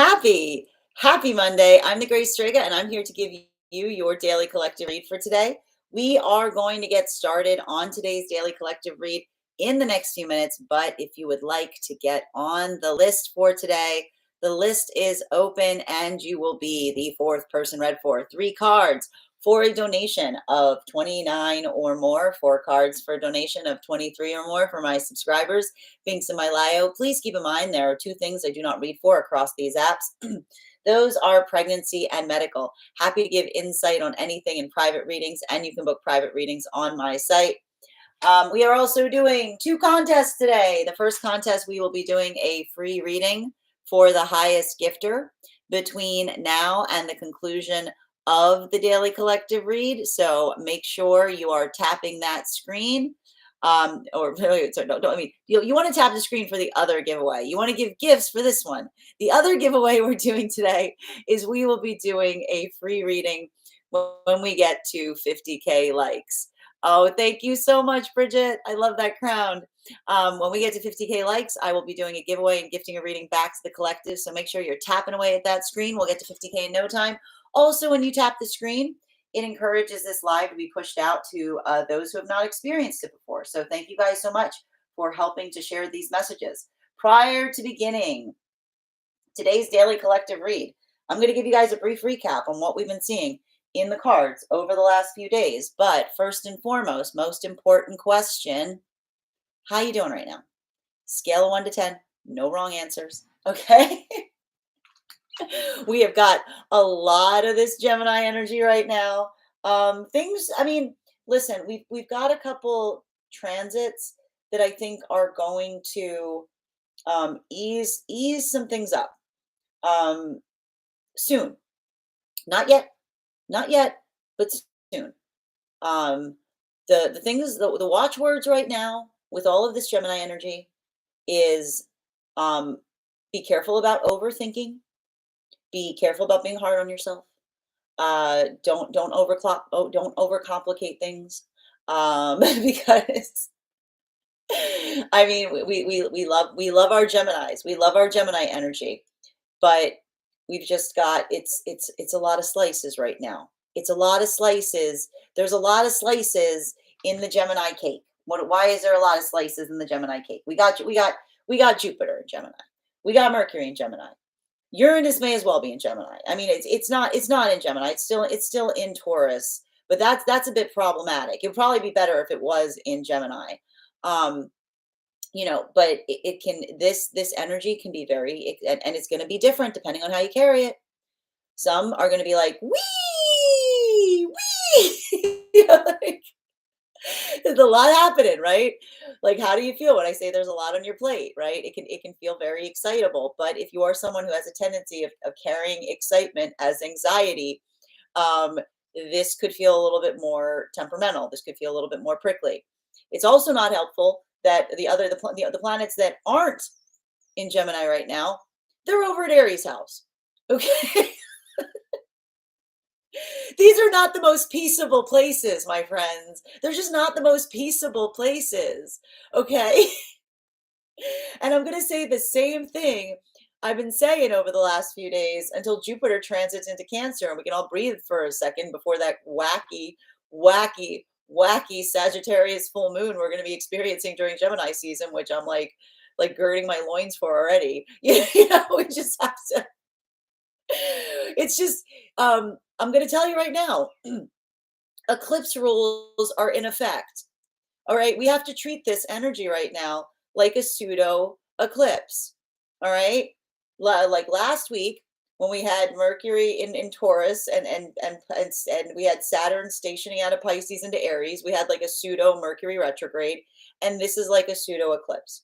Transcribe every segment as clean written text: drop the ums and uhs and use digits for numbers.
Happy Monday. I'm the Great Strega, and I'm here to give you your daily collective read for today. We are going to get started on today's daily collective read in the next few minutes, but if you would like to get on the list for today, the list is open and you will be the fourth person read for 3 cards for a donation of 29 or more, 4 cards for a donation of 23 or more for my subscribers. Links in my bio. Please keep in mind there are 2 things I do not read for across these apps. Those are pregnancy and medical. Happy to give insight on anything in private readings, and you can book private readings on my site. We are also doing 2 contests today. The first contest, we will be doing a free reading for the highest gifter between now and the conclusion of the daily collective read. So make sure you are tapping that screen. Or sorry, I mean, you want to tap the screen for the other giveaway. You want to give gifts for this one. The other giveaway we're doing today is we will be doing a free reading when we get to 50K likes. Oh, thank you so much, Bridget. I love that crown. When we get to 50K likes, I will be doing a giveaway and gifting a reading back to the collective. So make sure you're tapping away at that screen. We'll get to 50K in no time. Also, when you tap the screen, it encourages this live to be pushed out to those who have not experienced it before. So thank you guys so much for helping to share these messages. Prior to beginning today's daily collective read, I'm going to give you guys a brief recap on what we've been seeing in the cards over the last few days. But first and foremost, most important question, how you doing right now? Scale of 1 to 10, no wrong answers, okay? We have got a lot of this Gemini energy right now. I mean, listen, we've got a couple transits that I think are going to ease some things up soon. Not yet, but soon. The thing is, the watchwords right now with all of this Gemini energy is be careful about overthinking. Be careful about being hard on yourself. Don't overcomplicate things. Because I mean, we love our Geminis. We love our Gemini energy, but we've just got it's a lot of slices right now. It's a lot of slices. There's a lot of slices in the Gemini cake. Why is there a lot of slices in the Gemini cake? We got Jupiter in Gemini. We got Mercury in Gemini. Uranus may as well be in Gemini. I mean, it's not in Gemini. It's still in Taurus, but that's a bit problematic. It'd probably be better if it was in Gemini. But it can this energy can be very and it's going to be different depending on how you carry it. Some are going to be like wee. Like, there's a lot happening, right? Like, how do you feel when I say there's a lot on your plate, right? It can feel very excitable, but if you are someone who has a tendency of carrying excitement as anxiety, this could feel a little bit more temperamental. This could feel a little bit more prickly. It's also not helpful that the planets that aren't in Gemini right now, they're over at Aries house. Okay. These are not the most peaceable places, my friends. They're just not the most peaceable places, okay? And I'm going to say the same thing I've been saying over the last few days until Jupiter transits into Cancer, and we can all breathe for a second before that wacky Sagittarius full moon we're going to be experiencing during Gemini season, which I'm like girding my loins for already. We just have to. It's just, I'm going to tell you right now, eclipse rules are in effect. All right. We have to treat this energy right now like a pseudo eclipse. All right. Like last week when we had Mercury in Taurus and we had Saturn stationing out of Pisces into Aries, we had like a pseudo Mercury retrograde. And this is like a pseudo eclipse.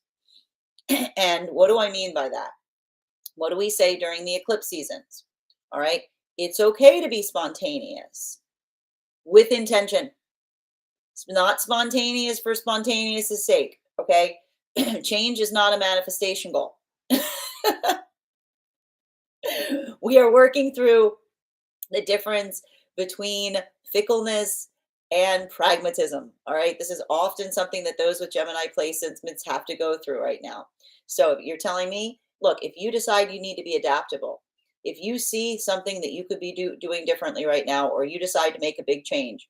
And what do I mean by that? What do we say during the eclipse seasons? All right. It's okay to be spontaneous with intention. It's not spontaneous for spontaneous' sake. Okay. Change is not a manifestation goal. We are working through the difference between fickleness and pragmatism. All right. This is often something that those with Gemini placements have to go through right now. So you're telling me Look, if you decide you need to be adaptable, if you see something that you could be doing differently right now, or you decide to make a big change,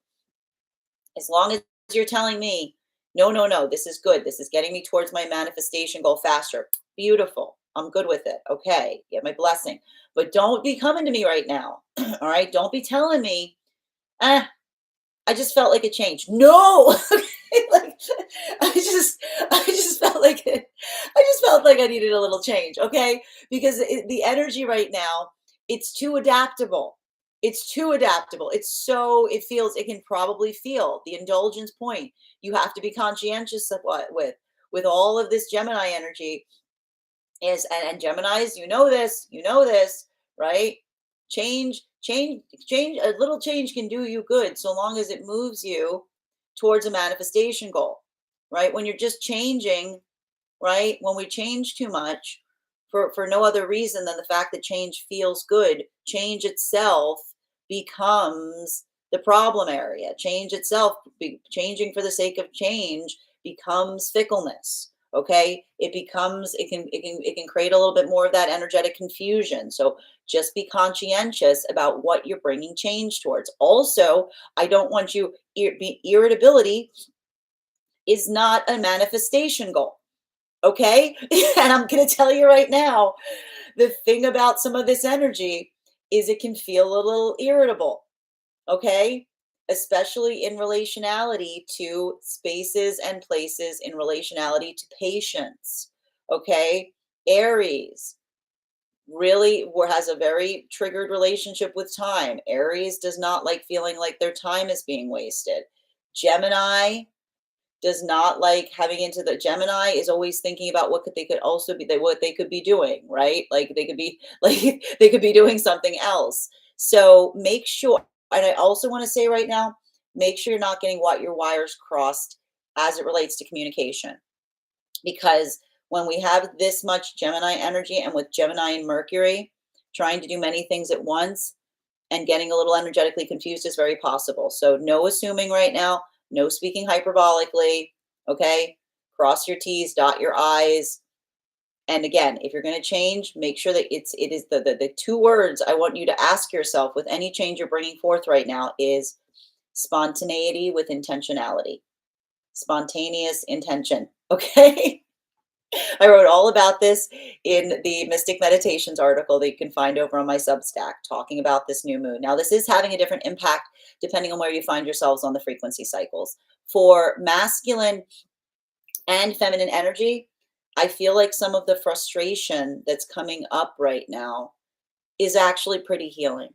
as long as you're telling me, no, no, no, this is good. This is getting me towards my manifestation goal faster. Beautiful. I'm good with it. Okay. Get my blessing. But don't be coming to me right now. All right. Don't be telling me, ah, I just felt like a change. No. Like, I just felt like I just felt like I needed a little change. Okay. Because the energy right now, it's too adaptable. It's too adaptable. It feels, it can probably feel the indulgence point. You have to be conscientious of what with all of this Gemini energy is, and Geminis, you know this, right? Change, a little change can do you good so long as it moves you towards a manifestation goal, right? When you're just changing, right? When we change too much for no other reason than the fact that change feels good, change itself becomes the problem area. Change itself, changing for the sake of change becomes fickleness. Okay, it can create a little bit more of that energetic confusion. So just be conscientious about what you're bringing change towards. Also, I don't want you irritability is not a manifestation goal. Okay. And I'm going to tell you right now, the thing about some of this energy is it can feel a little irritable. Okay. Especially in relationality to spaces and places, in relationality to patience. Okay. Aries really has a very triggered relationship with time. Aries does not like feeling like their time is being wasted. Gemini does not like having into the Gemini is always thinking about they could also be what they could be doing, right? Like they could be like they could be doing something else. So make sure, and I also want to say right now, make sure you're not getting your wires crossed as it relates to communication. Because when we have this much Gemini energy, and with Gemini and Mercury trying to do many things at once, and getting a little energetically confused is very possible. So no assuming right now, no speaking hyperbolically, okay? Cross your T's, dot your I's. And again, if you're going to change, make sure that it is the two words I want you to ask yourself with any change you're bringing forth right now is spontaneity with intentionality. Spontaneous intention, okay? I wrote all about this in the Mystic Meditations article that you can find over on my Substack, talking about this new moon. Now, this is having a different impact depending on where you find yourselves on the frequency cycles. For masculine and feminine energy, I feel like some of the frustration that's coming up right now is actually pretty healing.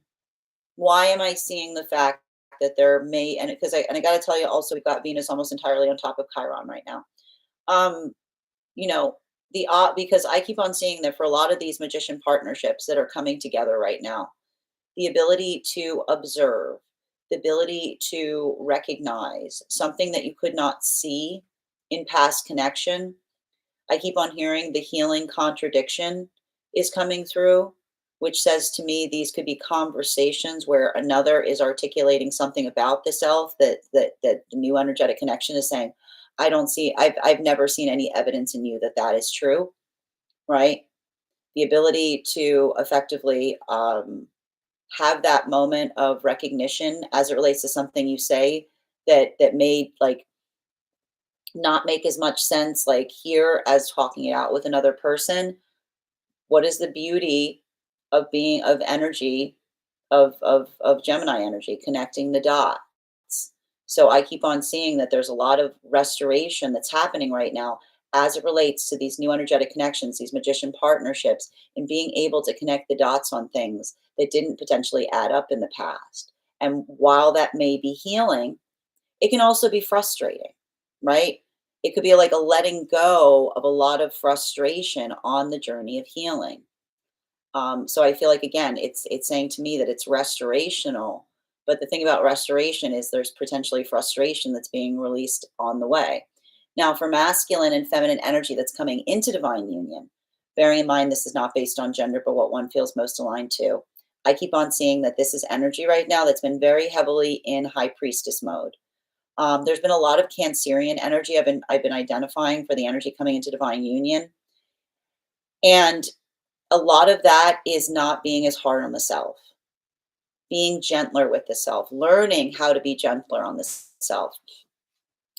Why am I seeing the fact that there may, and I got to tell you also, we've got Venus almost entirely on top of Chiron right now. Um, you know, because I keep on seeing that for a lot of these magician partnerships that are coming together right now, the ability to observe, the ability to recognize something that you could not see in past connection. I keep on hearing the healing contradiction is coming through, which says to me these could be conversations where another is articulating something about the self that the new energetic connection is saying, I don't see, I've never seen any evidence in you that that is true, right? The ability to effectively have that moment of recognition as it relates to something you say that made like not make as much sense like here as talking it out with another person. What is the beauty of being of energy of Gemini energy connecting the dots? So I keep on seeing that there's a lot of restoration that's happening right now as it relates to these new energetic connections, these magician partnerships, and being able to connect the dots on things that didn't potentially add up in the past. And while that may be healing, it can also be frustrating, right? It could be like a letting go of a lot of frustration on the journey of healing. So I feel like again, it's saying to me that it's restorational. But the thing about restoration is there's potentially frustration that's being released on the way. Now, for masculine and feminine energy that's coming into divine union, bearing in mind this is not based on gender, but what one feels most aligned to. I keep on seeing that this is energy right now that's been very heavily in high priestess mode. There's been a lot of Cancerian energy I've been identifying for the energy coming into divine union. And A lot of that is not being as hard on the self, being gentler with the self, learning how to be gentler on the self.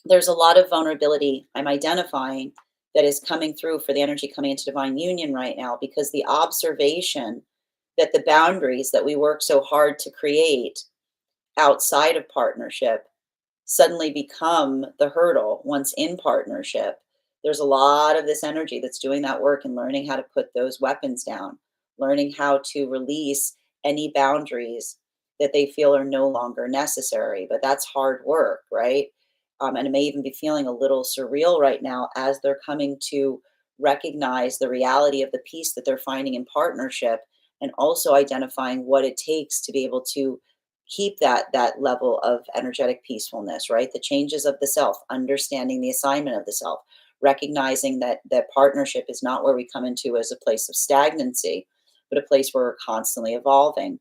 There's a lot of vulnerability I'm identifying that is coming through for the energy coming into divine union right now, because the observation that the boundaries that we work so hard to create outside of partnership suddenly become the hurdle once in partnership. There's a lot of this energy that's doing that work and learning how to put those weapons down, learning how to release any boundaries that they feel are no longer necessary. But that's hard work, right? And it may even be feeling a little surreal right now as they're coming to recognize the reality of the peace that they're finding in partnership, and also identifying what it takes to be able to keep that level of energetic peacefulness, right? The changes of the self, understanding the assignment of the self, recognizing that partnership is not where we come into as a place of stagnancy, but a place where we're constantly evolving.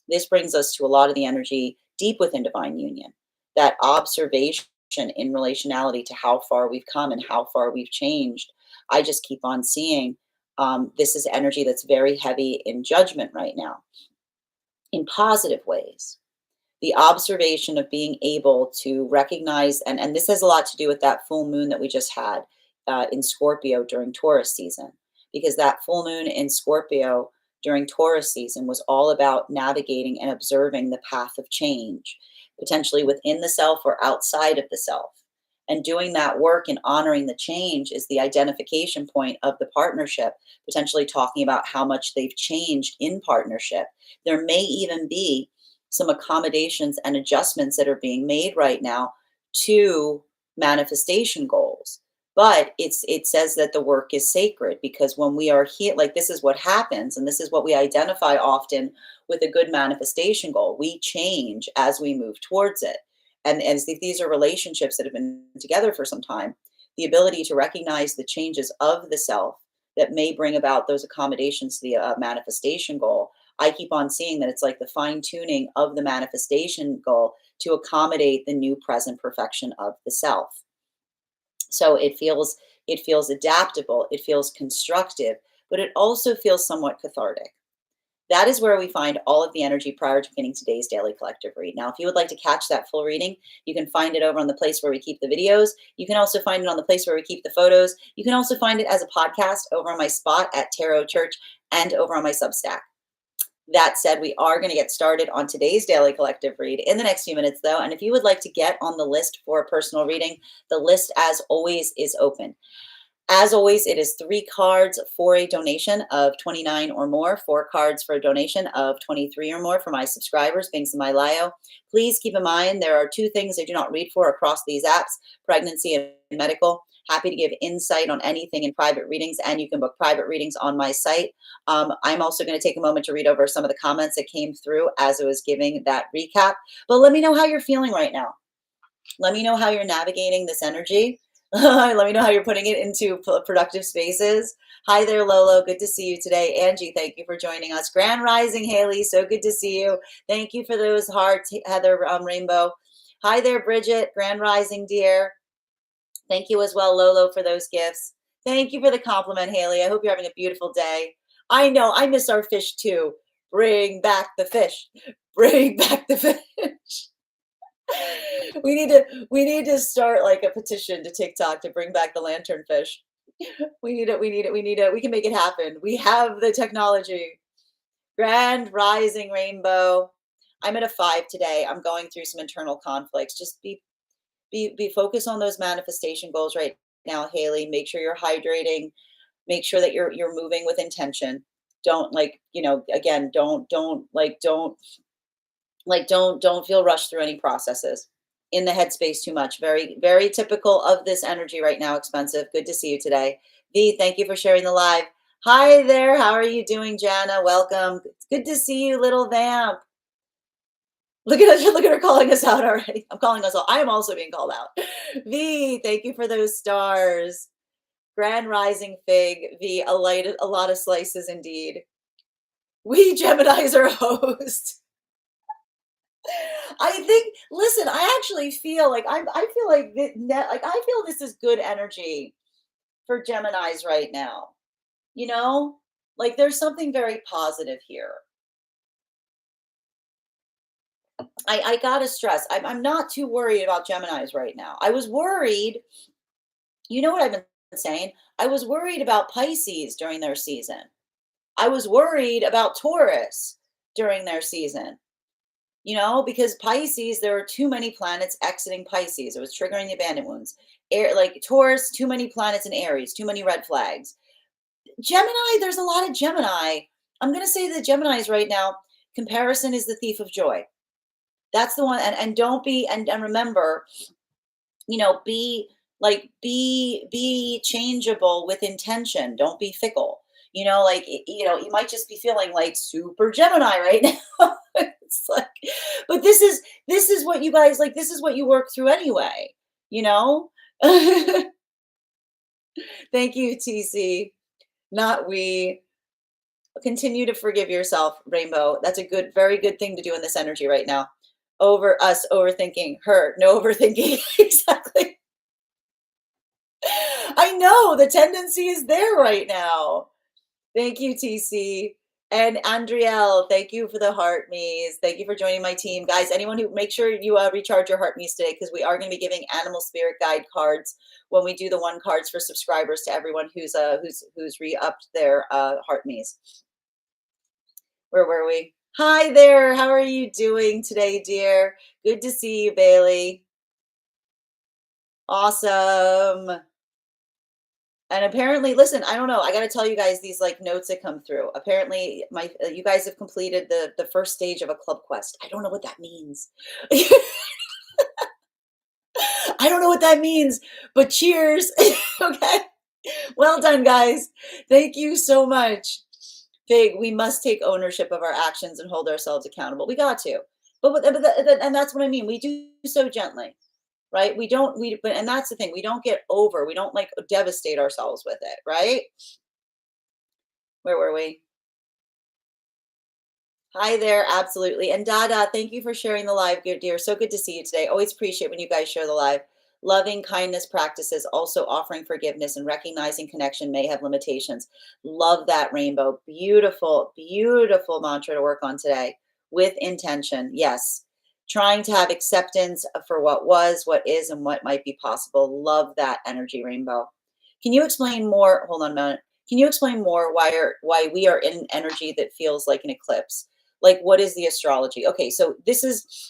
This brings us to a lot of the energy deep within divine union, that observation in relationality to how far we've come and how far we've changed. I just keep on seeing this is energy that's very heavy in judgment right now, in positive ways. The observation of being able to recognize, and this has a lot to do with that full moon that we just had in Scorpio during Taurus season, because that full moon in Scorpio during Taurus season was all about navigating and observing the path of change, potentially within the self or outside of the self. And doing that work and honoring the change is the identification point of the partnership, potentially talking about how much they've changed in partnership. There may even be some accommodations and adjustments that are being made right now to manifestation goals. But it says that the work is sacred, because when we are here, like, this is what happens, and this is what we identify often with a good manifestation goal. We change as we move towards it. And as if these are relationships that have been together for some time, the ability to recognize the changes of the self that may bring about those accommodations to the manifestation goal. I keep on seeing that it's like the fine tuning of the manifestation goal to accommodate the new present perfection of the self. So it feels adaptable, it feels constructive, but it also feels somewhat cathartic. That is where we find all of the energy prior to beginning today's daily collective read. Now, if you would like to catch that full reading, you can find it over on the place where we keep the videos. You can also find it on the place where we keep the photos. You can also find it as a podcast over on my spot at Tarot Church and over on my Substack. That said, we are going to get started on today's daily collective read in the next few minutes, though. And if you would like to get on the list for a personal reading, the list, as always, is open. As always, it is 3 cards for a donation of 29 or more, 4 cards for a donation of 23 or more for my subscribers, things in my bio. Please keep in mind there are 2 things I do not read for across these apps: pregnancy and medical. Happy to give insight on anything in private readings, and you can book private readings on my site. I'm also going to take a moment to read over some of the comments that came through as I was giving that recap. But let me know how you're feeling right now. Let me know how you're navigating this energy. Let me know how you're putting it into productive spaces. Hi there, Lolo. Good to see you today. Angie, thank you for joining us. Grand Rising, Haley. So good to see you. Thank you for those hearts, Heather Rainbow. Hi there, Bridget. Grand Rising, dear. Thank you as well, Lolo, for those gifts. Thank you for the compliment, Haley. I hope you're having a beautiful day. I know, I miss our fish too. Bring back the fish. Bring back the fish. We need to start like a petition to TikTok to bring back the lanternfish. We need it. We need it. We need it. We can make it happen. We have the technology. Grand Rising Rainbow. I'm at a 5 today. I'm going through some internal conflicts. Just be focused on those manifestation goals right now, Haley. Make sure you're hydrating. Make sure that you're moving with intention. Don't, like, again, don't feel rushed through any processes in the headspace too much. Very, very typical of this energy right now. Expensive. Good to see you today. V, thank you for sharing the live. Hi there. How are you doing, Jana? Welcome. It's good to see you, little vamp. Look at her, look at her calling us out already. I'm calling us all. I am also being called out. V, thank you for those stars. Grand Rising Fig. V, a lot of slices indeed. We Geminis are host. I think, listen, I actually feel like I feel like I feel this is good energy for Geminis right now. You know, Like there's something very positive here. I gotta stress, I'm not too worried about Geminis right now. I was worried, you know what I've been saying? I was worried about Pisces during their season. I was worried about Taurus during their season, because Pisces, there were too many planets exiting Pisces. It was triggering the abandoned wounds. Like Taurus, too many planets in Aries, too many red flags. Gemini, there's a lot of Gemini. I'm going to say the Geminis right now, comparison is the thief of joy. That's the one. And don't be, and remember, be be changeable with intention. Don't be fickle. You might just be feeling like super Gemini right now. It's like, but this is what you guys like. This is what you work through anyway. You know. Thank you, TC. Not we. Continue to forgive yourself, Rainbow. That's a good, very good thing to do in this energy right now. Over us overthinking, her, no overthinking. Exactly. I know the tendency is there right now. Thank you, TC. And Andrielle, thank you for the heart me's. Thank you for joining my team. Guys, anyone who, make sure you recharge your heart me's today, because we are going to be giving animal spirit guide cards when we do the one cards for subscribers to everyone who's re-upped their heart me's. Where were we? Hi there. How are you doing today, dear? Good to see you, Bailey. Awesome. And apparently, listen, I don't know. I got to tell you guys these like notes that come through. Apparently, you guys have completed the first stage of a club quest. I don't know what that means. I don't know what that means, but cheers. Okay. Well done, guys. Thank you so much. Big, we must take ownership of our actions and hold ourselves accountable. We got to. And that's what I mean. We do so gently. Right? And that's the thing. We don't get over. We don't like devastate ourselves with it. Right? Where were we? Hi there. Absolutely. And Dada, thank you for sharing the live, good dear. So good to see you today. Always appreciate when you guys share the live. Loving kindness practices, also offering forgiveness and recognizing connection may have limitations. Love that, Rainbow. Beautiful, beautiful mantra to work on today with intention. Yes. Trying to have acceptance for what was, what is, and what might be possible. Love that energy, Rainbow. Can you explain more? Hold on a minute. Can you explain more why we are in energy that feels like an eclipse? Like, what is the astrology? Okay, so this is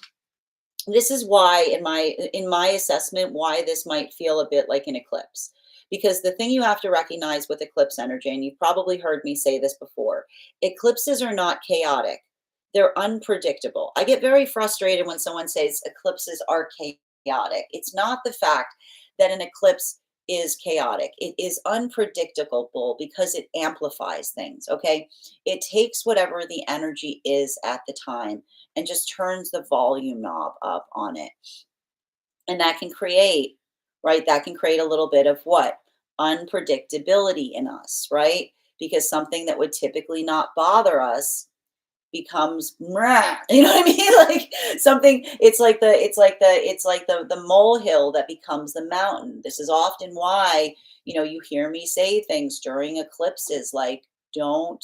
why in my assessment why this might feel a bit like an eclipse. Because the thing you have to recognize with eclipse energy, and you've probably heard me say this before, eclipses are not chaotic. They're unpredictable. I get very frustrated when someone says eclipses are chaotic. It's not the fact that an eclipse is chaotic. It is unpredictable because it amplifies things, okay? It takes whatever the energy is at the time and just turns the volume knob up on it. And that can create, right? That can create a little bit of what? Unpredictability in us, right? Because something that would typically not bother us becomes meh, you know what I mean? Like something, it's like the molehill that becomes the mountain. This is often why, you hear me say things during eclipses like, don't,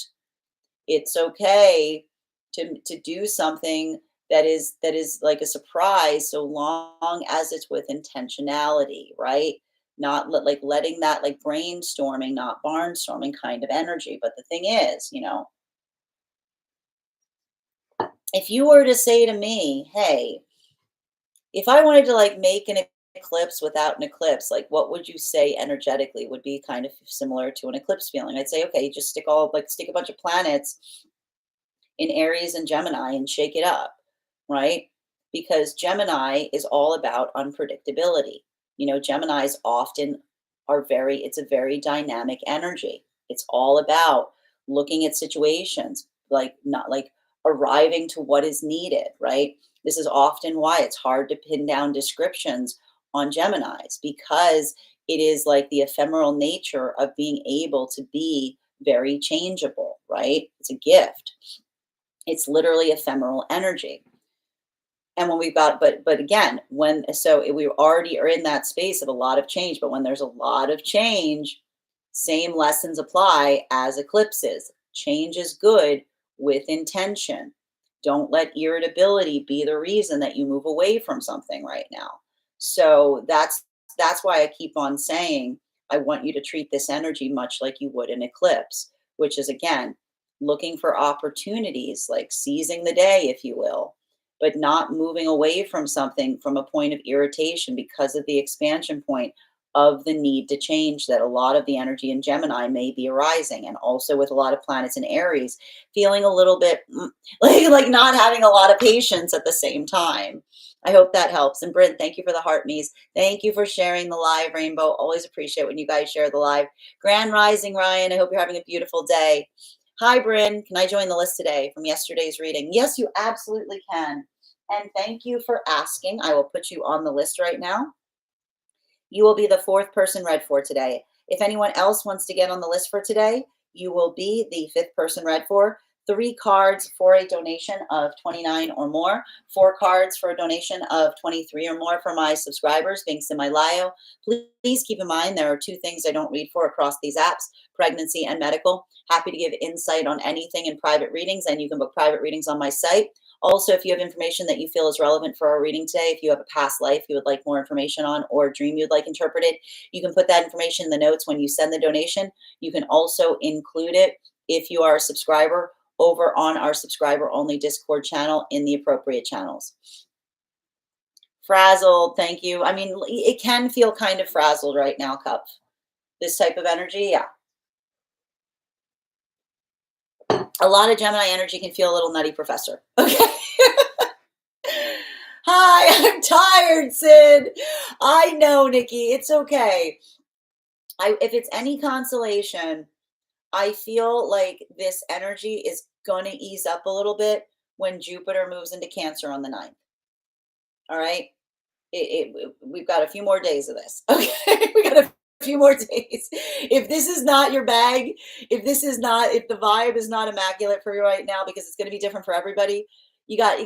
it's okay to do something that is like a surprise, so long as it's with intentionality, right? Not like letting that like brainstorming, not barnstorming kind of energy. But the thing is, if you were to say to me, hey, if I wanted to like make an eclipse without an eclipse, like what would you say energetically would be kind of similar to an eclipse feeling? I'd say, okay, just stick a bunch of planets in Aries and Gemini and shake it up, right? Because Gemini is all about unpredictability. Geminis often it's a very dynamic energy. It's all about looking at situations, like not like arriving to what is needed, right? This is often why it's hard to pin down descriptions on Geminis, because it is like the ephemeral nature of being able to be very changeable, right? It's a gift. It's literally ephemeral energy. And when we've got, but again, we already are in that space of a lot of change, but when there's a lot of change, same lessons apply as eclipses. Change is good with intention. Don't let irritability be the reason that you move away from something right now. So that's why I keep on saying I want you to treat this energy much like you would an eclipse, which is again looking for opportunities, like seizing the day, if you will, but not moving away from something from a point of irritation because of the expansion point of the need to change that a lot of the energy in Gemini may be arising. And also with a lot of planets in Aries, feeling a little bit like not having a lot of patience at the same time. I hope that helps. And Brent, thank you for the heart me's. Thank you for sharing the live, Rainbow. Always appreciate when you guys share the live. Grand Rising, Ryan. I hope you're having a beautiful day. Hi, Bryn. Can I join the list today from yesterday's reading? Yes, you absolutely can. And thank you for asking. I will put you on the list right now. You will be the fourth person read for today. If anyone else wants to get on the list for today, you will be the fifth person read for. 3 cards for a donation of 29 or more, 4 cards for a donation of 23 or more for my subscribers, links in my bio. Please keep in mind there are 2 things I don't read for across these apps, pregnancy and medical. Happy to give insight on anything in private readings, and you can book private readings on my site. Also, if you have information that you feel is relevant for our reading today, if you have a past life you would like more information on or a dream you'd like interpreted, you can put that information in the notes when you send the donation. You can also include it if you are a subscriber over on our subscriber only Discord channel in the appropriate channels. Frazzled, thank you. I mean, it can feel kind of frazzled right now, Cup. This type of energy, yeah. A lot of Gemini energy can feel a little nutty, Professor. Okay. Hi, I'm tired, Sid. I know, Nikki. It's okay. If it's any consolation, I feel like this energy is going to ease up a little bit when Jupiter moves into Cancer on the 9th. All right. We've got a few more days of this. Okay. We got a few more days. If this is not your bag, if the vibe is not immaculate for you right now, because it's going to be different for everybody, you got,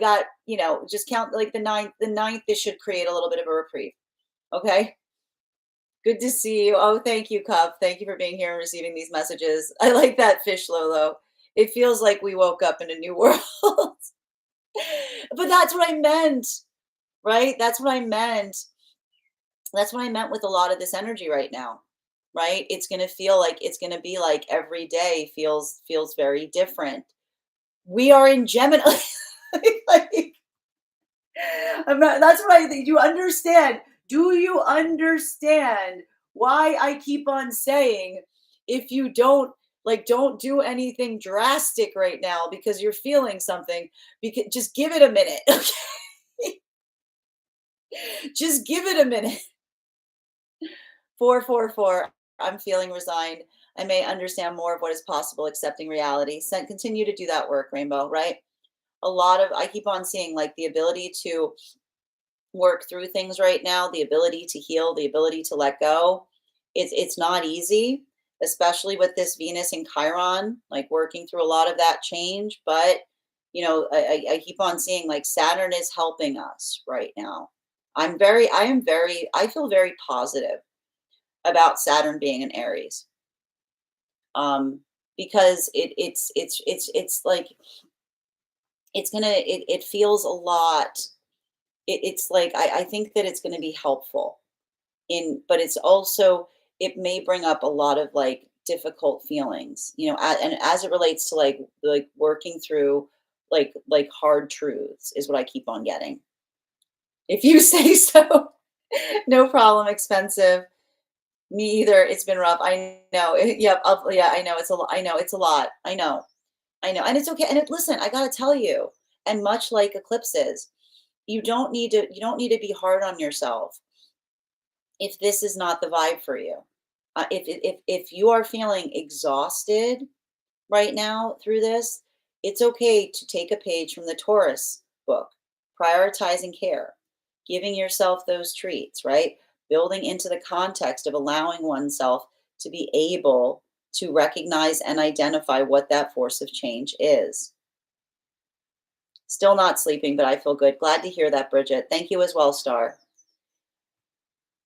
just count like the 9th, this should create a little bit of a reprieve. Okay. Good to see you. Oh, thank you, Cup. Thank you for being here and receiving these messages. I like that fish, Lolo. It feels like we woke up in a new world. But that's what I meant, right? That's what I meant. That's what I meant with a lot of this energy right now, right? It's going to feel like it's going to be like every day feels very different. We are in Gemini. Like, that's what I think. You understand? Do you understand why I keep on saying if you don't do anything drastic right now because you're feeling something, because just give it a minute. Okay? Just give it a minute. 444. I'm feeling resigned. I may understand more of what is possible, accepting reality. Continue to do that work, Rainbow, right? I keep on seeing like the ability to work through things right now, the ability to heal, the ability to let go. It's not easy, especially with this Venus and Chiron, like working through a lot of that change. But I keep on seeing like Saturn is helping us right now. I feel very positive about Saturn being in Aries. Because it's like it feels a lot. It's like I think that it's going to be helpful but it's also, it may bring up a lot of like difficult feelings, and as it relates to like working through like hard truths is what I keep on getting. If you say so. No problem. Expensive. Me either. It's been rough. I know. Yep. Yeah. I know. I know it's a lot. I know. And it's okay. And listen, I gotta tell you. And much like eclipses, you don't need to be hard on yourself if this is not the vibe for you. If you are feeling exhausted right now through this, it's okay to take a page from the Taurus book, prioritizing care, giving yourself those treats, right? Building into the context of allowing oneself to be able to recognize and identify what that force of change is. Still not sleeping, but I feel good. Glad to hear that, Bridget. Thank you as well, Star.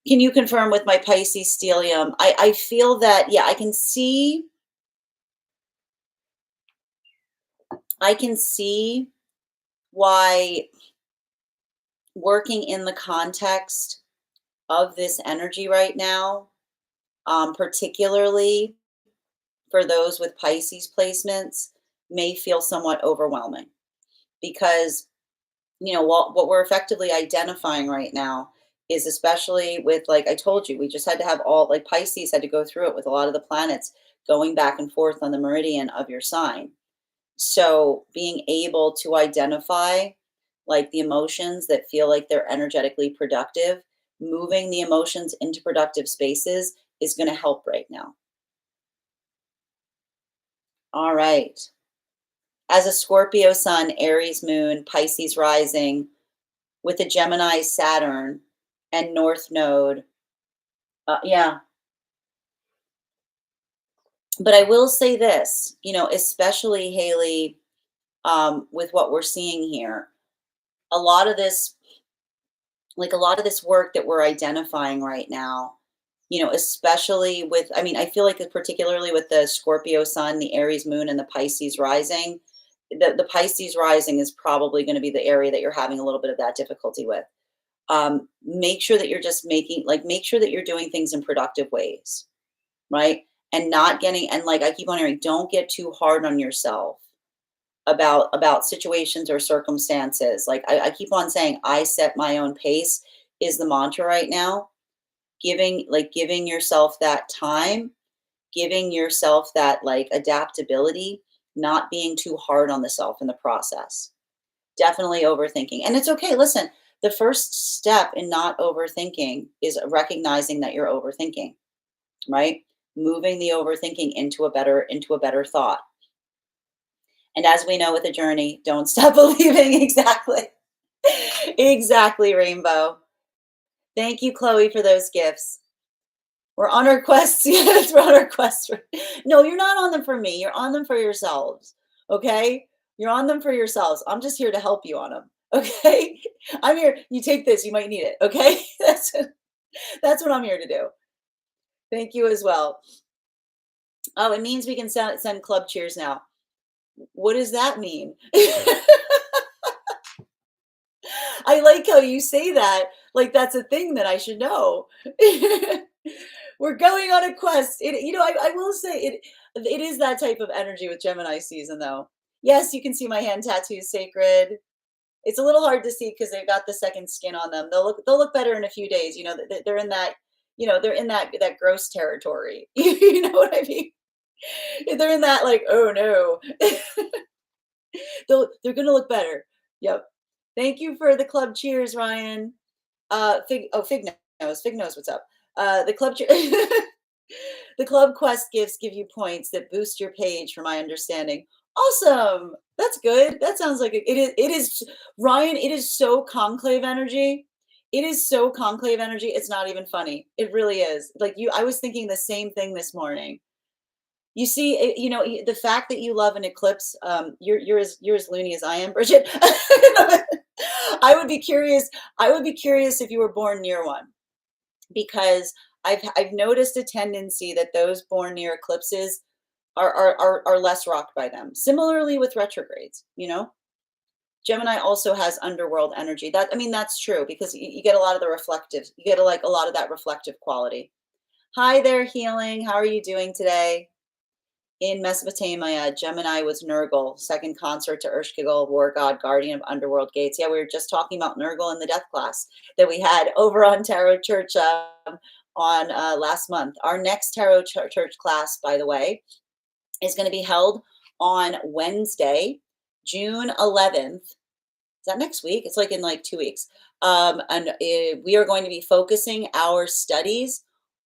Can you confirm with my Pisces stellium? I feel that, yeah, I can see I can see why working in the context of this energy right now, particularly for those with Pisces placements, may feel somewhat overwhelming because what we're effectively identifying right now is, especially with, like I told you, we just had to have all, like, Pisces had to go through it with a lot of the planets going back and forth on the meridian of your sign. So being able to identify, like, the emotions that feel like they're energetically productive, moving the emotions into productive spaces is going to help right now. All right. As a Scorpio sun, Aries moon, Pisces rising, with a Gemini Saturn and North Node. Yeah. But I will say this, especially Haley, with what we're seeing here, a lot of this, like a lot of this work that we're identifying right now, especially with, I mean, I feel like particularly with the Scorpio sun, the Aries moon, and the Pisces rising, the Pisces rising is probably going to be the area that you're having a little bit of that difficulty with. Make sure that you're just make sure that you're doing things in productive ways, right? And not getting, and like I keep on hearing, don't get too hard on yourself about situations or circumstances. Like I keep on saying, I set my own pace is the mantra right now. Giving yourself that time, giving yourself that, like, adaptability, not being too hard on the self in the process. Definitely overthinking. And it's okay. Listen, the first step in not overthinking is recognizing that you're overthinking, right? Moving the overthinking into a better thought. And as we know with the journey, don't stop believing. Exactly. Exactly, Rainbow. Thank you, Chloe, for those gifts. We're on our quest. Yes, we're on our quest. No, you're not on them for me. You're on them for yourselves. Okay? You're on them for yourselves. I'm just here to help you on them. Okay? I'm here. You take this. You might need it. Okay? That's what I'm here to do. Thank you as well. Oh, it means we can send club cheers now. What does that mean? I like how you say that. Like that's a thing that I should know. We're going on a quest. I will say it is that type of energy with Gemini season though. Yes, you can see my hand tattoos, sacred. It's a little hard to see because they've got the second skin on them. They'll look better in a few days. They're in that, they're in that gross territory. You know what I mean? They're in that, like, oh no. They're gonna look better. Yep. Thank you for the club cheers, Ryan. Fig knows what's up. The club the club quest gifts give you points that boost your page, from my understanding. Awesome. That's good. That sounds like it is Ryan, it is so conclave energy. It is so conclave energy. It's not even funny. It really is. Like I was thinking the same thing this morning. You see, the fact that you love an eclipse, you're as loony as I am, Bridget. I would be curious. I would be curious if you were born near one, because I've noticed a tendency that those born near eclipses are less rocked by them. Similarly with retrogrades, Gemini also has underworld energy. That's true because you get a lot of the reflective. You get a lot of that reflective quality. Hi there, healing. How are you doing today? In Mesopotamia, Gemini was Nergal, second consort to Ershkigal, war god, guardian of underworld gates. Yeah, we were just talking about Nergal in the death class that we had over on Tarot Church on last month. Our next Tarot Church class, by the way, is going to be held on Wednesday, June 11th. Is that next week? It's like in like 2 weeks. And we are going to be focusing our studies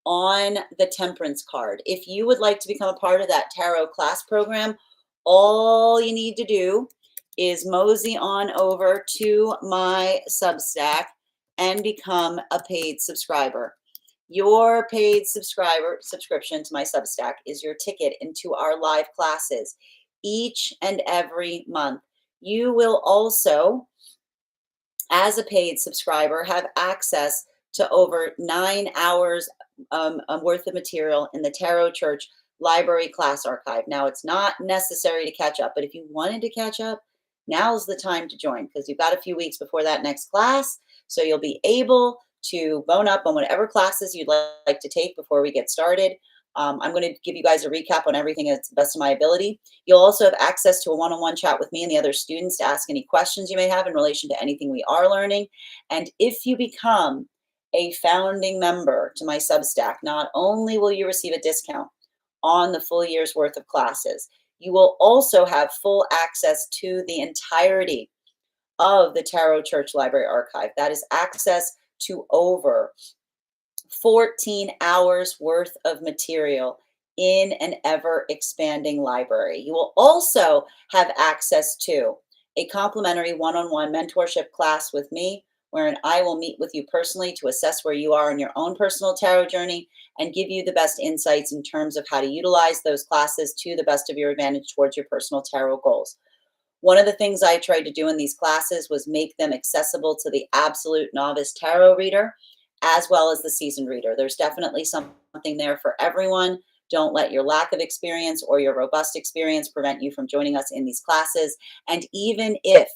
on the Temperance card. If you would like to become a part of that tarot class program, all you need to do is mosey on over to my Substack and become a paid subscriber. Your paid subscription to my Substack is your ticket into our live classes each and every month. You will also, as a paid subscriber, have access to over 9 hours worth of material in the Tarot Church library class archive. Now, it's not necessary to catch up, but if you wanted to catch up, now's the time to join because you've got a few weeks before that next class. So you'll be able to bone up on whatever classes you'd like to take before we get started. I'm going to give you guys a recap on everything at the best of my ability. You'll also have access to a one-on-one chat with me and the other students to ask any questions you may have in relation to anything we are learning. And if you become a founding member to my Substack, not only will you receive a discount on the full year's worth of classes, you will also have full access to the entirety of the Tarot Church Library Archive. That is access to over 14 hours worth of material in an ever expanding library. You will also have access to a complimentary one-on-one mentorship class with me, wherein I will meet with you personally to assess where you are in your own personal tarot journey and give you the best insights in terms of how to utilize those classes to the best of your advantage towards your personal tarot goals. One of the things I tried to do in these classes was make them accessible to the absolute novice tarot reader as well as the seasoned reader. There's definitely something there for everyone. Don't let your lack of experience or your robust experience prevent you from joining us in these classes. And even if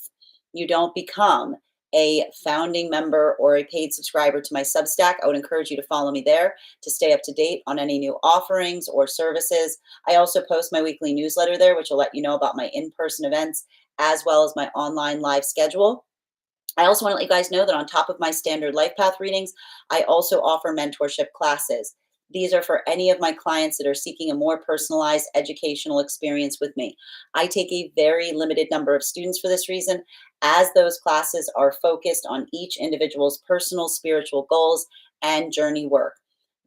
you don't become a founding member or a paid subscriber to my Substack, I would encourage you to follow me there to stay up to date on any new offerings or services. I also post my weekly newsletter there, which will let you know about my in-person events as well as my online live schedule. I also want to let you guys know that on top of my standard life path readings, I also offer mentorship classes. These are for any of my clients that are seeking a more personalized educational experience with me. I take a very limited number of students for this reason, as those classes are focused on each individual's personal spiritual goals and journey work.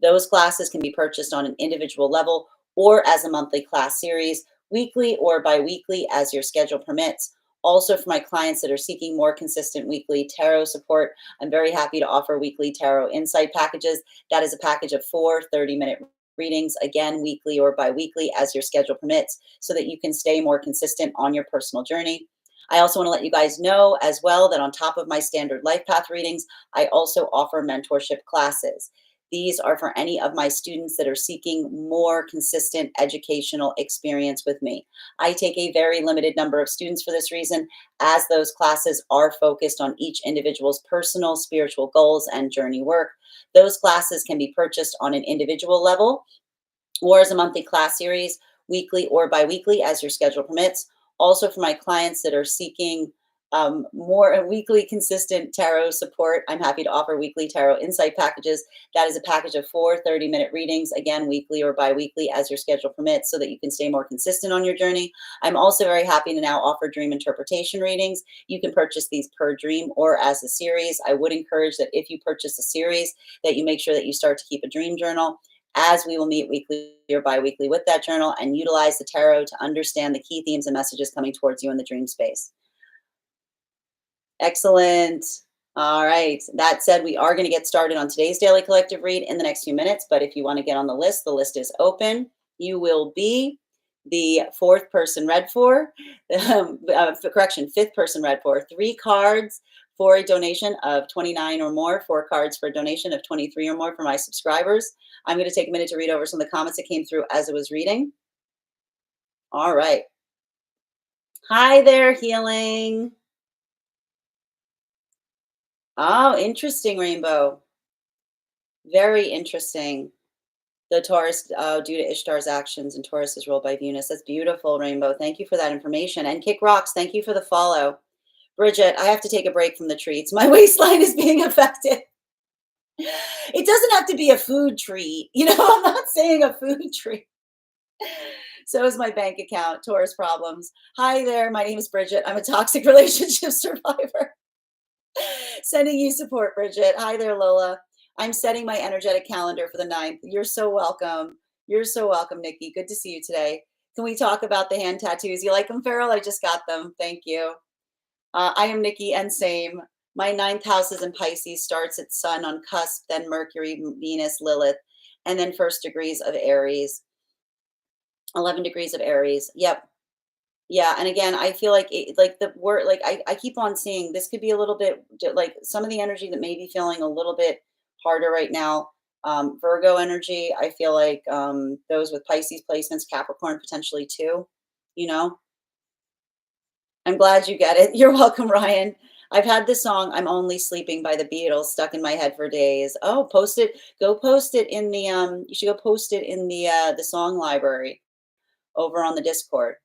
Those classes can be purchased on an individual level or as a monthly class series, weekly or bi-weekly as your schedule permits. Also, for my clients that are seeking more consistent weekly tarot support, I'm very happy to offer weekly tarot insight packages. That is a package of 4 30-minute readings, again, weekly or bi-weekly as your schedule permits, so that you can stay more consistent on your personal journey. I also want to let you guys know as well that on top of my standard life path readings, I also offer mentorship classes. These are for any of my students that are seeking more consistent educational experience with me. I take a very limited number of students for this reason, as those classes are focused on each individual's personal spiritual goals and journey work. Those classes can be purchased on an individual level or as a monthly class series, weekly or bi-weekly as your schedule permits. Also, for my clients that are seeking more weekly consistent tarot support, I'm happy to offer weekly tarot insight packages. That is a package of 4 30-minute readings, again, weekly or bi-weekly as your schedule permits, so that you can stay more consistent on your journey. I'm also very happy to now offer dream interpretation readings. You can purchase these per dream or as a series. I would encourage that if you purchase a series, that you make sure that you start to keep a dream journal, as we will meet weekly or bi-weekly with that journal and utilize the tarot to understand the key themes and messages coming towards you in the dream space. Excellent. All right. That said, we are going to get started on today's daily collective read in the next few minutes. But if you want to get on the list is open. You will be the fourth person read for, fifth person read for, 3 cards for a donation of 29 or more, 4 cards for a donation of 23 or more for my subscribers. I'm going to take a minute to read over some of the comments that came through as I was reading. All right. Hi there, Healing. Oh, interesting, Rainbow. Very interesting. The Taurus, due to Ishtar's actions, and Taurus is ruled by Venus. That's beautiful, Rainbow. Thank you for that information. And Kick Rocks, thank you for the follow. Bridget, I have to take a break from the treats. My waistline is being affected. It doesn't have to be a food treat. I'm not saying a food treat. So is my bank account. Taurus problems. Hi there. My name is Bridget. I'm a toxic relationship survivor. Sending you support, Bridget. Hi there, Lola. I'm setting my energetic calendar for the 9th. You're so welcome. You're so welcome, Nikki. Good to see you today. Can we talk about the hand tattoos? You like them, Farrell? I just got them. Thank you. I am Nikki, and same. My 9th house is in Pisces, starts at Sun on cusp, then Mercury, Venus, Lilith, and then 1st degrees of Aries. 11 degrees of Aries. Yep. Yeah, and again, I feel like the word, I keep on seeing this could be a little bit like some of the energy that may be feeling a little bit harder right now. Virgo energy, I feel like those with Pisces placements, Capricorn potentially too, you know. I'm glad you get it. You're welcome, Ryan. I've had the song "I'm Only Sleeping" by the Beatles stuck in my head for days. Oh, post it. Go post it in the you should go post it in the song library over on the Discord.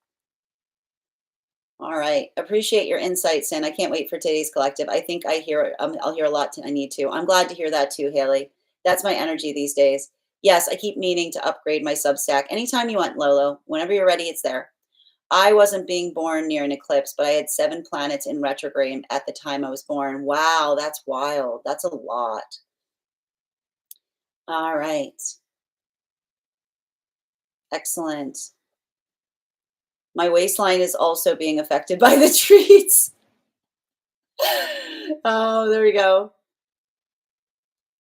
All right. Appreciate your insights, and I can't wait for today's collective. I think I'll hear a lot I need to. I'm glad to hear that too, Haley. That's my energy these days. Yes, I keep meaning to upgrade my Substack. Anytime you want, Lolo. Whenever you're ready, it's there. I wasn't being born near an eclipse, but I had 7 planets in retrograde at the time I was born. Wow, that's wild. That's a lot. All right. Excellent. My waistline is also being affected by the treats. Oh, there we go.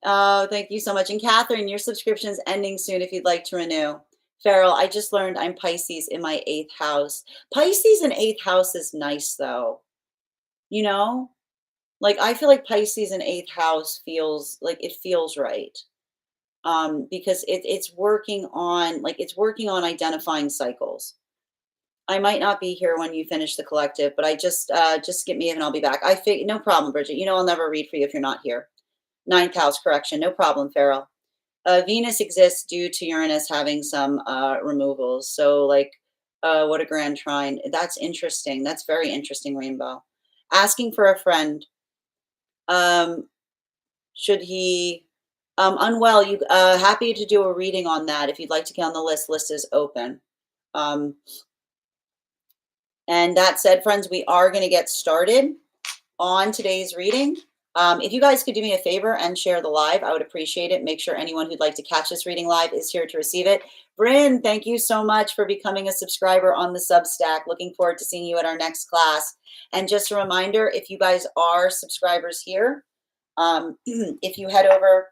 Oh, thank you so much. And Catherine, your subscription is ending soon if you'd like to renew. Farrell, I just learned I'm Pisces in my 8th house. Pisces in 8th house is nice though. You know, like I feel like Pisces in 8th house feels like it feels right. Because it's working on it's working on identifying cycles. I might not be here when you finish the collective, but I just get me and I'll be back. No problem, Bridget. You know I'll never read for you if you're not here. 9th house correction, no problem, Farrell. Venus exists due to Uranus having some removals. So what a grand trine. That's interesting. That's very interesting, Rainbow. Asking for a friend. Should he unwell? You happy to do a reading on that. If you'd like to get on the list, list is open. Um, and that said, friends, we are going to get started on today's reading. If you guys could do me a favor and share the live, I would appreciate it. Make sure anyone who'd like to catch this reading live is here to receive it. Bryn, thank you so much for becoming a subscriber on the Substack. Looking forward to seeing you at our next class. And just a reminder, if you guys are subscribers here, if you head over,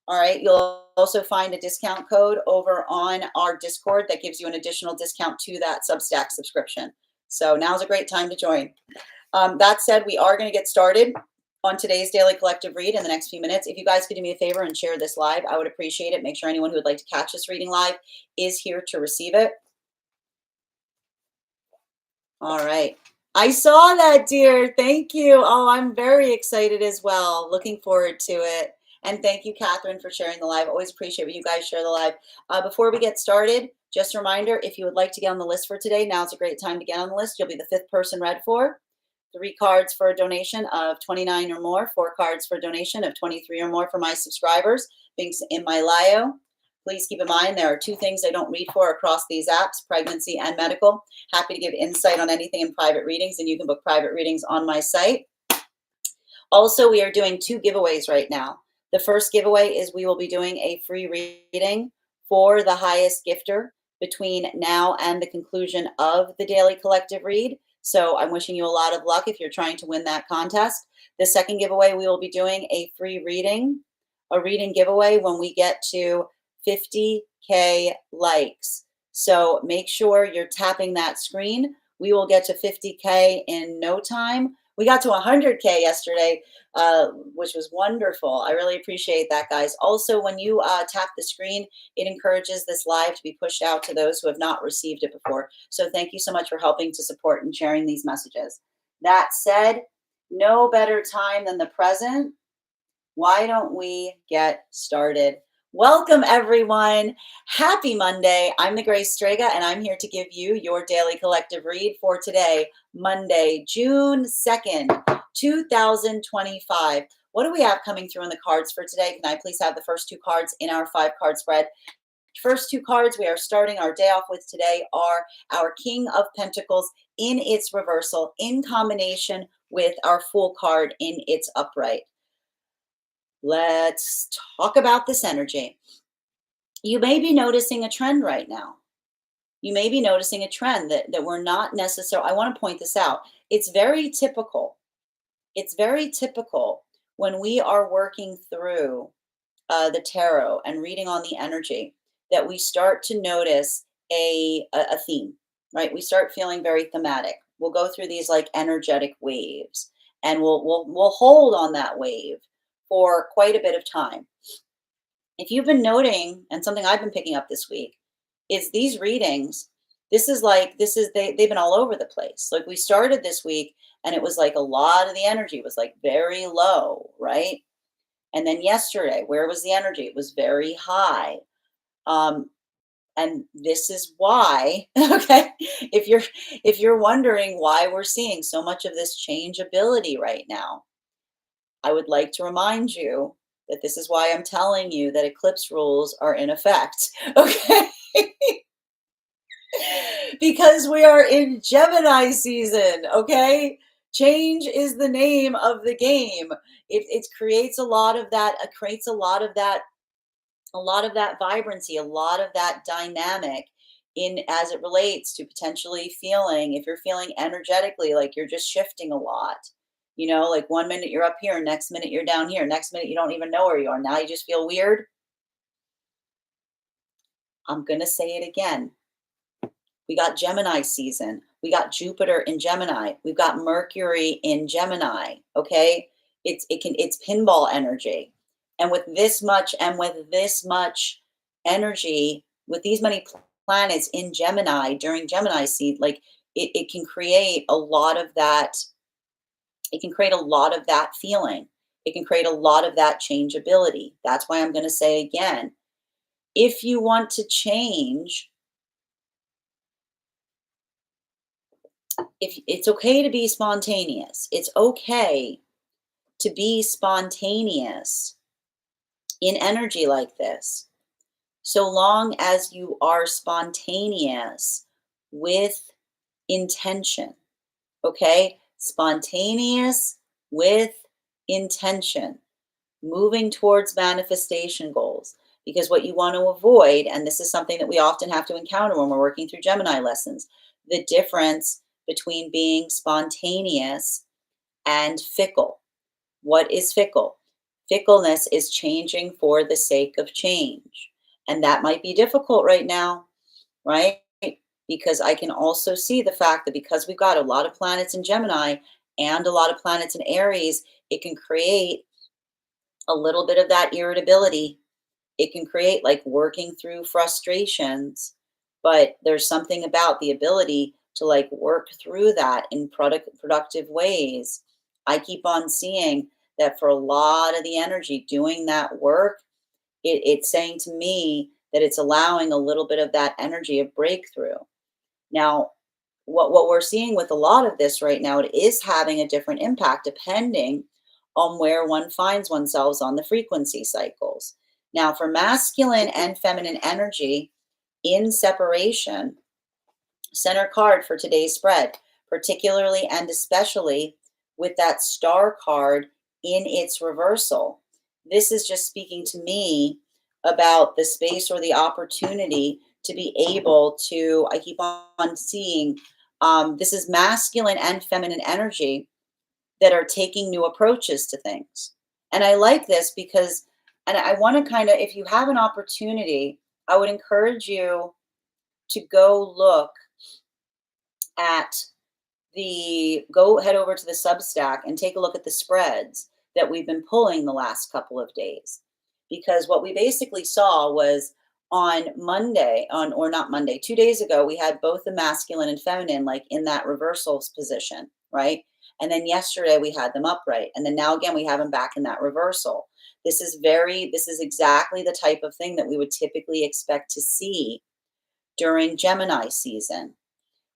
all right, you'll also find a discount code over on our Discord that gives you an additional discount to that Substack subscription. So now's a great time to join. That said, we are going to get started on today's daily collective read in the next few minutes. If you guys could do me a favor and share this live, I would appreciate it. Make sure anyone who would like to catch this reading live is here to receive it. All right. I saw that, dear. Thank you. Oh, I'm very excited as well. Looking forward to it. And thank you, Catherine, for sharing the live. Always appreciate when you guys share the live. Before we get started, just a reminder, if you would like to get on the list for today, now's a great time to get on the list. You'll be the 5th person read for. 3 cards for a donation of 29 or more, 4 cards for a donation of 23 or more for my subscribers. Things in my bio. Please keep in mind there are 2 things I don't read for across these apps, pregnancy and medical. Happy to give insight on anything in private readings, and you can book private readings on my site. Also, we are doing 2 giveaways right now. The first giveaway is we will be doing a free reading for the highest gifter between now and the conclusion of the daily collective read. So I'm wishing you a lot of luck if you're trying to win that contest. The second giveaway, we will be doing a free reading, a reading giveaway when we get to 50K likes. So make sure you're tapping that screen. We will get to 50K in no time. We got to 100K yesterday, which was wonderful. I really appreciate that, guys. Also, when you tap the screen, it encourages this live to be pushed out to those who have not received it before. So thank you so much for helping to support and sharing these messages. That said, no better time than the present. Why don't we get started? Welcome, everyone. Happy Monday. I'm the Grace Strega, and I'm here to give you your daily collective read for today, Monday, June 2nd, 2025. What do we have coming through in the cards for today? Can I please have the first 2 cards in our 5-card spread? First 2 cards we are starting our day off with today are our King of Pentacles in its reversal in combination with our Fool card in its upright. Let's talk about this energy. You may be noticing a trend right now. You may be noticing a trend that we're not necessarily, I want to point this out. It's very typical. It's very typical when we are working through the tarot and reading on the energy that we start to notice a theme, right? We start feeling very thematic. We'll go through these like energetic waves, and we'll hold on that wave for quite a bit of time. If you've been noting, and something I've been picking up this week, is these readings, they've been all over the place. Like we started this week and it was like a lot of the energy was like very low, right? And then yesterday, where was the energy? It was very high. Um, and this is why, okay, if you're wondering why we're seeing so much of this changeability right now, I would like to remind you that this is why I'm telling you that eclipse rules are in effect. Okay. Because we are in Gemini season, okay? Change is the name of the game. It creates a lot of that, creates a lot of that vibrancy, a lot of that dynamic in as it relates to potentially feeling, if you're feeling energetically like you're just shifting a lot. Like one minute you're up here, next minute you're down here, next minute you don't even know where you are. Now you just feel weird. I'm going to say it again. We got Gemini season. We got Jupiter in Gemini. We've got Mercury in Gemini. Okay. It's pinball energy. And with this much energy, with these many planets in Gemini during Gemini seed, like it can create a lot of that, it can create a lot of that feeling. It can create a lot of that changeability. That's why I'm going to say again, if you want to change, if it's okay to be spontaneous, it's okay to be spontaneous in energy like this, so long as you are spontaneous with intention. Okay, spontaneous with intention, moving towards manifestation goals. Because what you want to avoid, and this is something that we often have to encounter when we're working through Gemini lessons, the difference between being spontaneous and fickle. What is fickle? Fickleness is changing for the sake of change. And that might be difficult right now, right? Because I can also see the fact that because we've got a lot of planets in Gemini and a lot of planets in Aries, it can create a little bit of that irritability. It can create like working through frustrations, but there's something about the ability to like work through that in productive ways. I keep on seeing that for a lot of the energy doing that work, it's saying to me that it's allowing a little bit of that energy of breakthrough. Now, what we're seeing with a lot of this right now, it is having a different impact depending on where one finds oneself on the frequency cycles. Now, for masculine and feminine energy in separation, center card for today's spread, particularly and especially with that star card in its reversal. This is just speaking to me about the space or the opportunity to be able to, I keep on seeing, this is masculine and feminine energy that are taking new approaches to things. And I like this because, and I want to kind of, if you have an opportunity, I would encourage you to go look at go head over to the Substack and take a look at the spreads that we've been pulling the last couple of days. Because what we basically saw was on Monday, or not Monday, 2 days ago, we had both the masculine and feminine like in that reversals position, right? And then yesterday we had them upright. And then now again, we have them back in that reversal. This is exactly the type of thing that we would typically expect to see during Gemini season,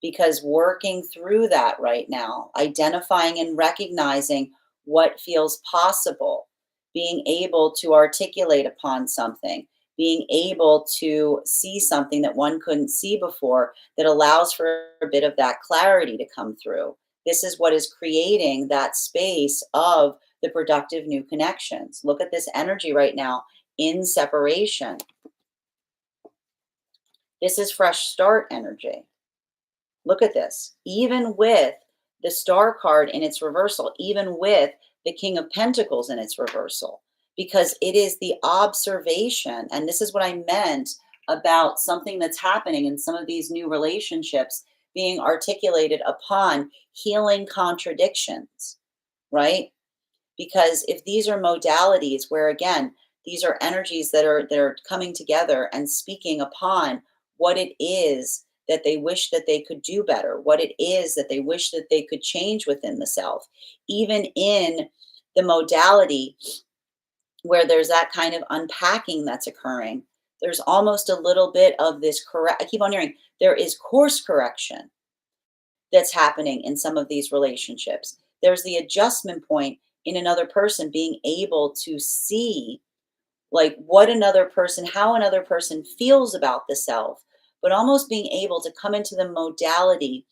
because working through that right now, identifying and recognizing what feels possible, being able to articulate upon something, being able to see something that one couldn't see before, that allows for a bit of that clarity to come through. This is what is creating that space of the productive new connections. Look at this energy right now in separation. This is fresh start energy. Look at this. Even with the star card in its reversal, even with the King of Pentacles in its reversal, because it is the observation. And this is what I meant about something that's happening in some of these new relationships being articulated upon healing contradictions, right? Because if these are modalities where, again, These are energies that are coming together and speaking upon what it is that they wish that they could do better, what it is that they wish that they could change within the self, even in the modality where there's that kind of unpacking that's occurring. There's almost a little bit of this correct. I keep on hearing there is course correction that's happening in some of these relationships. There's the adjustment point in another person being able to see like what another person, how another person feels about the self, but almost being able to come into the modality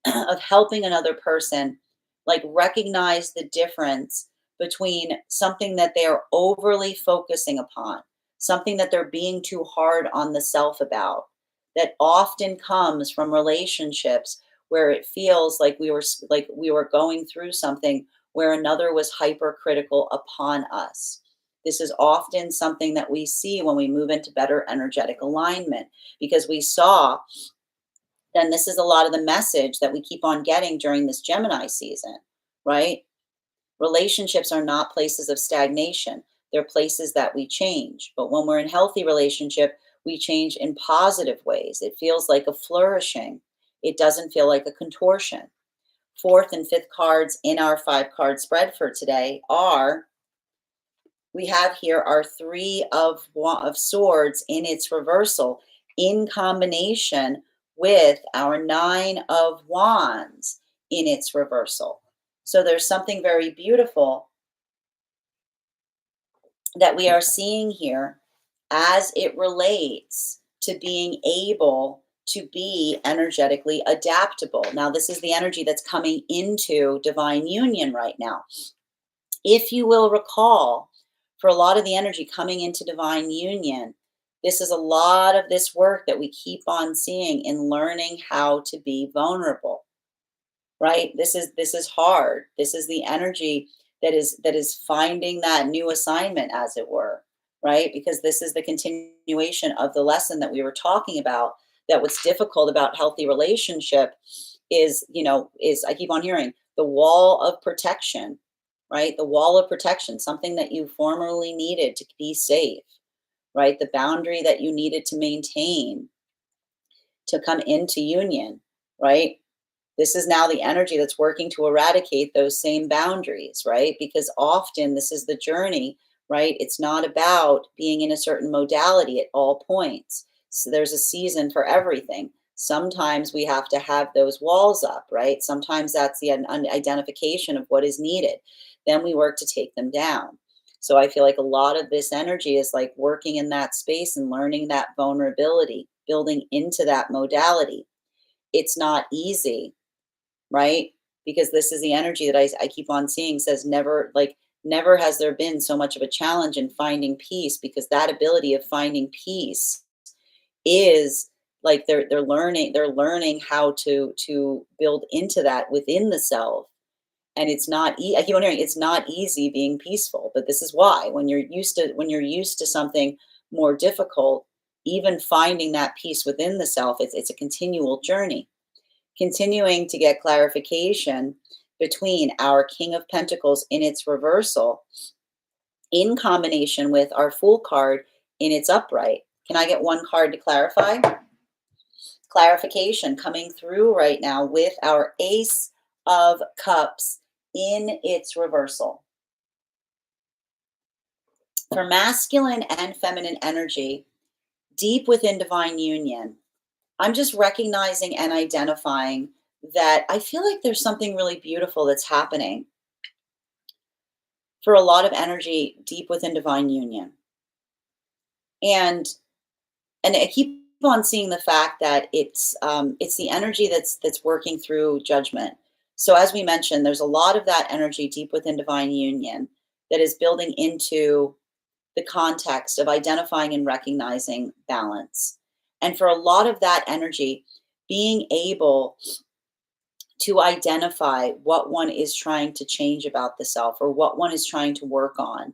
of helping another person like recognize the difference between something that they are overly focusing upon, something that they're being too hard on the self about, that often comes from relationships where it feels like we were going through something where another was hypercritical upon us. This is often something that we see when we move into better energetic alignment because we saw, then this is a lot of the message that we keep on getting during this Gemini season, right? Relationships are not places of stagnation. They're places that we change. But when we're in healthy relationship, we change in positive ways. It feels like a flourishing. It doesn't feel like a contortion. Fourth and fifth cards in our 5 card spread for today are, we have here our Three of Swords in its reversal in combination with our Nine of Wands in its reversal. So there's something very beautiful that we are seeing here as it relates to being able to be energetically adaptable. Now, this is the energy that's coming into divine union right now. If you will recall, for a lot of the energy coming into divine union, this is a lot of this work that we keep on seeing in learning how to be vulnerable, right? This is hard. This is the energy that is finding that new assignment, as it were, right? Because this is the continuation of the lesson that we were talking about, that what's difficult about healthy relationship is I keep on hearing the wall of protection, right? The wall of protection, something that you formerly needed to be safe, right? The boundary that you needed to maintain to come into union, right? This is now the energy that's working to eradicate those same boundaries, right? Because often this is the journey, right? It's not about being in a certain modality at all points. So there's a season for everything. Sometimes we have to have those walls up, right? Sometimes that's the identification of what is needed. Then we work to take them down. So I feel like a lot of this energy is like working in that space and learning that vulnerability, building into that modality. It's not easy, right? Because this is the energy that I keep on seeing says never, like, never has there been so much of a challenge in finding peace, because that ability of finding peace is like they're learning how to build into that within the self. And it's not I keep on hearing it's not easy being peaceful, but this is why when you're used to something more difficult, even finding that peace within the self, it's a continual journey. Continuing to get clarification between our King of Pentacles in its reversal in combination with our Fool card in its upright. Can I get one card to clarify? Clarification coming through right now with our Ace of Cups in its reversal. For masculine and feminine energy, deep within divine union, I'm just recognizing and identifying that I feel like there's something really beautiful that's happening for a lot of energy deep within divine union. And I keep on seeing the fact that it's the energy that's working through judgment. So as we mentioned, there's a lot of that energy deep within divine union that is building into the context of identifying and recognizing balance. And for a lot of that energy, being able to identify what one is trying to change about the self or what one is trying to work on.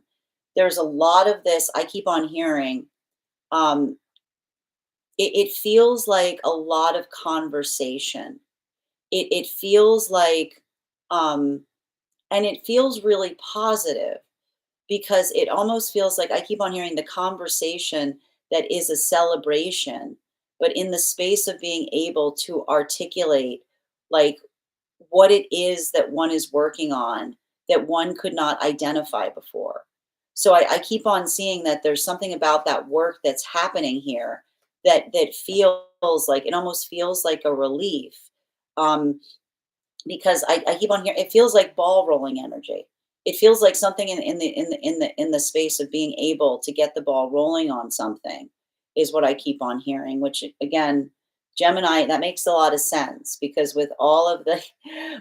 There's a lot of this I keep on hearing. Um, it feels like a lot of conversation. It feels like, and it feels really positive. because it almost feels like I keep on hearing the conversation that is a celebration, but in the space of being able to articulate like what it is that one is working on that one could not identify before. So I keep on seeing that there's something about that work that's happening here that feels like it almost feels like a relief. Um, because I keep on hearing it feels like ball rolling energy. It feels like something in the space of being able to get the ball rolling on something is what I keep on hearing, which again, Gemini, that makes a lot of sense because with all of the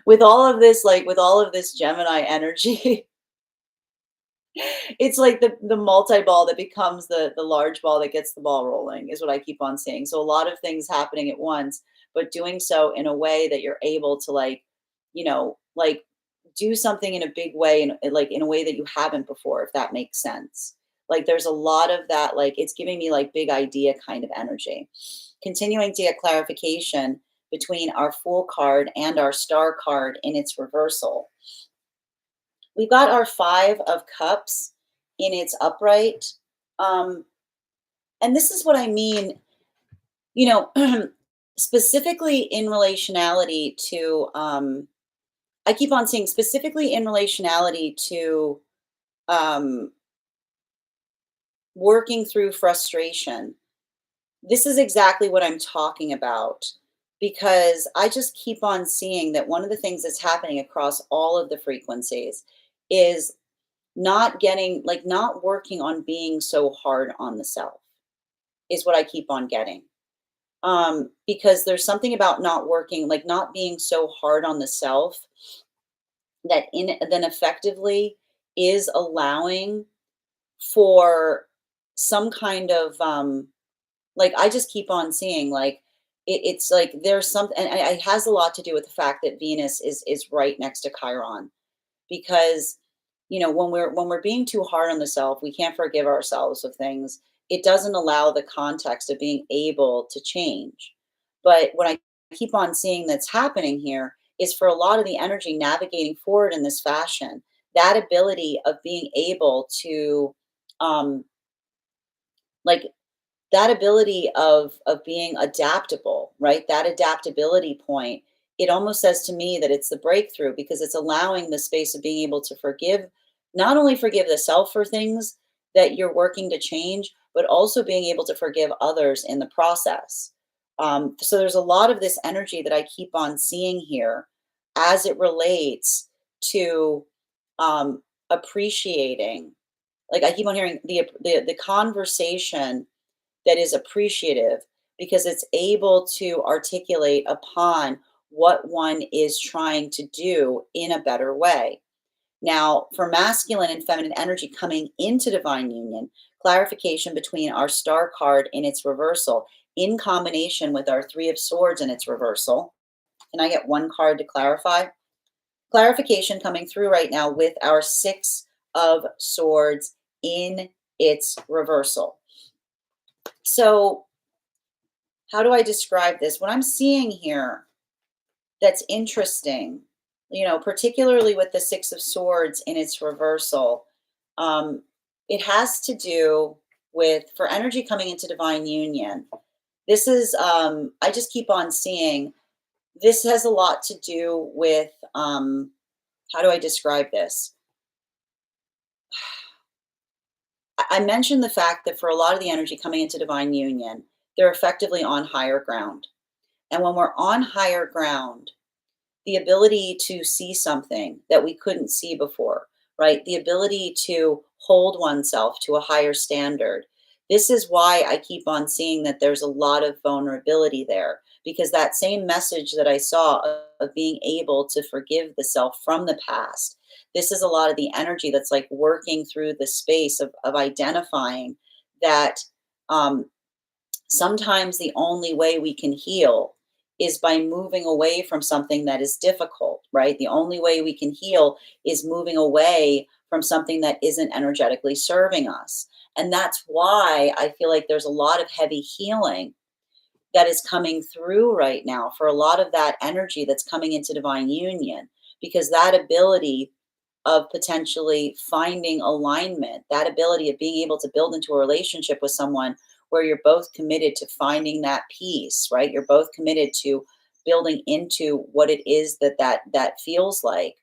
with all of this, like with all of this Gemini energy, it's like the multi-ball that becomes the large ball that gets the ball rolling is what I keep on saying. So a lot of things happening at once, but doing so in a way that you're able to like do something in a big way and like in a way that you haven't before, if that makes sense. Like there's a lot of that, like it's giving me like big idea kind of energy. Continuing to get clarification between our Fool card and our Star card in its reversal. We've got our Five of Cups in its upright. Um, and this is what I mean, you know, specifically in relationality to, I keep on saying specifically in relationality to um, working through frustration. This is exactly what I'm talking about because I just keep on seeing that one of the things that's happening across all of the frequencies is not working on being so hard on the self is what I keep on getting. Because there's something about not working, like not being so hard on the self that in then effectively is allowing for some kind of like I just keep on seeing like it's like there's something and it has a lot to do with the fact that Venus is right next to Chiron because when we're being too hard on the self, we can't forgive ourselves of things. It doesn't allow the context of being able to change. But what I keep on seeing that's happening here is for a lot of the energy navigating forward in this fashion, that ability of being able to um like that ability of being adaptable, right? That adaptability point, it almost says to me that it's the breakthrough because it's allowing the space of being able to forgive, not only forgive the self for things that you're working to change, but also being able to forgive others in the process. So there's a lot of this energy that I keep on seeing here as it relates to appreciating. Like I keep on hearing the conversation that is appreciative because it's able to articulate upon what one is trying to do in a better way. Now, for masculine and feminine energy coming into divine union, clarification between our Star card in its reversal in combination with our Three of Swords in its reversal. Can I get one card to clarify? Clarification coming through right now with our Six of Swords in its reversal. So how do I describe this? What I'm seeing here that's interesting, particularly with the Six of Swords in its reversal, um, it has to do with for energy coming into divine union. This is, I just keep on seeing this has a lot to do with, how do I describe this? I mentioned the fact that for a lot of the energy coming into divine union, they're effectively on higher ground. And when we're on higher ground, the ability to see something that we couldn't see before, right? The ability to hold oneself to a higher standard. This is why I keep on seeing that there's a lot of vulnerability there because that same message that I saw of being able to forgive the self from the past. This is a lot of the energy that's like working through the space of identifying that um, sometimes the only way we can heal is by moving away from something that is difficult, right? The only way we can heal is moving away from something that isn't energetically serving us. And that's why I feel like there's a lot of heavy healing that is coming through right now for a lot of that energy that's coming into divine union, because that ability of potentially finding alignment, that ability of being able to build into a relationship with someone where you're both committed to finding that peace, right? You're both committed to building into what it is that feels like.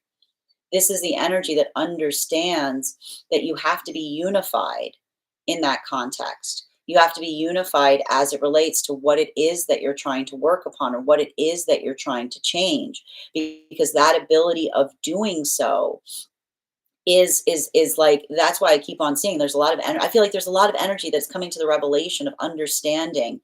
This is the energy that understands that you have to be unified in that context. You have to be unified as it relates to what it is that you're trying to work upon or what it is that you're trying to change, because that ability of doing so is like, that's why I keep on seeing there's a lot of I feel like there's a lot of energy that's coming to the revelation of understanding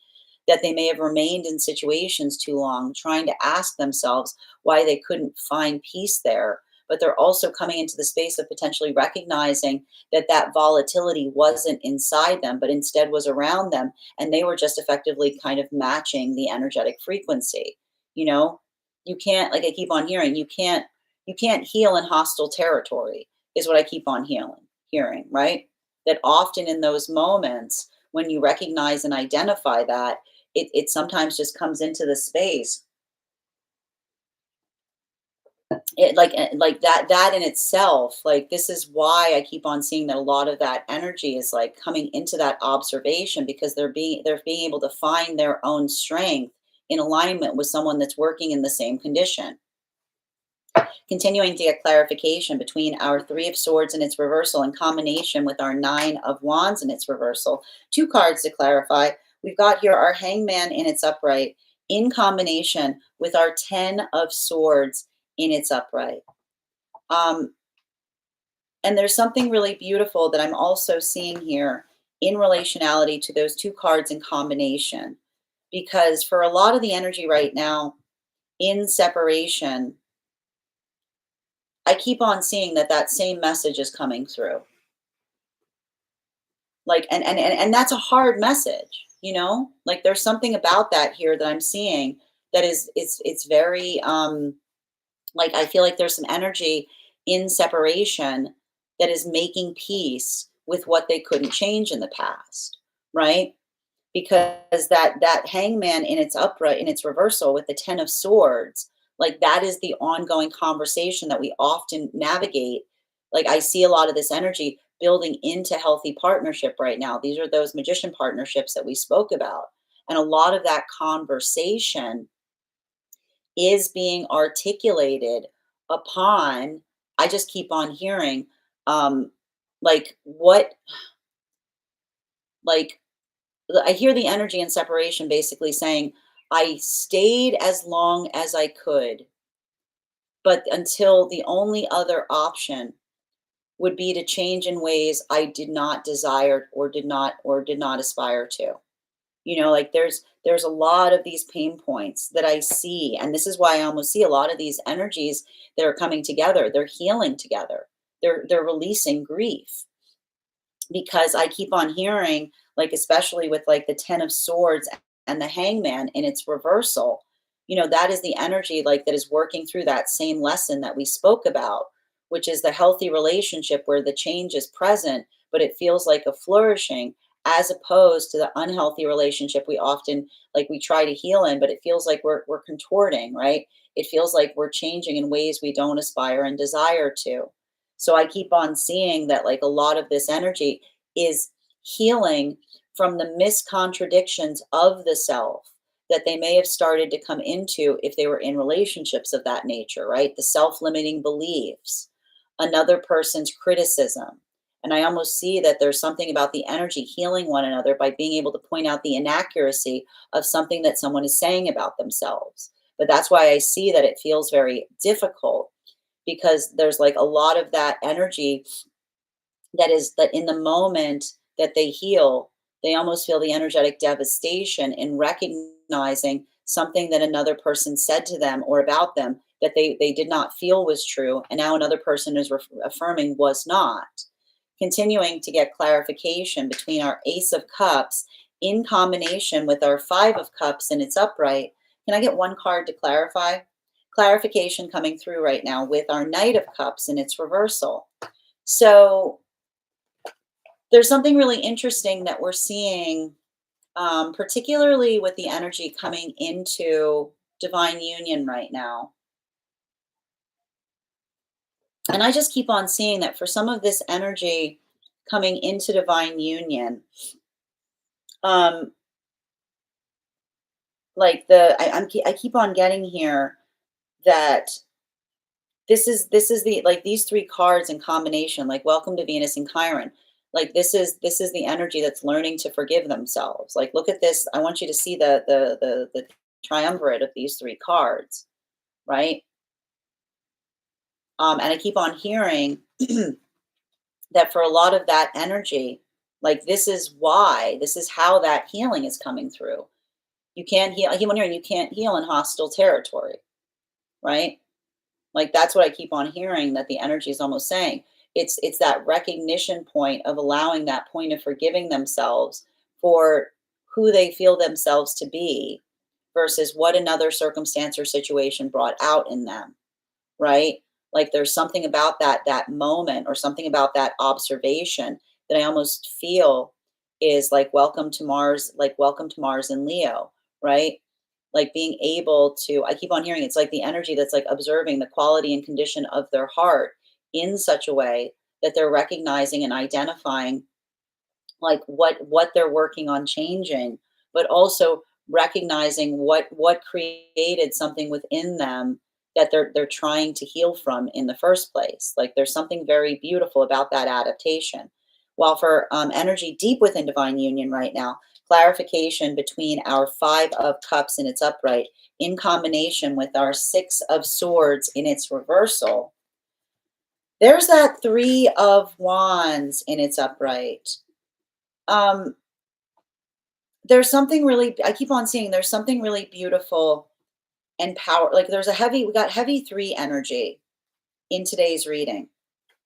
that they may have remained in situations too long, trying to ask themselves why they couldn't find peace there. But they're also coming into the space of potentially recognizing that that volatility wasn't inside them, but instead was around them. And they were just effectively kind of matching the energetic frequency. You know, you can't, like I keep on hearing, you can't heal in hostile territory is what I keep on hearing, right? That often in those moments when you recognize and identify that, it sometimes just comes into the space. It like that in itself, like this is why I keep on seeing that a lot of that energy is like coming into that observation, because they're being able to find their own strength in alignment with someone that's working in the same condition. Continuing to get clarification between our Three of Swords and its reversal in combination with our Nine of Wands and its reversal. Two cards to clarify. We've got here our Hangman in its upright in combination with our Ten of Swords in its upright. Um, and there's something really beautiful that I'm also seeing here in relationality to those two cards in combination. Because for a lot of the energy right now in separation, I keep on seeing that that same message is coming through. Like, and that's a hard message, you know? Like there's something about that here that I'm seeing that is it's very like I feel like there's some energy in separation that is making peace with what they couldn't change in the past, right? Because that hangman in its upright in its reversal with the Ten of Swords, like that is the ongoing conversation that we often navigate. Like I see a lot of this energy building into healthy partnership right now. These are those magician partnerships that we spoke about, and a lot of that conversation is being articulated upon, I just keep on hearing like what, like I hear the energy in separation basically saying, I stayed as long as I could, but until the only other option would be to change in ways I did not desire or did not aspire to. You know, like there's a lot of these pain points that I see, and this is why I almost see a lot of these energies that are coming together. They're healing together. They're releasing grief, because I keep on hearing, like, especially with like the Ten of Swords and the Hangman in its reversal, you know, that is the energy like that is working through that same lesson that we spoke about, which is the healthy relationship where the change is present, but it feels like a flourishing, as opposed to the unhealthy relationship we often like we try to heal in, but it feels like we're contorting, right? It feels like we're changing in ways we don't aspire and desire to. So I keep on seeing that like a lot of this energy is healing from the miscontradictions of the self that they may have started to come into if they were in relationships of that nature, right? The self-limiting beliefs, another person's criticism. And I almost see that there's something about the energy healing one another by being able to point out the inaccuracy of something that someone is saying about themselves. But that's why I see that it feels very difficult, because there's like a lot of that energy that is that in the moment that they heal, they almost feel the energetic devastation in recognizing something that another person said to them or about them that they did not feel was true, and now another person is affirming was not. Continuing to get clarification between our Ace of Cups in combination with our Five of Cups in its upright. Can I get one card to clarify? Clarification coming through right now with our Knight of Cups in its reversal. So there's something really interesting that we're seeing, particularly with the energy coming into divine union right now. And I just keep on seeing that for some of this energy coming into divine union, um, like I keep on getting here that this is the like these three cards in combination, like welcome to Venus and Chiron. Like this is the energy that's learning to forgive themselves. Like look at this. I want you to see the triumvirate of these three cards, right? And I keep on hearing that for a lot of that energy, like this is how that healing is coming through. You can't heal. I keep on hearing you can't heal in hostile territory, right? Like that's what I keep on hearing that the energy is almost saying. It's that recognition point of allowing that point of forgiving themselves for who they feel themselves to be versus what another circumstance or situation brought out in them, right? Like there's something about that moment or something about that observation that I almost feel is like welcome to Mars and Leo, right? Like being able to, I keep on hearing it's like the energy that's like observing the quality and condition of their heart in such a way that they're recognizing and identifying like what they're working on changing, but also recognizing what created something within them that they're trying to heal from in the first place. Like there's something very beautiful about that adaptation. While for energy deep within divine union right now, clarification between our five of cups in its upright in combination with our six of swords in its reversal, there's that three of wands in its upright. um there's something really, I keep on seeing there's something really beautiful and power, like there's a heavy, we got heavy three energy in today's reading.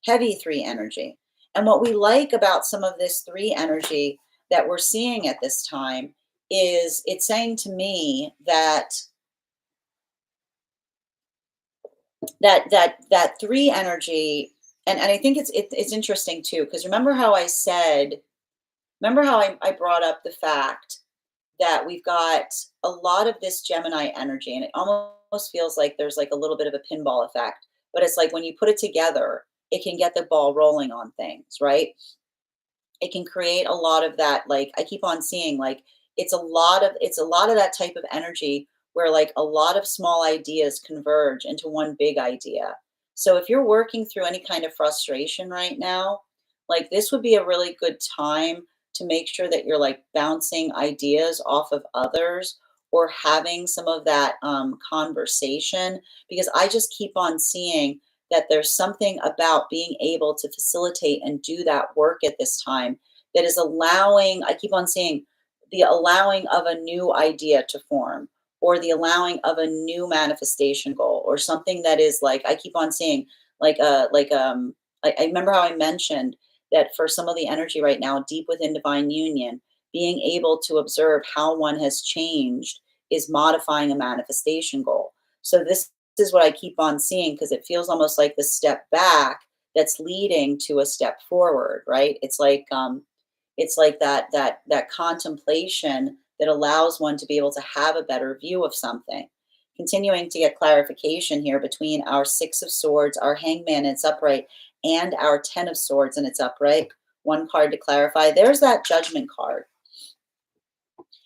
Heavy three energy. And what we like about some of this three energy that we're seeing at this time is it's saying to me that that three energy, and I think it's interesting too, because remember how I brought up the fact that we've got a lot of this Gemini energy, and it almost feels like there's like a little bit of a pinball effect. But it's like when you put it together, it can get the ball rolling on things, right? It can create a lot of that. Like I keep on seeing, like it's a lot of that type of energy where like a lot of small ideas converge into one big idea. So if you're working through any kind of frustration right now, like this would be a really good time to make sure that you're like bouncing ideas off of others or having some of that conversation, because I just keep on seeing that there's something about being able to facilitate and do that work at this time that is allowing, I keep on seeing the allowing of a new idea to form or the allowing of a new manifestation goal or something that is like, I keep on seeing I remember how I mentioned that for some of the energy right now deep within divine union, being able to observe how one has changed is modifying a manifestation goal. So this is what I keep on seeing because it feels almost like the step back that's leading to a step forward, right? It's like that contemplation that allows one to be able to have a better view of something. Continuing to get clarification here between our six of swords, our hangman in its upright, and our 10 of swords in its upright. One card to clarify. There's that judgment card.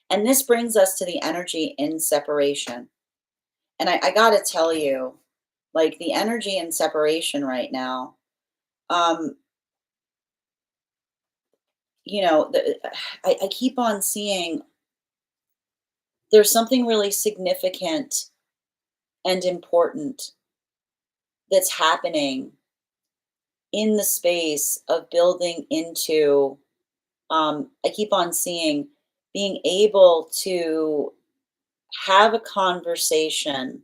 And this brings us to the energy in separation. And I got to tell you, like the energy in separation right now, um, I keep on seeing there's something really significant and important that's happening in the space of building into, I keep on seeing being able to have a conversation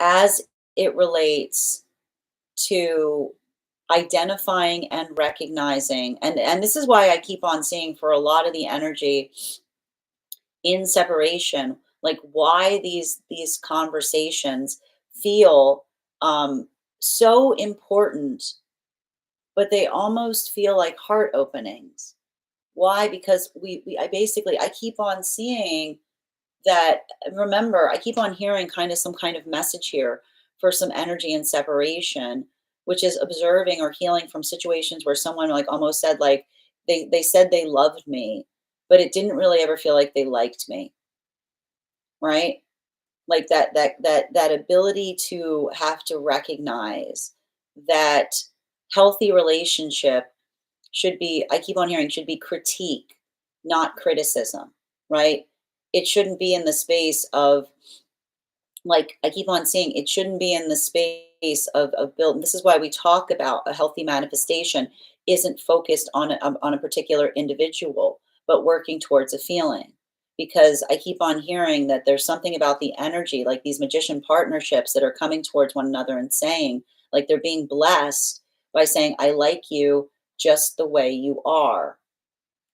as it relates to identifying and recognizing, and this is why I keep on seeing for a lot of the energy in separation, like why these conversations feel so important, but they almost feel like heart openings. Why? Because I keep on seeing that, remember, I keep on hearing kind of some kind of message here for some energy and separation which is observing or healing from situations where someone like almost said like they said they loved me, but it didn't really ever feel like they liked me, right? Like that ability to have to recognize that healthy relationship should be, I keep on hearing, should be critique, not criticism, right? It shouldn't be in the space of, like I keep on saying, it shouldn't be in the space of build. This is why we talk about a healthy manifestation isn't focused on a particular individual, but working towards a feeling. Because I keep on hearing that there's something about the energy, like these magician partnerships that are coming towards one another and saying, like they're being blessed by saying, I like you just the way you are,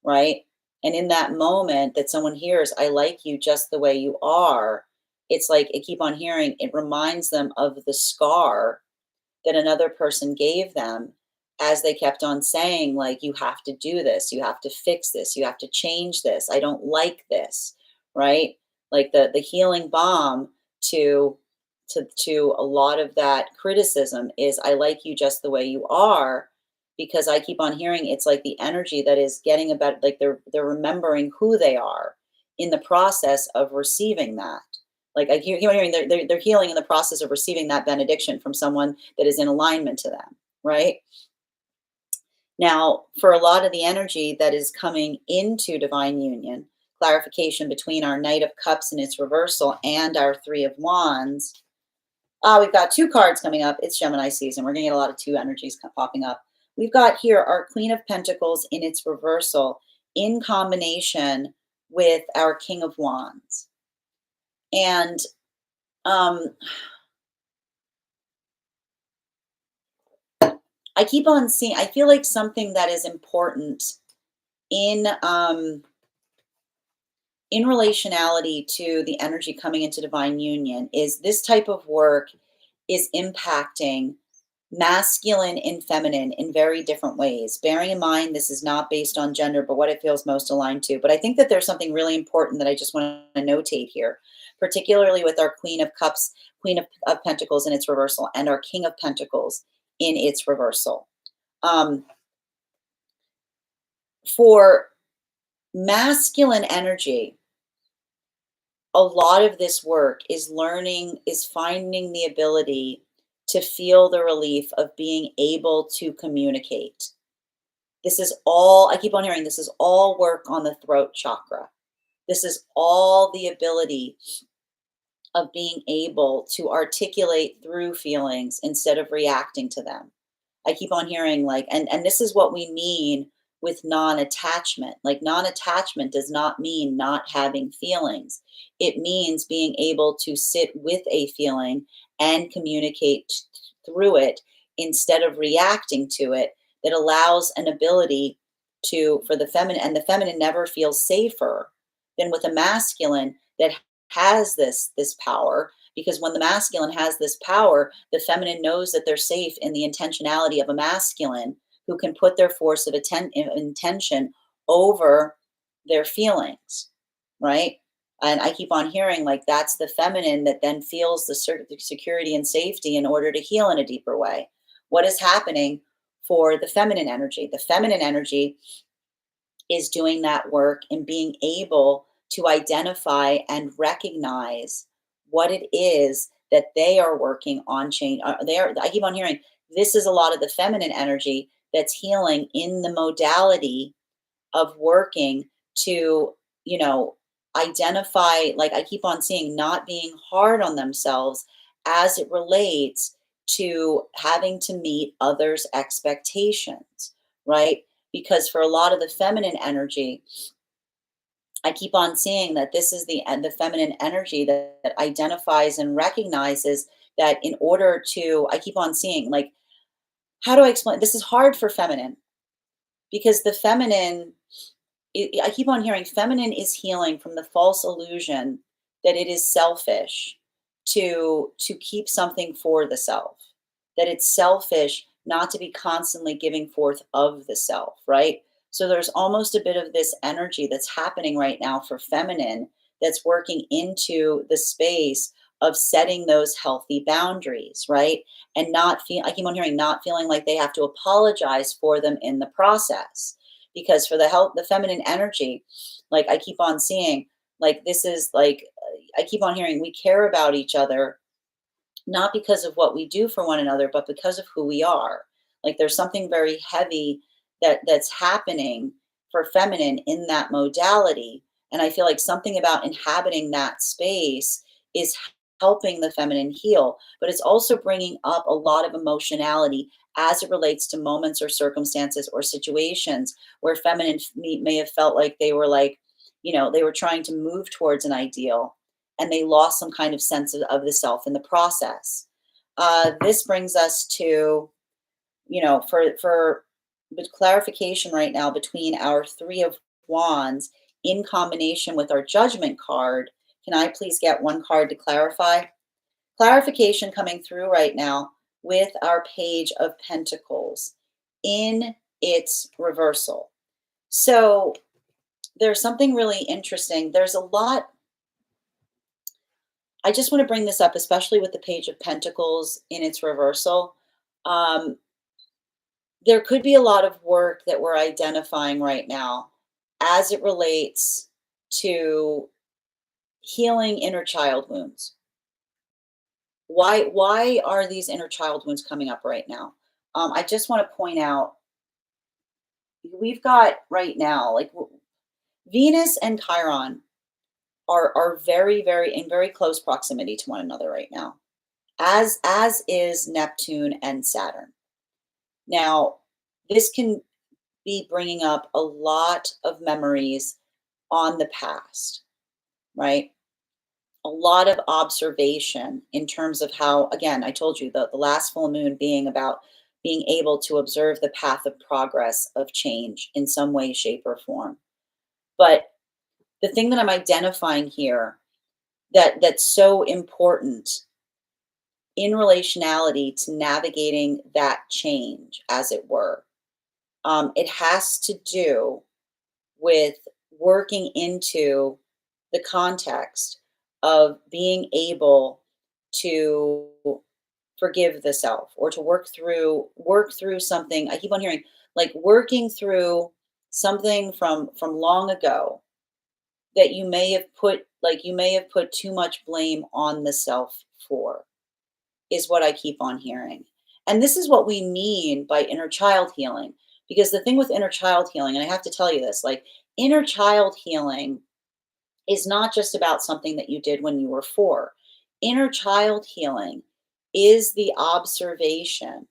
right? And in that moment that someone hears, I like you just the way you are, it's like I keep on hearing, it reminds them of the scar that another person gave them as they kept on saying, like, you have to do this, you have to fix this, you have to change this, I don't like this, right? Like the healing balm to to a lot of that criticism is I like you just the way you are, because I keep on hearing it's like the energy that is getting about, like they're remembering who they are in the process of receiving that. Like I hear hearing they're healing in the process of receiving that benediction from someone that is in alignment to them, right? Now, for a lot of the energy that is coming into divine union, clarification between our Knight of Cups and its reversal and our Three of Wands. We've got two cards coming up. It's Gemini season. We're going to get a lot of two energies popping up. We've got here our Queen of Pentacles in its reversal in combination with our King of Wands. And um, I keep on seeing, I feel like something that is important in in relationality to the energy coming into divine union is this type of work is impacting masculine and feminine in very different ways. Bearing in mind, this is not based on gender, but what it feels most aligned to. But I think that there's something really important that I just want to notate here, particularly with our Queen of Cups, of Pentacles in its reversal, and our King of Pentacles in its reversal. For masculine energy, a lot of this work is learning, is finding the ability to feel the relief of being able to communicate. This is all, I keep on hearing, this is all work on the throat chakra. This is all the ability of being able to articulate through feelings instead of reacting to them. I keep on hearing like, and this is what we mean with non-attachment. Like non-attachment does not mean not having feelings. It means being able to sit with a feeling and communicate through it instead of reacting to it. That allows an ability to, for the feminine, and the feminine never feels safer than with a masculine that has this power, because when the masculine has this power, the feminine knows that they're safe in the intentionality of a masculine who can put their force of intention over their feelings, right? And I keep on hearing like that's the feminine that then feels the security and safety in order to heal in a deeper way. What is happening for the feminine energy? The feminine energy is doing that work and being able to identify and recognize what it is that they are working on change. They are, I keep on hearing this is a lot of the feminine energy that's healing in the modality of working to, you know, identify, like I keep on seeing, not being hard on themselves as it relates to having to meet others' expectations, right? Because for a lot of the feminine energy, I keep on seeing that this is the feminine energy that identifies and recognizes that in order to, I keep on seeing like, how do I explain? This is hard for feminine because the feminine, I keep on hearing feminine is healing from the false illusion that it is selfish to keep something for the self, that it's selfish not to be constantly giving forth of the self, right? So there's almost a bit of this energy that's happening right now for feminine that's working into the space of setting those healthy boundaries, right? And not feel, I keep on hearing, not feeling like they have to apologize for them in the process. Because for the health, the feminine energy, like I keep on seeing, like this is like, I keep on hearing we care about each other not because of what we do for one another, but because of who we are. Like there's something very heavy that's happening for feminine in that modality. And I feel like something about inhabiting that space is helping the feminine heal, but it's also bringing up a lot of emotionality as it relates to moments or circumstances or situations where feminine may have felt like they were like, they were trying to move towards an ideal and they lost some kind of sense of the self in the process. This brings us to, for with clarification right now between our Three of Wands in combination with our Judgment card. Can I please get one card to clarify? Clarification coming through right now with our Page of Pentacles in its reversal. So there's something really interesting. There's a lot. I just want to bring this up, especially with the Page of Pentacles in its reversal. Um, there could be a lot of work that we're identifying right now as it relates to healing inner child wounds. Why are these inner child wounds coming up right now? I just want to point out we've got right now, like Venus and Chiron are very, very in very close proximity to one another right now, as is Neptune and Saturn. Now, this can be bringing up a lot of memories on the past, right? A lot of observation in terms of how, again, I told you the last full moon being about being able to observe the path of progress of change in some way, shape, or form. But the thing that I'm identifying here that's so important in relationality to navigating that change, as it were, it has to do with working into the context of being able to forgive the self or to work through something. I keep on hearing like working through something from long ago that you may have put too much blame on the self for, is what I keep on hearing. And this is what we mean by inner child healing. Because the thing with inner child healing, and I have to tell you this, like inner child healing is not just about something that you did when you were 4. Inner child healing is the observation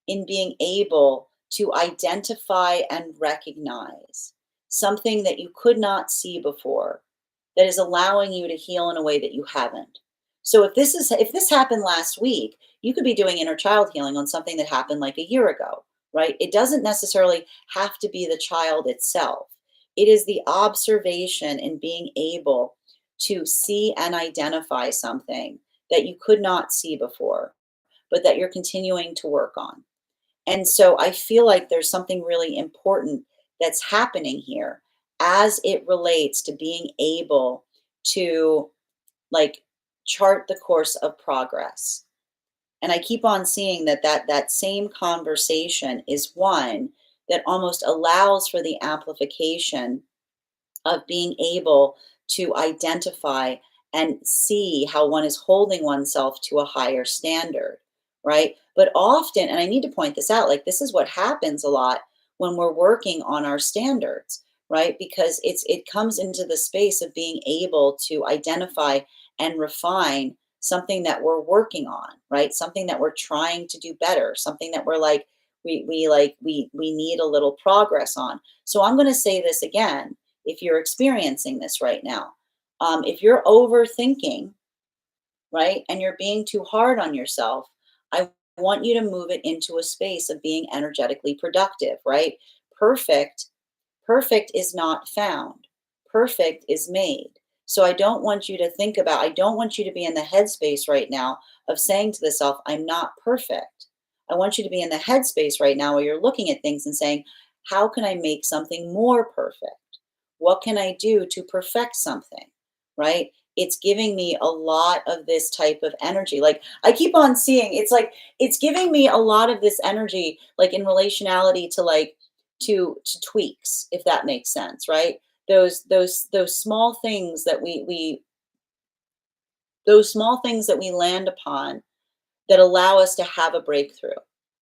in being able to identify and recognize something that you could not see before that is allowing you to heal in a way that you haven't. So if this happened last week, you could be doing inner child healing on something that happened like a year ago, right? It doesn't necessarily have to be the child itself. It is the observation and being able to see and identify something that you could not see before, but that you're continuing to work on. And so I feel like there's something really important that's happening here as it relates to being able to like chart the course of progress. And I keep on seeing that same conversation is one that almost allows for the amplification of being able to identify and see how one is holding oneself to a higher standard, right? But often, and I need to point this out, like this is what happens a lot when we're working on our standards, right? Because it comes into the space of being able to identify and refine something that we're working on, right? Something that we're trying to do better, something that we're like we need a little progress on. So I'm going to say this again, if you're experiencing this right now. If you're overthinking, right, and you're being too hard on yourself, I want you to move it into a space of being energetically productive, right? Perfect, perfect is not found. Perfect is made. So I don't want you to be in the headspace right now of saying to the self, I'm not perfect. I want you to be in the headspace right now where you're looking at things and saying, how can I make something more perfect? What can I do to perfect something? Right? it's giving me a lot of this type of energy. Like I keep on seeing, it's like it's giving me a lot of this energy, like in relationality to like to tweaks, if that makes sense, right? Those small things that we those small things that we land upon that allow us to have a breakthrough,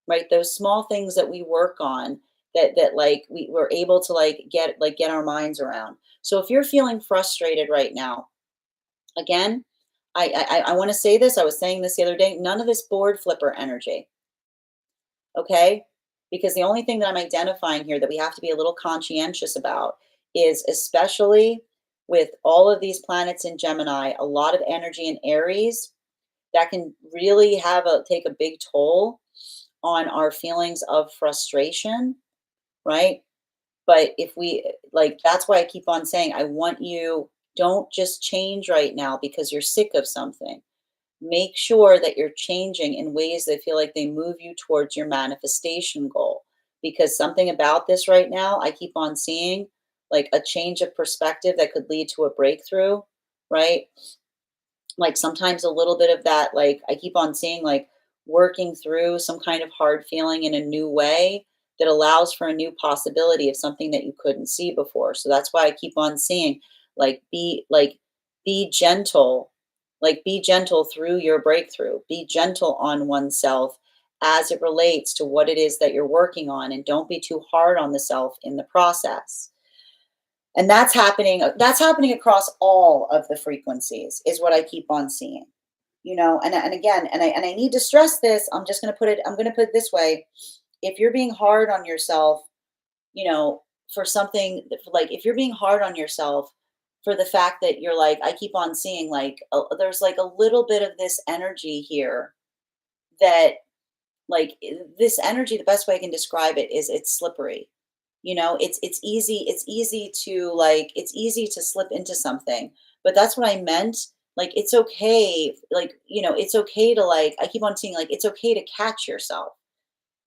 right? Those small things that we work on that like we're able to get our minds around. So if you're feeling frustrated right now, again, I want to say this. I was saying this the other day. None of this board flipper energy, okay? Because the only thing that I'm identifying here that we have to be a little conscientious about is, especially with all of these planets in Gemini, a lot of energy in Aries that can really take a big toll on our feelings of frustration, right? But if we like, that's why I keep on saying, I want you, don't just change right now because you're sick of something. Make sure that you're changing in ways that feel like they move you towards your manifestation goal. Because something about this right now, I keep on seeing like a change of perspective that could lead to a breakthrough, right? Like sometimes a little bit of that, like I keep on seeing like working through some kind of hard feeling in a new way that allows for a new possibility of something that you couldn't see before. So that's why I keep on seeing be gentle, like be gentle through your breakthrough, be gentle on oneself as it relates to what it is that you're working on, and don't be too hard on the self in the process. And that's happening across all of the frequencies is what I keep on seeing. And again, and I need to stress this. I'm going to put it this way. If you're being hard on yourself, for something, like if you're being hard on yourself for the fact that you're like, I keep on seeing like there's like a little bit of this energy here that this energy, the best way I can describe it is it's slippery. It's easy to slip into something. But that's what I meant. Like it's okay, it's okay to, like, I keep on seeing, like, it's okay to catch yourself.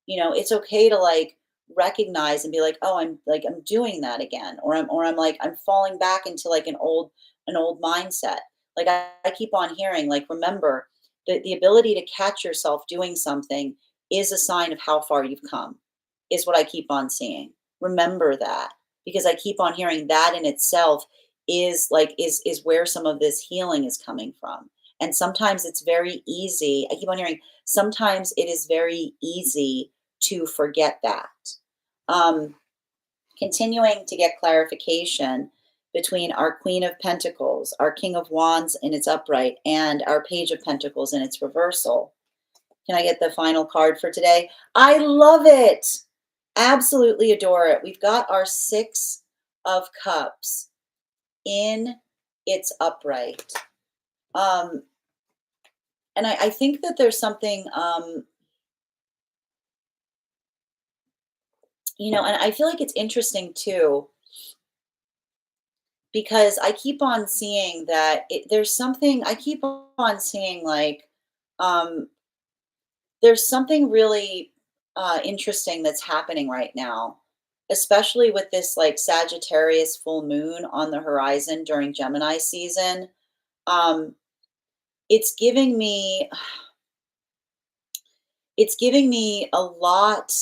It's okay to like recognize and be like, oh, I'm doing that again, or I'm like I'm falling back into like an old mindset. Like I keep on hearing, like, remember that the ability to catch yourself doing something is a sign of how far you've come, is what I keep on seeing. Remember that, because I keep on hearing that in itself is where some of this healing is coming from. And sometimes it's very easy. I keep on hearing sometimes it is very easy to forget that. Um, Continuing to get clarification between our Queen of Pentacles, our King of Wands in its upright, and our Page of Pentacles in its reversal. Can I get the final card for today? I love it. Absolutely adore it. We've got our Six of Cups in its upright. And I think that there's something, and I feel like it's interesting too, because I keep on seeing that there's something, I keep on seeing like, um, there's something really interesting that's happening right now, especially with this like Sagittarius full moon on the horizon during Gemini season. Um, it's giving me, it's giving me a lot,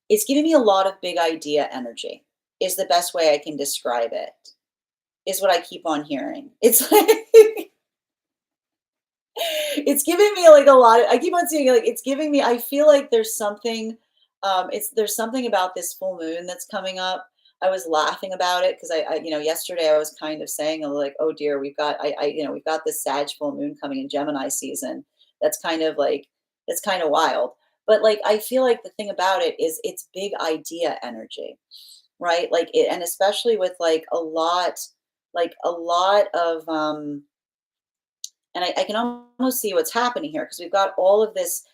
it's giving me a lot of big idea energy, is the best way I can describe it, is what I keep on hearing. It's like, it's giving me like a lot of, I keep on seeing like it's giving me, I feel like there's something, there's something about this full moon that's coming up. I was laughing about it because yesterday I was kind of saying, like, oh dear, we've got this Sag full moon coming in Gemini season. That's kind of like, that's kind of wild. But like, I feel like the thing about it is it's big idea energy, right? Like it, and especially with like a lot of, and I can almost see what's happening here because we've got all of this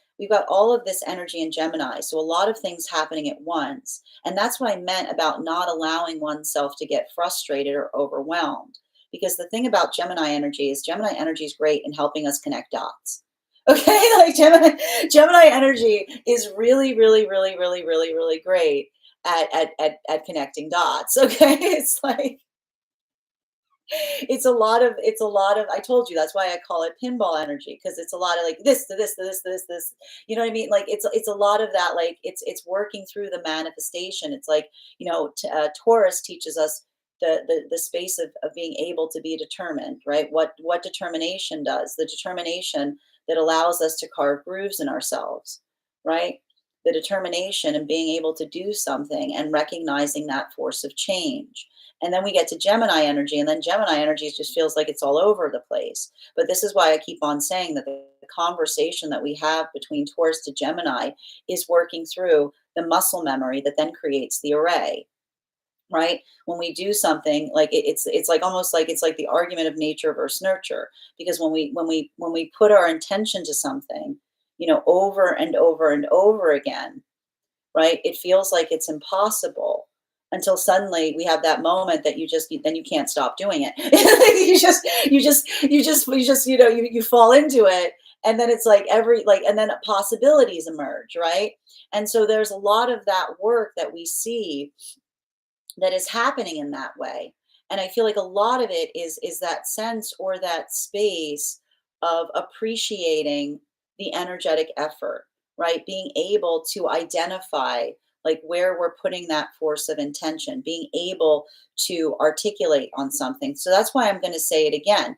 energy in Gemini. So a lot of things happening at once. And that's what I meant about not allowing oneself to get frustrated or overwhelmed. Because the thing about Gemini energy is great in helping us connect dots. Okay, like Gemini energy is really, really, really, really, really, really great at connecting dots. Okay. It's like It's a lot of I told you that's why I call it pinball energy, because it's a lot of like this to this to this to this. You know what I mean? Like it's a lot of that, like it's working through the manifestation. It's like, Taurus teaches us the space of being able to be determined, right? What determination does. The determination that allows us to carve grooves in ourselves, right? The determination and being able to do something and recognizing that force of change. And then we get to Gemini energy, and then Gemini energy just feels like it's all over the place. But this is why I keep on saying that the conversation that we have between Taurus to Gemini is working through the muscle memory that then creates the array, right? When we do something, like it's like almost like it's like the argument of nature versus nurture. Because when we put our intention to something, over and over and over again, right? It feels like it's impossible until suddenly we have that moment that then you can't stop doing it. You fall into it, and then it's like and then possibilities emerge, right? And so there's a lot of that work that we see that is happening in that way. And I feel like a lot of it is that sense or that space of appreciating the energetic effort, right? Being able to identify like where we're putting that force of intention, being able to articulate on something. So that's why I'm going to say it again.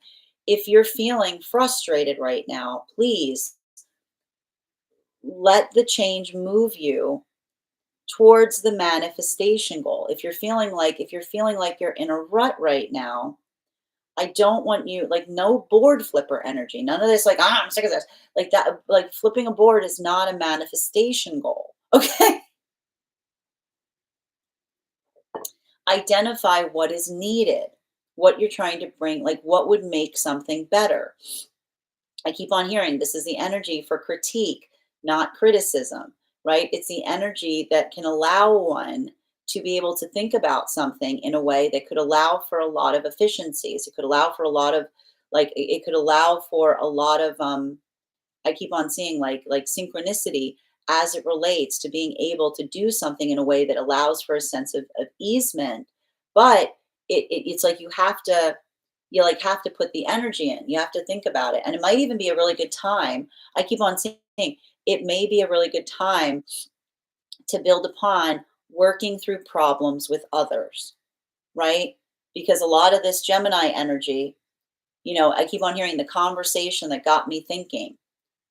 If you're feeling frustrated right now, please let the change move you towards the manifestation goal. If you're feeling like you're in a rut right now, I don't want you, like, no board flipper energy. None of this like, I'm sick of this. Like that, like flipping a board is not a manifestation goal. Okay? Identify what is needed, what you're trying to bring, like what would make something better. I keep on hearing this is the energy for critique, not criticism, right? It's the energy that can allow one to be able to think about something in a way that could allow for a lot of efficiencies. It could allow for a lot of it could allow for a lot of I keep on seeing like synchronicity as it relates to being able to do something in a way that allows for a sense of easement. But it's like you have to put the energy in. You have to think about it. And it might even be a really good time. I keep on saying it may be a really good time to build upon working through problems with others, right? Because a lot of this Gemini energy, I keep on hearing the conversation that got me thinking,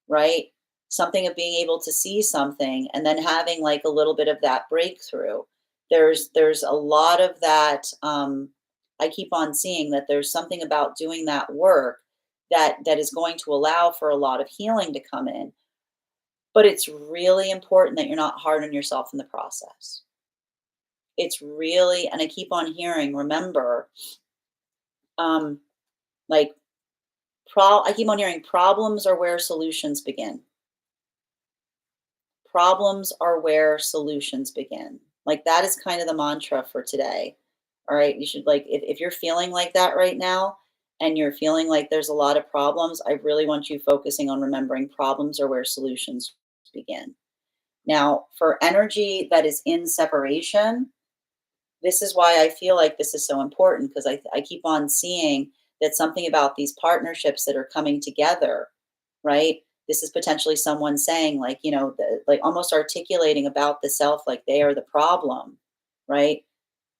right? Something of being able to see something and then having like a little bit of that breakthrough. There's a lot of that. I keep on seeing that there's something about doing that work that is going to allow for a lot of healing to come in. But it's really important that you're not hard on yourself in the process. It's really, and I keep on hearing, remember, um, like I keep on hearing problems are where solutions begin. Problems are where solutions begin. Like that is kind of the mantra for today. All right. You should like if you're feeling like that right now and you're feeling like there's a lot of problems, I really want you focusing on remembering problems are where solutions begin. Now, for energy that is in separation, this is why I feel like this is so important because I keep on seeing that something about these partnerships that are coming together, right? This is potentially someone saying, like, like almost articulating about the self, like they are the problem, right?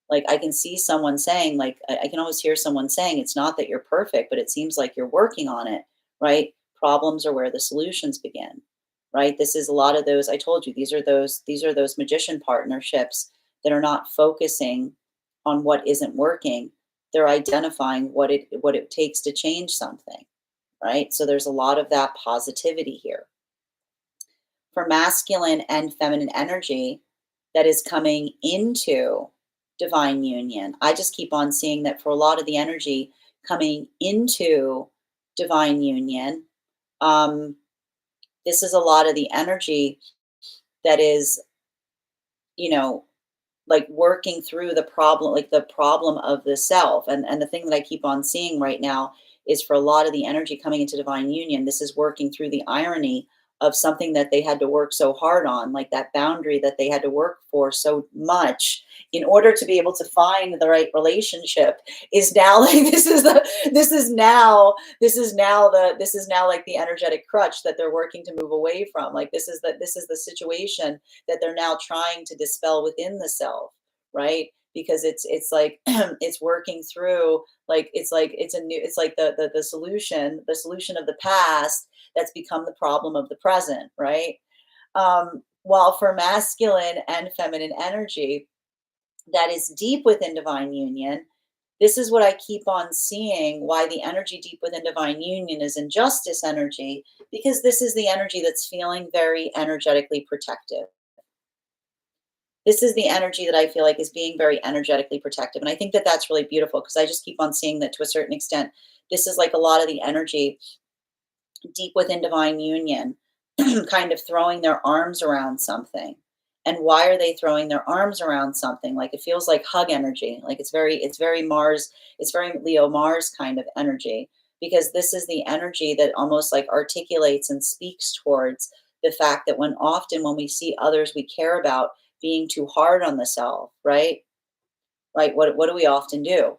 Like I can see someone saying, like, I can always hear someone saying, it's not that you're perfect, but it seems like you're working on it, right? Problems are where the solutions begin, right? This is a lot of those. I told you these are those magician partnerships that are not focusing on what isn't working. They're identifying what it takes to change something, right? So there's a lot of that positivity here. For masculine and feminine energy that is coming into divine union, I just keep on seeing that for a lot of the energy coming into divine union, um, this is a lot of the energy that is, you know, like working through the problem, like the problem of the self. And the thing that I keep on seeing right now is for a lot of the energy coming into divine union, this is working through the irony of something that they had to work so hard on, like that boundary that they had to work for so much in order to be able to find the right relationship, is now like this is now like the energetic crutch that they're working to move away from. Like this is the situation that they're now trying to dispel within the self, right? Because it's like it's working through, like it's a new, it's like the solution of the past that's become the problem of the present, right? While for masculine and feminine energy that is deep within divine union, this is what I keep on seeing, why the energy deep within divine union is injustice energy, because this is the energy that's feeling very energetically protective. This is the energy that I feel like is being very energetically protective. And I think that that's really beautiful, because I just keep on seeing that to a certain extent. This is like a lot of the energy deep within divine union, kind of throwing their arms around something. And why are they throwing their arms around something? Like it feels like hug energy. Like it's very Mars, it's very Leo Mars kind of energy, because this is the energy that almost like articulates and speaks towards the fact that when we see others we care about being too hard on the self, right? Right. What do we often do?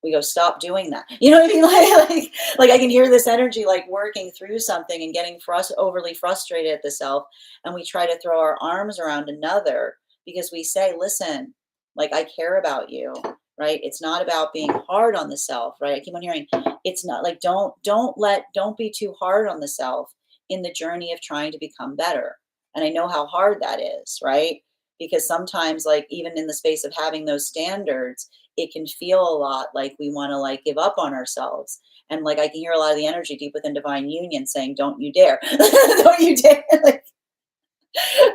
We go, stop doing that. You know what I mean? Like I can hear this energy like working through something and getting overly frustrated at the self. And we try to throw our arms around another because we say, listen, like I care about you, right? It's not about being hard on the self, right? I keep on hearing, it's not like, don't be too hard on the self in the journey of trying to become better. And I know how hard that is, right? Because sometimes, like even in the space of having those standards, it can feel a lot like we want to like give up on ourselves. And like I can hear a lot of the energy deep within divine union saying, don't you dare. Don't you dare. Like,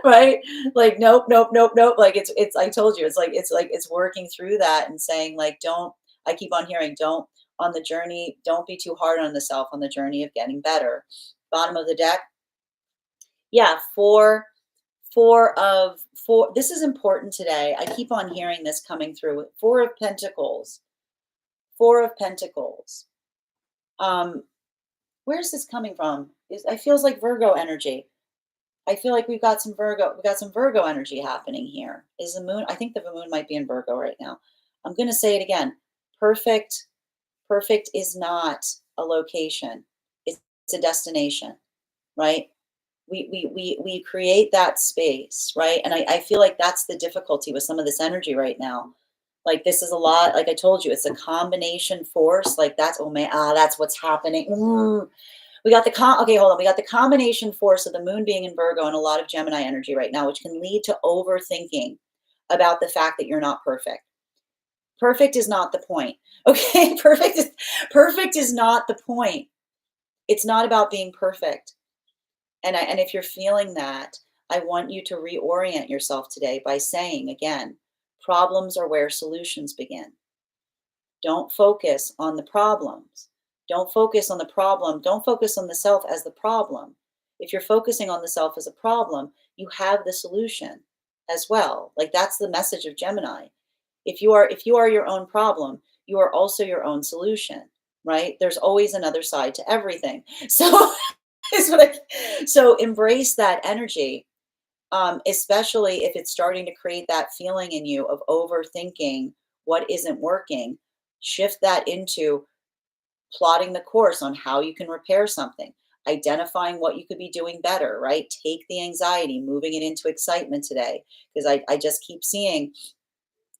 right? Like nope, nope, nope, nope. Like it's I told you, it's working through that and saying like don't, I keep on hearing, don't, on the journey, don't be too hard on the self on the journey of getting better. Bottom of the deck. Yeah, four. This is important today. I keep on hearing this coming through. Four of Pentacles. Four of Pentacles. Where's this coming from? I feels like Virgo energy. I feel like we've got some Virgo energy happening here. Is the moon? I think the moon might be in Virgo right now. I'm going to say it again. Perfect is not a location. It's a destination, right? We create that space, right? And I feel like that's the difficulty with some of this energy right now. Like this is a lot, like I told you, it's a combination force. Like that's, oh man, that's what's happening. We got okay, hold on. We got the combination force of the moon being in Virgo and a lot of Gemini energy right now, which can lead to overthinking about the fact that you're not perfect. Perfect is not the point. Okay, perfect is not the point. It's not about being perfect. And if you're feeling that, I want you to reorient yourself today by saying again, problems are where solutions begin. Don't focus on the problems. Don't focus on the problem. Don't focus on the self as the problem. If you're focusing on the self as a problem, you have the solution as well. Like that's the message of Gemini. If you are your own problem, you are also your own solution, right? There's always another side to everything. So so embrace that energy, especially if it's starting to create that feeling in you of overthinking what isn't working. Shift that into plotting the course on how you can repair something, identifying what you could be doing better, right? Take the anxiety, moving it into excitement today, because I just keep seeing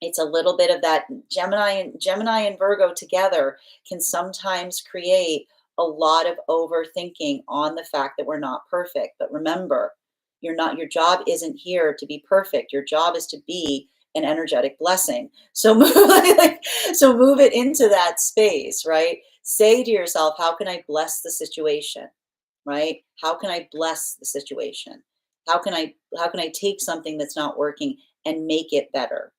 it's a little bit of that Gemini and Virgo together can sometimes create a lot of overthinking on the fact that we're not perfect. But remember, your job isn't here to be perfect. Your job is to be an energetic blessing. So so move it into that space, right? Say to yourself, how can I bless the situation? Right? How can I bless the situation? How can I take something that's not working and make it better?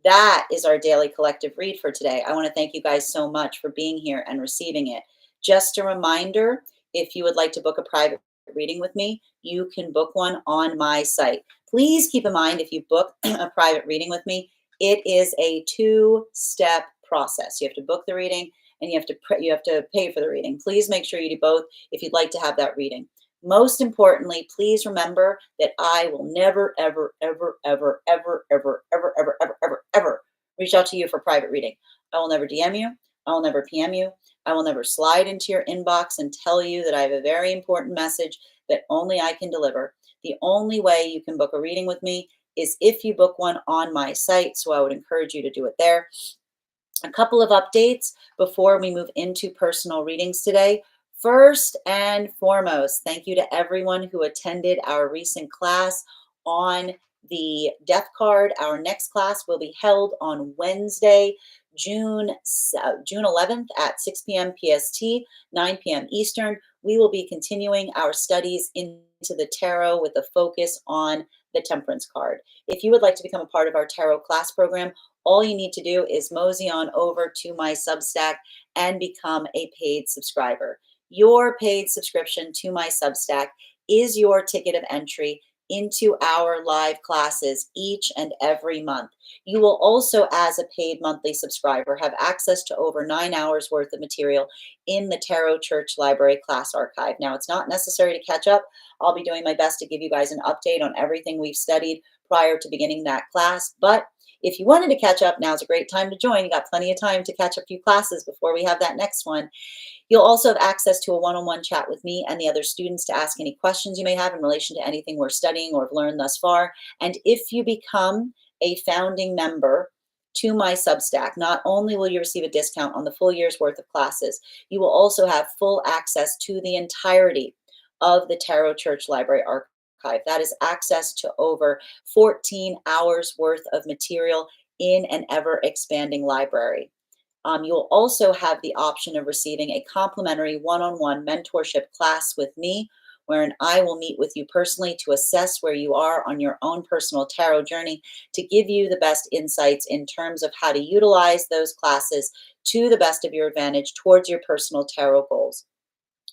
That is our daily collective read for today. I want to thank you guys so much for being here and receiving it. Just a reminder, if you would like to book a private reading with me, you can book one on my site. Please keep in mind, if you book a private reading with me, it is a 2-step process. You have to book the reading and you have to pay for the reading. Please make sure you do both if you'd like to have that reading. Most importantly, please remember that I will never, ever, ever, ever, ever, ever, ever, ever, ever, ever, ever reach out to you for private reading. I will never DM you. I will never PM you. I will never slide into your inbox and tell you that I have a very important message that only I can deliver. The only way you can book a reading with me is if you book one on my site. So I would encourage you to do it there. A couple of updates before we move into personal readings today. First and foremost, thank you to everyone who attended our recent class on the death card. Our next class will be held on Wednesday, June 11th at 6 p.m. PST, 9 p.m. Eastern. We will be continuing our studies into the tarot with a focus on the Temperance card. If you would like to become a part of our tarot class program, all you need to do is mosey on over to my Substack and become a paid subscriber. Your paid subscription to my Substack is your ticket of entry into our live classes each and every month. You will also, as a paid monthly subscriber, have access to over 9 hours worth of material in the Tarot Church Library class archive. Now, it's not necessary to catch up. I'll be doing my best to give you guys an update on everything we've studied prior to beginning that class, but if you wanted to catch up, now's a great time to join. You got plenty of time to catch a few classes before we have that next one. You'll also have access to a one-on-one chat with me and the other students to ask any questions you may have in relation to anything we're studying or have learned thus far. And if you become a founding member to my Substack, not only will you receive a discount on the full year's worth of classes, you will also have full access to the entirety of the Tarot Church Library archive. That is access to over 14 hours worth of material in an ever expanding library. You'll also have the option of receiving a complimentary one-on-one mentorship class with me, wherein I will meet with you personally to assess where you are on your own personal tarot journey to give you the best insights in terms of how to utilize those classes to the best of your advantage towards your personal tarot goals.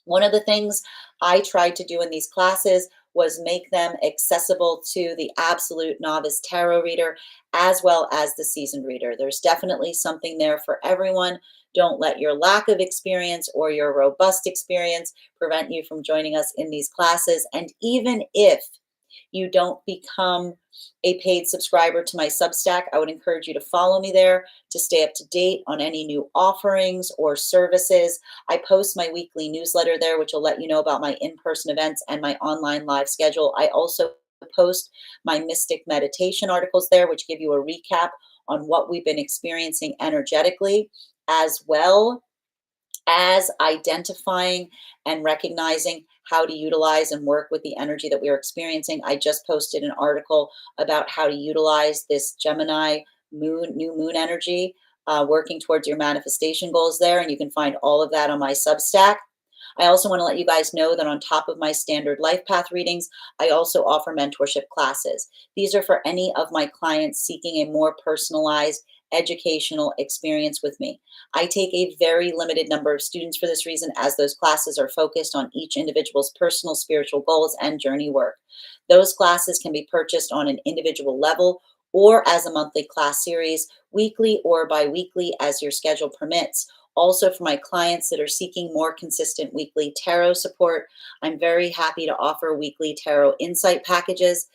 One of the things I tried to do in these classes was make them accessible to the absolute novice tarot reader as well as the seasoned reader. There's definitely something there for everyone. Don't let your lack of experience or your robust experience prevent you from joining us in these classes. And even if you don't become a paid subscriber to my Substack, I would encourage you to follow me there to stay up to date on any new offerings or services. I post my weekly newsletter there, which will let you know about my in-person events and my online live schedule. I also post my mystic meditation articles there, which give you a recap on what we've been experiencing energetically, as well as identifying and recognizing how to utilize and work with the energy that we are experiencing. I just posted an article about how to utilize this Gemini new moon energy, working towards your manifestation goals there. And you can find all of that on my Substack. I also want to let you guys know that on top of my standard life path readings, I also offer mentorship classes. These are for any of my clients seeking a more personalized educational experience with me. I take a very limited number of students for this reason, as those classes are focused on each individual's personal spiritual goals and journey work. Those classes can be purchased on an individual level or as a monthly class series, weekly or bi-weekly as your schedule permits. Also, for my clients that are seeking more consistent weekly tarot support, I'm very happy to offer weekly tarot insight packages.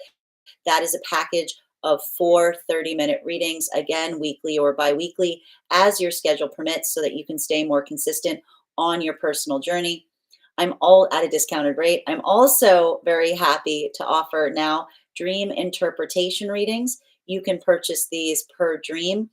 That is a package of 4 30-minute readings, again, weekly or bi-weekly, as your schedule permits, so that you can stay more consistent on your personal journey. I'm all at a discounted rate. I'm also very happy to offer now dream interpretation readings. You can purchase these per dream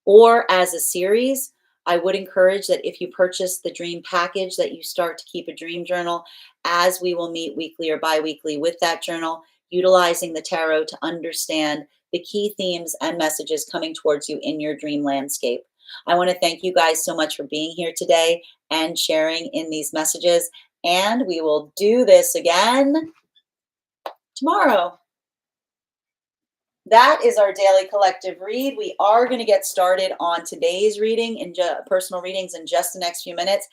or as a series. I would encourage that if you purchase the dream package that you start to keep a dream journal, as we will meet weekly or bi-weekly with that journal, utilizing the tarot to understand the key themes and messages coming towards you in your dream landscape. I want to thank you guys so much for being here today and sharing in these messages. And we will do this again tomorrow. That is our daily collective read. We are going to get started on today's reading in personal readings in just the next few minutes.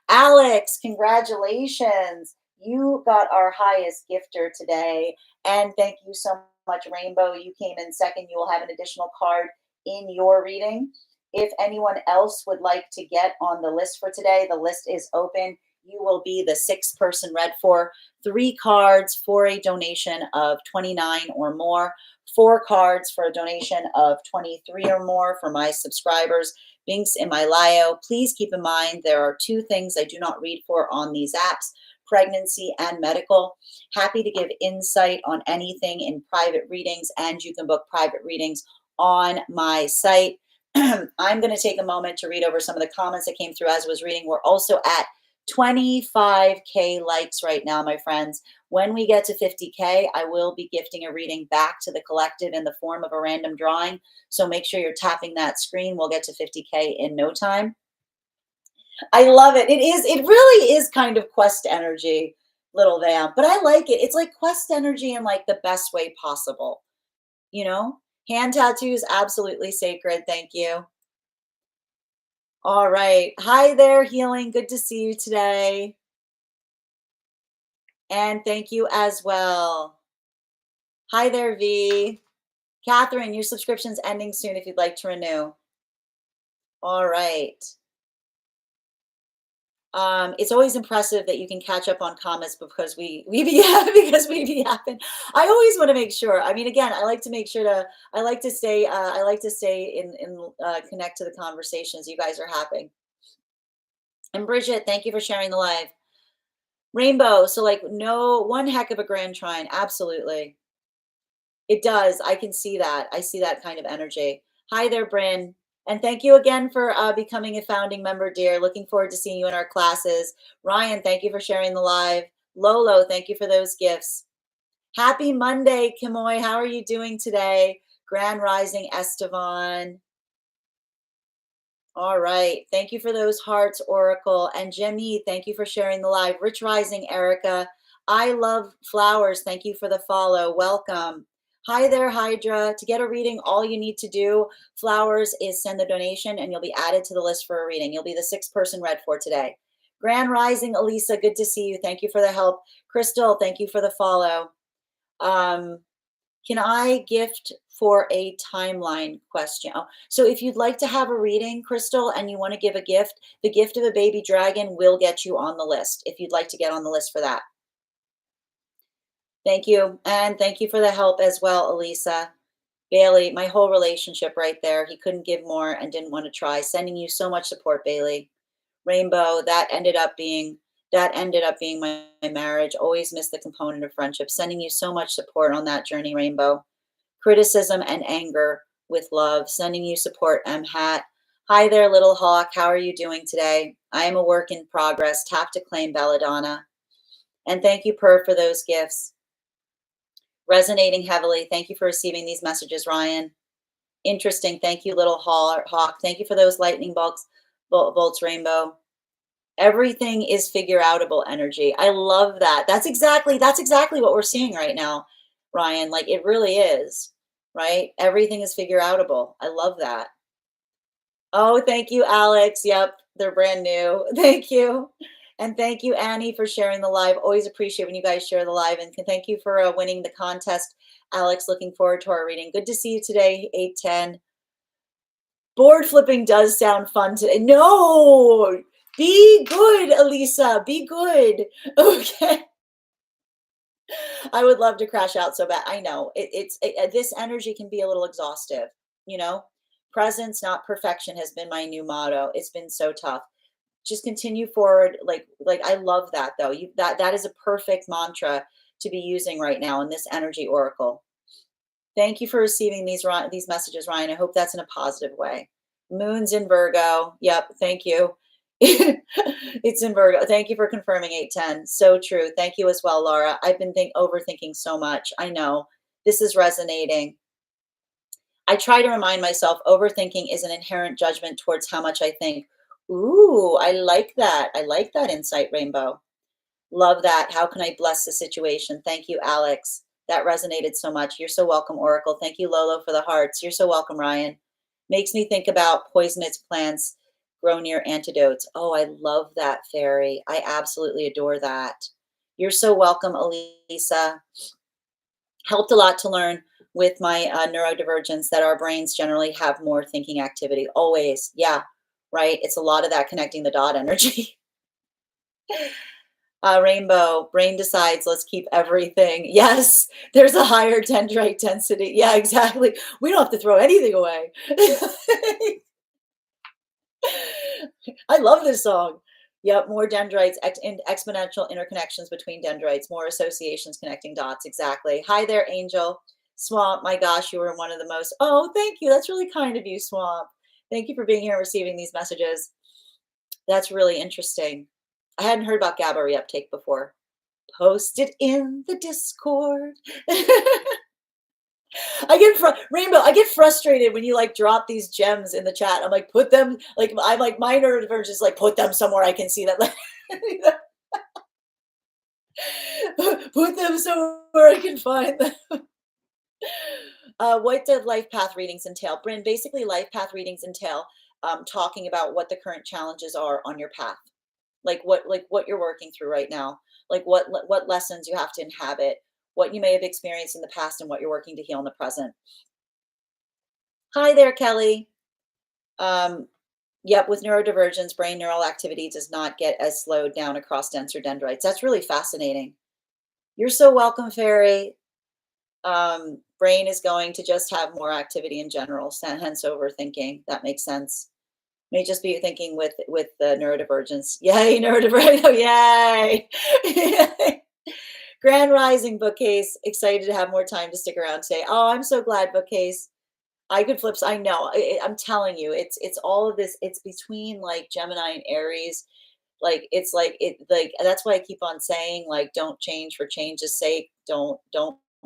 Alex, congratulations. You got our highest gifter today. And thank you so much, Rainbow. You came in second. You will have an additional card in your reading. If anyone else would like to get on the list for today, the list is open. you will be the sixth person read for. 3 cards for a donation of 29 or more. 4 cards for a donation of 23 or more for my subscribers. Links in my bio. Please keep in mind there are 2 things I do not read for on these apps: pregnancy and medical. Happy to give insight on anything in private readings, and you can book private readings on my site. I'm going to take a moment to read over some of the comments that came through as I was reading. We're also at 25K likes right now, my friends. When we get to 50K, I will be gifting a reading back to the collective in the form of a random drawing. So make sure you're tapping that screen. We'll get to 50K in no time. I love it. It really is kind of quest energy, little vamp, but I like it. It's like quest energy in like the best way possible, you know? Hand tattoos, absolutely sacred. Thank you. All right. Hi there, Healing. Good to see you today. And thank you as well. Hi there, V. Catherine, your subscription's ending soon if you'd like to renew. All right. It's always impressive that you can catch up on comments because we be because we be happen. I always want to make sure. I mean, again, I like to make sure to I like to stay in connect to the conversations you guys are having. And Bridget, thank you for sharing the live. Rainbow, so like no one heck of a grand trine, absolutely. It does. I can see that. I see that kind of energy. Hi there, Bryn. And thank you again for becoming a founding member, dear. Looking forward to seeing you in our classes. Ryan, thank you for sharing the live. Lolo, thank you for those gifts. Happy Monday, Kimoy. How are you doing today? Grand Rising, Estevan. All right. Thank you for those hearts, Oracle. And Jimmy, thank you for sharing the live. Rich Rising, Erica. I love flowers. Thank you for the follow. Welcome. Hi there, Hydra. To get a reading, all you need to do, flowers, is send the donation and you'll be added to the list for a reading. You'll be the sixth person read for today. Grand Rising, Elisa, good to see you. Thank you for the help. Crystal, thank you for the follow. Can I gift for a timeline question? Oh, so if you'd like to have a reading, Crystal, and you want to give a gift, the gift of a baby dragon will get you on the list if you'd like to get on the list for that. Thank you. And thank you for the help as well, Elisa. Bailey, my whole relationship right there. He couldn't give more and didn't want to try. Sending you so much support, Bailey. Rainbow, that ended up being my marriage. Always miss the component of friendship. Sending you so much support on that journey, Rainbow. Criticism and anger with love. Sending you support, M Hat. Hi there, little hawk. How are you doing today? I am a work in progress. Tap to claim, Belladonna. And thank you, Per, for those gifts. Resonating heavily. Thank you for receiving these messages, Ryan. Interesting. Thank you, little hawk. Thank you for those lightning bolts, Rainbow. Everything is figure outable energy. I love that. That's exactly what we're seeing right now, Ryan. Like it really is, right? Everything is figure outable. I love that. Oh, thank you, Alex. Yep, they're brand new. Thank you. And thank you, Annie, for sharing the live. Always appreciate when you guys share the live. And thank you for winning the contest, Alex. Looking forward to our reading. Good to see you today, 810. Board flipping does sound fun today. No, be good, Elisa. Be good. Okay. I would love to crash out so bad. I know this energy can be a little exhaustive, you know. Presence, not perfection, has been my new motto. It's been so tough. Just continue forward. Like I love that though. That is a perfect mantra to be using right now in this energy oracle. Thank you for receiving these messages, Ryan. I hope that's in a positive way. Moon's in Virgo. Yep. Thank you. It's in Virgo. Thank you for confirming 810. So true. Thank you as well, Laura. I've been overthinking so much. I know this is resonating. I try to remind myself overthinking is an inherent judgment towards how much I think. Ooh, I like that. I like that insight, Rainbow. Love that. How can I bless the situation? Thank you, Alex. That resonated so much. You're so welcome, Oracle. Thank you, Lolo, for the hearts. You're so welcome, Ryan. Makes me think about poisonous plants grow near antidotes. Oh, I love that, Fairy. I absolutely adore that. You're so welcome, Elisa. Helped a lot to learn with my neurodivergence that our brains generally have more thinking activity. Always. Yeah, right. It's a lot of that connecting the dot energy. Rainbow, brain decides, let's keep everything. Yes, there's a higher dendrite density. Yeah, exactly. We don't have to throw anything away. I love this song. Yep, more dendrites, exponential interconnections between dendrites, more associations connecting dots. Exactly. Hi there, Angel. Swamp, my gosh, you were one of the most. Oh, thank you. That's really kind of you, Swamp. Thank you for being here and receiving these messages. That's really interesting. I hadn't heard about GABA reuptake before. Post it in the Discord. Rainbow. I get frustrated when you like drop these gems in the chat. I'm like, put them like I'm like my neurodivergence is like put them somewhere I can see them. Like, put them somewhere I can find them. What do life path readings entail? Bryn, basically life path readings entail talking about what the current challenges are on your path. Like what you're working through right now, like what lessons you have to inhabit, what you may have experienced in the past and what you're working to heal in the present. Hi there, Kelly. Yep, with neurodivergence, brain neural activity does not get as slowed down across denser dendrites. That's really fascinating. You're so welcome, Fairy. Brain is going to just have more activity in general, hence overthinking. That makes sense. May just be thinking with the neurodivergence. Yay, neurodivergence. Oh, yay. Grand Rising, Bookcase. Excited to have more time to stick around today. Oh, I'm so glad, Bookcase. I could flip. I know. I'm telling you, it's all of this. It's between like Gemini and Aries. Like that's why I keep on saying like don't change for change's sake. Don't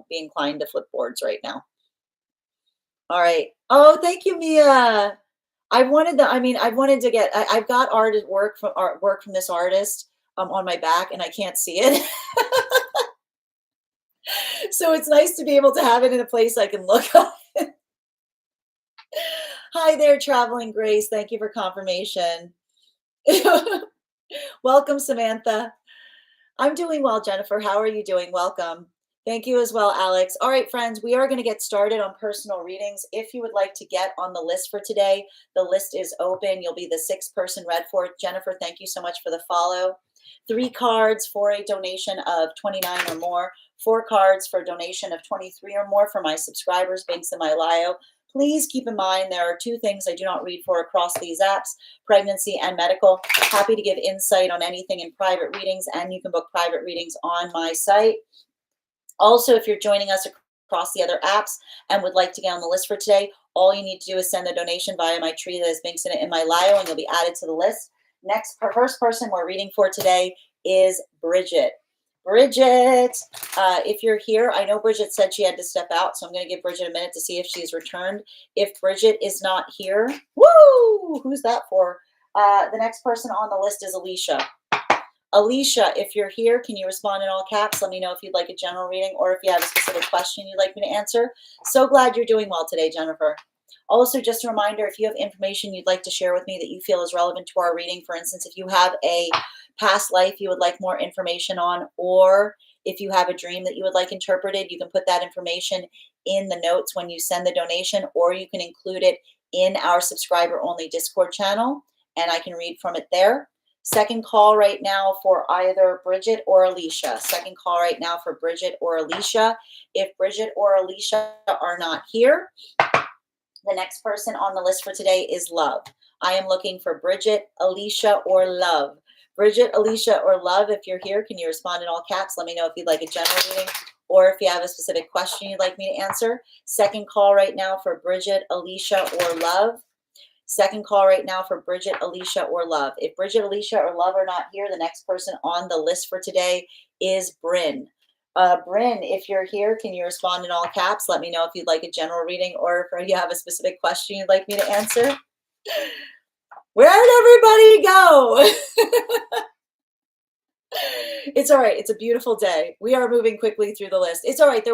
be inclined to flip boards right now. All right. Oh, thank you, Mia. I wanted to get. I've got artwork from this artist on my back, and I can't see it. So it's nice to be able to have it in a place I can look at. Hi there, Traveling Grace. Thank you for confirmation. Welcome, Samantha. I'm doing well, Jennifer. How are you doing? Welcome. Thank you as well, Alex. All right, friends, we are going to get started on personal readings. If you would like to get on the list for today, the list is open. You'll be the 6th person read for. Jennifer, thank you so much for the follow. 3 cards for a donation of 29 or more. 4 cards for a donation of 23 or more for my subscribers, Binks and Mylio. Please keep in mind there are 2 things I do not read for across these apps, pregnancy and medical. Happy to give insight on anything in private readings, and you can book private readings on my site. Also, if you're joining us across the other apps and would like to get on the list for today, all you need to do is send a donation via my tree that has Binks in it in Mylio, and you'll be added to the list. First person we're reading for today is Bridget. Bridget, if you're here, I know Bridget said she had to step out, so I'm going to give Bridget a minute to see if she's returned. If Bridget is not here, woo! Who's that for? The next person on the list is Alicia. Alicia, if you're here, can you respond in all caps? Let me know if you'd like a general reading or if you have a specific question you'd like me to answer. So glad you're doing well today, Jennifer. Also, just a reminder, if you have information you'd like to share with me that you feel is relevant to our reading, for instance, if you have a past life you would like more information on, or if you have a dream that you would like interpreted, you can put that information in the notes when you send the donation, or you can include it in our subscriber-only Discord channel, and I can read from it there. Second call right now for either Bridget or Alicia. Second call right now for Bridget or Alicia. If Bridget or Alicia are not here, the next person on the list for today is Love. I am looking for Bridget, Alicia, or Love. Bridget, Alicia, or Love, if you're here, can you respond in all caps? Let me know if you'd like a general reading or if you have a specific question you'd like me to answer. Second call right now for Bridget, Alicia, or Love. Second call right now for Bridget, Alicia, or Love. If Bridget, Alicia, or Love are not here, the next person on the list for today is Bryn. Bryn, if you're here, can you respond in all caps? Let me know if you'd like a general reading or if you have a specific question you'd like me to answer. Where'd everybody go? It's all right. It's a beautiful day. We are moving quickly through the list. It's all right.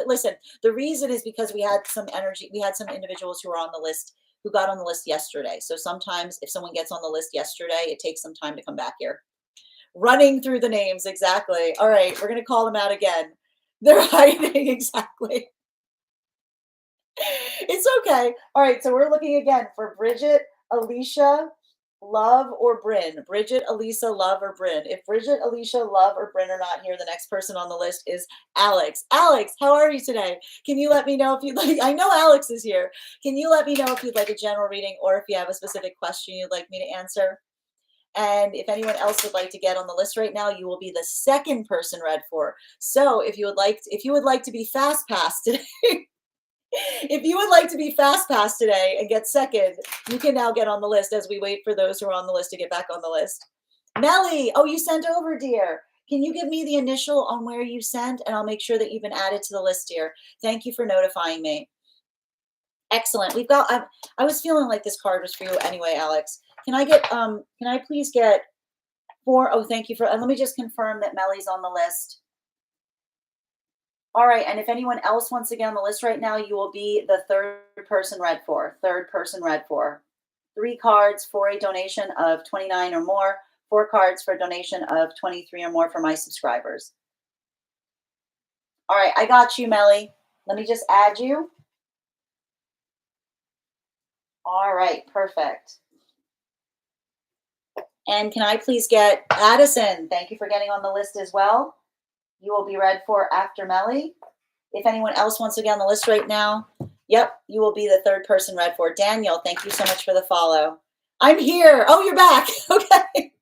Listen, the reason is because we had some energy. We had some individuals who were on the list who got on the list yesterday. So sometimes if someone gets on the list yesterday, it takes some time to come back here. Running through the names. Exactly. All right. We're going to call them out again. They're hiding. Exactly. It's okay. All right. So we're looking again for Bridget, Alicia, Love or Bryn? Bridget, Elisa, Love, or Bryn? If Bridget, Alicia, Love, or Bryn are not here, the next person on the list is Alex. Alex, how are you today? Can you let me know if you'd like? I know Alex is here. Can you let me know if you'd like a general reading or if you have a specific question you'd like me to answer? And if anyone else would like to get on the list right now, you will be the second person read for. So if you would like to be fast passed today, if you would like to be fast passed today and get second, you can now get on the list as we wait for those who are on the list to get back on the list. Melly, oh, you sent over, dear. Can you give me the initial on where you sent, and I'll make sure that you've been added to the list, dear. Thank you for notifying me. Excellent. We've got. I was feeling like this card was for you anyway, Alex. Can I get? Can I please get 4? Oh, thank you for. And let me just confirm that Melly's on the list. All right, and if anyone else wants to get on the list right now, you will be the third person read for. Third person read for. 3 cards for a donation of 29 or more. 4 cards for a donation of 23 or more for my subscribers. All right, I got you, Melly. Let me just add you. All right, perfect. And can I please get Addison? Thank you for getting on the list as well. You will be read for after Melly. If anyone else wants to get on the list right now, yep, you will be the third person read for. Daniel, thank you so much for the follow. I'm here. Oh, you're back. Okay.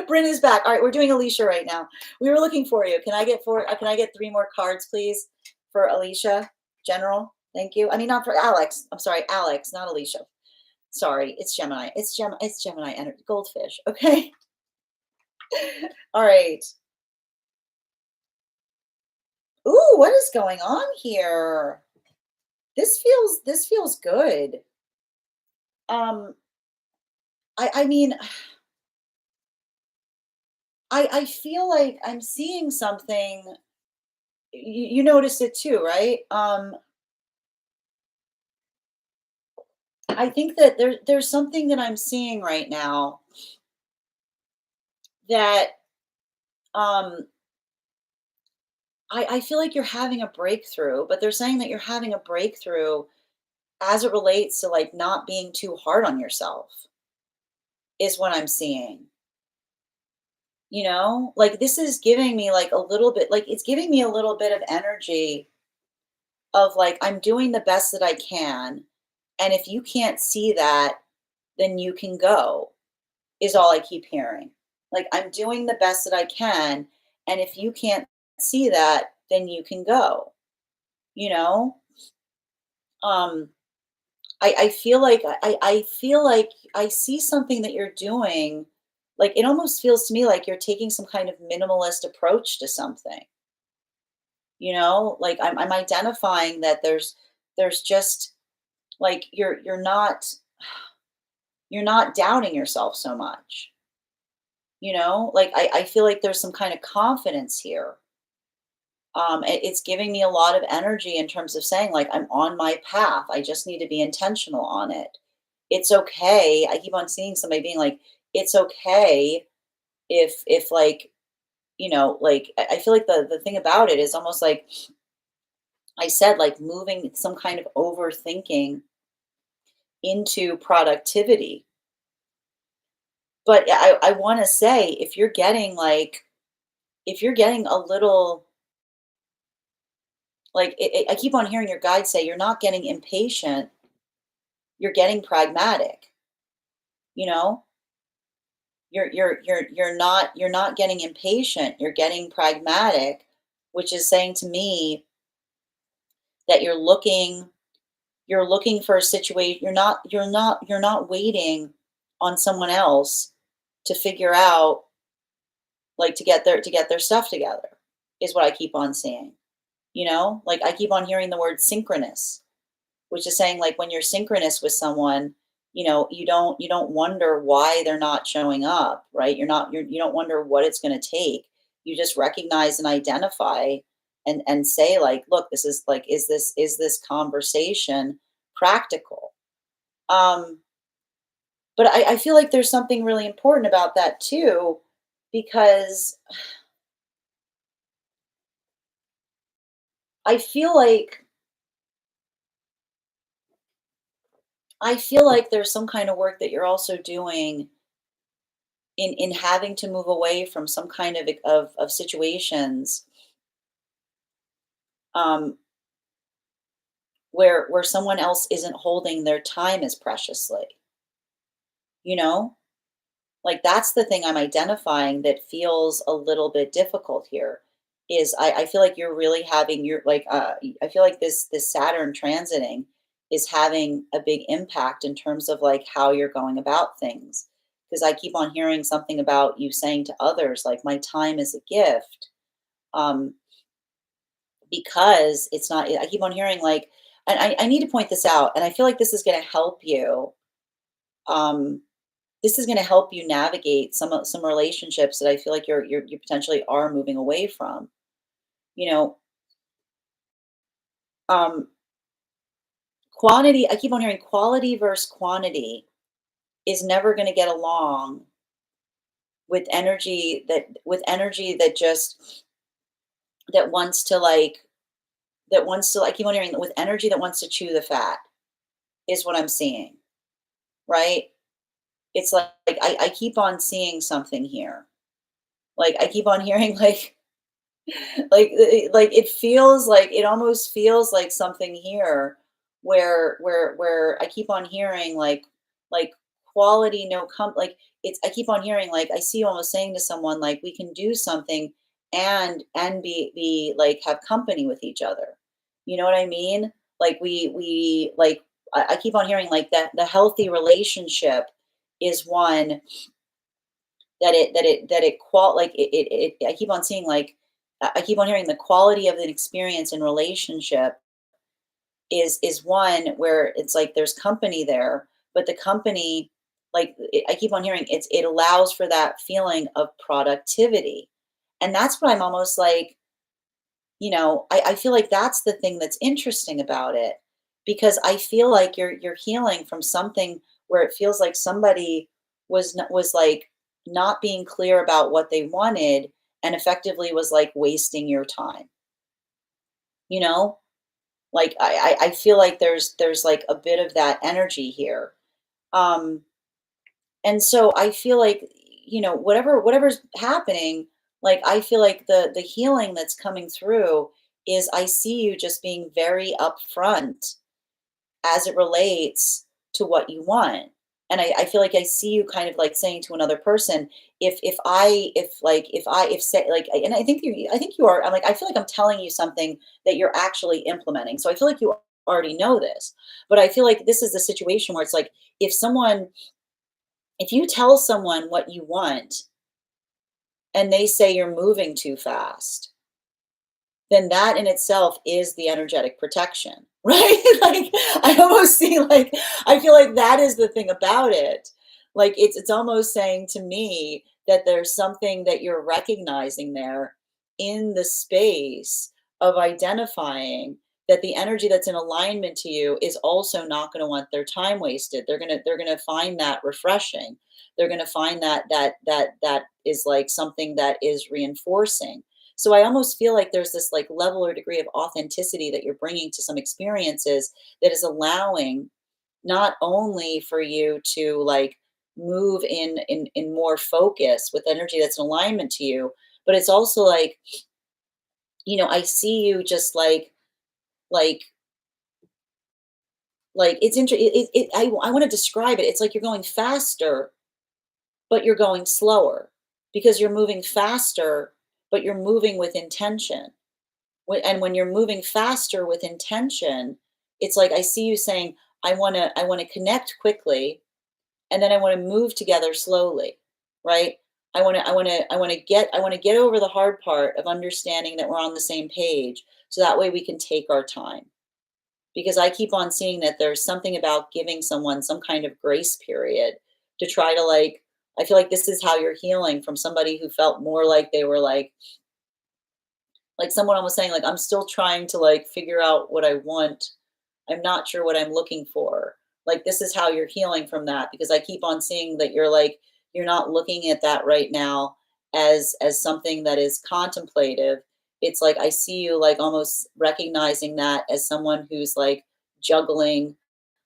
Bryn is back. All right, we're doing Alicia right now. We were looking for you. Can I get 3 more cards, please, for Alicia? General, thank you. I mean, not for Alex. I'm sorry, Alex, not Alicia. Sorry, it's Gemini. It's Gemini energy. Goldfish. Okay. All right. Ooh, what is going on here? This feels good. I mean, I feel like I'm seeing something. You noticed it too, right? I think that there's something that I'm seeing right now that um I feel like you're having a breakthrough, but they're saying that you're having a breakthrough as it relates to like not being too hard on yourself, is what I'm seeing. You know, like this is giving me like a little bit, like it's giving me a little bit of energy of like I'm doing the best that I can. And if you can't see that, then you can go, is all I keep hearing. Like I'm doing the best that I can. And if you can't see that, then you can go, you know? Um, I feel like I feel like I see something that you're doing. Like it almost feels to me like you're taking some kind of minimalist approach to something. You know, like I'm identifying that there's just like you're not doubting yourself so much. You know, like I feel like there's some kind of confidence here. It's giving me a lot of energy in terms of saying like I'm on my path. I just need to be intentional on it. It's okay. I keep on seeing somebody being like, it's okay if like, you know, like I feel like the thing about it is almost like I said, like moving some kind of overthinking into productivity. But I want to say if you're getting a little like I keep on hearing your guide say you're not getting impatient, you're getting pragmatic, you know? You're not getting impatient, you're getting pragmatic, which is saying to me that you're looking for a situation. You're not waiting on someone else to figure out like to get their stuff together, is what I keep on seeing. You know, like I keep on hearing the word synchronous, which is saying like when you're synchronous with someone, you know, you don't wonder why they're not showing up, right? You don't wonder what it's going to take. You just recognize and identify and say like, look, this is like, is this conversation practical? Um, but I feel like there's something really important about that too, because I feel like I feel like there's some kind of work that you're also doing in having to move away from some kind of situations, um, where someone else isn't holding their time as preciously, you know? Like, that's the thing I'm identifying that feels a little bit difficult here, is I feel like you're really having your like, I feel like this Saturn transiting is having a big impact in terms of, like, how you're going about things. Because I keep on hearing something about you saying to others, like, "My time is a gift," um, because it's not I keep on hearing, like, and I need to point this out, and I feel like this is gonna help you, um this is going to help you navigate some relationships that I feel like you potentially are moving away from. You know, um, quantity. I keep on hearing quality versus quantity is never going to get along with energy that just that wants to like that wants to. I keep on hearing that with energy that wants to chew the fat is what I'm seeing. Right? It's like I keep on seeing something here. Like I keep on hearing like it feels like it almost feels like something here where I keep on hearing like quality no like it's I keep on hearing like I see you almost saying to someone like we can do something and be like have company with each other. You know what I mean? Like we like I keep on hearing like that the healthy relationship is one that it like it I keep on seeing like I keep on hearing the quality of an experience in relationship is one where it's like there's company there, but the company I keep on hearing it allows for that feeling of productivity. And that's what I'm almost like, I feel like that's the thing that's interesting about it because I feel like you're healing from something where it feels like somebody was like not being clear about what they wanted and effectively was like wasting your time, you know? Like I feel like there's like a bit of that energy here. Um and so I feel like, whatever's happening, like I feel like the healing that's coming through is I see you just being very upfront as it relates to what you want. And I feel like I see you kind of like saying to another person, if say like and I think you are, I'm like, I feel like I'm telling you something that you're actually implementing. So I feel like you already know this. But I feel like this is the situation where it's like if someone if you tell someone what you want and they say you're moving too fast, then that in itself is the energetic protection, right? Like I almost see like I feel like that is the thing about it. Like it's almost saying to me that there's something that you're recognizing there in the space of identifying that the energy that's in alignment to you is also not going to want their time wasted. They're going to find that refreshing. They're going to find that is like something that is reinforcing. So I almost feel like there's this like level or degree of authenticity that you're bringing to some experiences that is allowing not only for you to like move in more focus with energy that's in alignment to you, but it's also like, I see you just like it's I want to describe it. It's like you're going faster, but you're going slower because you're moving faster, but you're moving with intention. And when you're moving faster with intention, it's like I see you saying, I want to connect quickly and then I want to move together slowly, right? I want to get over the hard part of understanding that we're on the same page so that way we can take our time. Because I keep on seeing that there's something about giving someone some kind of grace period to try to like I feel like this is how you're healing from somebody who felt more like they were like someone was saying like I'm still trying to like figure out what I want. I'm not sure what I'm looking for. Like this is how you're healing from that because I keep on seeing that you're not looking at that right now as something that is contemplative. It's like I see you like almost recognizing that as someone who's like juggling.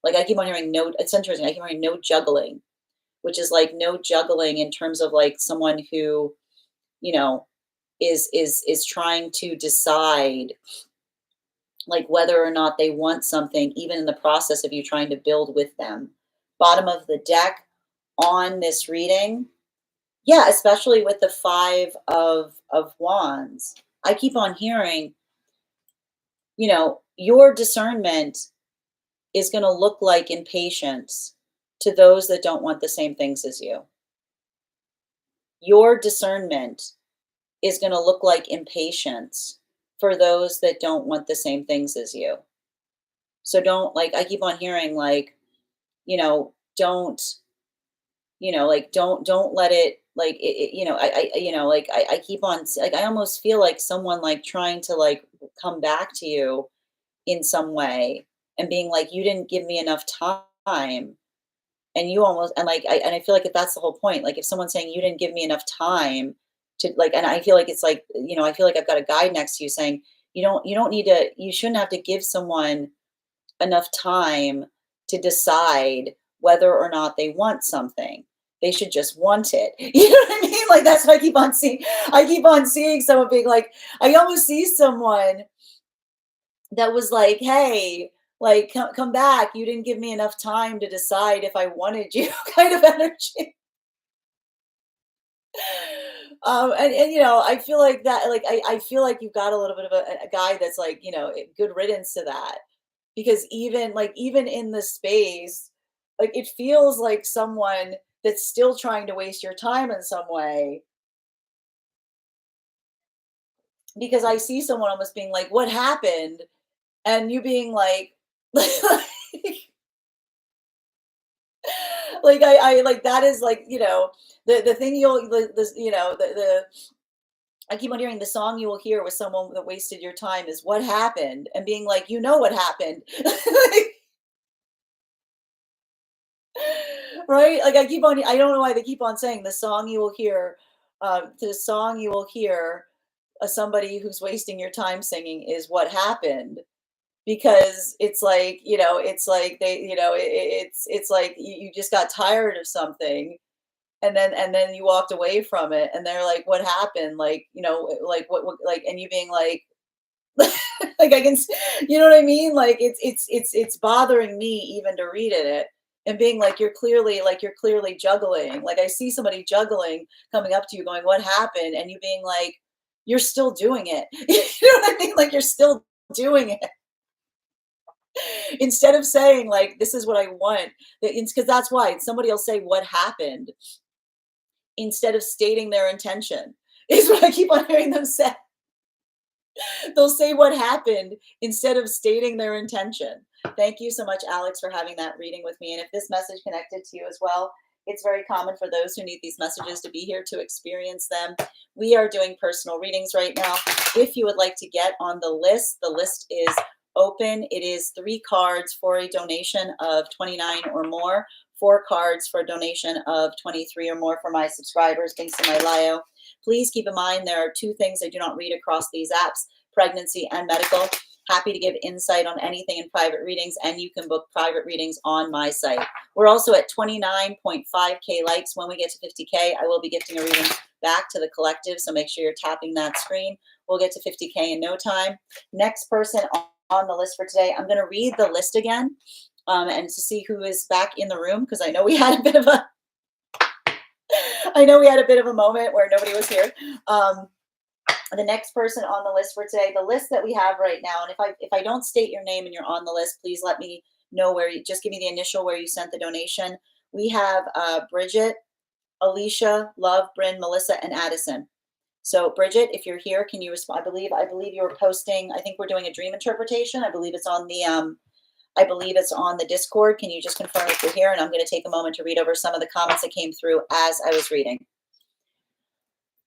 Like I keep on hearing no, it's interesting. I keep on hearing no juggling which is like no juggling in terms of like someone who, you know, is trying to decide like whether or not they want something, even in the process of you trying to build with them. Bottom of the deck on this reading, yeah, especially with the five of wands, I keep on hearing, your discernment is going to look like impatience to those that don't want the same things as you. Your discernment is going to look like impatience for those that don't want the same things as you. So don't, like, I keep on hearing like, don't, like don't let it like like I keep on like I almost feel like someone like trying to like come back to you in some way and being like, you didn't give me enough time. And you almost, and like I feel like if that's the whole point, like if someone's saying you didn't give me enough time to like, and I feel like it's like, I feel like I've got a guide next to you saying you don't need to, you shouldn't have to give someone enough time to decide whether or not they want something. They should just want it. You know what I mean? Like that's what I keep on seeing. I keep on seeing someone being like, I almost see someone that was like, hey, like come back. You didn't give me enough time to decide if I wanted you, kind of energy. And I feel like that, like I feel like you've got a little bit of a guy that's like, good riddance to that. Because even in the space, like it feels like someone that's still trying to waste your time in some way. Because I see someone almost being like, what happened? And you being like, like I like that is like, the thing you'll this the I keep on hearing the song you will hear with someone that wasted your time is what happened, and being like, what happened. Right? Like I don't know why they keep on saying the song you will hear, the song you will hear somebody who's wasting your time singing is what happened. Because it's like, it's like they, it's like you just got tired of something, and then you walked away from it, and they're like, what happened? Like, like what like, and you being like, like I can, you know what I mean? Like it's bothering me even to read it and being like you're clearly juggling. Like I see somebody juggling coming up to you going, what happened? And you being like, you're still doing it. You know what I mean? Like you're still doing it. Instead of saying like, this is what I want, because that's why somebody will say what happened instead of stating their intention, is what I keep on hearing them say. They'll say what happened instead of stating their intention. Thank you so much, Alex, for having that reading with me. And if this message connected to you as well, it's very common for those who need these messages to be here to experience them. We are doing personal readings right now. If you would like to get on the list is open. It is 3 cards for a donation of 29 or more, 4 cards for a donation of 23 or more for my subscribers. Links in my bio. Please keep in mind there are 2 things I do not read across these apps: pregnancy and medical. Happy to give insight on anything in private readings, and you can book private readings on my site. We're also at 29.5K likes. When we get to 50K, I will be gifting a reading back to the collective, so make sure you're tapping that screen. We'll get to 50K in no time. Next person on the list for today, I'm going to read the list again, and to see who is back in the room, because I know we had a bit of a moment where nobody was here. The next person on the list for today, the list that we have right now, and if I don't state your name and you're on the list, please let me know where you, just give me the initial where you sent the donation. We have Bridget, Alicia, Love, Bryn, Melissa, and Addison. So Bridget, if you're here, can you respond? I believe you were posting, I think we're doing a dream interpretation. I believe it's on the Discord. Can you just confirm if you're here? And I'm going to take a moment to read over some of the comments that came through as I was reading.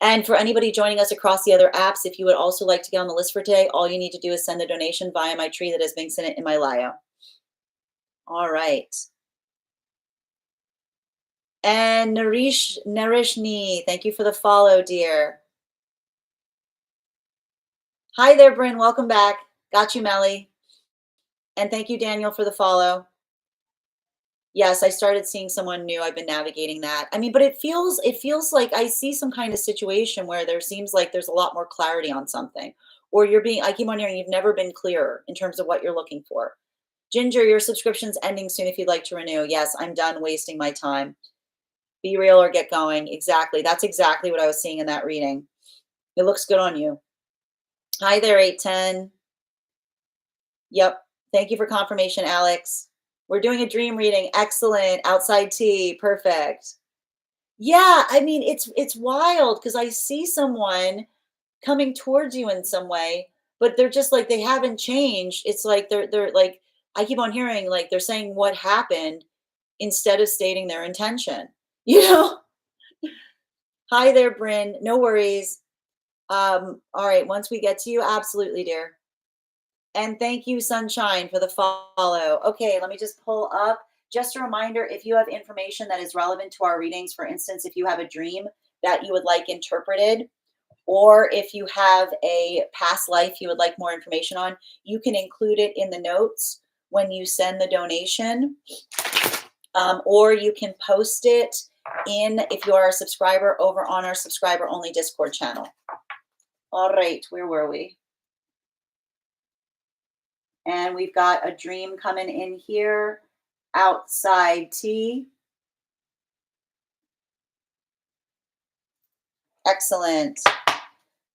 And for anybody joining us across the other apps, if you would also like to get on the list for today, all you need to do is send a donation via my tree that is being sent in my bio. All right. And Narishni, thank you for the follow, dear. Hi there, Bryn. Welcome back. Got you, Melly. And thank you, Daniel, for the follow. Yes, I started seeing someone new. I've been navigating that. I mean, but it feels like I see some kind of situation where there seems like there's a lot more clarity on something. Or I keep on hearing you've never been clearer in terms of what you're looking for. Ginger, your subscription's ending soon if you'd like to renew. Yes, I'm done wasting my time. Be real or get going. Exactly. That's exactly what I was seeing in that reading. It looks good on you. Hi there, 810. Yep. Thank you for confirmation, Alex. We're doing a dream reading. Excellent. Outside tea. Perfect. Yeah, I mean, it's wild because I see someone coming towards you in some way, but they're just like they haven't changed. It's like they're like I keep on hearing like they're saying what happened instead of stating their intention. You know? Hi there, Bryn. No worries. All right, once we get to you, absolutely, dear. And thank you, Sunshine, for the follow. Okay, let me just pull up. Just a reminder, if you have information that is relevant to our readings, for instance, if you have a dream that you would like interpreted, or if you have a past life you would like more information on, you can include it in the notes when you send the donation, or you can post it if you are a subscriber, over on our subscriber only Discord channel. All right, where were we? And we've got a dream coming in here. Outside tea. Excellent.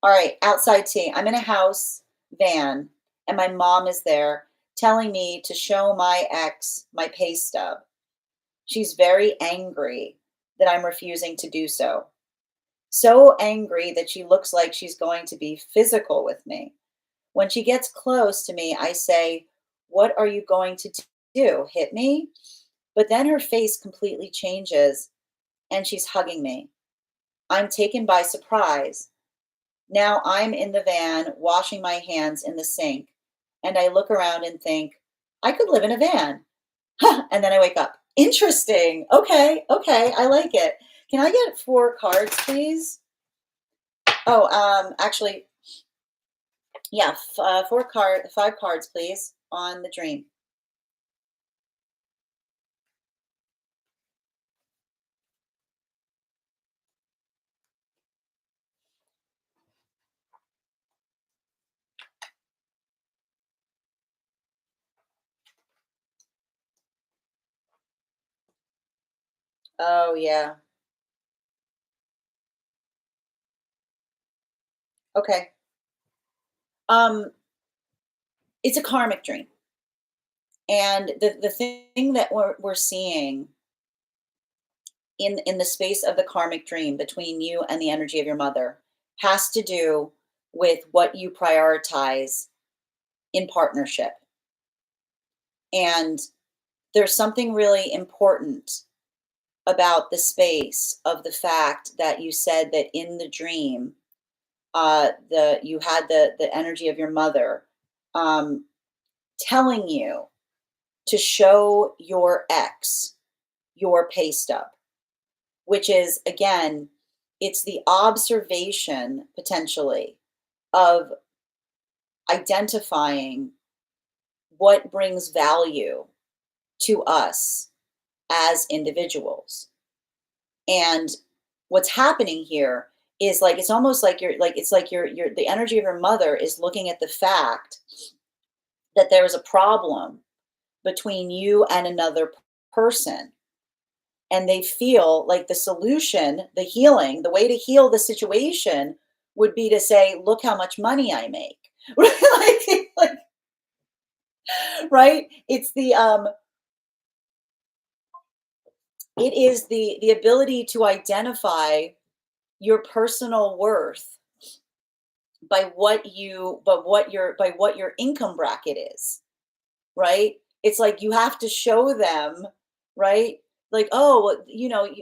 All right, outside tea. I'm in a house van, and my mom is there telling me to show my ex my pay stub. She's very angry that I'm refusing to do so. So angry that she looks like she's going to be physical with me. When she gets close to me, I say, "What are you going to do? Hit me?" But then her face completely changes and she's hugging me. I'm taken by surprise. Now I'm in the van washing my hands in the sink, and I look around and think, I could live in a van. And then I wake up. Interesting. Okay, okay, I like it. Can I get 4 cards, please? Oh, actually, yeah, 5 cards, please, on the dream. Oh, yeah. Okay. Um, it's a karmic dream. And the thing that we're seeing in the space of the karmic dream between you and the energy of your mother has to do with what you prioritize in partnership. And there's something really important about the space of the fact that you said that in the dream, the you had the energy of your mother um, telling you to show your ex your pay stub, which is again, it's the observation potentially of identifying what brings value to us as individuals. And what's happening here is like it's almost like you're the energy of your mother is looking at the fact that there is a problem between you and another person, and they feel like the solution, the healing, the way to heal the situation would be to say, look how much money I make. like, right? It's it is the ability to identify your personal worth by what your income bracket is, right? It's like you have to show them, right? Like, oh, well,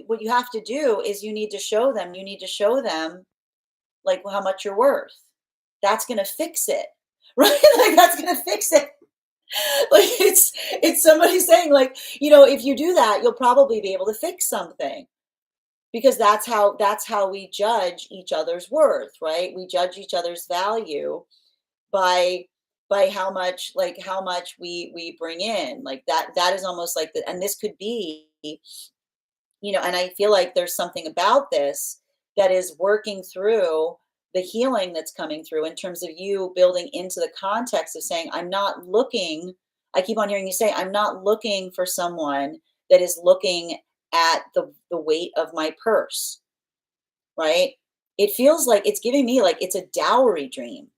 what you have to do is you need to show them like how much you're worth. That's going to fix it. Right? Like that's going to fix it. Like it's somebody saying like, if you do that, you'll probably be able to fix something, because that's how we judge each other's worth, right? We judge each other's value by by how much we bring in. Like that is almost like the, and this could be, and I feel like there's something about this that is working through the healing that's coming through in terms of you building into the context of saying, I'm not looking, I keep on hearing you say, I'm not looking for someone that is looking at the weight of my purse, right? It feels like it's giving me like it's a dowry dream,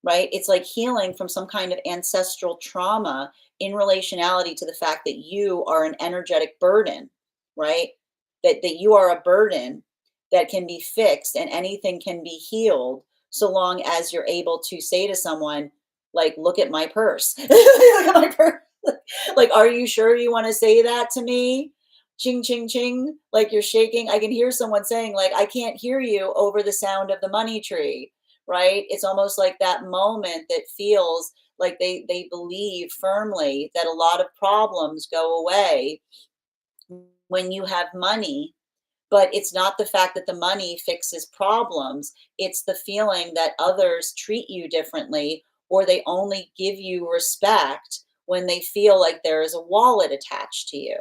right? It's like healing from some kind of ancestral trauma in relationality to the fact that you are an energetic burden, right? That you are a burden that can be fixed and anything can be healed so long as you're able to say to someone, like, look at my purse. Look at my purse. Like, are you sure you want to say that to me? Ching, ching, ching. Like you're shaking. I can hear someone saying, like, I can't hear you over the sound of the money tree, right? It's almost like that moment that feels like they believe firmly that a lot of problems go away when you have money, but it's not the fact that the money fixes problems. It's the feeling that others treat you differently or they only give you respect when they feel like there is a wallet attached to you,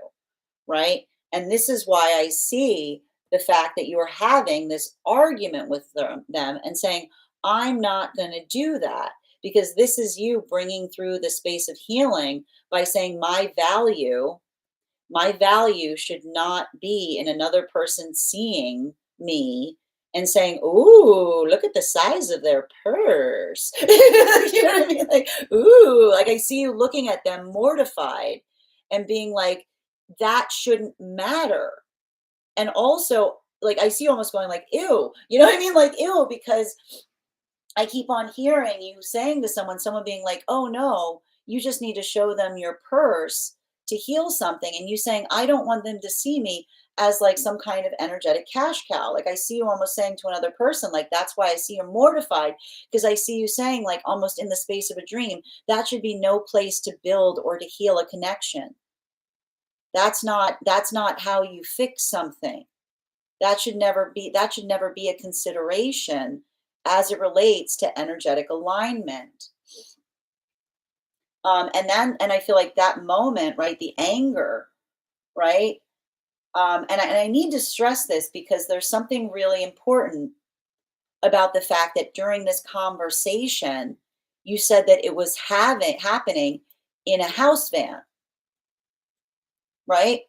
right? And this is why I see the fact that you're having this argument with them and saying, I'm not going to do that, because this is you bringing through the space of healing by saying, my value should not be in another person seeing me and saying, "Ooh, look at the size of their purse." You know what I mean? Like, "Ooh," like I see you looking at them mortified and being like, "That shouldn't matter." And also, like I see you almost going like, "Ew." You know what I mean? Like, "Ew," because I keep on hearing you saying to someone being like, "Oh no, you just need to show them your purse to heal something." And you saying, "I don't want them to see me as like some kind of energetic cash cow." Like I see you almost saying to another person, like, that's why I see you're mortified, because I see you saying, like, almost in the space of a dream, that should be no place to build or to heal a connection. That's not how you fix something. That should never be a consideration as it relates to energetic alignment. And I feel like that moment, right, the anger, right? And I need to stress this because there's something really important about the fact that during this conversation, you said that it was happening in a house van, right?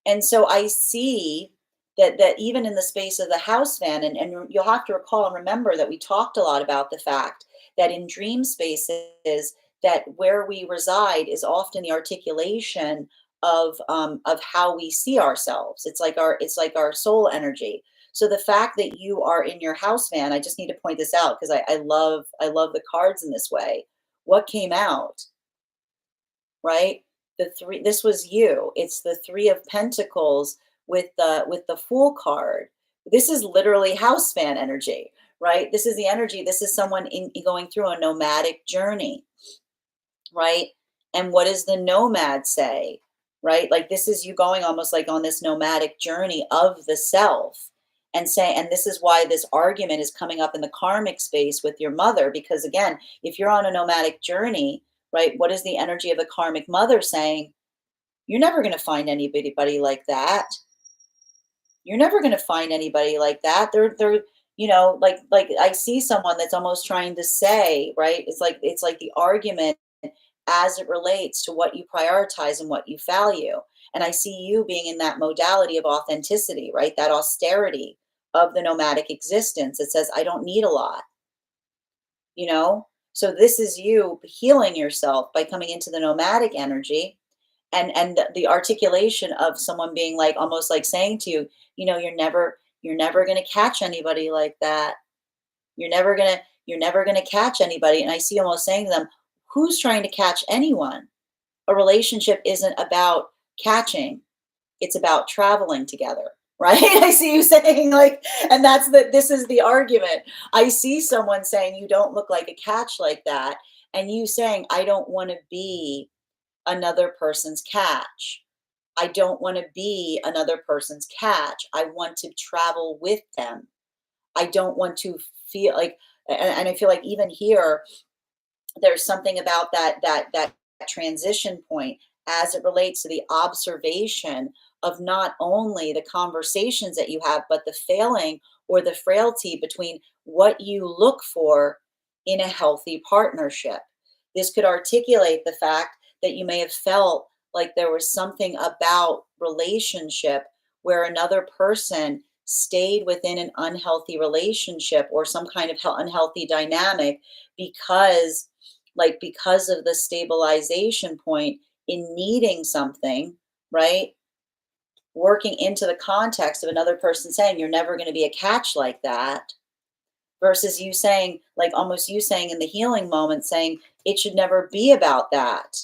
And so I see that even in the space of the house van, and you'll have to recall and remember that we talked a lot about the fact that in dream spaces, that where we reside is often the articulation of how we see ourselves. It's like our soul energy. So the fact that you are in your house van, I just need to point this out because I love the cards in this way. What came out, right? The three, this was you. It's the 3 of Pentacles with the Fool card. This is literally house fan energy, right? This is the energy. This is someone going through a nomadic journey, right? And what does the nomad say, right? Like this is you going almost like on this nomadic journey of the self, and say, and this is why this argument is coming up in the karmic space with your mother, because again, if you're on a nomadic journey, right, what is the energy of the karmic mother saying? You're never going to find anybody like that. You're never going to find anybody like that. They're like I see someone that's almost trying to say, right? It's like the argument as it relates to what you prioritize and what you value. And I see you being in that modality of authenticity, right? That austerity of the nomadic existence. It says, I don't need a lot, you know? So this is you healing yourself by coming into the nomadic energy, and the articulation of someone being like almost like saying to you, you're never going to catch anybody like that. You're never going to catch anybody. And I see almost saying to them, who's trying to catch anyone? A relationship isn't about catching, it's about traveling together, right? I see you saying like, and this is the argument. I see someone saying, you don't look like a catch like that. And you saying, I don't want to be another person's catch. I don't want to be another person's catch. I want to travel with them. I don't want to feel like, and I feel like even here, there's something about that transition point as it relates to the observation of not only the conversations that you have, but the failing or the frailty between what you look for in a healthy partnership. This could articulate the fact that you may have felt like there was something about relationship where another person stayed within an unhealthy relationship or some kind of unhealthy dynamic because because of the stabilization point in needing something, right? Working into the context of another person saying, you're never going to be a catch like that, versus you saying, like almost you saying in the healing moment, saying, it should never be about that,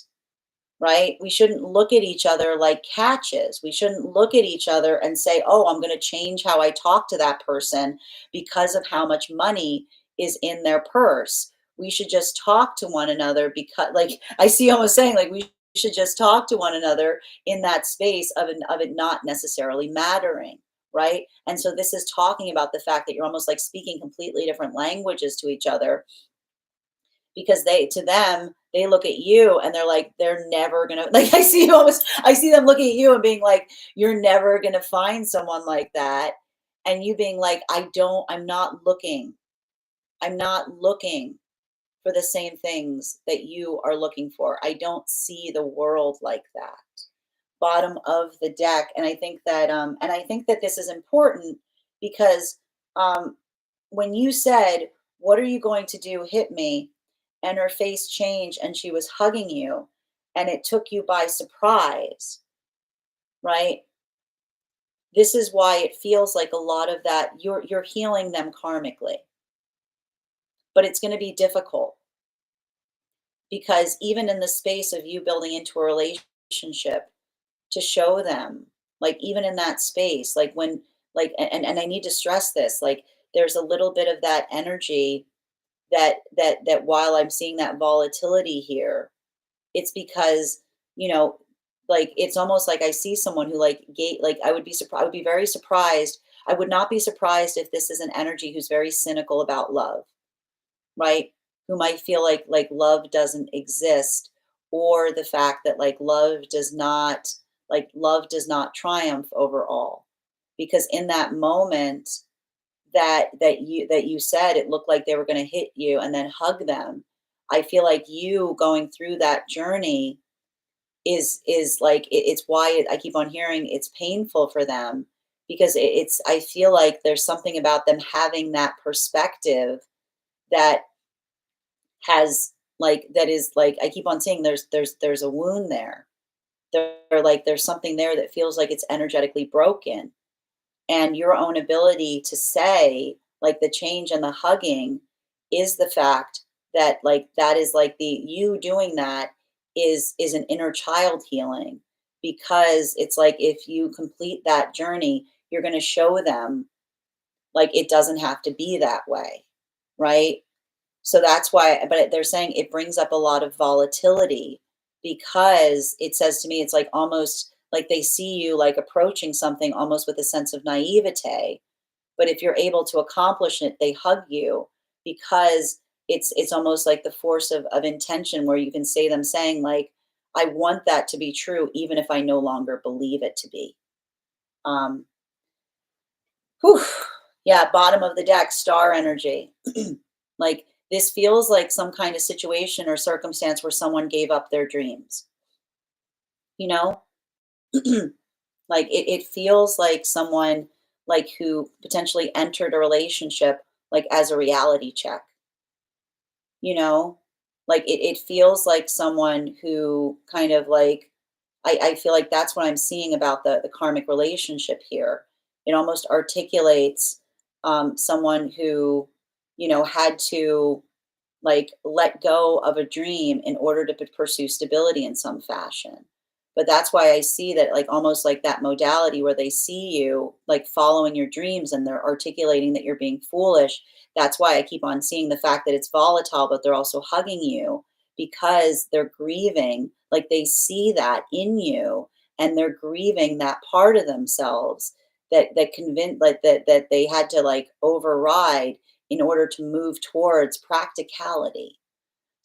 right? We shouldn't look at each other like catches. We shouldn't look at each other and say, oh, I'm going to change how I talk to that person because of how much money is in their purse. We should just talk to one another because, like, I see almost saying, like, we should just talk to one another in that space of it not necessarily mattering. Right. And so this is talking about the fact that you're almost like speaking completely different languages to each other because to them they look at you and they're like they're never gonna like I see them looking at you and being like you're never gonna find someone like that, and you being like I'm not looking for the same things that you are looking for. I don't see the world like that. Bottom of the deck. And I think that this is important because when you said, what are you going to do? Hit me. And her face changed and she was hugging you and it took you by surprise, right? This is why it feels like a lot of that you're healing them karmically. But it's going to be difficult because even in the space of you building into a relationship to show them, like even in that space, like when and I need to stress this, like there's a little bit of that energy that while I'm seeing that volatility here, it's because, you know, like it's almost like I see someone who like gate like I would be surprised, I would be very surprised. I would not be surprised if this is an energy who's very cynical about love, right? Who might feel like love doesn't exist, or the fact that love does not triumph over all. Because in that moment that you said it looked like they were going to hit you and then hug them, I feel like you going through that journey is like it's why I keep on hearing it's painful for them because it's I feel like there's something about them having that perspective that has that is like I keep on saying there's a wound there. There's something there that feels like it's energetically broken, and your own ability to say like the change and the hugging is the fact that that is like the you doing that is an inner child healing, because it's like if you complete that journey you're going to show them like it doesn't have to be that way, right? So that's why, but they're saying it brings up a lot of volatility because it says to me, it's like almost like they see you like approaching something almost with a sense of naivete. But if you're able to accomplish it, they hug you because it's almost like the force of intention where you can say them saying like, I want that to be true, even if I no longer believe it to be. Um, whew, yeah, bottom of the deck, star energy. Like this feels like some kind of situation or circumstance where someone gave up their dreams, you know? Like it feels like someone like who potentially entered a relationship like as a reality check, you know? Like it feels like someone who kind of like I feel like that's what I'm seeing about the karmic relationship here. It almost articulates someone who, you know, had to like let go of a dream in order to pursue stability in some fashion. But that's why I see that like almost like that modality where they see you like following your dreams and they're articulating that you're being foolish. That's why I keep on seeing the fact that it's volatile, but they're also hugging you because they're grieving. Like they see that in you and they're grieving that part of themselves that convinced like that they had to like override in order to move towards practicality.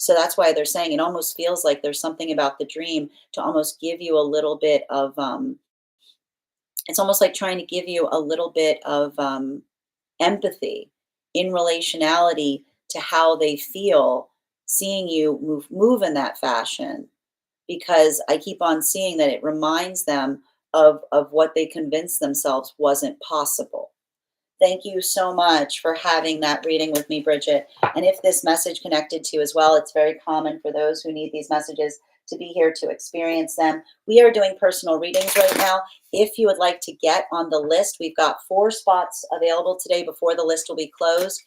So that's why they're saying it almost feels like there's something about the dream to almost give you a little bit of, it's almost like trying to give you a little bit of empathy in relationality to how they feel seeing you move in that fashion, because I keep on seeing that it reminds them of what they convinced themselves wasn't possible. Thank you so much for having that reading with me, Bridget. And if this message connected to you as well, it's very common for those who need these messages to be here to experience them. We are doing personal readings right now. If you would like to get on the list, we've got 4 spots available today before the list will be closed.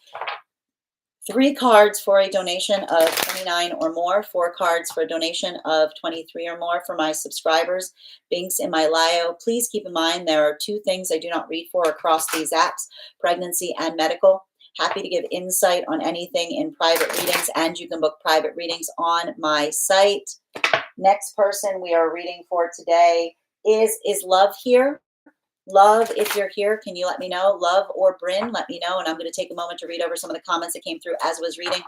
3 cards for a donation of 29 or more, 4 cards for a donation of 23 or more for my subscribers. Links in my bio. Please keep in mind there are 2 things I do not read for across these apps: pregnancy and medical. Happy to give insight on anything in private readings, and you can book private readings on my site. Next person we are reading for today is Love here? Love, if you're here, can you let me know? Love or Bryn, let me know. And I'm going to take a moment to read over some of the comments that came through as I was reading.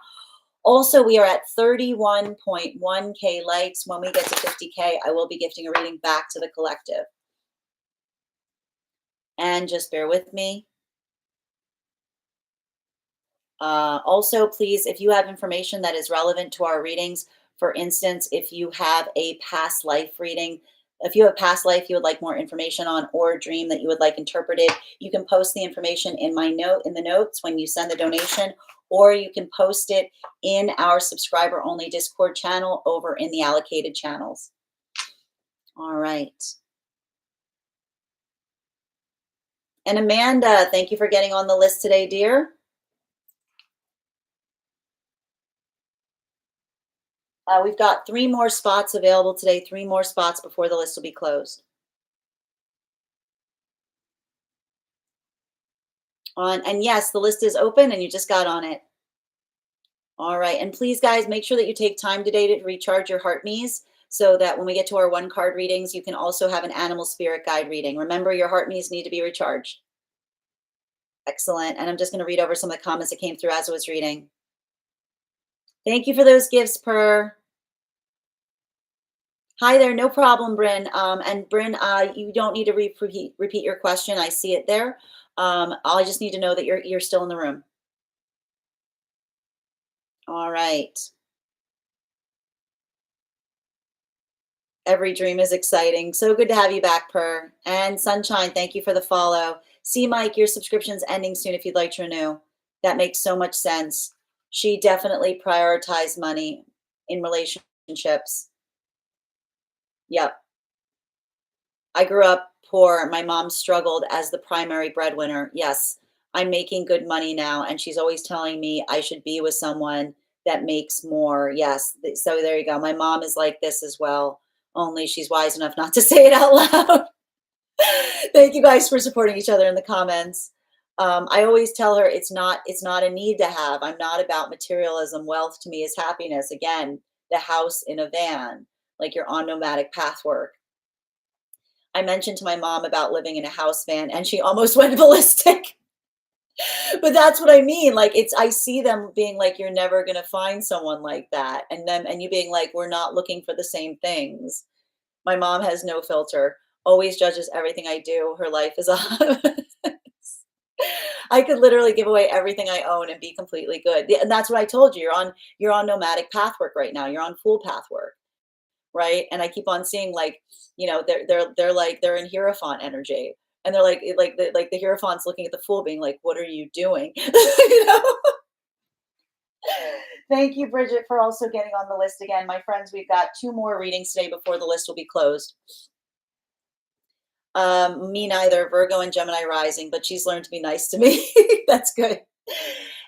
Also, we are at 31.1K likes. When we get to 50K, I will be gifting a reading back to the collective. And just bear with me. Also, please, if you have information that is relevant to our readings, for instance, if you have a past life reading, if you have past life you would like more information on, or a dream that you would like interpreted, you can post the information in the notes when you send the donation, or you can post it in our subscriber only Discord channel over in the allocated channels. All right. And Amanda, thank you for getting on the list today, dear. We've got 3 more spots available today, 3 more spots before the list will be closed. And yes, the list is open and you just got on it. All right. And please, guys, make sure that you take time today to recharge your heart me's, so that when we get to our 1-card readings, you can also have an animal spirit guide reading. Remember, your heart me's need to be recharged. Excellent. And I'm just going to read over some of the comments that came through as I was reading. Thank you for those gifts, Per. Hi there, no problem, Bryn. And Bryn, you don't need to repeat your question. I see it there. I just need to know that you're still in the room. All right. Every dream is exciting. So good to have you back, Per. And Sunshine, thank you for the follow. See, Mike, your subscription's ending soon if you'd like to renew. That makes so much sense. She definitely prioritized money in relationships. Yep. I grew up poor. My mom struggled as the primary breadwinner. Yes, I'm making good money now, and she's always telling me I should be with someone that makes more. Yes, so there you go. My mom is like this as well, only she's wise enough not to say it out loud. Thank you guys for supporting each other in the comments. I always tell her it's not a need to have. I'm not about materialism. Wealth to me is happiness. Again, the house in a van, like you're on nomadic path work. I mentioned to my mom about living in a house van and she almost went ballistic. But that's what I mean. Like, I see them being like, you're never going to find someone like that. And you being like, we're not looking for the same things. My mom has no filter, always judges everything I do. Her life is a I could literally give away everything I own and be completely good. And that's what I told you. You're on nomadic path work right now. You're on full path work. Right. And I keep on seeing, like, they're in Hierophant energy. And they're like the Hierophant's looking at the fool being like, what are you doing? you know? Thank you, Bridget, for also getting on the list again. My friends, we've got 2 more readings today before the list will be closed. Me neither, Virgo and Gemini rising, but she's learned to be nice to me. That's good.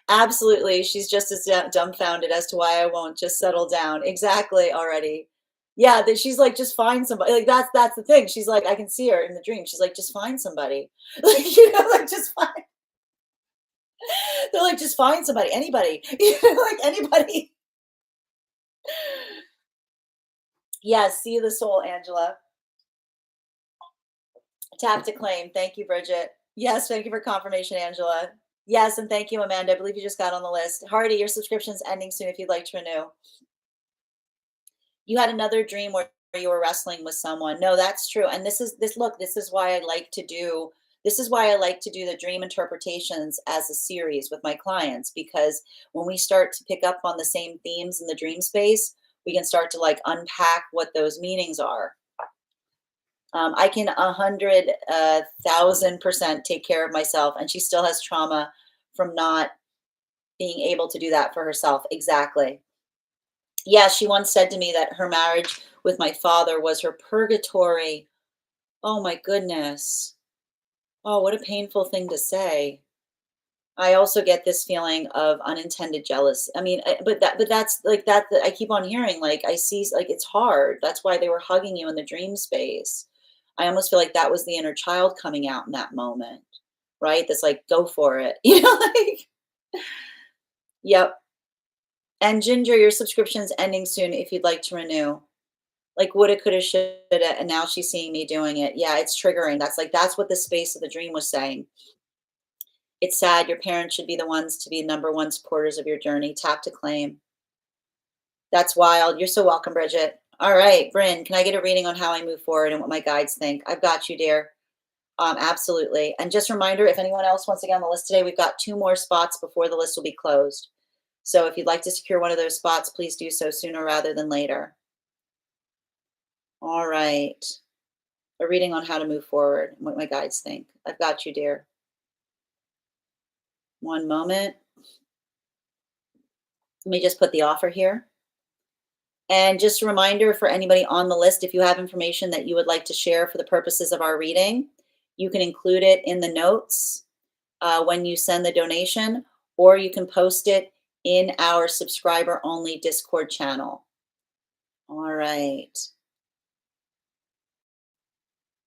Absolutely. She's just as dumbfounded as to why I won't just settle down. Exactly already. Yeah, that she's like, just find somebody. Like, that's the thing. She's like, I can see her in the dream. She's like, just find somebody. Like, like, just find. They're like, just find somebody, anybody. Like, anybody. Yes, see the soul, Angela. Tap to claim. Thank you, Bridget. Yes, thank you for confirmation, Angela. Yes, and thank you, Amanda. I believe you just got on the list. Hardy, your subscription's ending soon if you'd like to renew. You had another dream where you were wrestling with someone. No, that's true. And this is why I like to do the dream interpretations as a series with my clients, because when we start to pick up on the same themes in the dream space, we can start to like unpack what those meanings are. I can 100,000% take care of myself, and she still has trauma from not being able to do that for herself. Exactly. Yeah, she once said to me that her marriage with my father was her purgatory. Oh my goodness. Oh, what a painful thing to say. I also get this feeling of unintended jealousy. I mean, but that's like that I keep on hearing, like I see, like it's hard. That's why they were hugging you in the dream space. I almost feel like that was the inner child coming out in that moment, right? That's like, go for it. Like, yep. And Ginger, your subscription's ending soon if you'd like to renew. Like woulda, coulda, shoulda, and now she's seeing me doing it. Yeah, it's triggering. That's what the space of the dream was saying. It's sad. Your parents should be the ones to be number one supporters of your journey. Tap to claim. That's wild. You're so welcome, Bridget. All right, Bryn, can I get a reading on how I move forward and what my guides think? I've got you, dear. Absolutely. And just a reminder, if anyone else wants to get on the list today, we've got 2 more spots before the list will be closed. So if you'd like to secure one of those spots, please do so sooner rather than later. All right. A reading on how to move forward and what my guides think. I've got you, dear. One moment. Let me just put the offer here. And just a reminder for anybody on the list, if you have information that you would like to share for the purposes of our reading, you can include it in the notes when you send the donation, or you can post it in our subscriber only Discord channel. All right.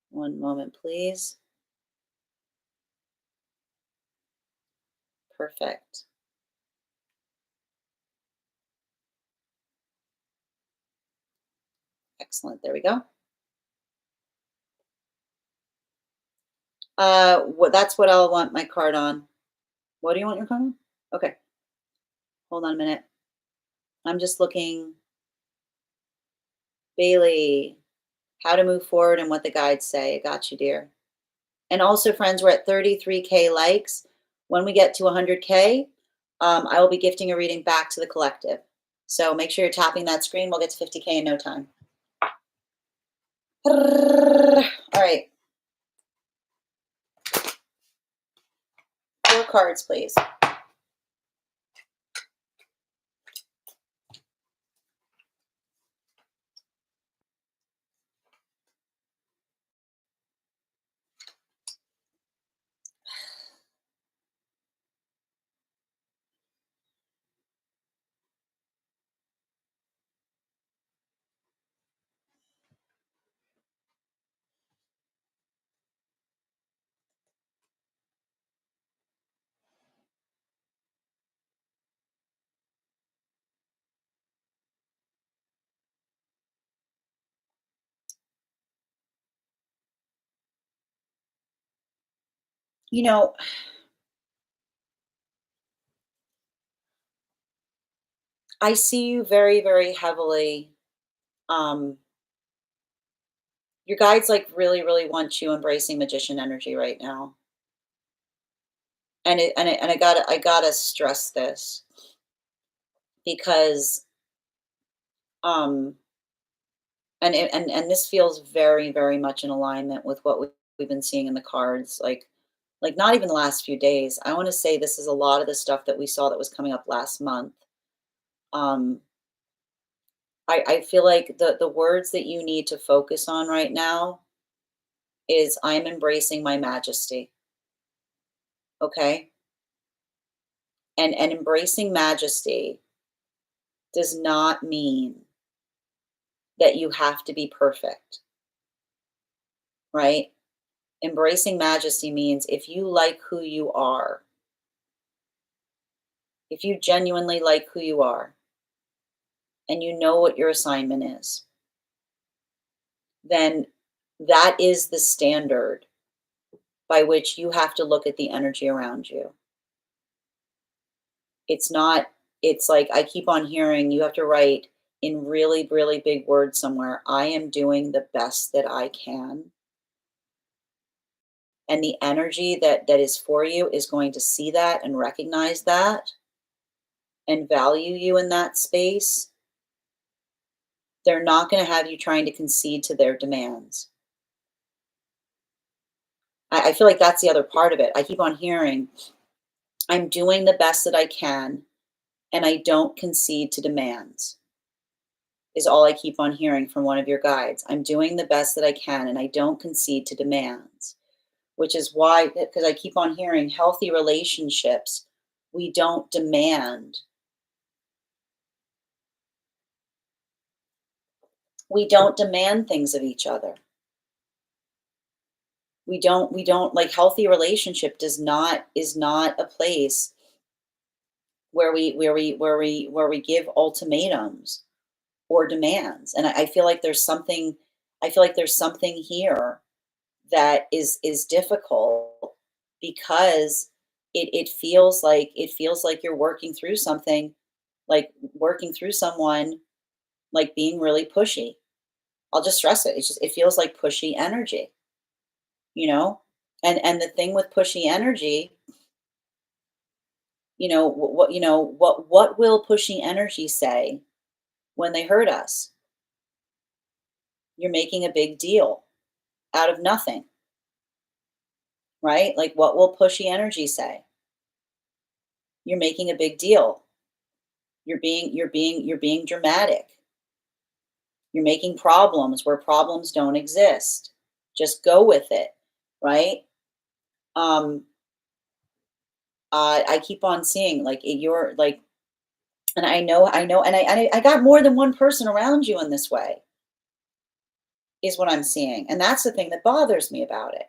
One moment, please. Perfect. Excellent. There we go. That's what I'll want my card on. What do you want your card on? Okay. Hold on a minute. I'm just looking. Bailey, how to move forward and what the guides say. I got you, dear. And also, friends, we're at 33K likes. When we get to 100K, I will be gifting a reading back to the collective. So make sure you're tapping that screen. We'll get to 50K in no time. All right. 4 cards, please. You know, I see you very, very heavily. Um, your guides like really, really want you embracing magician energy right now. And I gotta stress this because um and this feels very, very much in alignment with what we've been seeing in the cards, like not even the last few days. I want to say this is a lot of the stuff that we saw that was coming up last month. um I feel like the words that you need to focus on right now is I'm embracing my majesty. Okay. And embracing majesty does not mean that you have to be perfect, right? Embracing majesty means if you like who you are, if you genuinely like who you are, and you know what your assignment is, then that is the standard by which you have to look at the energy around you. It's not, it's like I keep on hearing you have to write in really, really big words somewhere, I am doing the best that I can. And the energy that is for you is going to see that and recognize that and value you in that space. They're not going to have you trying to concede to their demands. I feel like that's the other part of it. I keep on hearing, I'm doing the best that I can and I don't concede to demands, is all I keep on hearing from one of your guides. I'm doing the best that I can and I don't concede to demands, which is why, because I keep on hearing healthy relationships, we don't demand. We don't demand things of each other. We don't like healthy relationship is not a place where we give ultimatums or demands. And I feel like there's something here that is difficult because it feels like you're working through something, like working through someone, like being really pushy. I'll just stress it. It feels like pushy energy, you know? And the thing with pushy energy, what will pushy energy say when they hurt us? You're making a big deal out of nothing, right? Like what will pushy energy say? You're making a big deal. You're being dramatic. You're making problems where problems don't exist. Just go with it, right? Um, I keep on seeing like you're like, and I know, and I got more than one person around you in this way, is what I'm seeing, and that's the thing that bothers me about it.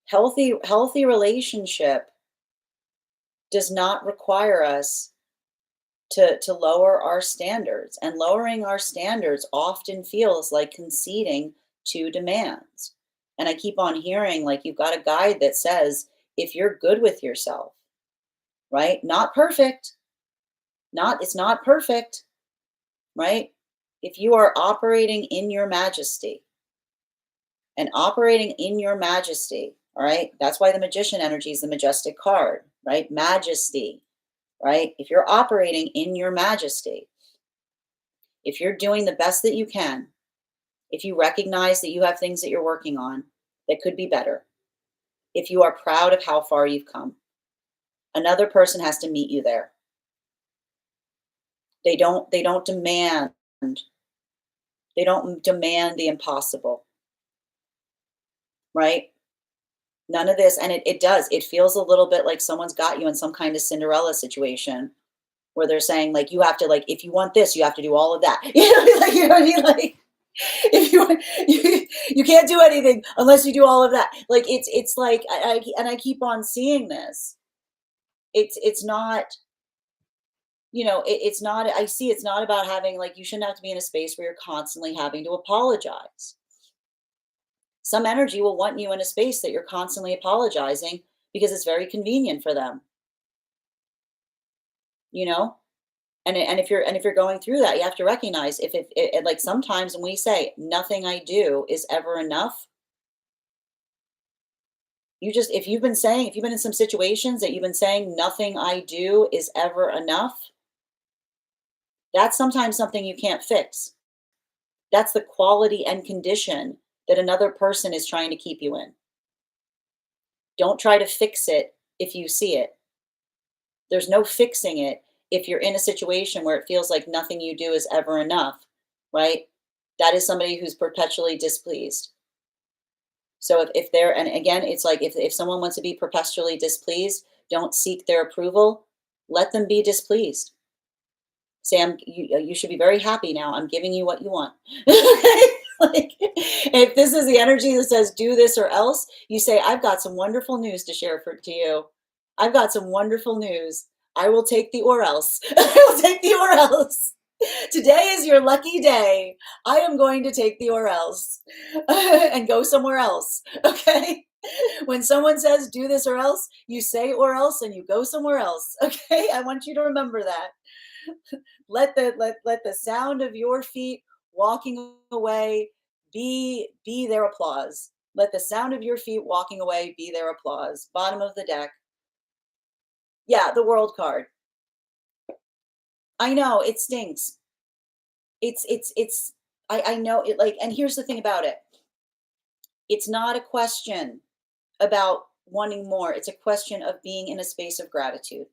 Healthy relationship does not require us to lower our standards, and lowering our standards often feels like conceding to demands. And I keep on hearing like you've got a guide that says if you're good with yourself, right? Not perfect, not it's not perfect, right? If you are operating in your majesty and operating in your majesty, all right? That's why the magician energy is the majestic card, right? Majesty, right? If you're operating in your majesty, if you're doing the best that you can, if you recognize that you have things that you're working on that could be better, if you are proud of how far you've come, another person has to meet you there. They don't demand the impossible, right? None of this, and it feels a little bit like someone's got you in some kind of Cinderella situation where they're saying like you have to, like, if you want this, you have to do all of that. You know what I mean? Like if you want, you can't do anything unless you do all of that. Like it's like and I keep on seeing this. It's not, it's not, I see it's not about having, like, you shouldn't have to be in a space where you're constantly having to apologize. Some energy will want you in a space that you're constantly apologizing because it's very convenient for them, you know? And if you're going through that, you have to recognize if like sometimes when we say nothing I do is ever enough, if you've been in some situations that you've been saying nothing I do is ever enough, that's sometimes something you can't fix. That's the quality and condition that another person is trying to keep you in. Don't try to fix it if you see it. There's no fixing it if you're in a situation where it feels like nothing you do is ever enough, right? That is somebody who's perpetually displeased. So if they're, and again, it's like if someone wants to be perpetually displeased, don't seek their approval. Let them be displeased. Say, you should be very happy now. I'm giving you what you want. Like, if this is the energy that says do this or else, you say, I've got some wonderful news to share to you. I've got some wonderful news. I will take the or else. I will take the or else. Today is your lucky day. I am going to take the or else and go somewhere else. Okay. When someone says do this or else, you say or else and you go somewhere else. Okay. I want you to remember that. Let the sound of your feet walking away be their applause. Let the sound of your feet walking away be their applause. Bottom of the deck. Yeah, the world card. I know it stinks. It's I know it, like, and here's the thing about it. It's not a question about wanting more. It's a question of being in a space of gratitude.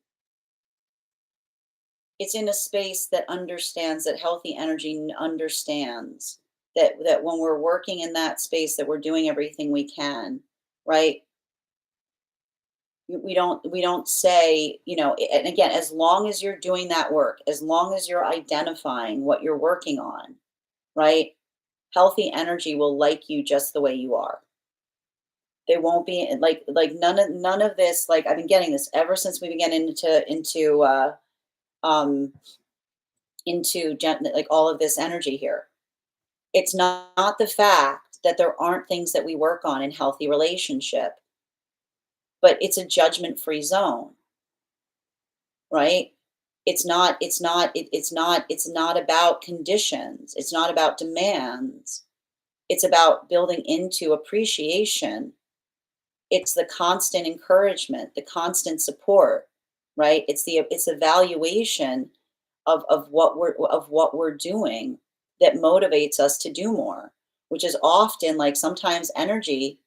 It's in a space that understands, that healthy energy understands that when we're working in that space, that we're doing everything we can, right? We don't say, and again, as long as you're doing that work, as long as you're identifying what you're working on, right? Healthy energy will like you just the way you are. They won't be like none of this. Like, I've been getting this ever since we began um like all of this energy here. It's not the fact that there aren't things that we work on in healthy relationship, but it's a judgment-free zone, right? It's not about conditions. It's not about demands. It's about building into appreciation. It's the constant encouragement, the constant support, right? It's evaluation of what we're doing that motivates us to do more, which is often, like, sometimes energy.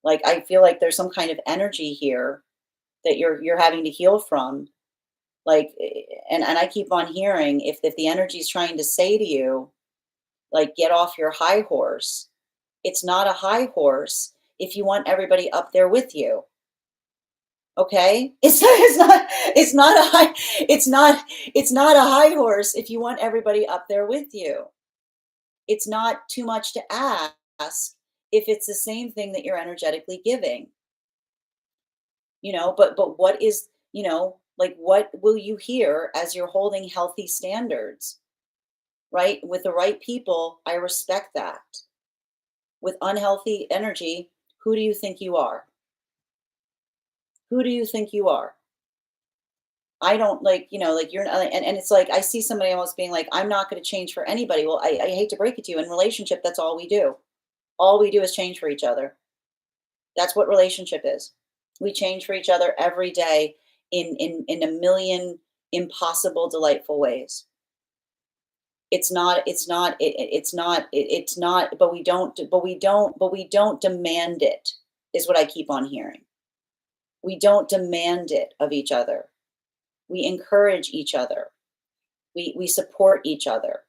Like, I feel like there's some kind of energy here that you're having to heal from. Like, and I keep on hearing, if the energy is trying to say to you, like, get off your high horse. It's not a high horse if you want everybody up there with you. Okay? It's not a high it's not a high horse if you want everybody up there with you. It's not too much to ask if it's the same thing that you're energetically giving. But what is, like, what will you hear as you're holding healthy standards, right? With the right people, I respect that. With unhealthy energy, who do you think you are? Who do you think you are? I don't, like, you're not, and it's like I see somebody almost being like, I'm not going to change for anybody. Well, I hate to break it to you. In relationship, that's all we do. All we do is change for each other. That's what relationship is. We change for each other every day in a million impossible, delightful ways. It's not, but we don't demand it, is what I keep on hearing. We don't demand it of each other. We encourage each other. We support each other.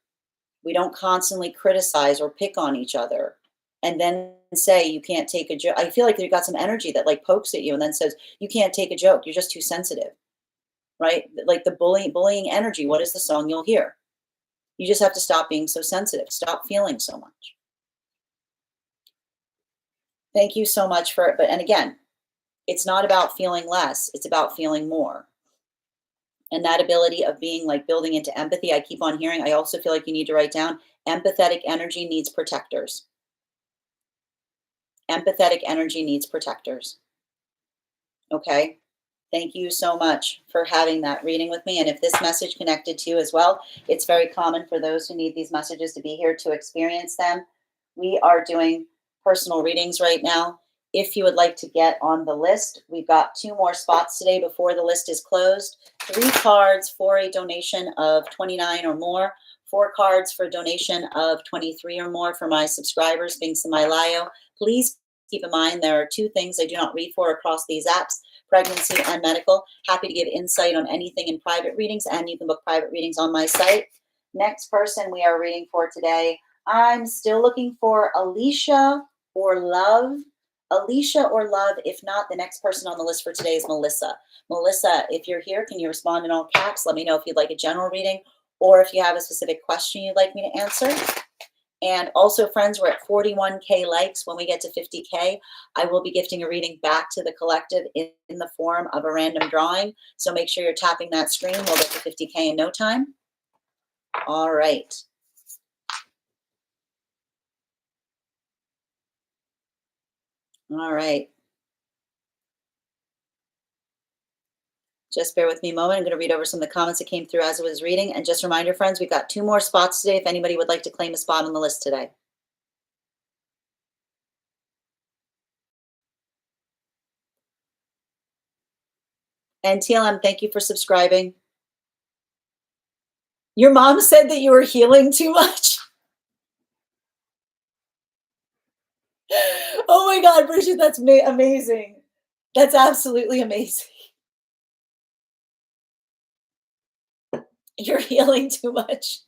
We don't constantly criticize or pick on each other and then say you can't take a joke. I feel like you've got some energy that, like, pokes at you and then says you can't take a joke. You're just too sensitive, right? Like the bullying energy. What is the song you'll hear? You just have to stop being so sensitive. Stop feeling so much. Thank you so much for it. And again, it's not about feeling less. It's about feeling more. And that ability of being, like, building into empathy, I keep on hearing. I also feel like you need to write down, empathetic energy needs protectors. Empathetic energy needs protectors. Okay. Thank you so much for having that reading with me. And if this message connected to you as well, it's very common for those who need these messages to be here to experience them. We are doing personal readings right now. If you would like to get on the list, we've got 2 more spots today before the list is closed. 3 cards for a donation of 29 or more. 4 cards for a donation of 23 or more for my subscribers, being Samilayo. Please keep in mind there are 2 things I do not read for across these apps: pregnancy and medical. Happy to give insight on anything in private readings, and you can book private readings on my site. Next person we are reading for today, I'm still looking for Alicia or Love. Alicia or Love. If not, the next person on the list for today is Melissa. Melissa, if you're here, can you respond in all caps? Let me know if you'd like a general reading or if you have a specific question you'd like me to answer. And also, friends, we're at 41K likes. When we get to 50K, I will be gifting a reading back to the collective in the form of a random drawing. So make sure you're tapping that screen. We'll get to 50K in no time. All right. All right. Just bear with me a moment. I'm going to read over some of the comments that came through as I was reading. And just a reminder, friends, we've got 2 more spots today if anybody would like to claim a spot on the list today. And TLM, thank you for subscribing. Your mom said that you were healing too much. Oh my God, Bridget, that's amazing. That's absolutely amazing. You're healing too much.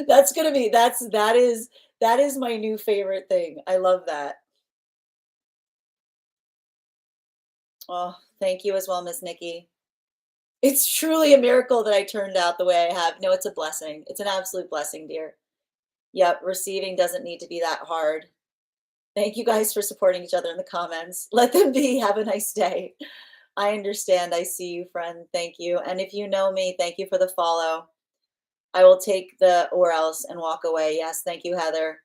That's gonna be that is my new favorite thing. I love that. Oh, thank you as well, Miss Nikki. It's truly a miracle that I turned out the way I have. No, it's a blessing. It's an absolute blessing, dear. Yep, receiving doesn't need to be that hard. Thank you guys for supporting each other in the comments. Let them be. Have a nice day. I understand. I see you, friend. Thank you. And if you know me, thank you for the follow. I will take the or else and walk away. Yes, thank you, Heather.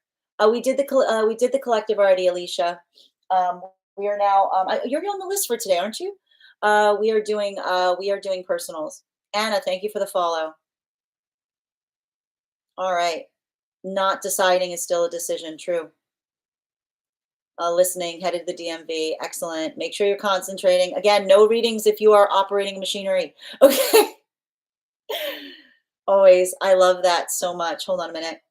We did the collective already, Alicia. Um, we are now. You're on the list for today, aren't you? We are doing personals. Anna, thank you for the follow. All right. Not deciding is still a decision. True. Listening, headed to the DMV. Excellent. Make sure you're concentrating. Again, no readings if you are operating machinery. Okay. Always. I love that so much. Hold on a minute.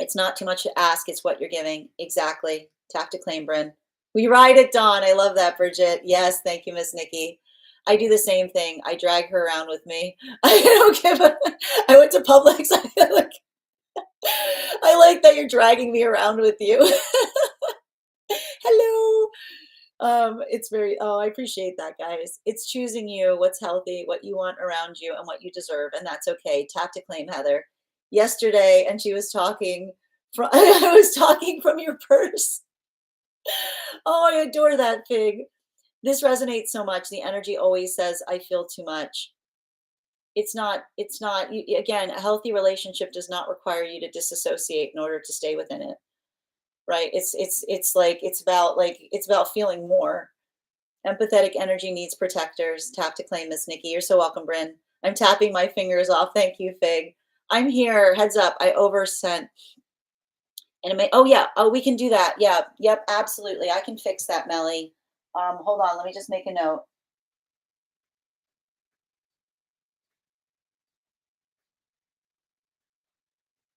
It's not too much to ask. It's what you're giving. Exactly. Tap to claim, Bryn. We ride it, Dawn. I love that, Bridget. Yes. Thank you, Miss Nikki. I do the same thing. I drag her around with me. I don't give a, I went to Publix. I like that you're dragging me around with you. Hello. It's very, oh, I appreciate that, guys. It's choosing you, what's healthy, what you want around you, and what you deserve, and that's okay. Tap to claim, Heather. Yesterday, and she was talking from, I was talking from your purse. Oh, I adore that, Fig. This resonates so much. The energy always says, I feel too much. It's not, again, a healthy relationship does not require you to disassociate in order to stay within it. Right? It's about feeling more. Empathetic energy needs protectors. Tap to claim, Miss Nikki. You're so welcome, Bryn. I'm tapping my fingers off. Thank you, Fig. I'm here. Heads up. I oversent. And it may, oh yeah. Oh, we can do that. Yeah. Yep. Absolutely. I can fix that, Melly. Hold on. Let me just make a note.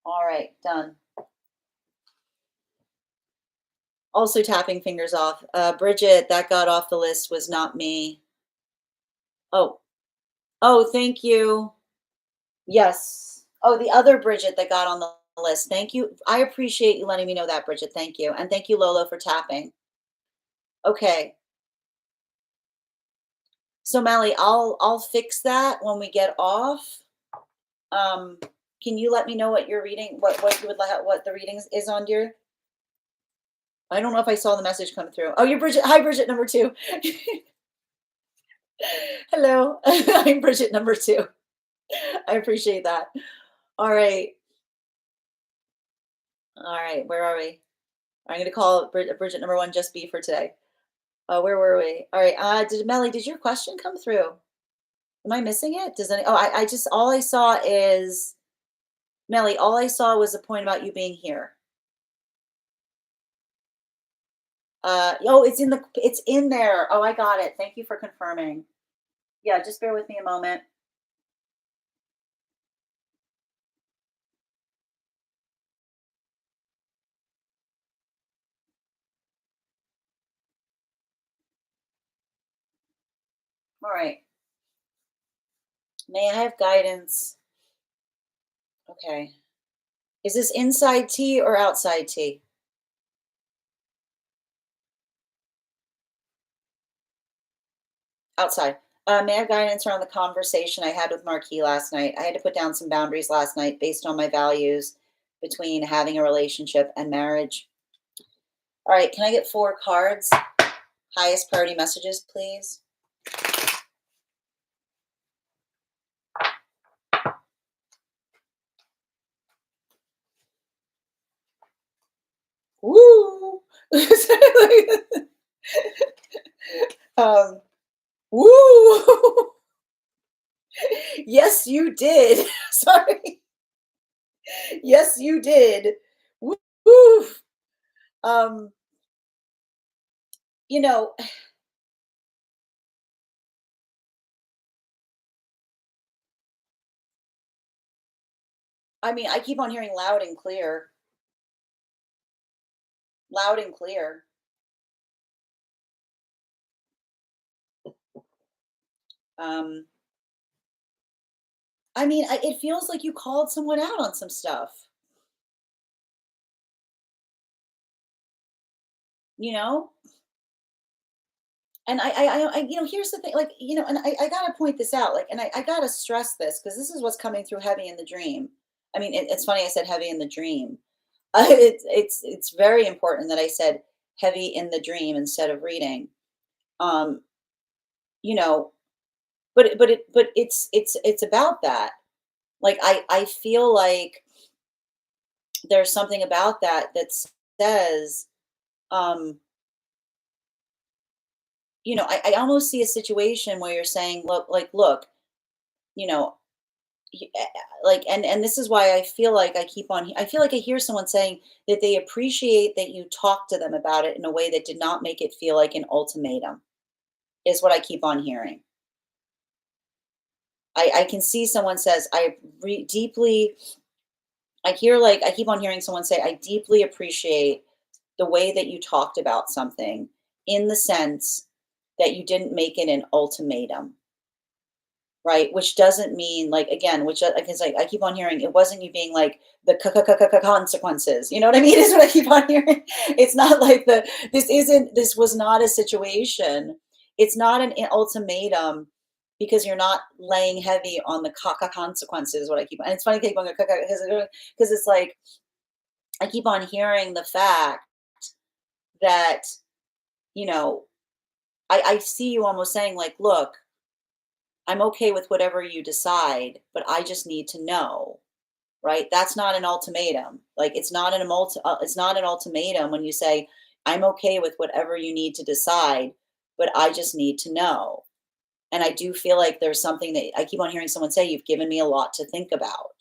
All right. Done. Also tapping fingers off. Bridget, that got off the list was not me. Oh, oh, thank you. Yes. Oh, the other Bridget that got on the list. Thank you. I appreciate you letting me know that, Bridget. Thank you. And thank you, Lolo, for tapping. Okay. So Melly, I'll fix that when we get off. Can you let me know what you're reading, what you would like, what the reading is on, dear? I don't know if I saw the message come through. Oh, you're Bridget. Hi, Bridget number 2. Hello. I'm Bridget number 2. I appreciate that. All right. All right. Where are we? I'm going to call Bridget number 1 just B for today. Where were we? All right. Melly, did your question come through? Am I missing it? Does any? Oh, I just all I saw is Melly. All I saw was a point about you being here. Oh, it's in there. Oh, I got it. Thank you for confirming. Yeah, just bear with me a moment. All right. May I have guidance? Okay. Is this inside tea or outside tea? Outside. May I have guidance around the conversation I had with Marquis last night? I had to put down some boundaries last night based on my values between having a relationship and marriage. All right, can I get 4 cards? Highest priority messages, please. Woo! um, Woo! Yes, you did. Sorry. Yes, you did. Woo! Um, you know, I mean, I keep on hearing loud and clear. Um, I mean, it feels like you called someone out on some stuff, you know? And here's the thing, like, and I gotta point this out, like, and I gotta stress this because this is what's coming through heavy in the dream. I mean, it's funny I said heavy in the dream. It's very important that I said heavy in the dream instead of reading. Um, you know, but it's about that. Like I feel like there's something about that that says, um, I almost see a situation where you're saying, look, you know, like, and this is why I feel like I feel like I hear someone saying that they appreciate that you talk to them about it in a way that did not make it feel like an ultimatum, is what I keep on hearing. I can see someone says, deeply, I hear, like, I keep on hearing someone say, I deeply appreciate the way that you talked about something, in the sense that you didn't make it an ultimatum. Right, which doesn't mean, like, again, which, because I keep on hearing, it wasn't you being like, the consequences, you know what I mean? Is what I keep on hearing. It's not like this was not a situation. It's not an ultimatum, because you're not laying heavy on the consequences, is what I keep on, and it's funny, I keep on going because it's like, I keep on hearing the fact that, you know, I see you almost saying, like, "Look, I'm okay with whatever you decide, but I just need to know," right? That's not an ultimatum. Like, it's not an ultimatum when you say, "I'm okay with whatever you need to decide, but I just need to know." And I do feel like there's something that I keep on hearing someone say, "You've given me a lot to think about,"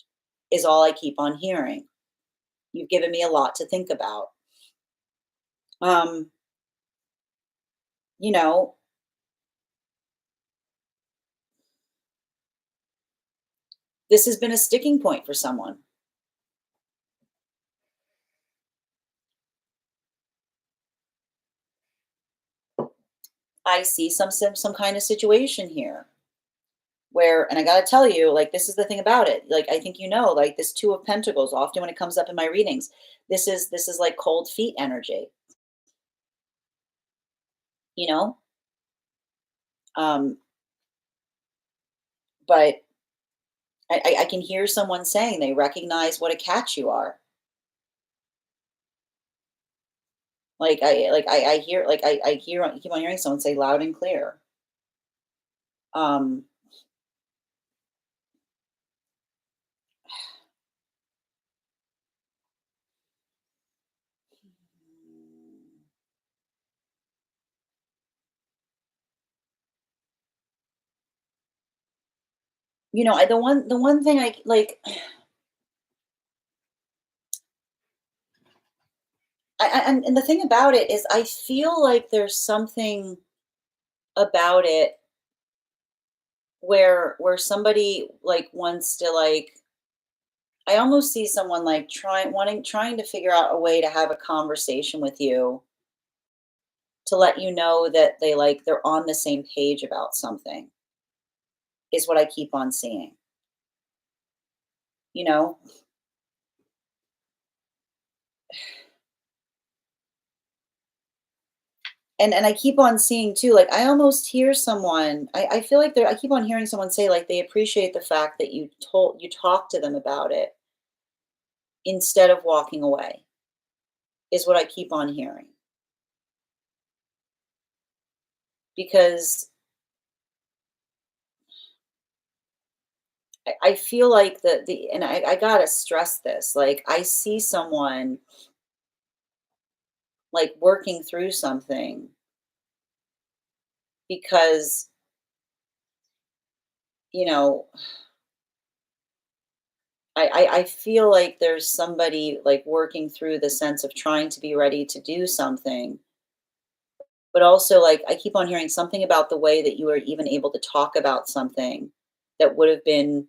is all I keep on hearing. You've given me a lot to think about. Um, you know, this has been a sticking point for someone. I see some kind of situation here where, and I gotta tell you, like, this is the thing about it. Like, I think, like, this Two of Pentacles, often when it comes up in my readings, this is like cold feet energy, you know? Um, but I can hear someone saying they recognize what a catch you are. I hear, like, I keep on hearing someone say loud and clear. Um, the one thing I like, and the thing about it is, I feel like there's something about it where somebody, like, wants to, like, I almost see someone, like, trying to figure out a way to have a conversation with you, to let you know that they're on the same page about something, is what I keep on seeing, you know? And I keep on seeing too, like, I almost hear someone, I feel like I keep on hearing someone say, like, they appreciate the fact that you talked to them about it instead of walking away, is what I keep on hearing. Because I feel like and I gotta stress this, like, I see someone, like, working through something, because you know, I feel like there's somebody like working through the sense of trying to be ready to do something, but also like I keep on hearing something about the way that you were even able to talk about something that would have been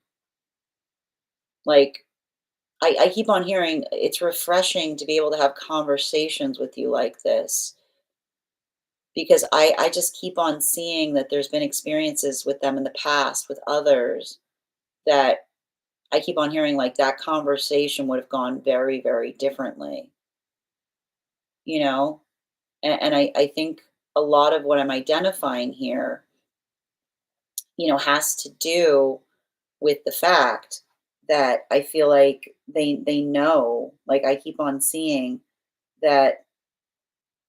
like I keep on hearing it's refreshing to be able to have conversations with you like this because I just keep on seeing that there's been experiences with them in the past with others that I keep on hearing like that conversation would have gone very, very differently, you know? And I think a lot of what I'm identifying here, has to do with the fact that I feel like they know, like I keep on seeing that,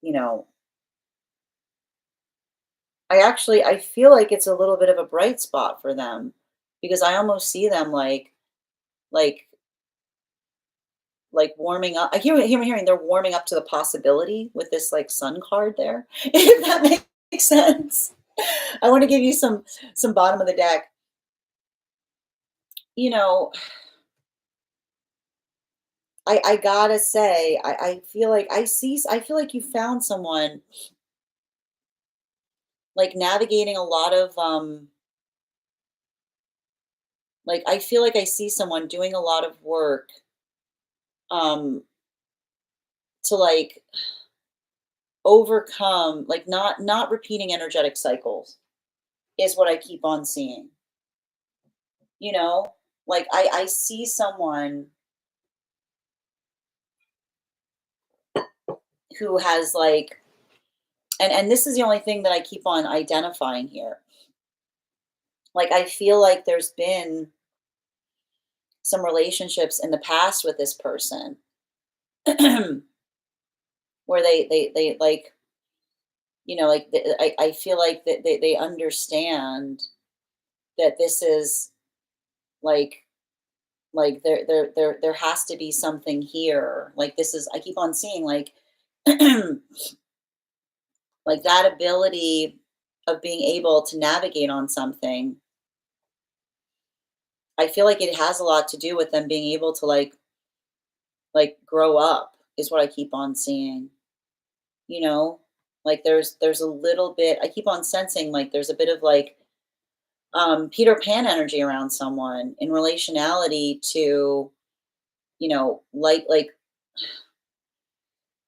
you know, I feel like it's a little bit of a bright spot for them because I almost see them like warming up. I'm hearing they're warming up to the possibility with this like sun card there. If that makes sense. I want to give you some bottom of the deck. You know, I gotta say, I feel like I feel like you found someone like navigating a lot of like I feel like I see someone doing a lot of work um to like overcome like not repeating energetic cycles is what I keep on seeing. You know, like I see someone who has like and this is the only thing that I keep on identifying here. Like I feel like there's been some relationships in the past with this person where they like like I feel like that they understand that this is like there has to be something here like this is I keep on seeing like like that ability of being able to navigate on something. I feel like it has a lot to do with them being able to like grow up is what I keep on seeing, you know? Like there's a little bit I keep on sensing like there's a bit of like Peter Pan energy around someone in relationality to, like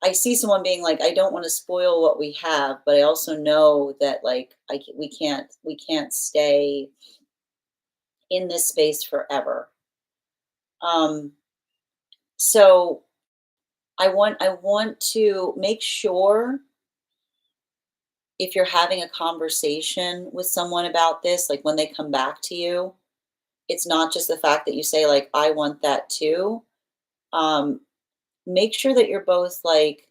I see someone being like, I don't want to spoil what we have, but I also know that like we can't stay in this space forever. Um, so I want to make sure if you're having a conversation with someone about this, like when they come back to you, it's not just the fact that you say like, I want that too. Um, make sure that you're both like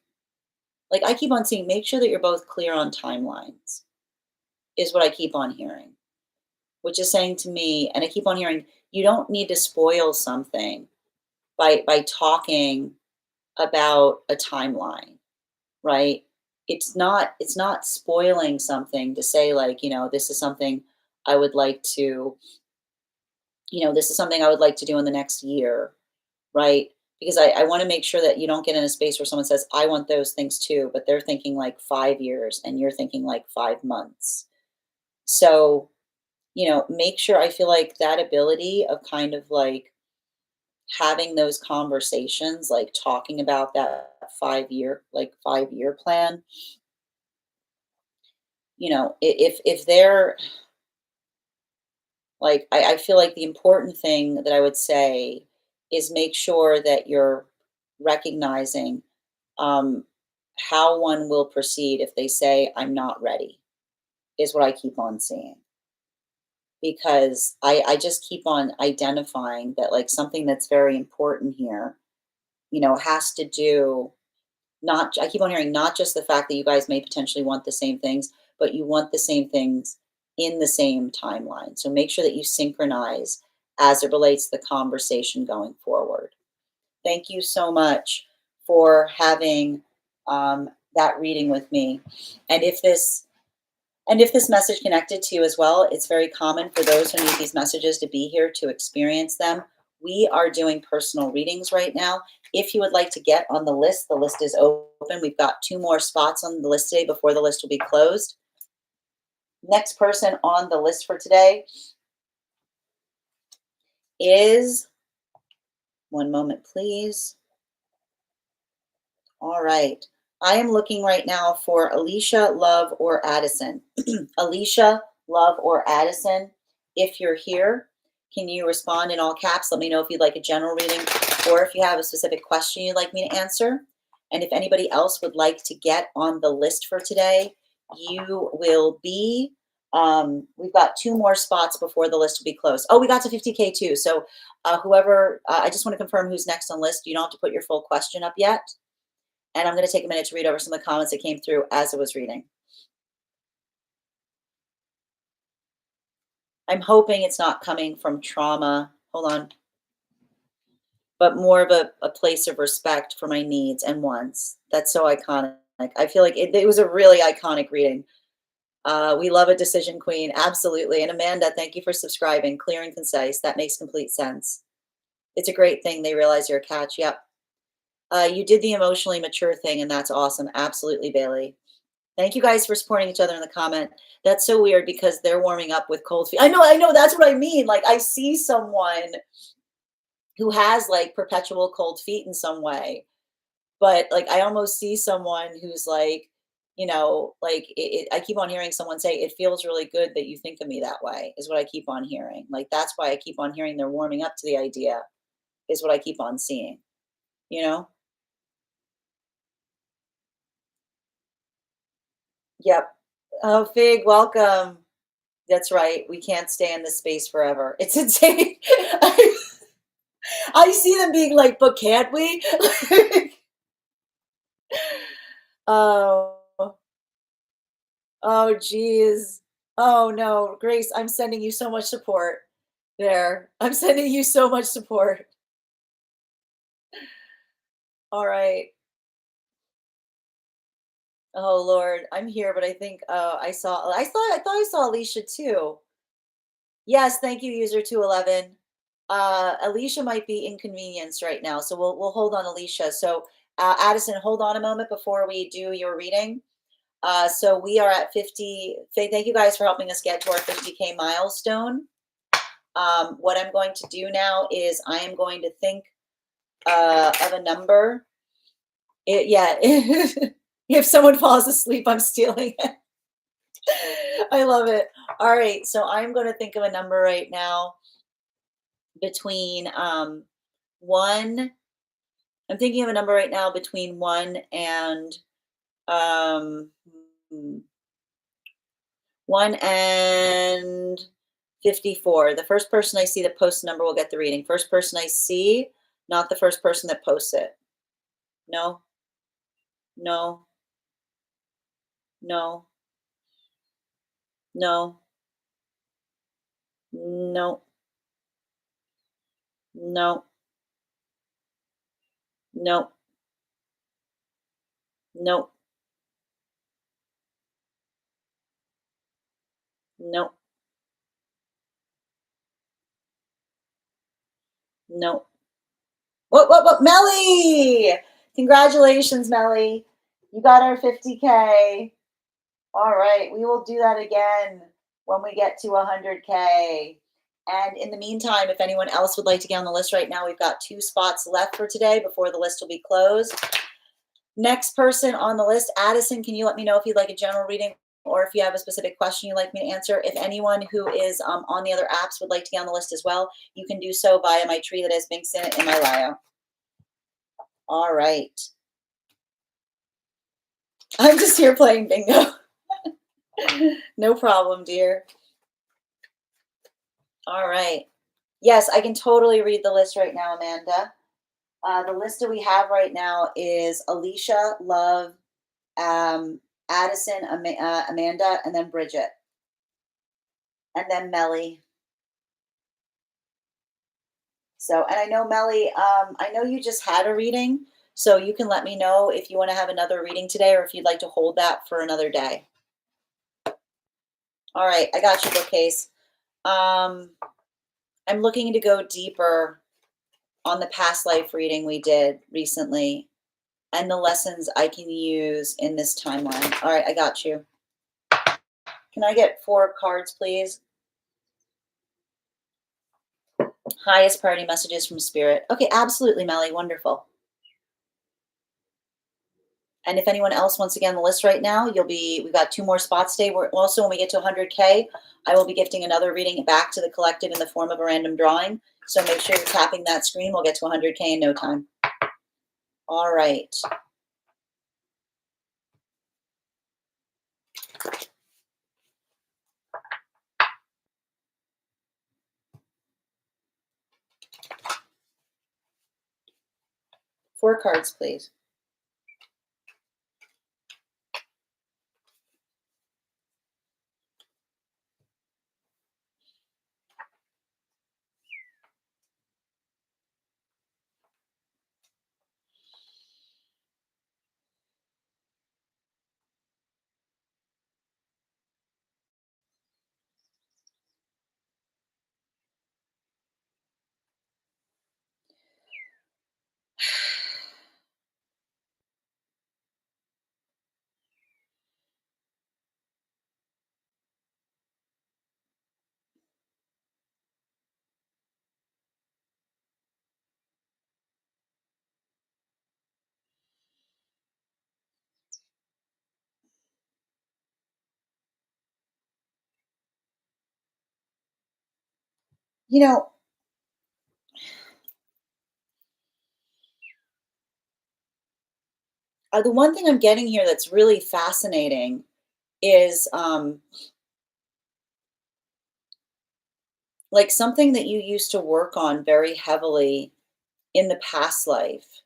I keep on seeing, make sure that you're both clear on timelines is what I keep on hearing, which is saying to me, and I keep on hearing, you don't need to spoil something by talking about a timeline, right? It's not spoiling something to say like, this is something I would like to, this is something I would like to do in the next year, right? Because I want to make sure that you don't get in a space where someone says, I want those things too, but they're thinking like 5 years and you're thinking like 5 months. So, make sure I feel like that ability of kind of like having those conversations, like talking about that 5 year plan, if they're like, I feel like the important thing that I would say is make sure that you're recognizing um, how one will proceed if they say, I'm not ready, is what I keep on seeing. Because I just keep on identifying that, like, something that's very important here, has to do not, I keep on hearing not just the fact that you guys may potentially want the same things, but you want the same things in the same timeline. So make sure that you synchronize as it relates to the conversation going forward. Thank you so much for having that reading with me. And if this And if this message connected to you as well, it's very common for those who need these messages to be here to experience them. We are doing personal readings right now. If you would like to get on the list is open. We've got 2 more spots on the list today before the list will be closed. Next person on the list for today is, one moment, please. All right. I am looking right now for Alicia, Love, or Addison. Alicia, Love, or Addison. If you're here, can you respond in all caps? Let me know if you'd like a general reading or if you have a specific question you'd like me to answer. And if anybody else would like to get on the list for today, you will be, we've got 2 more spots before the list will be closed. Oh, we got to 50K too. So whoever, I just want to confirm who's next on the list. You don't have to put your full question up yet. And I'm going to take a minute to read over some of the comments that came through as I was reading. I'm hoping it's not coming from trauma. Hold on. But more of a place of respect for my needs and wants. That's so iconic. I feel like it was a really iconic reading. We love a decision queen. Absolutely. And Amanda, thank you for subscribing. Clear and concise. That makes complete sense. It's a great thing. They realize you're a catch. Yep. You did the emotionally mature thing, and that's awesome. Absolutely, Bailey. Thank you guys for supporting each other in the comment. That's so weird because they're warming up with cold feet. I know. That's what I mean. Like, I see someone who has like perpetual cold feet in some way, but like I almost see someone who's like, like I keep on hearing someone say, it feels really good that you think of me that way, is what I keep on hearing. Like, that's why I keep on hearing they're warming up to the idea, is what I keep on seeing, you know? Yep. Oh, Fig, welcome. That's right. We can't stay in this space forever. It's insane. I see them being like, but can't we? Oh, oh, geez. Oh, no. Grace, I'm sending you so much support there. I'm sending you so much support. All right. Oh, Lord. I'm here, but I think I thought I saw Alicia too. Yes, thank you, user 211. Alicia might be inconvenienced right now, so we'll hold on Alicia. So Addison, hold on a moment before we do your reading. So we are at 50. Thank you guys for helping us get to our 50K milestone. What I'm going to do now is I am going to think of a number. Yeah, if someone falls asleep, I'm stealing it. I love it. All right, so I'm going to think of a number right now between 1. I'm thinking of a number right now between 1 and um, 1 and 54. The first person I see that posts a number will get the reading. First person I see, not the first person that posts it. No, no, no, no, no, no, no, no, no, no. What? Melly! Congratulations, Melly. You got our 50K. All right, we will do that again when we get to 100K. And in the meantime, if anyone else would like to get on the list right now, we've got 2 spots left for today before the list will be closed. Next person on the list, Addison, can you let me know if you'd like a general reading or if you have a specific question you'd like me to answer? If anyone who is on the other apps would like to get on the list as well, you can do so via my tree that has links in it in my bio. All right. I'm just here playing bingo. No problem, dear. All right. Yes, I can totally read the list right now, Amanda. The list that we have right now is Alicia, Love, Addison, Amanda, and then Bridget. And then Melly. So, and I know Melly, I know you just had a reading, so you can let me know if you want to have another reading today or if you'd like to hold that for another day. All right, I got your bookcase. Um, I'm looking to go deeper on the past life reading we did recently and the lessons I can use in this timeline. All right, I got you. Can I get 4 cards, please? Highest priority messages from Spirit. Okay, absolutely, Melly. Wonderful. And if anyone else wants to get on the list right now, we've got 2 more spots today. We're also, when we get to 100K, I will be gifting another reading back to the collective in the form of a random drawing. So make sure you're tapping that screen. We'll get to 100K in no time. All right. Four cards, please. You know, the one thing I'm getting here that's really fascinating is like something that you used to work on very heavily in the past life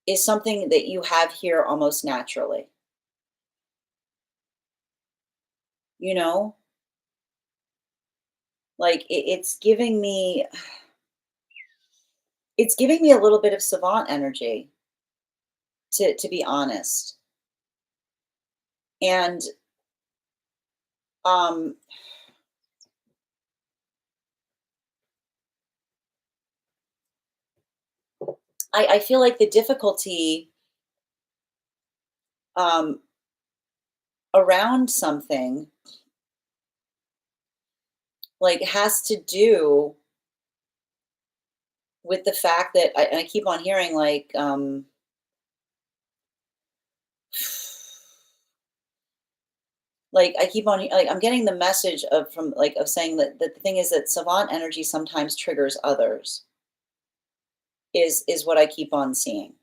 is something that you have here almost naturally. You know, like it's giving me a little bit of savant energy, to be honest. And um I feel like the difficulty um around something like has to do with the fact that I keep on hearing like I keep on like I'm getting the message of from like of saying that the thing is that savant energy sometimes triggers others is what I keep on seeing.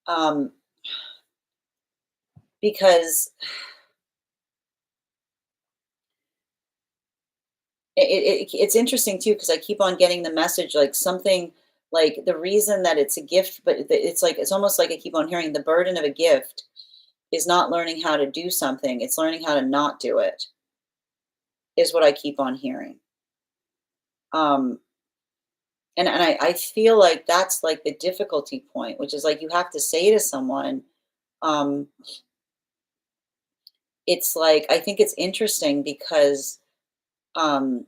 Um because it's interesting too because I keep on getting the message like something like the reason that it's a gift, but it's like it's almost like I keep on hearing the burden of a gift is not learning how to do something; it's learning how to not do it. Is what I keep on hearing. Um, and I feel like that's like the difficulty point, which is like you have to say to someone, um, it's like I think it's interesting because um,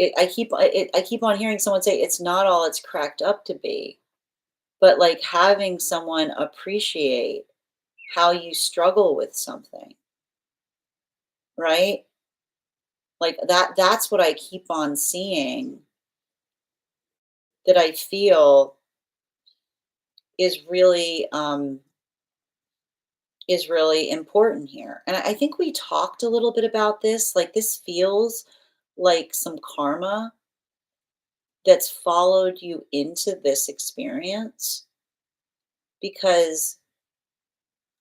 I keep on hearing someone say it's not all it's cracked up to be. But, like, having someone appreciate how you struggle with something, right? Like, that's what I keep on seeing that I feel is really important here. And I think we talked a little bit about this, like, this feels like some karma that's followed you into this experience because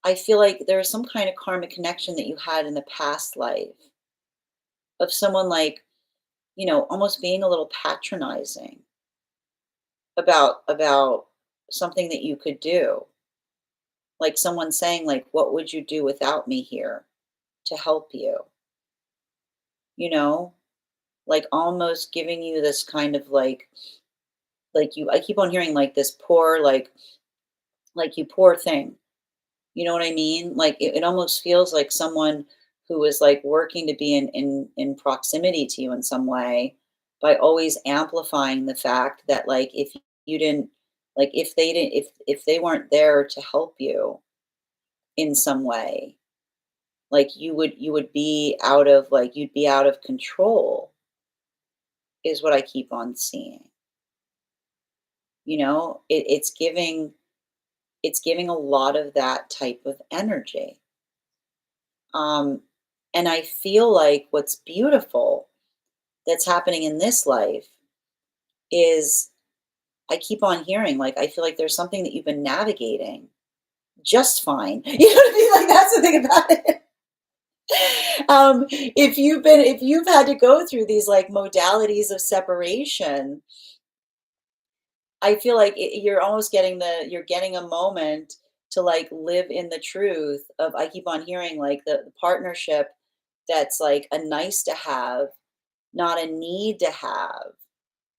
I feel like there's some kind of karmic connection that you had in the past life of someone, like, almost being a little patronizing about something that you could do. Like someone saying like, "What would you do without me here to help you?" You know? Like almost giving you this kind of like you I keep on hearing like this poor like, you poor thing. You know what I mean? Like, it almost feels like someone who is, like, working to be in proximity to you in some way by always amplifying the fact that, like, if you didn't like, if they didn't if they weren't there to help you in some way, like, you would be out of, like, you'd be out of control, is what I keep on seeing. It's giving a lot of that type of energy. Um, and I feel like what's beautiful that's happening in this life is I keep on hearing, like, I feel like there's something that you've been navigating just fine. You know what I mean? Like, that's the thing about it. If you've had to go through these like modalities of separation, I feel like you're almost you're getting a moment to like live in the truth of, I keep on hearing like the partnership that's like a nice to have, not a need to have,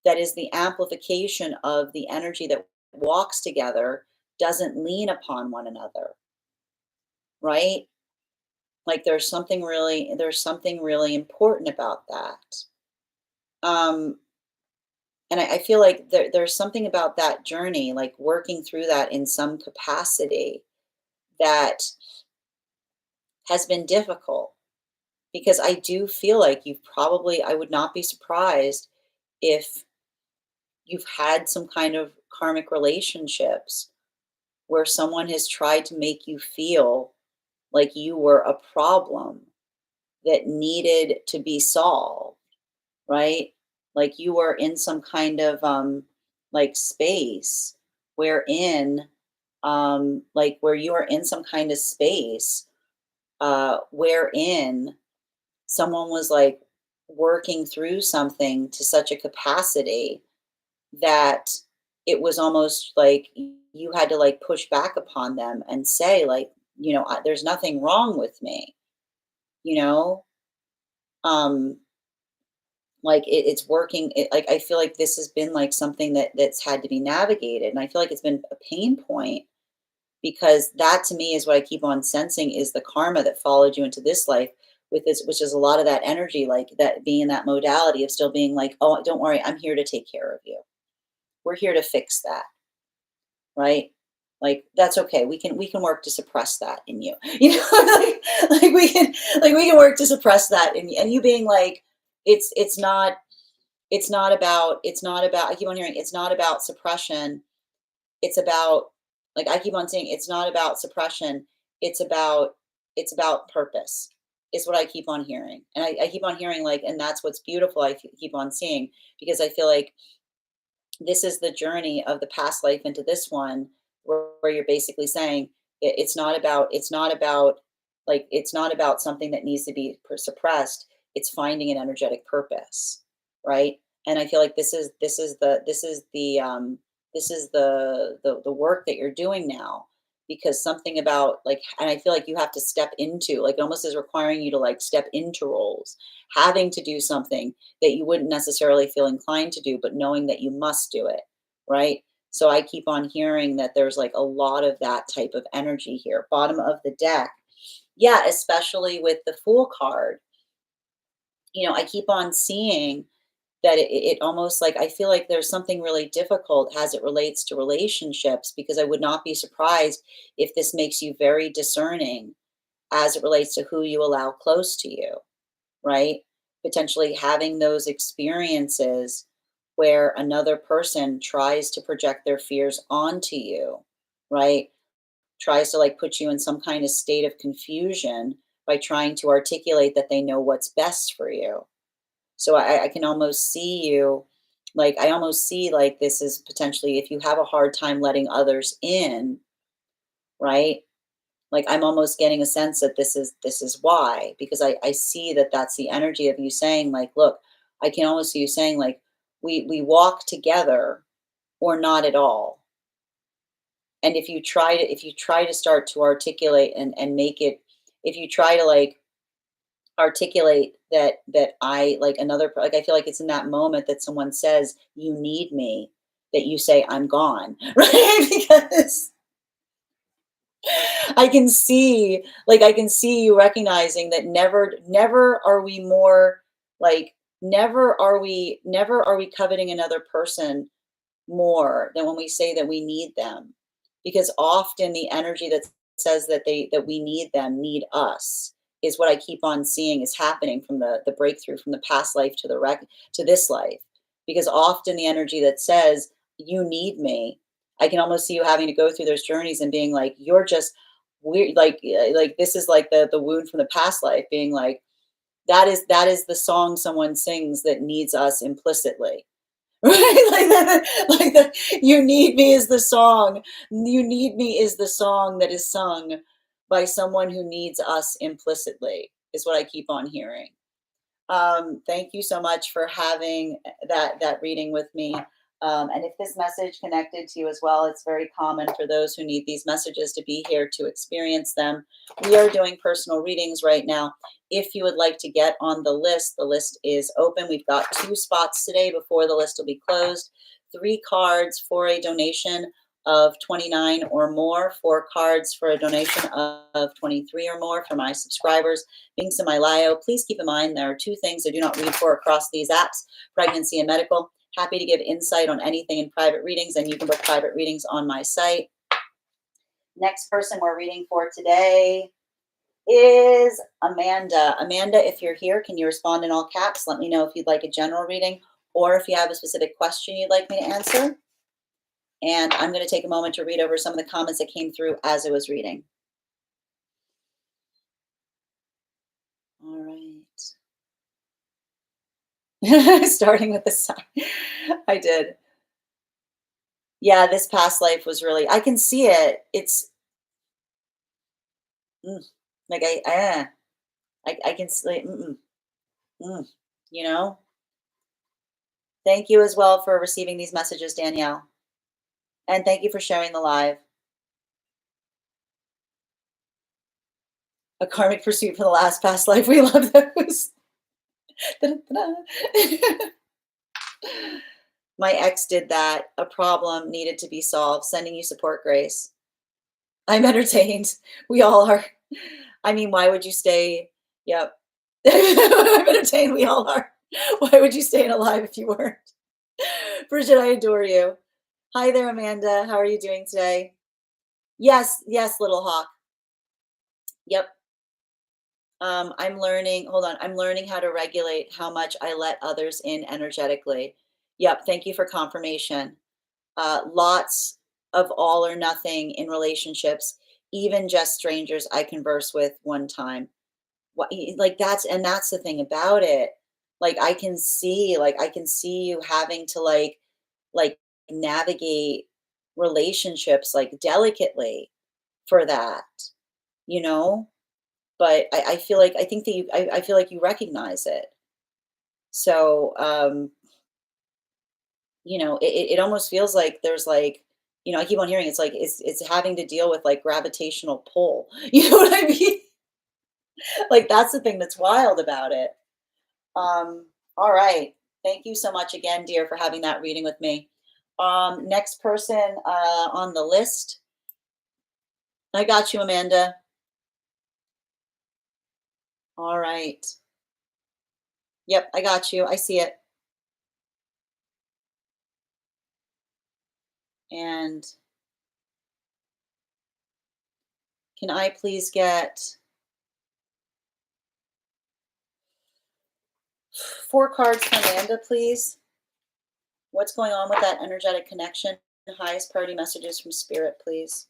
that is the amplification of the energy that walks together, doesn't lean upon one another, right? Like, there's something really important about that. Um, and I feel like there's something about that journey, like working through that in some capacity, that has been difficult, because I do feel like I would not be surprised if you've had some kind of karmic relationships where someone has tried to make you feel like you were a problem that needed to be solved, right? Like you were in some kind of like space wherein like where you are in some kind of space wherein someone was like working through something to such a capacity that it was almost like you had to like push back upon them and say like, there's nothing wrong with me, you know um like it's working like I feel like this has been like something that's had to be navigated, and I feel like it's been a pain point, because that to me is what I keep on sensing is the karma that followed you into this life with this, which is a lot of that energy, like that being in that modality of still being like, oh, don't worry, I'm here to take care of you, we're here to fix that, right? Like that's okay. We can work to suppress that in you. Like we can work to suppress that in you. And you being like, it's not about I keep on hearing it's not about suppression. It's about, like I keep on saying, it's not about suppression. It's about it's about purpose, is what I keep on hearing. And I keep on hearing like, and that's what's beautiful. Keep on seeing, because I feel like this is the journey of the past life into this one, where you're basically saying it's not about something that needs to be suppressed. It's finding an energetic purpose, right? And I feel like this is the work that you're doing now, because something about like, and I feel like you have to step into, like, it almost is requiring you to like step into roles, having to do something that you wouldn't necessarily feel inclined to do, but knowing that you must do it, right? So I keep on hearing that there's like a lot of that type of energy here. Bottom of the deck. Yeah, especially with the Fool card. I keep on seeing that it almost like, I feel like there's something really difficult as it relates to relationships, because I would not be surprised if this makes you very discerning as it relates to who you allow close to you, right? Potentially having those experiences where another person tries to project their fears onto you, right? Tries to like put you in some kind of state of confusion by trying to articulate that they know what's best for you. So I can almost see you, like, I almost see like this is potentially, if you have a hard time letting others in, right? Like I'm almost getting a sense that this is why, because I see that that's the energy of you saying like, look, I can almost see you saying like, we walk together or not at all. And if you try to start to articulate and make it, if you try to like articulate that I like like I feel like it's in that moment that someone says you need me, that you say I'm gone, right? Because I can see you recognizing that never are we more like, never are we coveting another person more than when we say that we need them, because often the energy that says that we need them need us is what I keep on seeing is happening from the breakthrough from the past life to to this life, because often the energy that says you need me, I can almost see you having to go through those journeys and being like, you're just weird, like this is like the wound from the past life being like, that is the song someone sings that needs us implicitly. Right? Like that, you need me is the song. You need me is the song that is sung by someone who needs us implicitly, is what I keep on hearing. Thank you so much for having that reading with me. And if this message connected to you as well, it's very common for those who need these messages to be here to experience them. We are doing personal readings right now. If you would like to get on the list is open. We've got 2 spots today before the list will be closed. 3 cards for a donation of 29 or more, 4 cards for a donation of 23 or more for my subscribers. Links in my bio. Please keep in mind there are 2 things I do not read for across these apps: pregnancy and medical. Happy to give insight on anything in private readings, and you can book private readings on my site. Next person we're reading for today is Amanda. Amanda, if you're here, can you respond in all caps? Let me know if you'd like a general reading or if you have a specific question you'd like me to answer. And I'm going to take a moment to read over some of the comments that came through as I was reading. All right. Starting with the sign. I did. Yeah, this past life was really, I can see it. It's mm, like I can see, mm, you know. Thank you as well for receiving these messages, Danielle, and thank you for sharing the live. A karmic pursuit for the last past life. We love those. My ex did that. A problem needed to be solved. Sending you support, Grace. I'm entertained. We all are. I mean, why would you stay? Yep. I'm entertained. We all are. Why would you stay alive if you weren't? Bridget, I adore you. Hi there, Amanda. How are you doing today? Yes, yes, little hawk. Yep. I'm learning, hold on, I'm learning how to regulate how much I let others in energetically. Yep, thank you for confirmation. Lots of all or nothing in relationships, even just strangers I converse with one time. Like that's the thing about it. Like I can see you having to like navigate relationships like delicately for that, you know? But I feel like I think that I feel like you recognize it. So it almost feels like there's like, I keep on hearing it's like it's having to deal with like gravitational pull. You know what I mean? Like that's the thing that's wild about it. All right. Thank you so much again, dear, for having that reading with me. Next person on the list. I got you, Amanda. All right. Yep, I got you. I see it. And can I please get 4 cards for Amanda, please? What's going on with that energetic connection? Highest priority messages from Spirit, please.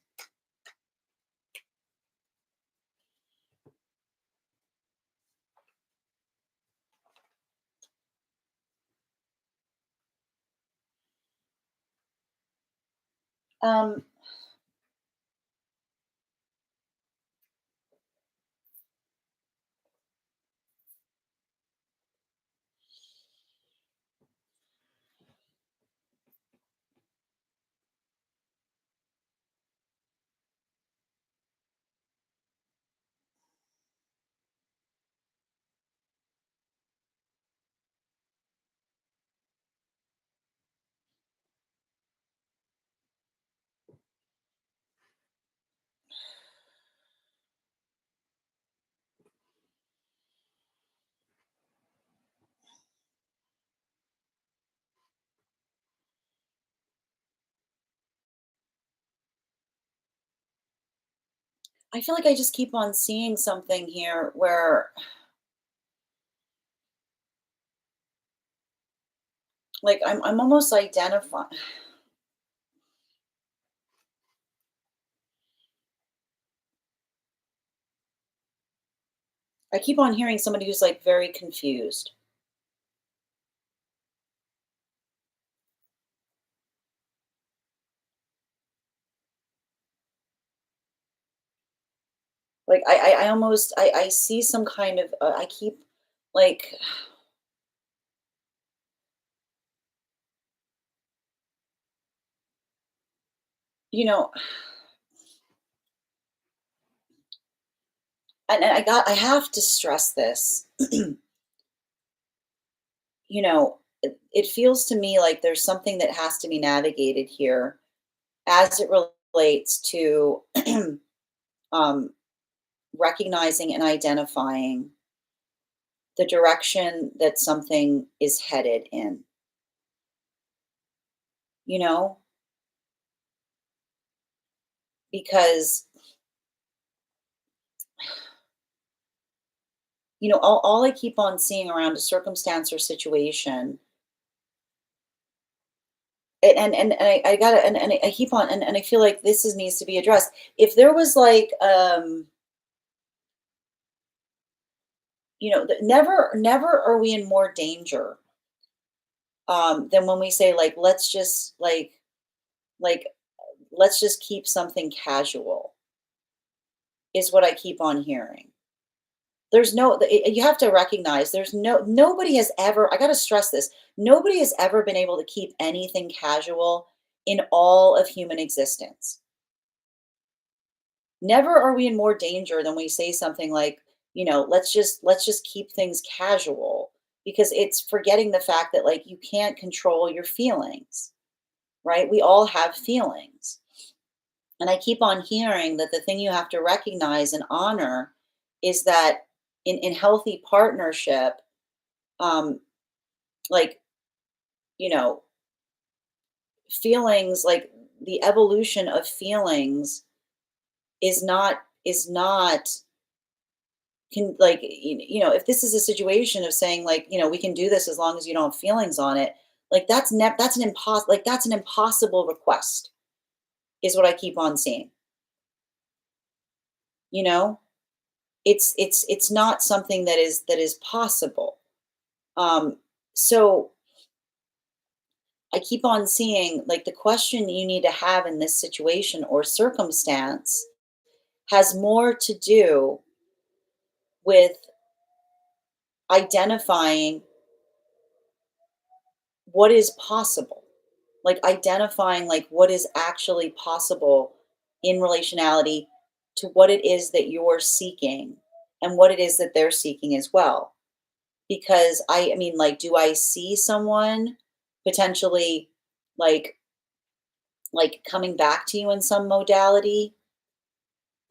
Um, I feel like I just keep on seeing something here where like I'm almost identifying. I keep on hearing somebody who's like very confused. Like I almost I see some kind of I keep like you know, and I have to stress this. It feels to me like there's something that has to be navigated here as it relates to um, recognizing and identifying the direction that something is headed in, you know, because, all I keep on seeing around a circumstance or situation. And I gotta and I keep on and I feel like this needs to be addressed. If there was like never are we in more danger than when we say like like let's just keep something casual is what I keep on hearing. There's no you have to recognize there's nobody has ever, I got to stress this, nobody has ever been able to keep anything casual in all of human existence. Never are we in more danger than we say something like, let's just keep things casual, because it's forgetting the fact that like you can't control your feelings, right? We all have feelings. And I keep on hearing that the thing you have to recognize and honor is that in healthy partnership, um, like, you know, feelings, like the evolution of feelings is not can like if this is a situation of saying like we can do this as long as you don't have feelings on it, like that's an impossible request is what I keep on seeing. you know it's not something that is possible. So I keep on seeing like the question you need to have in this situation or circumstance has more to do with identifying what is possible, like identifying like what is actually possible in relationality to what it is that you're seeking and what it is that they're seeking as well. Because I mean, like, do I see someone potentially like coming back to you in some modality?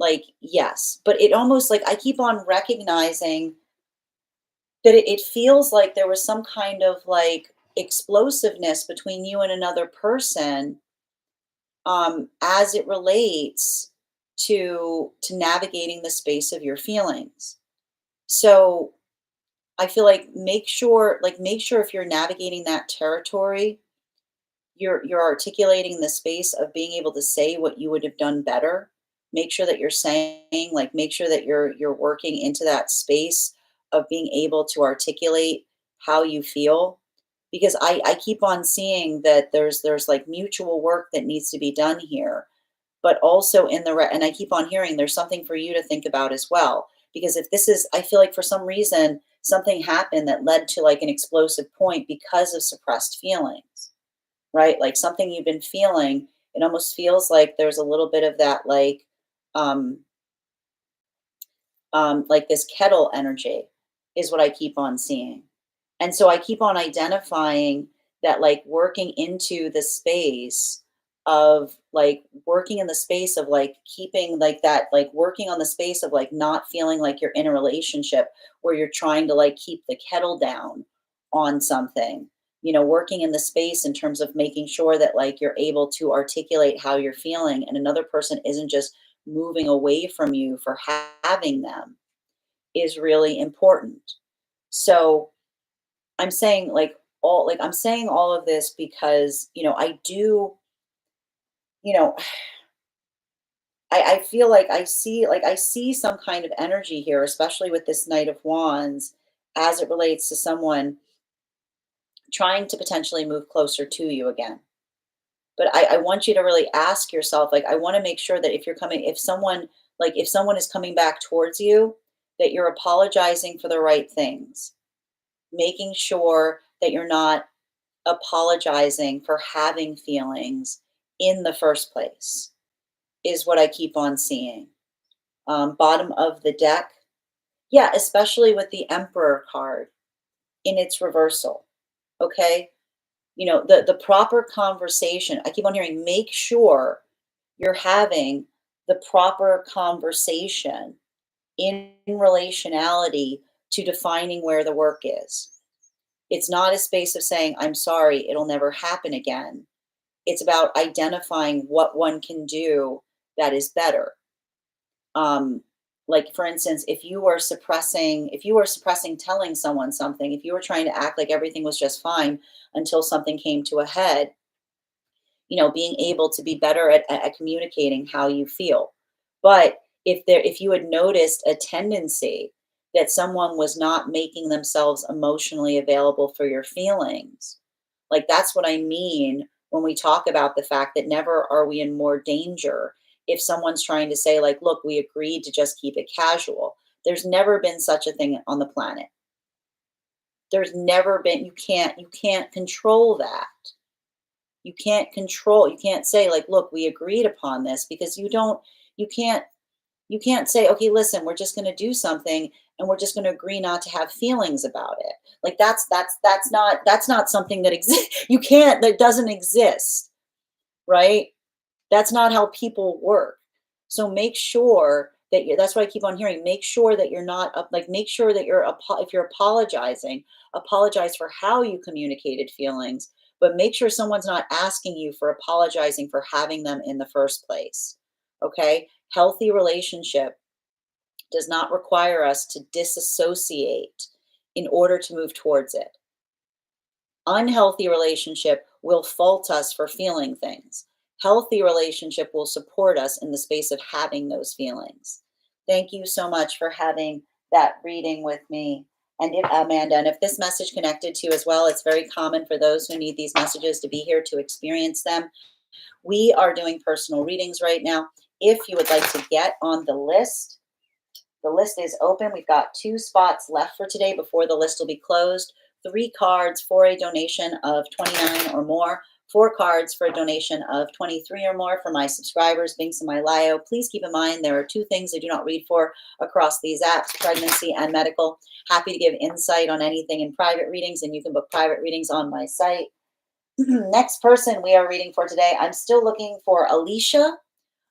Like, yes, but it almost like I keep on recognizing that it feels like there was some kind of like explosiveness between you and another person, as it relates to navigating the space of your feelings. So I feel like make sure if you're navigating that territory, you're articulating the space of being able to say what you would have done better. Make sure that you're saying, like, make sure that you're working into that space of being able to articulate how you feel. Because I keep on seeing that there's like mutual work that needs to be done here, but also and I keep on hearing there's something for you to think about as well. Because if this is, I feel like for some reason something happened that led to like an explosive point because of suppressed feelings, right? Like something you've been feeling, it almost feels like there's a little bit of that um like this kettle energy is what I keep on seeing. And so I keep on identifying that, like working into the space of like working in the space of like keeping like that, like working on the space of like not feeling like you're in a relationship where you're trying to like keep the kettle down on something. Working in the space in terms of making sure that like you're able to articulate how you're feeling and another person isn't just moving away from you for having them is really important. So I'm saying I'm saying all of this because, I do, you know, I feel I see some kind of energy here, especially with this Knight of Wands, as it relates to someone trying to potentially move closer to you again. But I want you to really ask yourself, I want to make sure that if someone is coming back towards you, that you're apologizing for the right things, making sure that you're not apologizing for having feelings in the first place, is what I keep on seeing. Bottom of the deck, yeah, especially with the Emperor card in its reversal. Okay. The proper conversation, I keep on hearing, make sure you're having the proper conversation in relationality to defining where the work is. It's not a space of saying, I'm sorry, it'll never happen again. It's about identifying what one can do that is better. Like for instance, if you were suppressing telling someone something, if you were trying to act like everything was just fine until something came to a head, being able to be better at communicating how you feel. But if you had noticed a tendency that someone was not making themselves emotionally available for your feelings, like that's what I mean when we talk about the fact that never are we in more danger if someone's trying to say, like, look, we agreed to just keep it casual. There's never been such a thing on the planet. There's never been, you can't control that. You can't say, like, look, we agreed upon this, because you can't you can't say, okay, listen, we're just going to do something and we're just going to agree not to have feelings about it. Like that's not something that exists. You can't, that doesn't exist, right? That's not how people work. So make sure that that's what I keep on hearing. Make sure that you're not make sure that if you're apologizing, apologize for how you communicated feelings, but make sure someone's not asking you for apologizing for having them in the first place. Okay? Healthy relationship does not require us to disassociate in order to move towards it. Unhealthy relationship will fault us for feeling things. Healthy relationship will support us in the space of having those feelings. Thank you so much for having that reading with me. And if, Amanda, and if this message connected to you as well, it's very common for those who need these messages to be here to experience them. We are doing personal readings right now. If you would like to get on the list is open. We've got 2 spots left for today before the list will be closed. 3 cards for a donation of $29 or more. 4 cards for a donation of $23 or more for my subscribers, Binks and my Lio. Please keep in mind there are 2 things I do not read for across these apps, pregnancy and medical. Happy to give insight on anything in private readings, and you can book private readings on my site. Next person we are reading for today, I'm still looking for Alicia.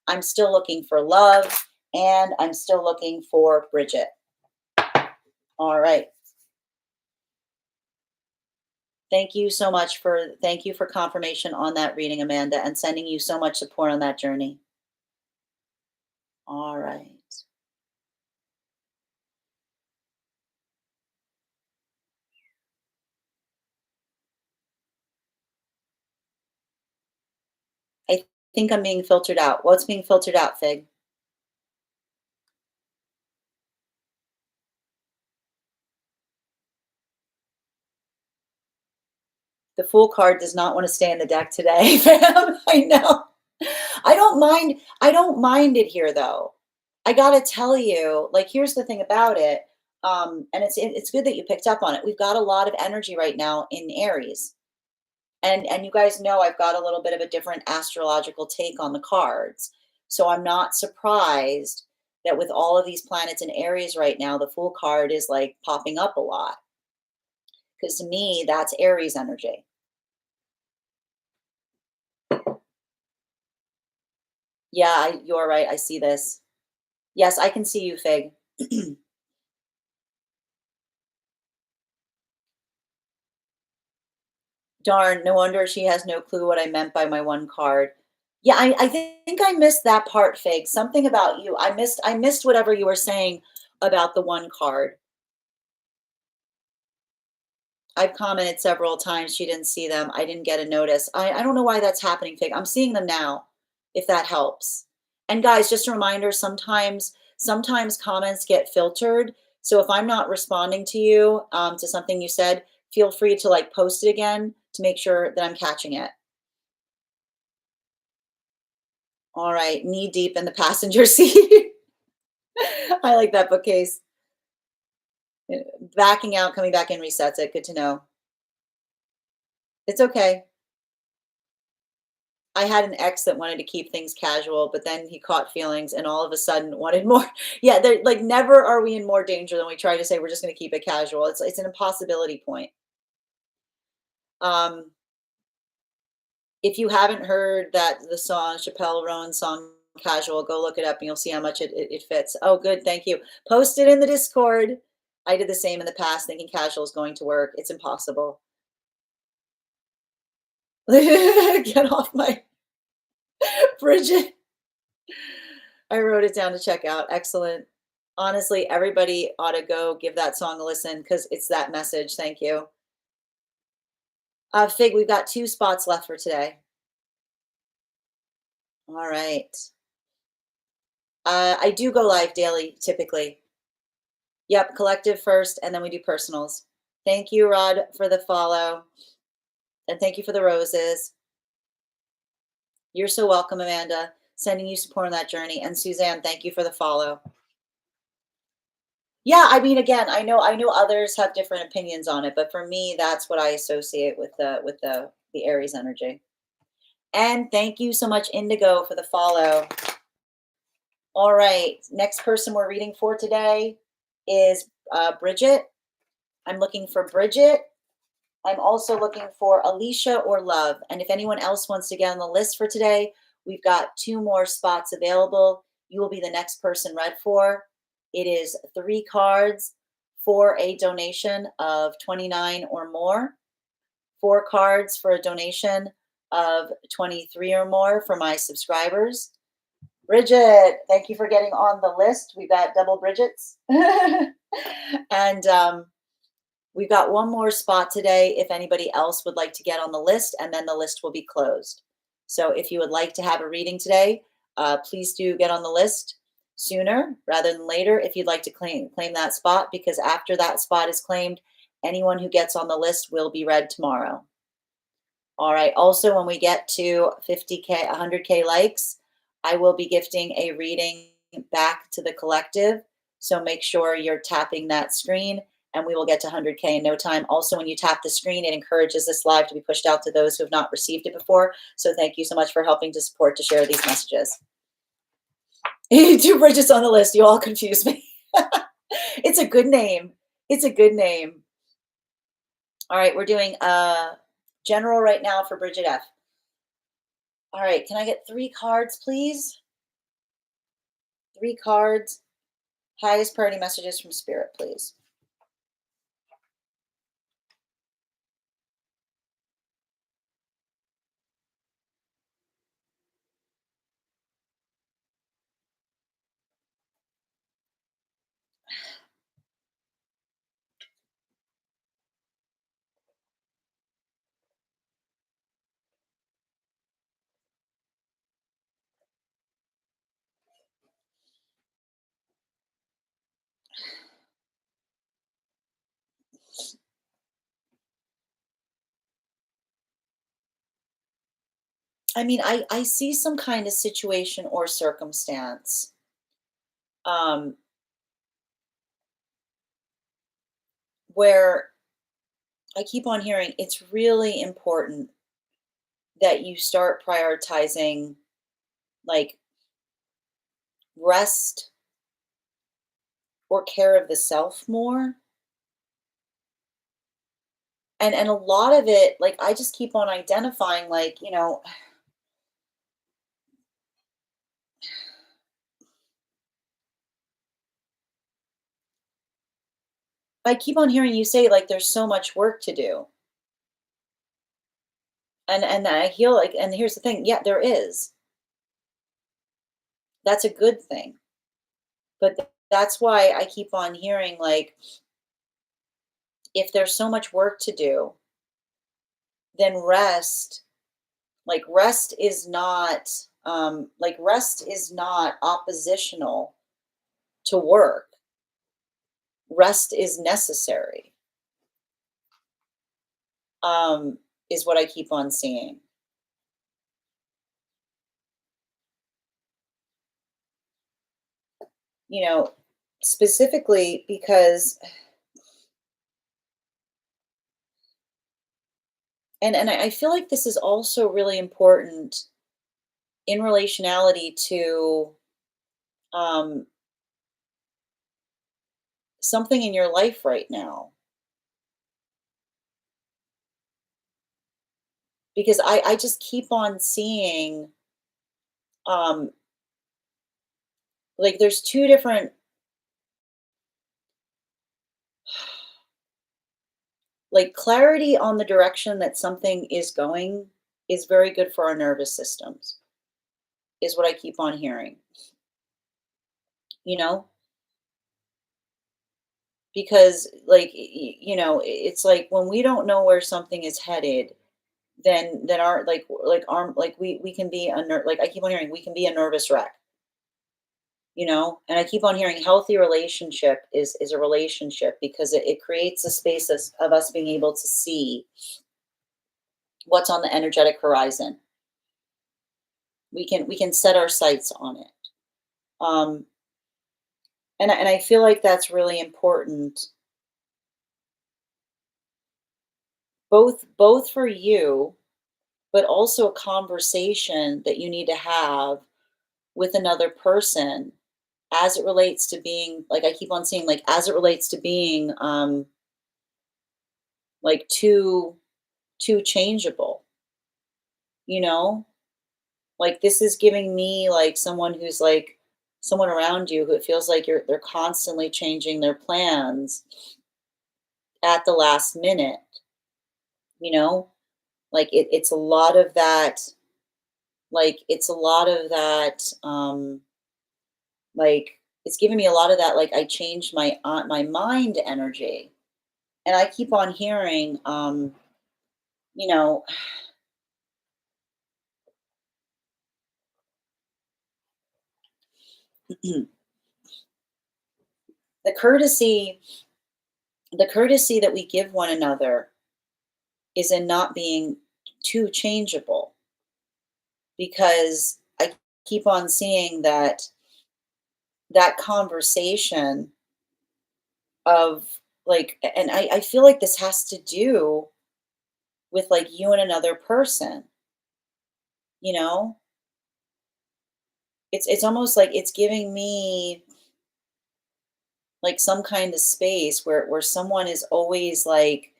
I'm still looking for love. And I'm still looking for Bridget. All right. Thank you for confirmation on that reading, Amanda, and sending you so much support on that journey. All right. I think I'm being filtered out. What's being filtered out, Fig? The Fool card does not want to stay in the deck today, fam. I know. I don't mind it here though. I gotta tell you, like, here's the thing about it. And it's good that you picked up on it. We've got a lot of energy right now in Aries. And you guys know I've got a little bit of a different astrological take on the cards. So I'm not surprised that with all of these planets in Aries right now, the Fool card is like popping up a lot. Because to me, that's Aries energy. Yeah, you're right. I see this. Yes, I can see you, Fig. Darn, no wonder she has no clue what I meant by my one card. Yeah, I think I missed that part, Fig. Something about you. I missed whatever you were saying about the one card. I've commented several times she didn't see them. I didn't get a notice. I don't know why that's happening, Fig. I'm seeing them now, if that helps. And guys, just a reminder, sometimes comments get filtered. So if I'm not responding to you to something you said, feel free to like post it again to make sure that I'm catching it. All right, knee deep in the passenger seat. I like that bookcase. Backing out, coming back in resets it. Good to know. It's okay. I had an ex that wanted to keep things casual, but then he caught feelings and all of a sudden wanted more. Yeah, they're like never are we in more danger than we try to say we're just going to keep it casual. It's an impossibility point. Um, if you haven't heard the song Chappelle Roan song Casual, go look it up and you'll see how much it fits. Oh, good, thank you. Post it in the Discord. I did the same in the past, thinking casual is going to work. It's impossible. Get off my Bridget. I wrote it down to check out. Excellent. Honestly, everybody ought to go give that song a listen because it's that message. Thank you. Fig, we've got 2 spots left for today. All right. I do go live daily typically. Yep, collective first, and then we do personals. Thank you, Rod, for the follow. And thank you for the roses. You're so welcome, Amanda. Sending you support on that journey. And Suzanne, thank you for the follow. Yeah, I mean, again, I know others have different opinions on it, but for me, that's what I associate with the Aries energy. And thank you so much, Indigo, for the follow. All right, next person we're reading for today is Bridget. I'm looking for Bridget. I'm also looking for Alicia or Love. And if anyone else wants to get on the list for today, we've got 2 more spots available. You will be the next person read for. It is 3 cards for a donation of 29 or more, 4 cards for a donation of 23 or more for my subscribers. Bridget, thank you for getting on the list. We've got double Bridgets. And we've got 1 more spot today if anybody else would like to get on the list, and then the list will be closed. So if you would like to have a reading today, please do get on the list sooner rather than later if you'd like to claim that spot, because after that spot is claimed, anyone who gets on the list will be read tomorrow. All right. Also, when we get to 50K, 100K likes, I will be gifting a reading back to the collective. So make sure you're tapping that screen and we will get to 100K in no time. Also, when you tap the screen, it encourages this live to be pushed out to those who have not received it before. So thank you so much for helping to support to share these messages. 2 Bridges on the list. You all confuse me. It's a good name. It's a good name. All right. We're doing general right now for Bridget F. All right, can I get 3 cards, please? 3 cards. Highest priority messages from Spirit, please. I mean, I see some kind of situation or circumstance um, where I keep on hearing it's really important that you start prioritizing like rest or care of the self more. And a lot of it, like I just keep on identifying, like, I keep on hearing you say like there's so much work to do. And I feel like, and here's the thing, yeah, there is. That's a good thing. But that's why I keep on hearing, like, if there's so much work to do, then rest is not, rest is not oppositional to work. Rest is necessary, um, is what I keep on seeing. You know, specifically because, and I feel like this is also really important in relationality to, um, something in your life right now, because I just keep on seeing, um, like, there's two different, like, clarity on the direction that something is going is very good for our nervous systems, is what I keep on hearing, you know? Because, like, it's like when we don't know where something is headed, then our, we can be like, I keep on hearing we can be a nervous wreck, and I keep on hearing healthy relationship is a relationship because it creates a space of us being able to see what's on the energetic horizon. We can set our sights on it. Um, and I feel like that's really important, both for you, but also a conversation that you need to have with another person as it relates to being, like, I keep on saying, like, as it relates to being, like, too changeable, you know? Like, this is giving me, like, someone who's, like, someone around you who it feels like they're constantly changing their plans at the last minute, you know? Like, it's a lot of that, it's a lot of that, it's giving me a lot of that, like, I changed my mind energy. And I keep on hearing, you know, the courtesy the courtesy that we give one another is in not being too changeable, because I keep on seeing that conversation of, like, and I feel like this has to do with, like, you and another person, you know? It's almost like it's giving me, like, some kind of space where someone is always like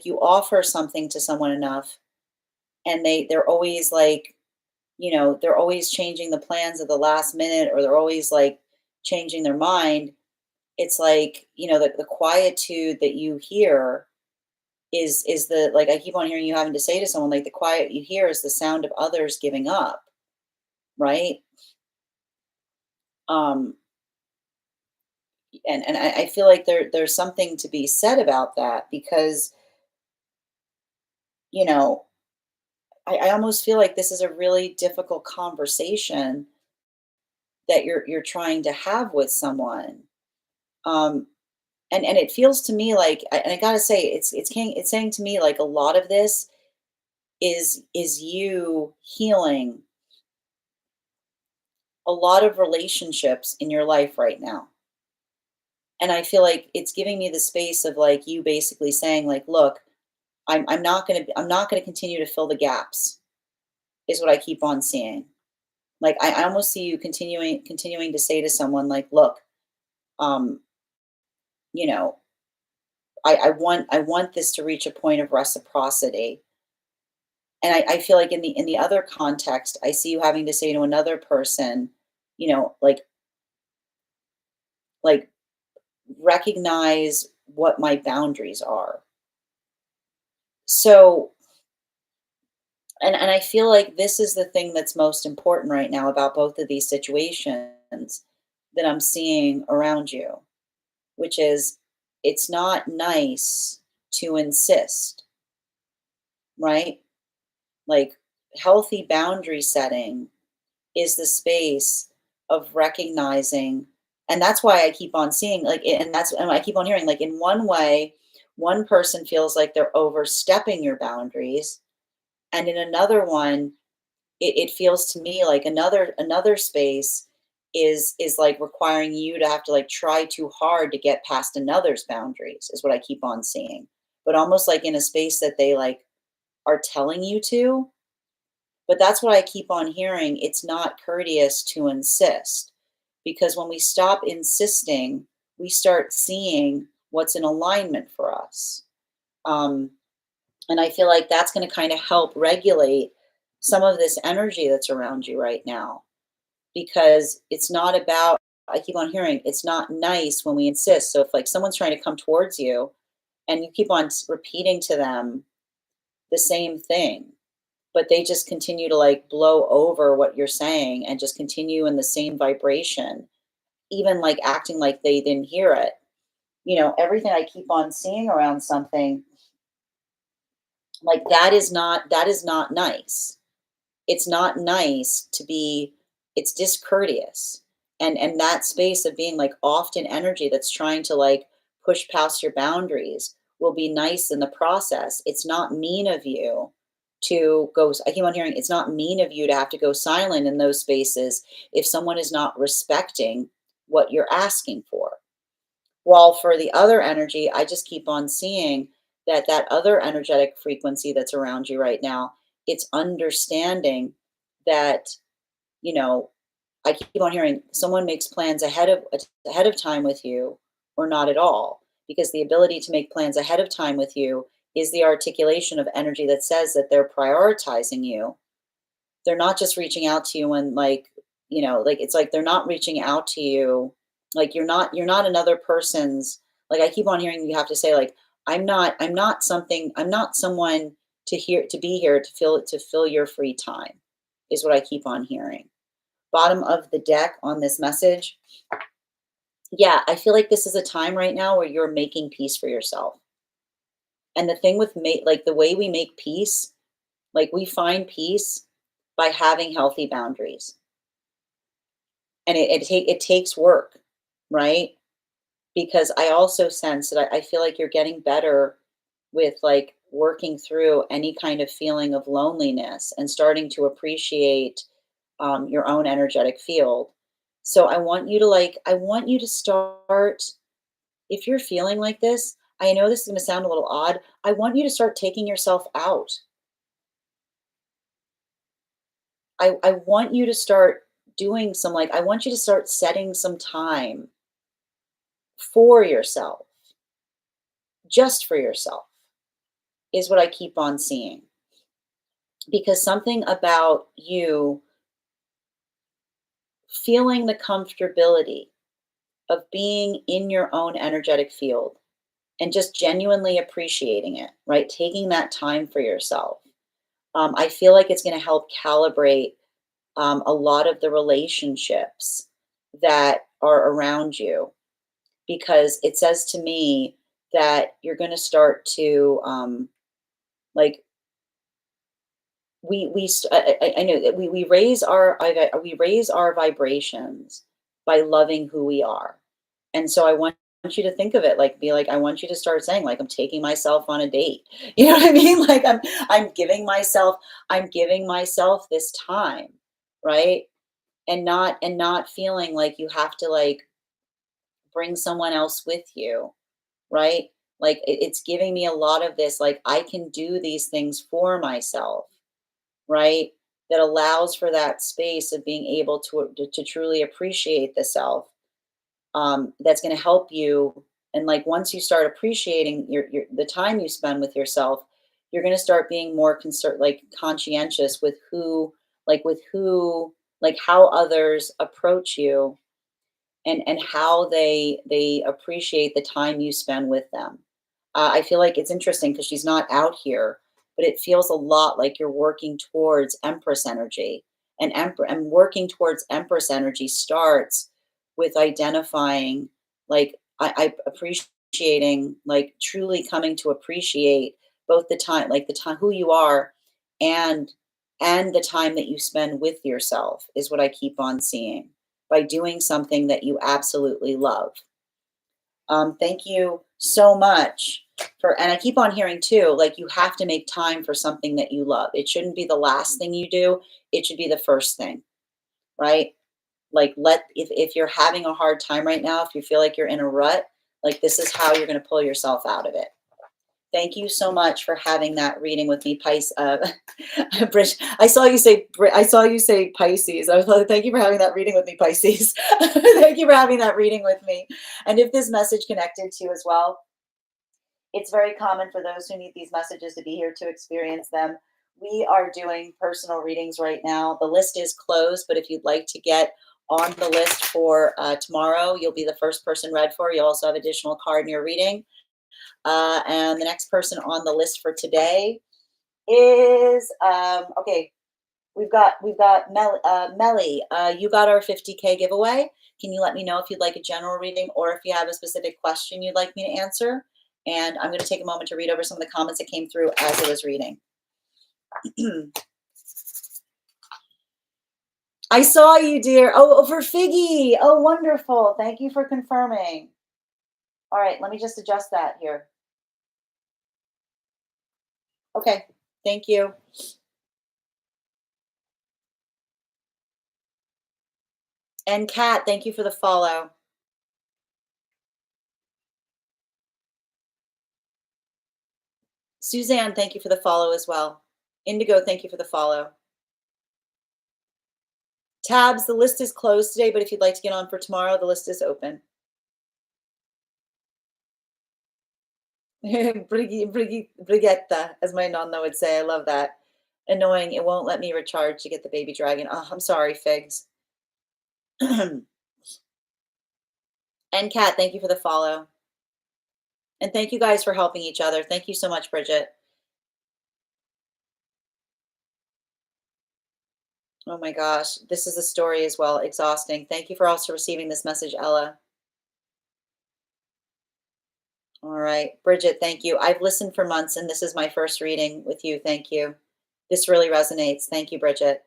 you offer something to someone enough, and they're always like, they're always changing the plans at the last minute, or they're always like changing their mind. It's like, the quietude that you hear is the, like, I keep on hearing you having to say to someone, like, the quiet you hear is the sound of others giving up, right? um and I feel like there's something to be said about that, because you know I almost feel like this is a really difficult conversation that you're trying to have with someone. Um, and it feels to me like, and I gotta say, it's saying to me like a lot of this is you healing a lot of relationships in your life right now. And I feel like it's giving me the space of, like, you basically saying, like, look, I'm not gonna continue to fill the gaps, is what I keep on seeing. Like, I almost see you continuing to say to someone, like, look, um, you know, I want this to reach a point of reciprocity. And I feel like in the other context, I see you having to say to another person, like recognize what my boundaries are. So And I feel like this is the thing that's most important right now about both of these situations that I'm seeing around you, which is it's not nice to insist, right? Like healthy boundary setting is the space of recognizing, and that's why I keep on seeing like and I keep on hearing like in one way one person feels like they're overstepping your boundaries, and in another one it feels to me like another space is like requiring you to have to like try too hard to get past another's boundaries is what I keep on seeing, but almost like in a space that they like are telling you to. But that's what I keep on hearing. It's not courteous to insist, because when we stop insisting, we start seeing what's in alignment for us. Um, and I feel like that's going to kind of help regulate some of this energy that's around you right now, because it's not about, I keep on hearing, it's not nice when we insist. So if like someone's trying to come towards you and you keep on repeating to them the same thing, but they just continue to like blow over what you're saying and just continue in the same vibration, even like acting like they didn't hear it. Everything I keep on seeing around something like that is not nice. It's not nice to be, it's discourteous. And that space of being like often energy that's trying to like push past your boundaries will be nice in the process. It's not mean of you to go, I keep on hearing it's not mean of you to have to go silent in those spaces if someone is not respecting what you're asking for. While for the other energy, I just keep on seeing that that other energetic frequency that's around you right now, it's understanding that, you know, I keep on hearing someone makes plans ahead of time with you or not at all, because the ability to make plans ahead of time with you is the articulation of energy that says that they're prioritizing you. They're not just reaching out to you when like, like it's like they're not reaching out to you like you're not another person's, like I keep on hearing you have to say like I'm not someone to be here to fill your free time is what I keep on hearing. Bottom of the deck on this message. Yeah, I feel like this is a time right now where you're making peace for yourself. And the thing with like the way we make peace, like we find peace by having healthy boundaries. And it takes work, right? Because I also sense that I feel like you're getting better with like working through any kind of feeling of loneliness and starting to appreciate your own energetic field. So I want you to start, if you're feeling like this, I know this is going to sound a little odd. I want you to start taking yourself out. I want you to start doing some, like, I want you to start setting some time for yourself, just for yourself, is what I keep on seeing. Because something about you feeling the comfortability of being in your own energetic field and just genuinely appreciating it, right? Taking that time for yourself. I feel like it's going to help calibrate a lot of the relationships that are around you, because it says to me that you're going to start to like I know that we raise our vibrations by loving who we are. And so I want you to think of it like, be like, I want you to start saying like I'm taking myself on a date. You know what I mean? Like I'm giving myself this time, right? And not feeling like you have to like bring someone else with you, right? Like it's giving me a lot of this like I can do these things for myself, right? That allows for that space of being able to truly appreciate the self. That's going to help you. And like once you start appreciating your the time you spend with yourself, you're going to start being more concerned, like conscientious with who, like how others approach you, and how they appreciate the time you spend with them. I feel like it's interesting because she's not out here, but it feels a lot like you're working towards Empress energy. And working towards Empress energy starts with identifying, like, I appreciating, like truly coming to appreciate both the time, like the time who you are, and the time that you spend with yourself is what I keep on seeing by doing something that you absolutely love. Thank you so much for, and I keep on hearing too, like you have to make time for something that you love. It shouldn't be the last thing you do. It should be the first thing, right? Like if you're having a hard time right now, if you feel like you're in a rut, like this is how you're going to pull yourself out of it. Thank you so much for having that reading with me, Pisces. I saw you say Pisces. I was like, thank you for having that reading with me, Pisces. Thank you for having that reading with me. And if this message connected to you as well, it's very common for those who need these messages to be here to experience them. We are doing personal readings right now. The list is closed, but if you'd like to get on the list for tomorrow, you'll be the first person read for. You'll also have additional card in your reading. And the next person on the list for today is okay. We've got Melly. You got our 50K giveaway. Can you let me know if you'd like a general reading or if you have a specific question you'd like me to answer? And I'm going to take a moment to read over some of the comments that came through as I was reading. I saw you, dear. Oh, for Figgy. Oh, wonderful. Thank you for confirming. All right, let me just adjust that here. Okay, thank you. And Kat, thank you for the follow. Suzanne, thank you for the follow as well. Indigo, thank you for the follow. Tabs, the list is closed today, but if you'd like to get on for tomorrow, the list is open. Brigitta, as my nonna would say. I love that. Annoying. It won't let me recharge to get the baby dragon. Oh, I'm sorry, Figs. And Kat, thank you for the follow. And thank you guys for helping each other. Thank you so much, Bridget. Oh my gosh, this is a story as well. Exhausting. Thank you for also receiving this message, Ella. All right, Bridget, thank you. I've listened for months and this is my first reading with you. Thank you. This really resonates. Thank you, Bridget.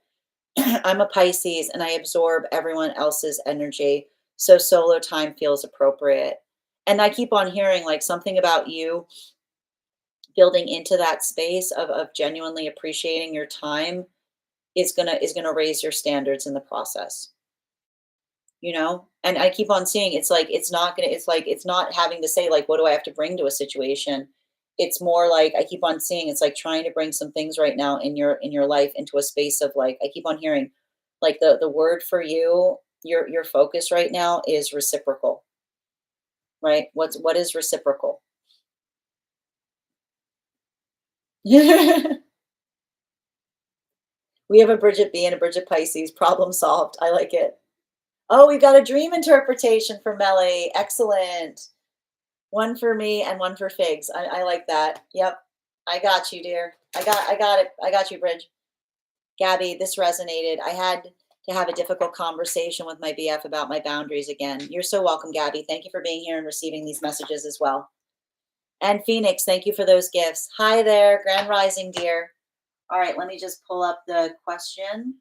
I'm a Pisces and I absorb everyone else's energy. So solo time feels appropriate. And I keep on hearing like something about you building into that space of genuinely appreciating your time is gonna raise your standards in the process. You know, and I keep on seeing it's like it's not having to say like what do I have to bring to a situation. It's more like I keep on seeing it's like trying to bring some things right now in your life into a space of like I keep on hearing like the word for you, your focus right now is reciprocal, right? What is reciprocal? We have a Bridget B and a Bridget Pisces. Problem solved. I like it. Oh, we got a dream interpretation for Melly. Excellent. One for me and one for Figs. I like that. Yep. I got you, dear. I got it. I got you, Bridge. Gabby, this resonated. I had to have a difficult conversation with my BF about my boundaries again. You're so welcome, Gabby. Thank you for being here and receiving these messages as well. And Phoenix, thank you for those gifts. Hi there, Grand Rising, dear. All right, let me just pull up the question.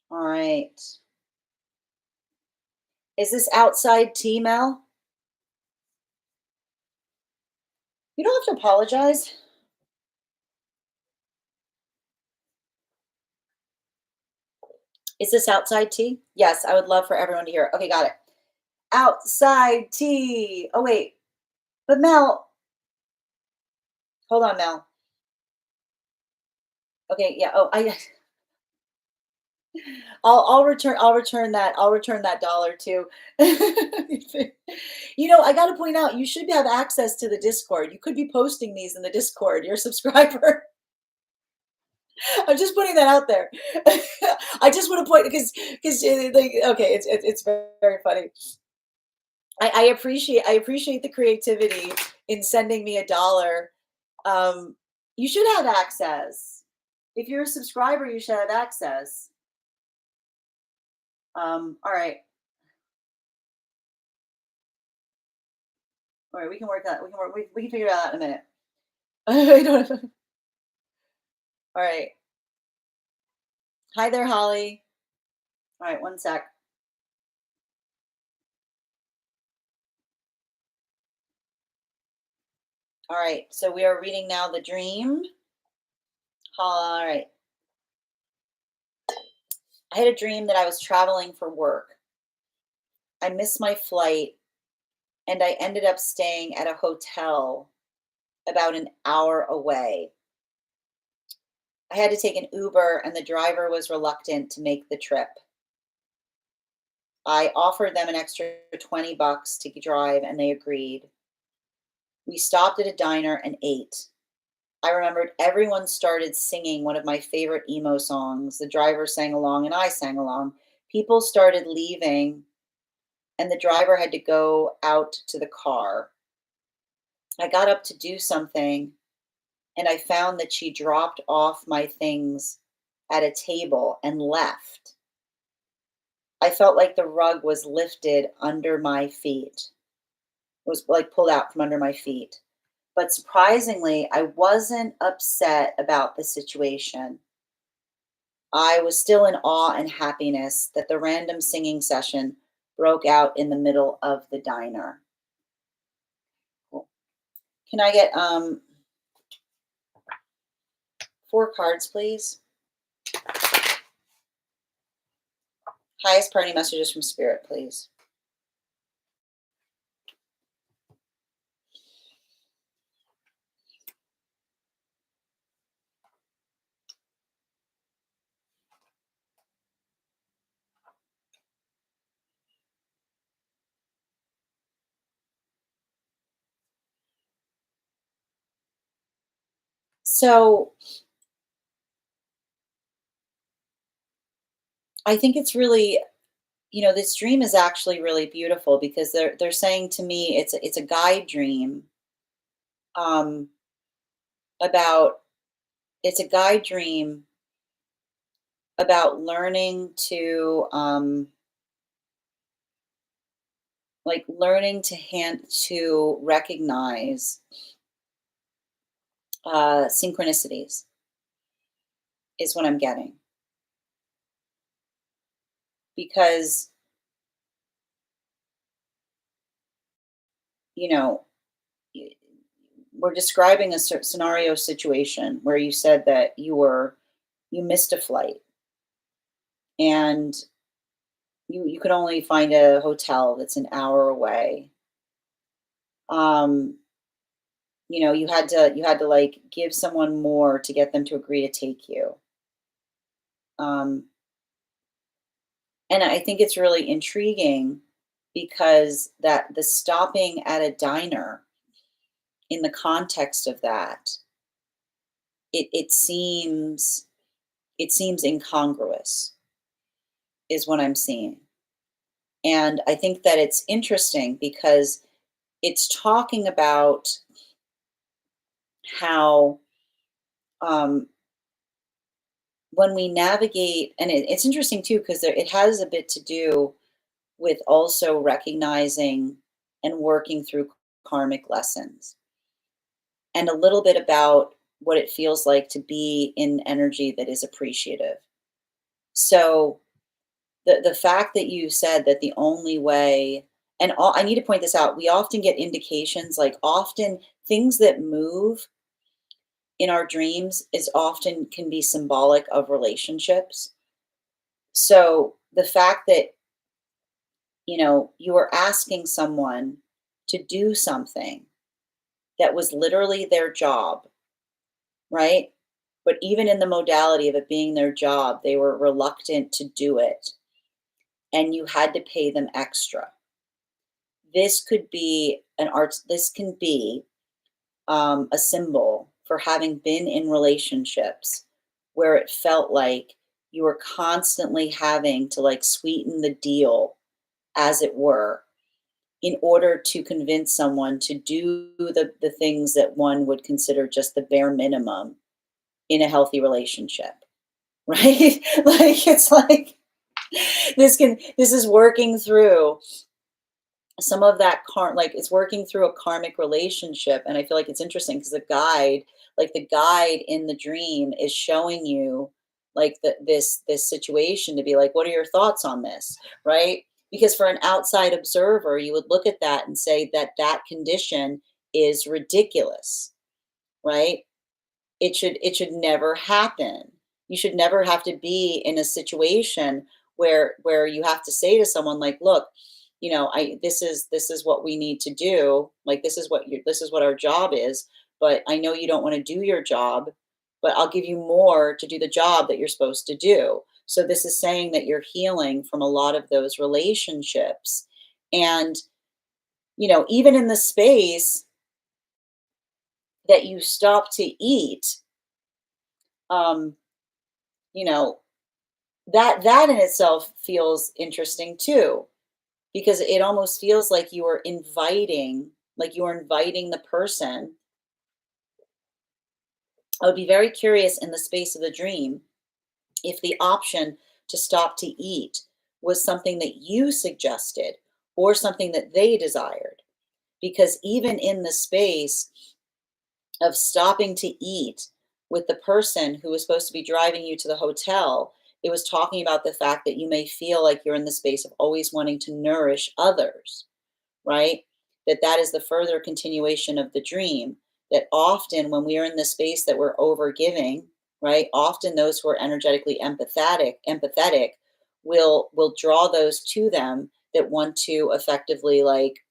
All right. Is this outside tea, Mel? You don't have to apologize. Is this outside tea? Yes, I would love for everyone to hear it. Okay, got it. Outside tea. Oh, wait. But Mel, hold on, Mel. Okay, yeah. Oh, I I'll return that dollar too. I got to point out, you should have access to the Discord. You could be posting these in the Discord. You're a subscriber. I'm just putting that out there. I just want to point because like, okay, it's very, very funny. I appreciate the creativity in sending me $1. Um, you should have access. If you're a subscriber, you should have access. All right. All right, we can work that. We can work. We can figure it out in a minute. I don't. All right. Hi there, Holly. All right, one sec. All right, so we are reading now the dream. All right. I had a dream that I was traveling for work. I missed my flight and I ended up staying at a hotel about an hour away. I had to take an Uber and the driver was reluctant to make the trip. I offered them an extra $20 to drive and they agreed. We stopped at a diner and ate. I remembered everyone started singing one of my favorite emo songs. The driver sang along and I sang along. People started leaving and the driver had to go out to the car. I got up to do something and I found that she dropped off my things at a table and left. I felt like the rug was lifted under my feet. It was like pulled out from under my feet. But surprisingly, I wasn't upset about the situation. I was still in awe and happiness that the random singing session broke out in the middle of the diner. Cool. Can I get 4 cards, please? Highest party messages from Spirit, please. So I think it's really, this dream is actually really beautiful because they're saying to me it's a guide dream um, about it's a guide dream about learning to learning to recognize synchronicities is what I'm getting because you know y- we're describing a scenario situation where you said that you missed a flight and you could only find a hotel that's an hour away. um you had to like give someone more to get them to agree to take you. um and I think it's really intriguing because that the stopping at a diner in the context of that, it seems incongruous is what I'm seeing. And I think that it's interesting because it's talking about how um, when we navigate, and it's interesting too because it has a bit to do with also recognizing and working through karmic lessons, and a little bit about what it feels like to be in energy that is appreciative. So the fact that you said that the only way, and I need to point this out, we often get indications, like often things that move in our dreams is often can be symbolic of relationships. So the fact that you were asking someone to do something that was literally their job, right? but even in the modality of it being their job, they were reluctant to do it, and you had to pay them extra. This could be an art, this can be a symbol for having been in relationships where it felt like you were constantly having to like sweeten the deal, as it were, in order to convince someone to do the things that one would consider just the bare minimum in a healthy relationship, right? Like it's like this is working through some of that like it's working through a karmic relationship. And I feel like it's interesting because the guide in the dream is showing you like this situation to be like, what are your thoughts on this, right? Because for an outside observer, you would look at that and say that that condition is ridiculous, right? It should never happen. You should never have to be in a situation where you have to say to someone like, look, I this is what we need to do. Like this is what our job is, but I know you don't want to do your job, but I'll give you more to do the job that you're supposed to do. So this is saying that you're healing from a lot of those relationships. And even in the space that you stop to eat, um, you know, that in itself feels interesting too, because it almost feels like you are inviting the person. I would be very curious in the space of the dream if the option to stop to eat was something that you suggested or something that they desired. Because even in the space of stopping to eat with the person who was supposed to be driving you to the hotel, it was talking about the fact that you may feel like you're in the space of always wanting to nourish others, right? That is the further continuation of the dream. That often when we are in the space that we're over giving, right? Often those who are energetically empathetic will draw those to them that want to effectively like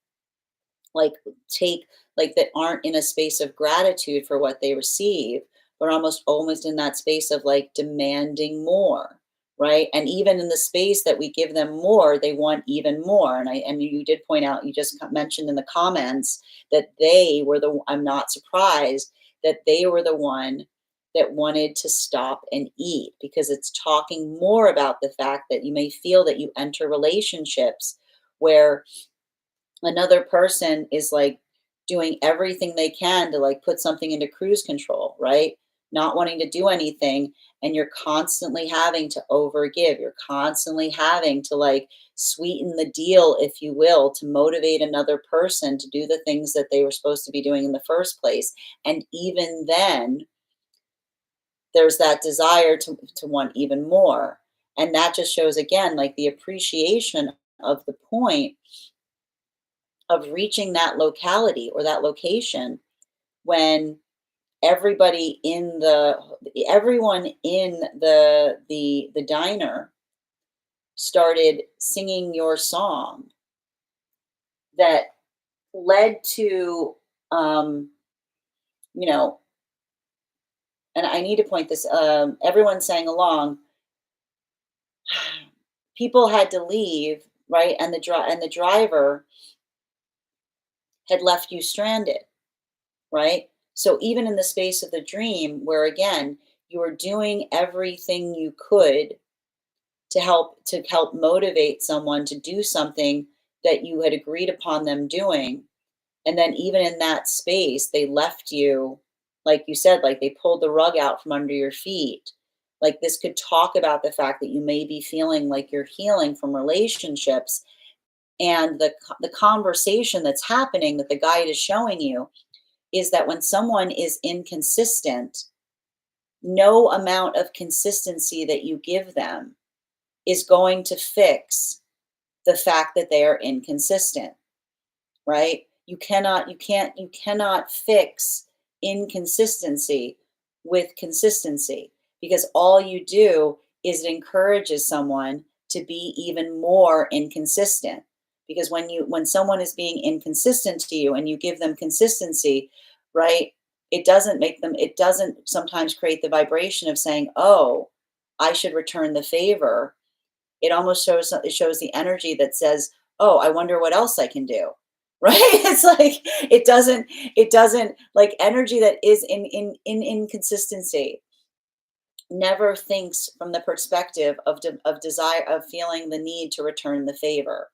take like that aren't in a space of gratitude for what they receive, but almost in that space of like demanding more, right? And even in the space that we give them more, they want even more. And you did point out, you just mentioned in the comments that they were I'm not surprised that they were the one that wanted to stop and eat, because it's talking more about the fact that you may feel that you enter relationships where another person is like doing everything they can to like put something into cruise control, right? Not wanting to do anything. And you're constantly having to overgive. You're constantly having to like sweeten the deal, if you will, to motivate another person to do the things that they were supposed to be doing in the first place. And even then, there's that desire to want even more. And that just shows again, like the appreciation of the point of reaching that locality or that location when everyone in the diner started singing your song that led to um you know and I need to point this, everyone sang along. People had to leave, right? And the driver had left you stranded, right? So even in the space of the dream, where again, you were doing everything you could to help motivate someone to do something that you had agreed upon them doing, and then even in that space, they left you, like you said, like they pulled the rug out from under your feet. Like this could talk about the fact that you may be feeling like you're healing from relationships, and the conversation that's happening that the guide is showing you is that when someone is inconsistent, no amount of consistency that you give them is going to fix the fact that they are inconsistent, right? You cannot fix inconsistency with consistency, because all you do is it encourages someone to be even more inconsistent. Because when someone is being inconsistent to you and you give them consistency, right? it doesn't sometimes create the vibration of saying, oh, I should return the favor. It almost shows the energy that says, oh, I wonder what else I can do. Right? It's like it doesn't like energy that is in inconsistency never thinks from the perspective of desire, of feeling the need to return the favor,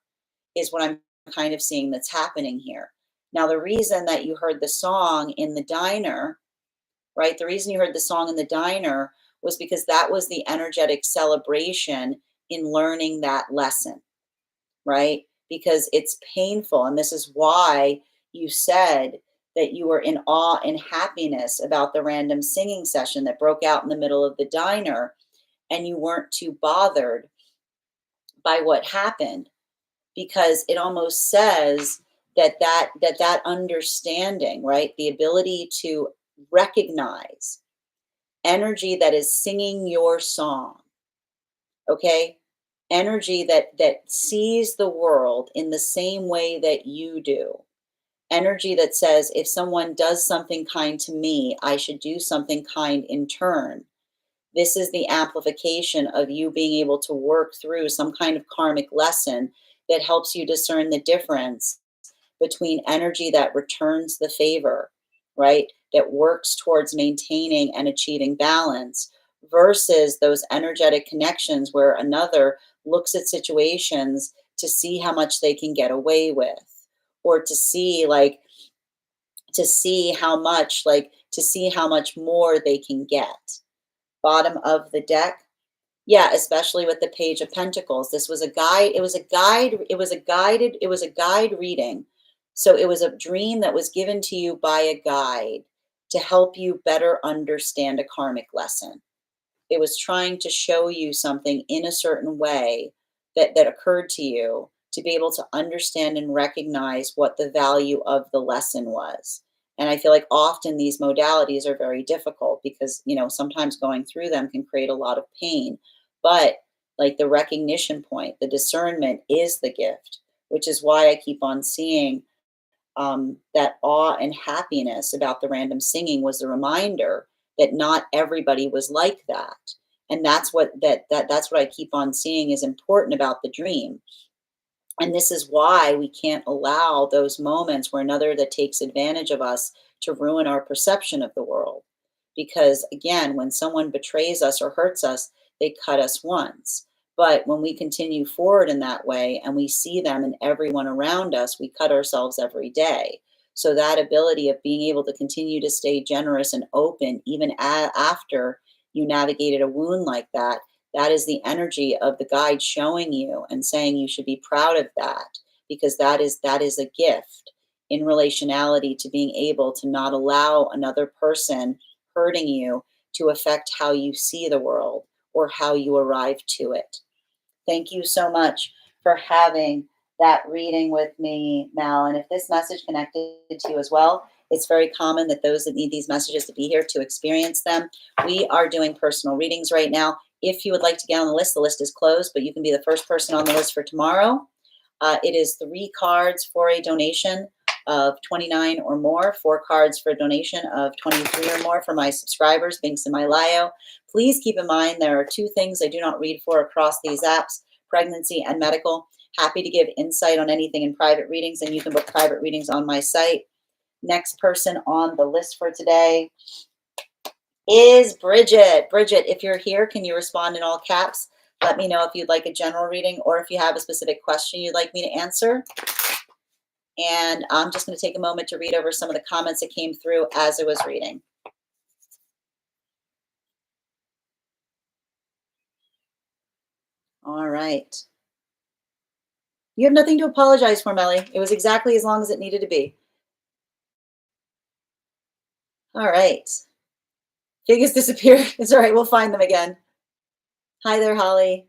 is what I'm kind of seeing that's happening here. Now, the reason that you heard the song in the diner, right? The reason you heard the song in the diner was because that was the energetic celebration in learning that lesson, right? Because it's painful. And this is why you said that you were in awe and happiness about the random singing session that broke out in the middle of the diner, and you weren't too bothered by what happened, because it almost says that understanding, right, the ability to recognize energy that is singing your song, okay, energy that sees the world in the same way that you do, energy that says if someone does something kind to me, I should do something kind in turn. This is the amplification of you being able to work through some kind of karmic lesson that helps you discern the difference between energy that returns the favor, right? That works towards maintaining and achieving balance versus those energetic connections where another looks at situations to see how much they can get away with, or to see how much more they can get. Bottom of the deck. Yeah, especially with the Page of Pentacles. This was a guide. It was a guide reading. So it was a dream that was given to you by a guide to help you better understand a karmic lesson. It was trying to show you something in a certain way that occurred to you to be able to understand and recognize what the value of the lesson was. And I feel like often these modalities are very difficult because, sometimes going through them can create a lot of pain. But like the recognition point, the discernment is the gift, which is why I keep on seeing that awe and happiness about the random singing was the reminder that not everybody was like that. And that's what I keep on seeing is important about the dream. And this is why we can't allow those moments where another that takes advantage of us to ruin our perception of the world. Because again, when someone betrays us or hurts us, they cut us once. But when we continue forward in that way and we see them and everyone around us, we cut ourselves every day. So that ability of being able to continue to stay generous and open, even after you navigated a wound like that, that is the energy of the guide showing you and saying you should be proud of that, because that is a gift in relationality to being able to not allow another person hurting you to affect how you see the world or how you arrive to it. Thank you so much for having that reading with me, Mal. And if this message connected to you as well, it's very common that those that need these messages to be here to experience them. We are doing personal readings right now. If you would like to get on the list is closed, but you can be the first person on the list for tomorrow. It is 3 cards for a donation of 29 or more, 4 cards for a donation of 23 or more for my subscribers, Binks and my Lio. Please keep in mind there are 2 things I do not read for across these apps, pregnancy and medical. Happy to give insight on anything in private readings, and you can book private readings on my site. Next person on the list for today is Bridget. Bridget, if you're here, can you respond in all caps? Let me know if you'd like a general reading or if you have a specific question you'd like me to answer. And I'm just going to take a moment to read over some of the comments that came through as I was reading. All right. You have nothing to apologize for, Melly. It was exactly as long as it needed to be. All right. Figures disappear. It's all right. We'll find them again. Hi there, Holly.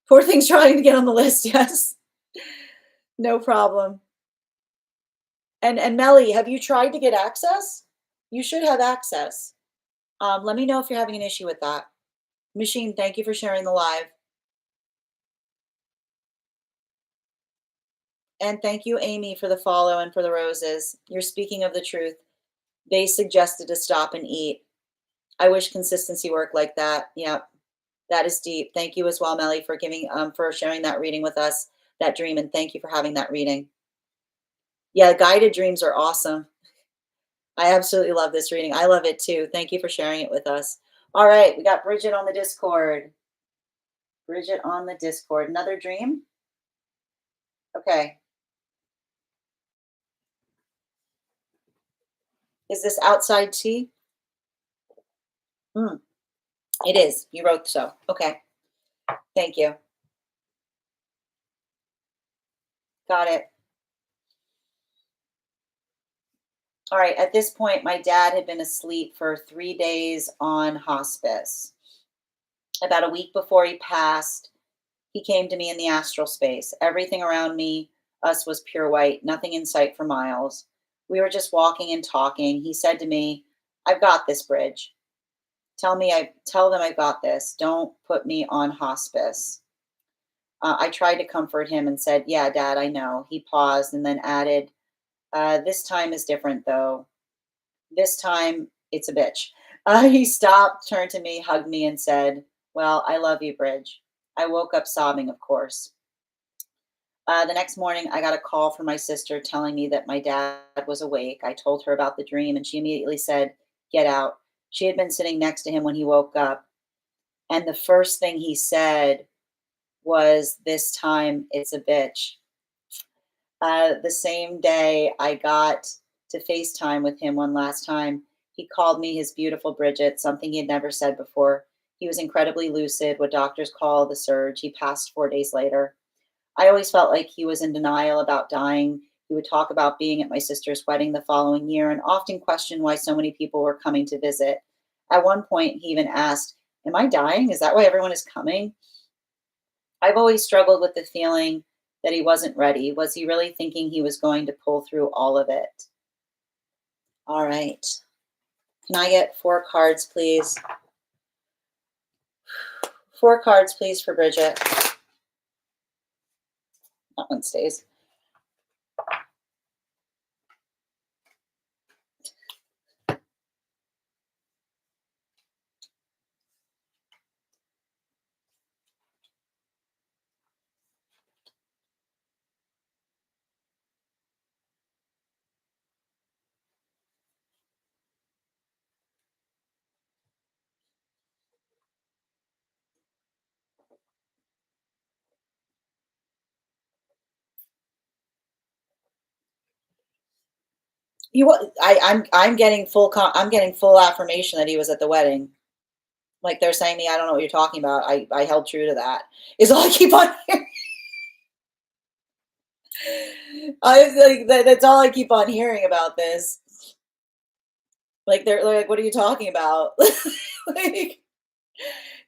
Poor thing's trying to get on the list. Yes. No problem. And Melly, have you tried to get access? You should have access. Let me know if you're having an issue with that. Machine, thank you for sharing the live. And thank you, Amy, for the follow and for the roses. You're speaking of the truth. They suggested to stop and eat. I wish consistency worked like that. Yeah, that is deep. Thank you as well, Melly, for for sharing that reading with us, that dream, and thank you for having that reading. Yeah, guided dreams are awesome. I absolutely love this reading. I love it too. Thank you for sharing it with us. All right, we got Bridget on the Discord. Bridget on the Discord. Another dream? Okay. Is this outside tea? Mm, it is. You wrote so. Okay. Thank you. Got it. All right. At this point, my dad had been asleep for 3 days on hospice. About a week before he passed, he came to me in the astral space. Everything around me, us, was pure white, nothing in sight for miles. We were just walking and talking. He said to me, I've got this, Bridge. Tell them I've got this. Don't put me on hospice. I tried to comfort him and said, yeah, Dad, I know. He paused and then added, this time is different, though. This time, it's a bitch. He stopped, turned to me, hugged me, and said, well, I love you, Bridge. I woke up sobbing, of course. The next morning, I got a call from my sister telling me that my dad was awake. I told her about the dream, and she immediately said, get out. She had been sitting next to him when he woke up. And the first thing he said was, this time, it's a bitch. The same day I got to FaceTime with him one last time, he called me his beautiful Bridget, something he had never said before. He was incredibly lucid, what doctors call the surge. He passed 4 days later. I always felt like he was in denial about dying. He would talk about being at my sister's wedding the following year and often question why so many people were coming to visit. At one point, he even asked, am I dying? Is that why everyone is coming? I've always struggled with the feeling that he wasn't ready. Was he really thinking he was going to pull through all of it? All right. Can I get 4 cards, please? 4 cards, please, for Bridget. That one stays. I'm getting I'm getting full affirmation that he was at the wedding. Like they're saying to me, I don't know what you're talking about. I held true to that. Is all I keep on hearing. That's all I keep on hearing about this. Like they're like, what are you talking about? Like,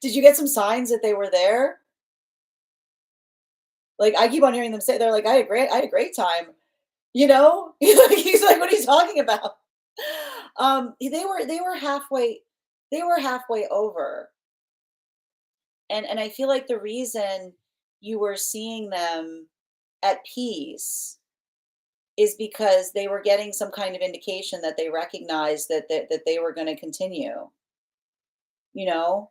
did you get some signs that they were there? Like I keep on hearing them say they're like, I had a great time. You know? He's like, what are you talking about? They were halfway over. And I feel like the reason you were seeing them at peace is because they were getting some kind of indication that they recognized that they were going to continue, you know?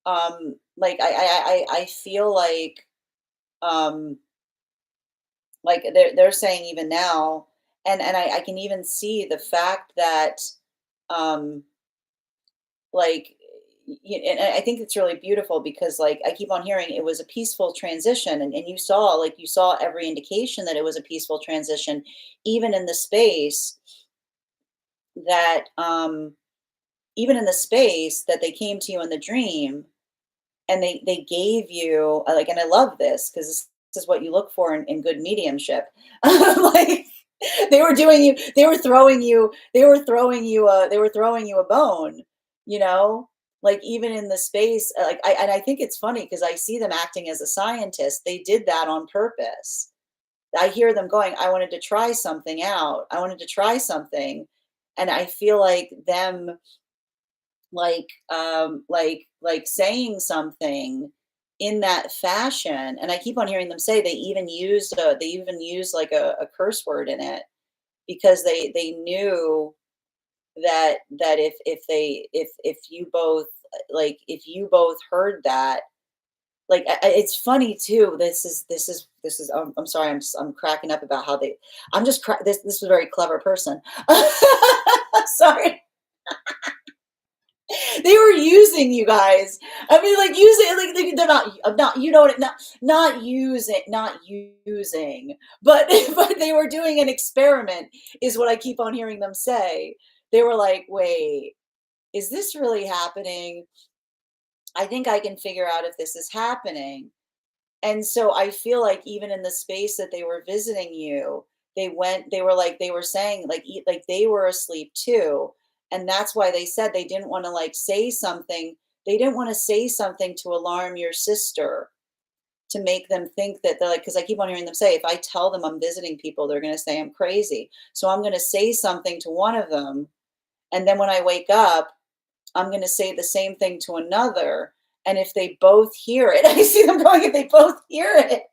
Like I feel um like they're saying even now, and I can even see the fact that um like and I think it's really beautiful because like I keep on hearing it was a peaceful transition, and you saw every indication that it was a peaceful transition, even in the space that even in the space that they came to you in the dream, and they gave you like, and I love this because this is what you look for in good mediumship. Like they were doing you, they were throwing you a bone, you know, like even in the space, like I think it's funny because I see them acting as a scientist. They did that on purpose. I hear them going, I wanted to try something out. I wanted to try something. And I feel like them like saying something in that fashion. And I keep on hearing them say they even used like a curse word in it because they knew that if you both if you both heard that, like it's funny too. This is I'm sorry, I'm cracking up about how they I'm just this was a very clever person. Sorry. They were using you guys. I mean, like using, like they're not, you know what, not using, but but they were doing an experiment, is what I keep on hearing them say. They were like, wait, is this really happening? I think I can figure out if this is happening. And so I feel like even in the space that they were visiting you, they were saying like like they were asleep too. And that's why they said they didn't want to like say something. They didn't want to say something to alarm your sister, to make them think that they're like, because I keep on hearing them say, if I tell them I'm visiting people, they're going to say I'm crazy. So I'm going to say something to one of them. And then when I wake up, I'm going to say the same thing to another. And if they both hear it, I see them going, if they both hear it,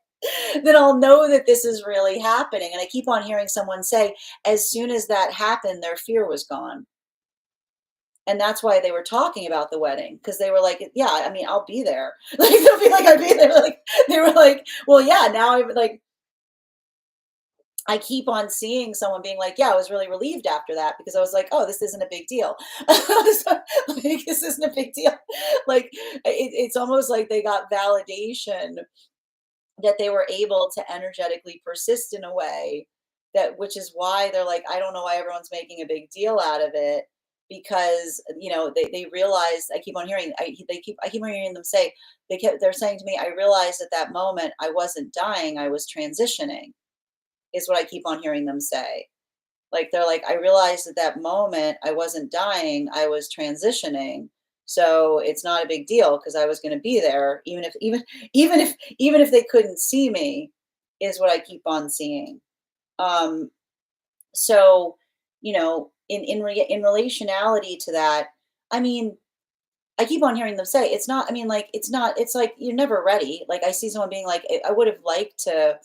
then I'll know that this is really happening. And I keep on hearing someone say, as soon as that happened, their fear was gone. And that's why they were talking about the wedding, because they were like, yeah, I mean, I'll be there. Like, they'll be like, I'll be there. Like, they were like, well, yeah, now I'm like, I keep on seeing someone being like, "Yeah, I was really relieved after that because I was like, oh, this isn't a big deal." So, like, this isn't a big deal. Like, it's almost like they got validation that they were able to energetically persist in a way that, which is why they're like, I don't know why everyone's making a big deal out of it, because they realized. I keep on hearing I keep on hearing them say they're saying to me, I realized at that moment I wasn't dying, I was transitioning, is what I keep on hearing them say. Like, they're like, I realized at that moment I wasn't dying, I was transitioning. So it's not a big deal because I was going to be there, even if they couldn't see me, is what I keep on seeing. Um, so in relationality to that, I mean, I keep on hearing them say it's not. I mean, like it's not. It's like you're never ready. Like I see someone being like, I would have liked to.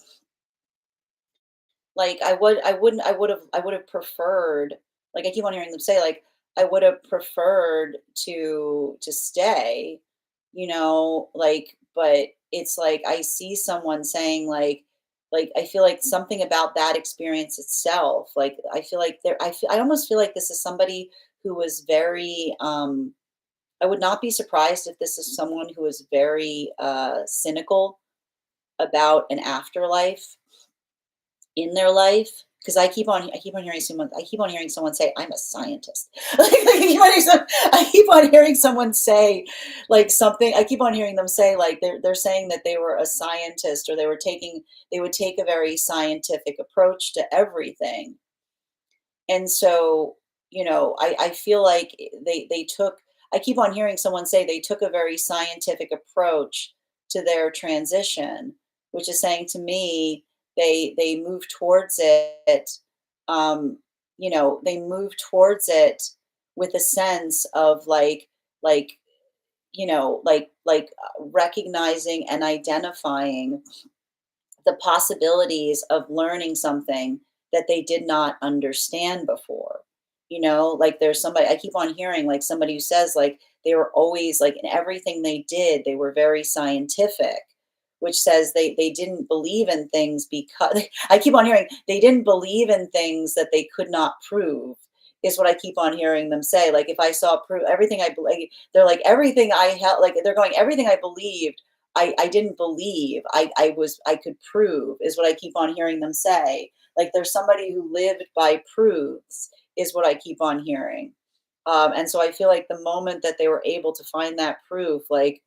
Like, I would have preferred, like, I keep on hearing them say, like, I would have preferred to stay, like, but it's like I see someone saying, like, I feel like something about that experience itself, like, I feel like I almost feel like this is somebody who was very, I would not be surprised if this is someone who is very, cynical about an afterlife in their life, because I keep on hearing someone say I'm a scientist. Like, I keep on hearing someone say like something. I keep on hearing them say like they're saying that they were a scientist, or they would take a very scientific approach to everything. And so, I feel like they took. I keep on hearing someone say they took a very scientific approach to their transition, which is saying to me they move towards it. Um, they move towards it with a sense of like recognizing and identifying the possibilities of learning something that they did not understand before. Like there's somebody I keep on hearing, like somebody who says like they were always like in everything they did, they were very scientific, which says they didn't believe in things because I keep on hearing they didn't believe in things that they could not prove, is what I keep on hearing them say. Like if I saw proof, everything I believe, they're like everything I held, like they're going everything I believed I didn't believe I could prove, is what I keep on hearing them say. Like there's somebody who lived by proofs, is what I keep on hearing. And so I feel like the moment that they were able to find that proof, like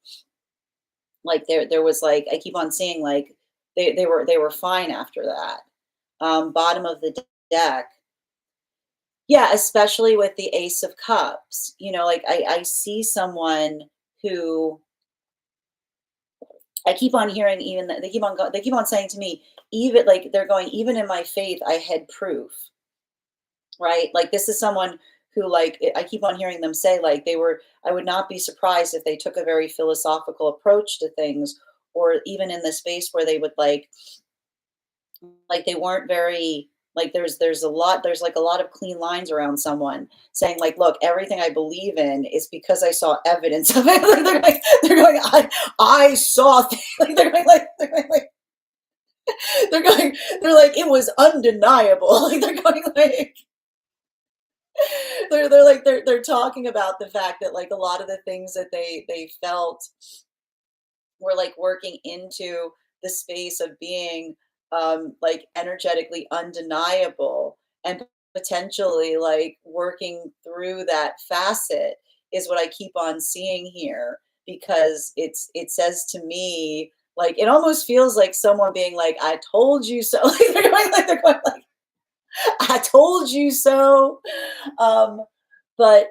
there was like I keep on seeing like they were fine after that. Bottom of the deck. Yeah, especially with the Ace of Cups. Like I see someone who I keep on hearing, even that they keep on saying to me, even like they're going, even in my faith, I had proof, right? Like this is someone who like I keep on hearing them say like I would not be surprised if they took a very philosophical approach to things, or even in the space where they would like they weren't very like there's like a lot of clean lines around someone saying like, look, everything I believe in is because I saw evidence of it. Like, they're going I saw things. Like they're going they're like it was undeniable. Like they're going like they're talking about the fact that like a lot of the things that they felt were like working into the space of being like energetically undeniable, and potentially like working through that facet is what I keep on seeing here, because it says to me like it almost feels like someone being like I told you so. Like they're going like I told you so. Um, but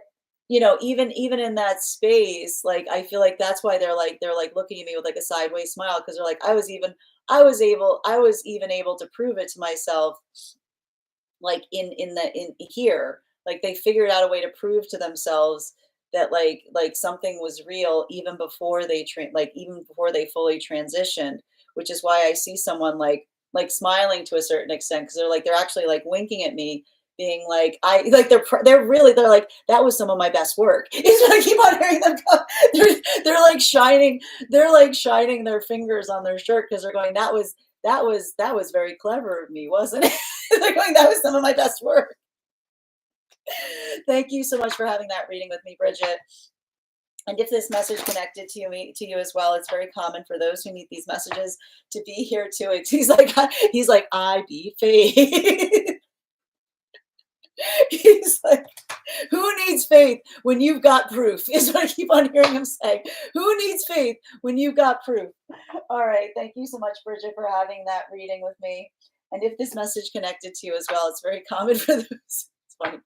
even in that space, like I feel like that's why they're like looking at me with like a sideways smile, because they're like, I was even able to prove it to myself, like in here. Like they figured out a way to prove to themselves that like something was real even before even before they fully transitioned, which is why I see someone like smiling to a certain extent, because they're actually like winking at me, being like I like they're like that was some of my best work. Is what I keep on hearing them go. They're like shining their fingers on their shirt, because they're going that was very clever of me, wasn't it? They're going that was some of my best work. Thank you so much for having that reading with me, Bridget. And if this message connected to you as well, it's very common for those who need these messages to be here too. He's like I be faith. He's like, who needs faith when you've got proof? Is what I keep on hearing him say. Who needs faith when you've got proof? All right. Thank you so much, Bridget, for having that reading with me. And if this message connected to you as well, it's very common for those. It's funny.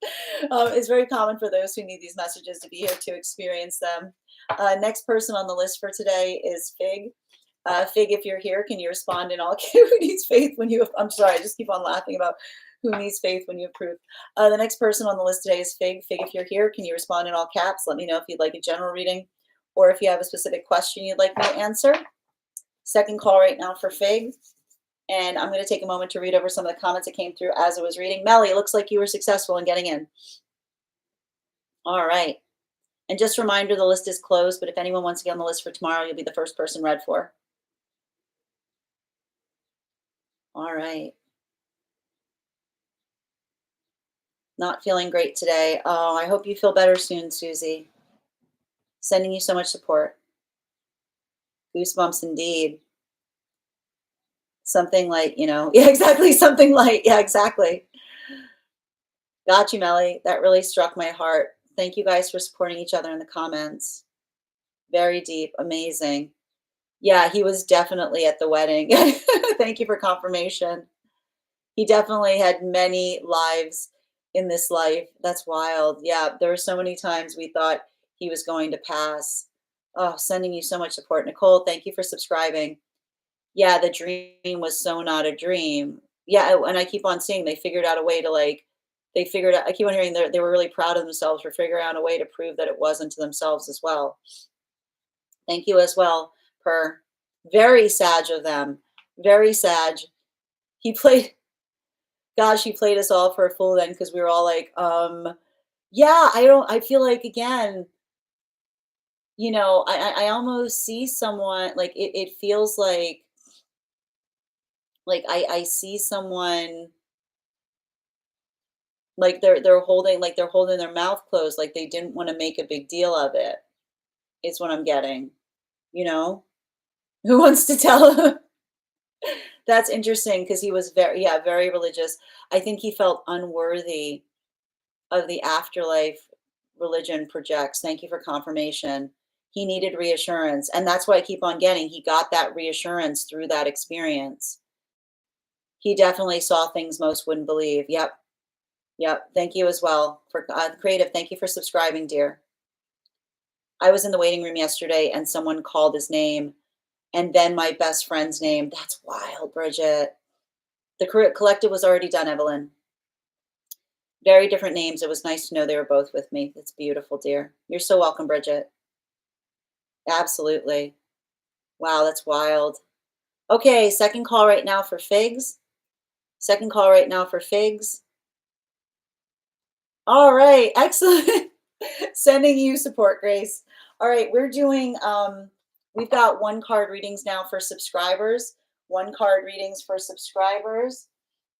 It's very common for those who need these messages to be here to experience them. Next person on the list for today is Fig. Fig, if you're here, can you respond in all? Who needs faith when you? I'm sorry, I just keep on laughing about who needs faith when you approve. The next person on the list today is Fig. Fig, if you're here, can you respond in all caps? Let me know if you'd like a general reading, or if you have a specific question you'd like me to answer. Second call right now for Fig. And I'm going to take a moment to read over some of the comments that came through as I was reading. Melly, it looks like you were successful in getting in. All right. And just a reminder, the list is closed, but if anyone wants to get on the list for tomorrow, you'll be the first person read for. All right. Not feeling great today. Oh, I hope you feel better soon, Susie. Sending you so much support. Goosebumps indeed. Something like, yeah, exactly. Something like, yeah, exactly. Got you, Melly. That really struck my heart. Thank you guys for supporting each other in the comments. Very deep. Amazing. Yeah, he was definitely at the wedding. Thank you for confirmation. He definitely had many lives in this life. That's wild. Yeah, there were so many times we thought he was going to pass. Oh, sending you so much support. Nicole, thank you for subscribing. Yeah, the dream was so not a dream. Yeah, and I keep on seeing they figured out a way to they figured out, I keep on hearing they were really proud of themselves for figuring out a way to prove that it wasn't to themselves as well. Thank you as well, Per. Very sag of them. Very sag. He played, gosh, he played us all for a fool then, because we were all like, yeah, I feel like, again, I almost see someone, like, it feels like I see someone, like they're holding their mouth closed, like they didn't want to make a big deal of it. Is what I'm getting. Who wants to tell him? That's interesting, because he was very religious. I think he felt unworthy of the afterlife religion projects. Thank you for confirmation. He needed reassurance, and that's what I keep on getting. He got that reassurance through that experience. He definitely saw things most wouldn't believe. Yep. Thank you as well for Creative. Thank you for subscribing, dear. I was in the waiting room yesterday and someone called his name, and then my best friend's name. That's wild, Bridget. The collective was already done, Evelyn. Very different names. It was nice to know they were both with me. That's beautiful, dear. You're so welcome, Bridget. Absolutely. Wow, that's wild. Okay, second call right now for figs. Second call right now for figs. All right, excellent. Sending you support, Grace. All right, we've got one card readings now for subscribers. One card readings for subscribers.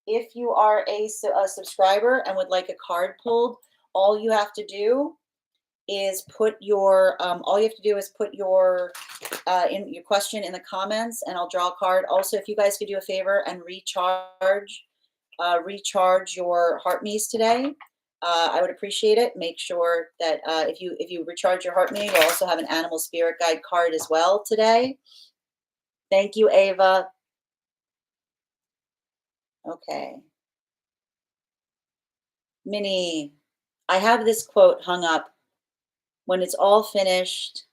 If you are a subscriber and would like a card pulled, all you have to do is put your in your question in the comments, and I'll draw a card. Also, if you guys could do a favor and recharge your heart me's today, I would appreciate it. Make sure that if you recharge your heart me, you'll also have an animal spirit guide card as well today. Thank you, Ava. Okay. Minnie, I have this quote hung up. When it's all finished,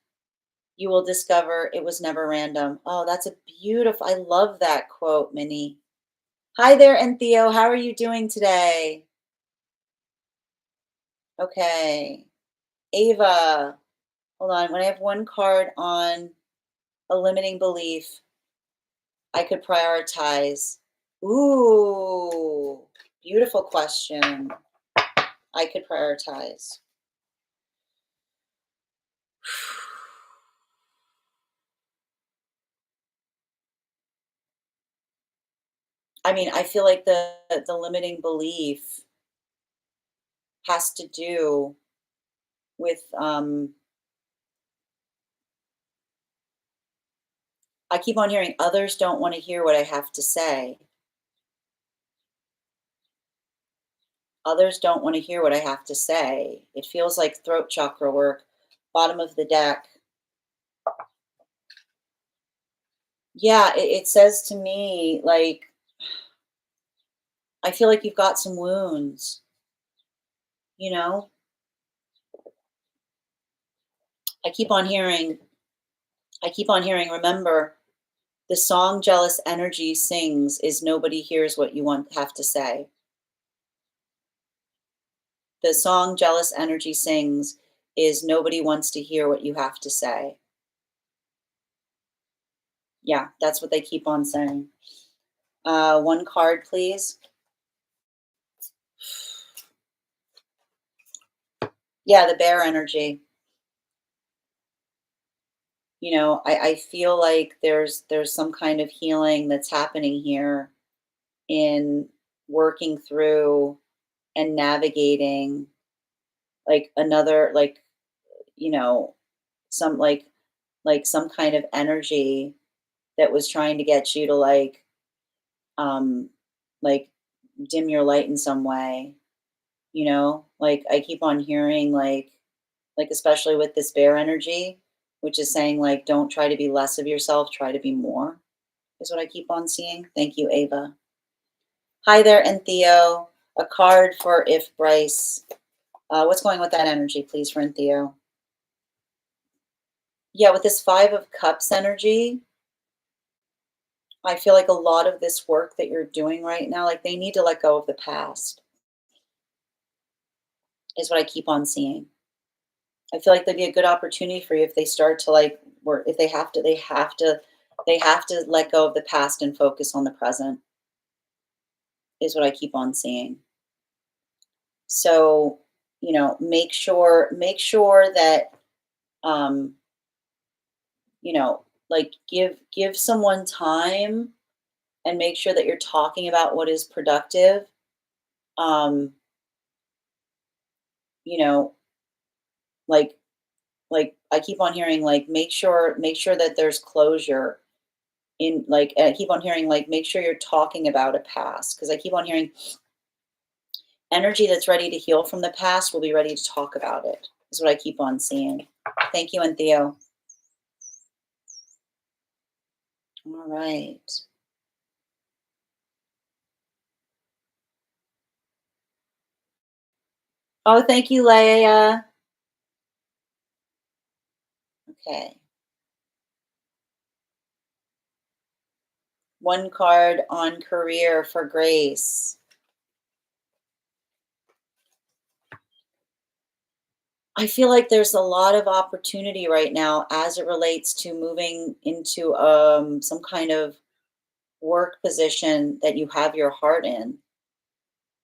you will discover it was never random. Oh, that's a beautiful, I love that quote, Minnie. Hi there, and Theo, how are you doing today? Okay. Ava, hold on. When I have one card on a limiting belief, I could prioritize. Ooh, beautiful question. I could prioritize. I mean, I feel like the limiting belief has to do with I keep on hearing others don't want to hear what I have to say. Others don't want to hear what I have to say. It feels like throat chakra work. Bottom of the deck. Yeah, it says to me, like, I feel like you've got some wounds, you know? I keep on hearing, remember, the song Jealous Energy sings is nobody hears what you have to say. The song Jealous Energy sings is nobody wants to hear what you have to say. Yeah, that's what they keep on saying. One card, please. Yeah, the bear energy. You know, I feel like there's some kind of healing that's happening here in working through and navigating like another like you know some like some kind of energy that was trying to get you to um like dim your light in some way, you know, like I keep on hearing like especially with this bear energy, which is saying like don't try to be less of yourself, try to be more, is what I keep on seeing. Thank you, Ava. Hi there, and Theo. A card for if Bryce. What's going with that energy, please, for Theo? Yeah, with this Five of Cups energy, I feel like a lot of this work that you're doing right now, like they need to let go of the past, is what I keep on seeing. I feel like there'd be a good opportunity for you if they start to like work, if they have to let go of the past and focus on the present, is what I keep on seeing. So, you know, make sure that um, you know, like give someone time and make sure that you're talking about what is productive. Um, you know, like like I keep on hearing like make sure that there's closure in like I keep on hearing like make sure you're talking about a past because I keep on hearing energy that's ready to heal from the past will be ready to talk about it. Is what I keep on seeing. Thank you, and Theo. All right. Oh, thank you, Leia. Okay. One card on career for Grace. I feel like there's a lot of opportunity right now as it relates to moving into some kind of work position that you have your heart in.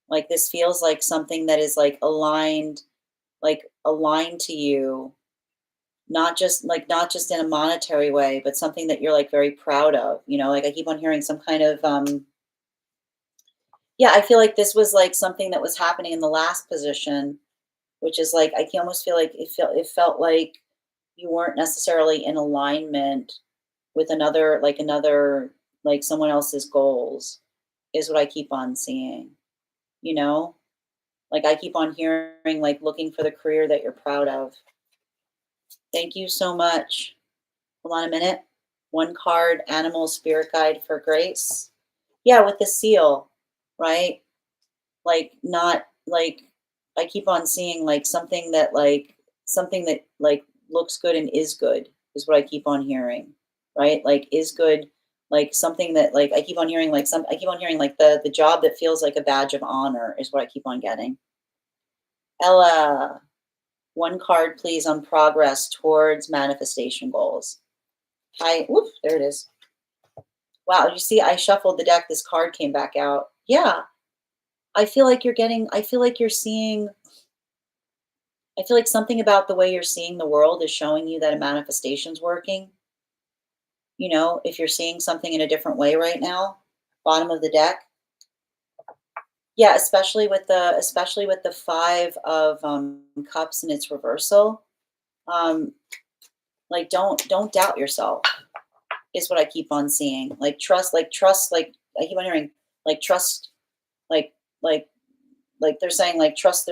Like this feels like something that is like aligned to you, not just in a monetary way, but something that you're like very proud of. Like I keep on hearing some kind of yeah, I feel like this was like something that was happening in the last position, which is like I can almost feel like it felt like you weren't necessarily in alignment with another like someone else's goals is what I keep on seeing, you know? Like I keep on hearing like looking for the career that you're proud of. Thank you so much. Hold on a minute. One card, animal spirit guide for grace. Yeah, with the seal, right? Like not like I keep on seeing like something that like looks good and is good is what I keep on hearing, right? Like is good, like something that like I keep on hearing like the job that feels like a badge of honor is what I keep on getting. Ella, one card please on progress towards manifestation goals. Hi, whoop, there it is. Wow, you see, I shuffled the deck. This card came back out. Yeah, I feel like you're seeing, I feel like something about the way you're seeing the world is showing you that a manifestation's working. If you're seeing something in a different way right now, bottom of the deck. Yeah, especially with the five of cups in its reversal. Um, like don't doubt yourself is what I keep on seeing. Like I keep on hearing like trust, like like like they're saying like trust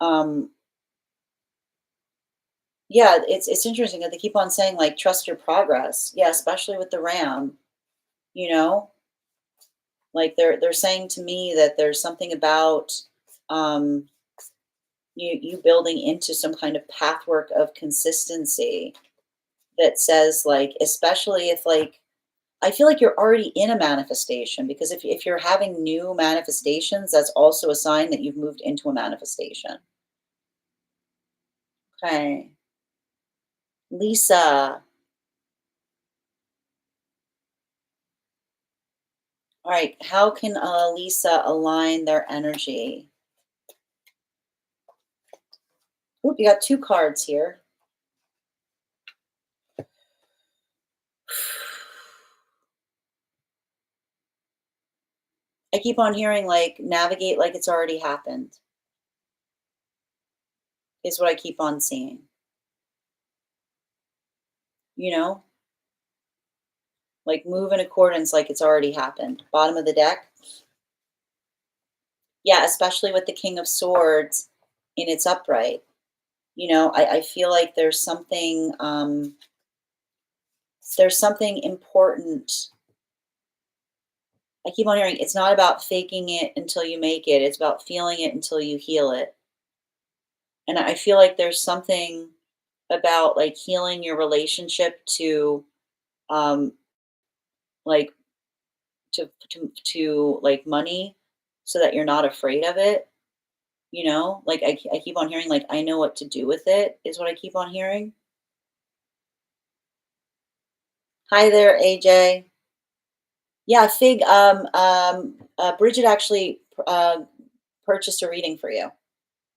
um yeah, it's interesting that they keep on saying like trust your progress. Yeah, especially with the ram, you know? Like they're saying to me that there's something about um you building into some kind of pathwork of consistency that says like especially if like I feel like you're already in a manifestation because if you're having new manifestations, that's also a sign that you've moved into a manifestation. Okay. Lisa. All right. How can Lisa align their energy? Oop, you got two cards here. I keep on hearing like navigate like it's already happened, is what I keep on seeing. You know, like move in accordance like it's already happened. Bottom of the deck. Yeah, especially with the King of Swords in its upright. I feel like there's something important. I keep on hearing it's not about faking it until you make it. It's about feeling it until you heal it. And I feel like there's something about like healing your relationship to um like to like money so that you're not afraid of it. Like I keep on hearing like I know what to do with it is what I keep on hearing. Hi there, AJ. Yeah, Fig. Bridget actually purchased a reading for you.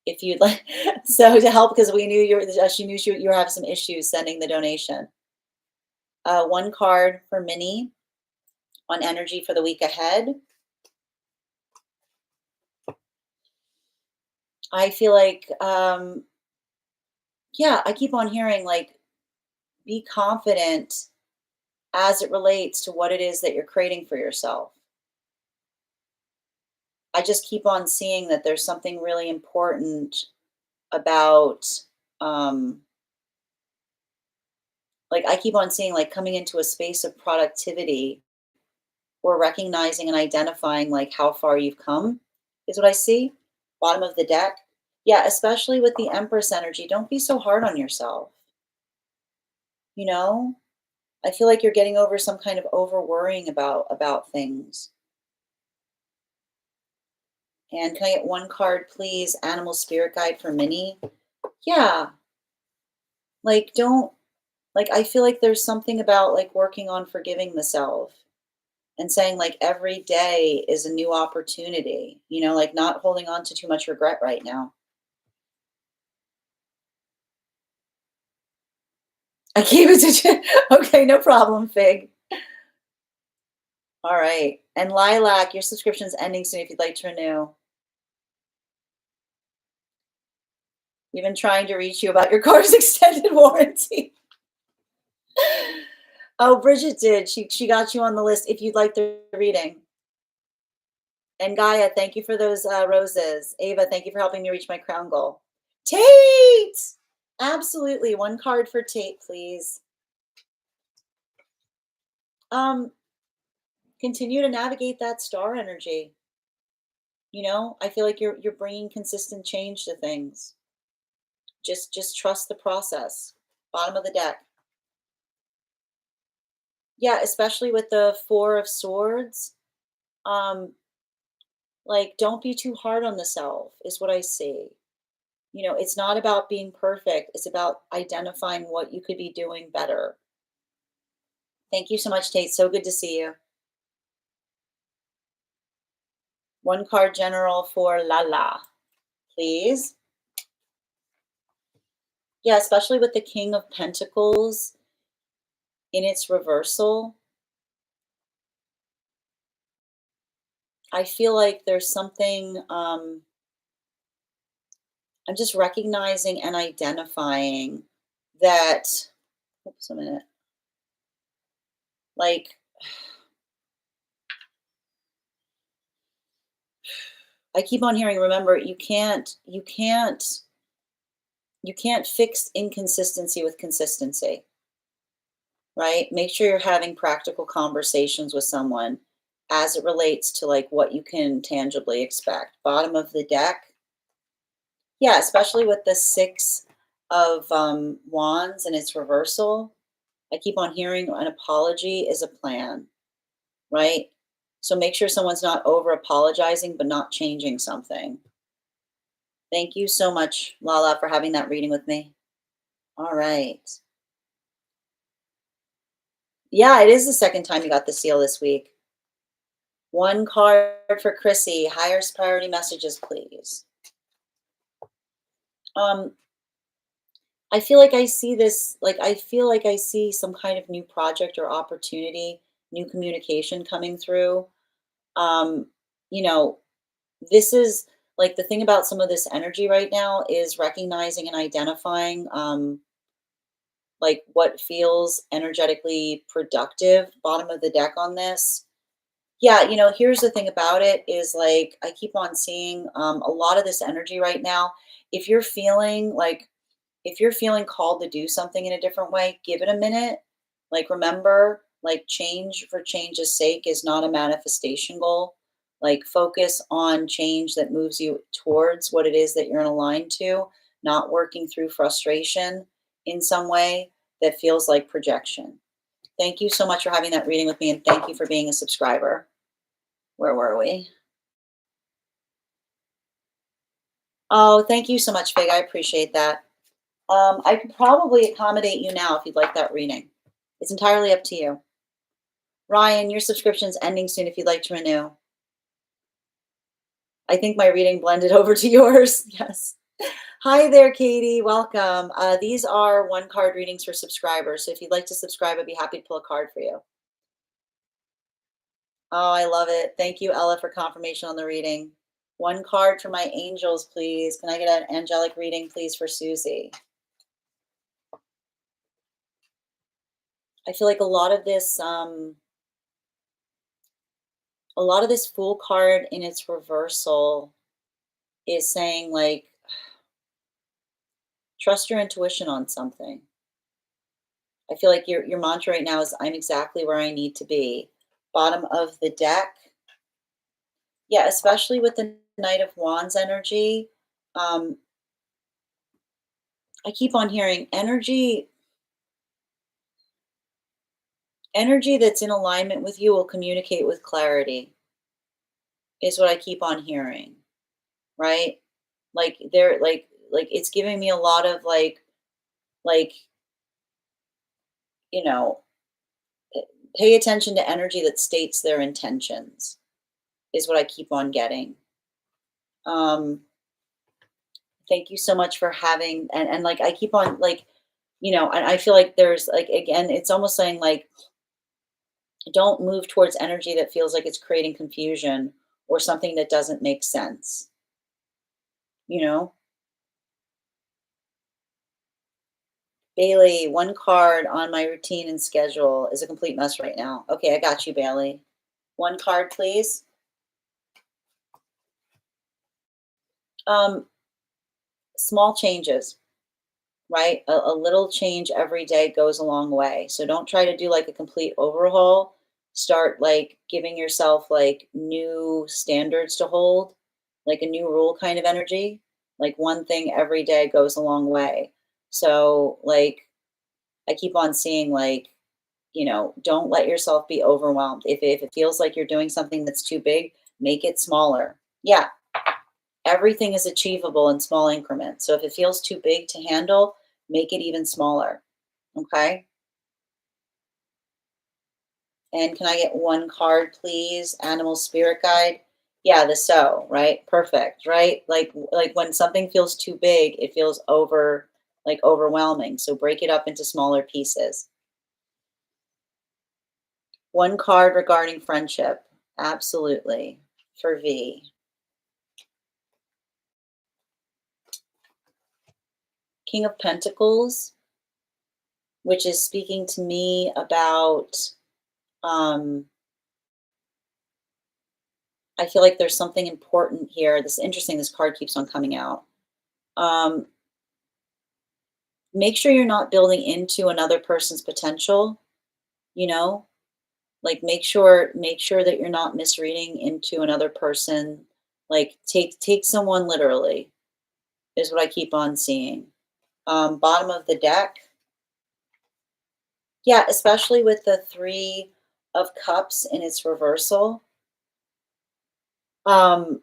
If you'd like, so to help because we knew she knew you were having some issues sending the donation. One card for Minnie on energy for the week ahead. I feel like, yeah, I keep on hearing like be confident as it relates to what it is that you're creating for yourself. I just keep on seeing that there's something really important about um like I keep on seeing like coming into a space of productivity or recognizing and identifying like how far you've come is what I see. Bottom of the deck. Yeah, especially with the Empress energy, don't be so hard on yourself. You know, I feel like you're getting over some kind of over worrying about things. And can I get one card, please? Animal spirit guide for Minnie. Yeah. Like, don't, like, I feel like there's something about like working on forgiving the self and saying like every day is a new opportunity, like not holding on to too much regret right now. I keep it to, okay, no problem, Fig. All right. And Lilac, your subscription's ending soon if you'd like to renew. We've been trying to reach you about your car's extended warranty. Oh, Bridget did. She got you on the list if you'd like the reading. And Gaia, thank you for those roses. Ava, thank you for helping me reach my crown goal. Tate! Absolutely. One card for Tate, please. Continue to navigate that star energy. I feel like you're bringing consistent change to things. Just trust the process. Bottom of the deck. Yeah, especially with the Four of Swords. Um, like, don't be too hard on the self, is what I see. It's not about being perfect, it's about identifying what you could be doing better. Thank you so much, Tate. So good to see you. One card general for Lala, please. Yeah, especially with the King of Pentacles in its reversal. I feel like there's something, I'm just recognizing and identifying that, oops, a minute. Like, I keep on hearing, remember, you can't fix inconsistency with consistency, right? Make sure you're having practical conversations with someone as it relates to like what you can tangibly expect. Bottom of the deck. Yeah, especially with the Six of Wands and its reversal. I keep on hearing an apology is a plan, right? So make sure someone's not over apologizing but not changing something. Thank you so much, Lala, for having that reading with me. All right. Yeah, it is the second time you got the seal this week. One card for Chrissy. Highest priority messages, please. Um, I feel like I see this, like I feel like I see some kind of new project or opportunity, new communication coming through. Um, you know, this is like the thing about some of this energy right now is recognizing and identifying like what feels energetically productive. Bottom of the deck on this. Yeah, here's the thing about it is like I keep on seeing a lot of this energy right now. If you're feeling like if you're feeling called to do something in a different way, give it a minute. Like remember, like change for change's sake is not a manifestation goal. Like focus on change that moves you towards what it is that you're in aligned to, not working through frustration in some way that feels like projection. Thank you so much for having that reading with me and thank you for being a subscriber. Where were we? Oh, thank you so much, Fig. I appreciate that. I could probably accommodate you now if you'd like that reading. It's entirely up to you. Ryan, your subscription's ending soon if you'd like to renew. I think my reading blended over to yours. Yes. Hi there, Katie. Welcome. These are one card readings for subscribers. So if you'd like to subscribe, I'd be happy to pull a card for you. Oh, I love it. Thank you, Ella, for confirmation on the reading. One card for my angels, please. Can I get an angelic reading, please, for Susie? I feel like a lot of this Fool card in its reversal is saying like trust your intuition on something. I feel like your mantra right now is I'm exactly where I need to be. Bottom of the deck. Yeah, especially with the Knight of Wands energy. Um, I keep on hearing energy that's in alignment with you will communicate with clarity, is what I keep on hearing. right? Like they're like it's giving me a lot of like you know eh, pay attention to energy that states their intentions is what I keep on getting. Um, thank you so much for having and like I keep on like and I feel like there's like again, it's almost saying like don't move towards energy that feels like it's creating confusion or something that doesn't make sense. You know, Bailey, one card on my routine and schedule is a complete mess right now. Okay, I got you, Bailey. One card, please. Um, small changes, right? A little change every day goes a long way. So don't try to do like a complete overhaul. Start like giving yourself like new standards to hold, like a new rule kind of energy. Like one thing every day goes a long way. So like I keep on seeing like, don't let yourself be overwhelmed. If it feels like you're doing something that's too big, make it smaller. Yeah, everything is achievable in small increments. So if it feels too big to handle, make it even smaller. Okay. And can I get one card, please? Animal spirit guide. Yeah, the so, right? Perfect, right? Like when something feels too big, it feels like overwhelming. So break it up into smaller pieces. One card regarding friendship. Absolutely. For V. King of Pentacles, which is speaking to me about um I feel like there's something important here. This is interesting. This card keeps on coming out. Um, make sure you're not building into another person's potential, you know, like make sure that you're not misreading into another person. Like take someone literally is what I keep on seeing. Bottom of the deck. Yeah, especially with the 3 of Cups in its reversal. Um,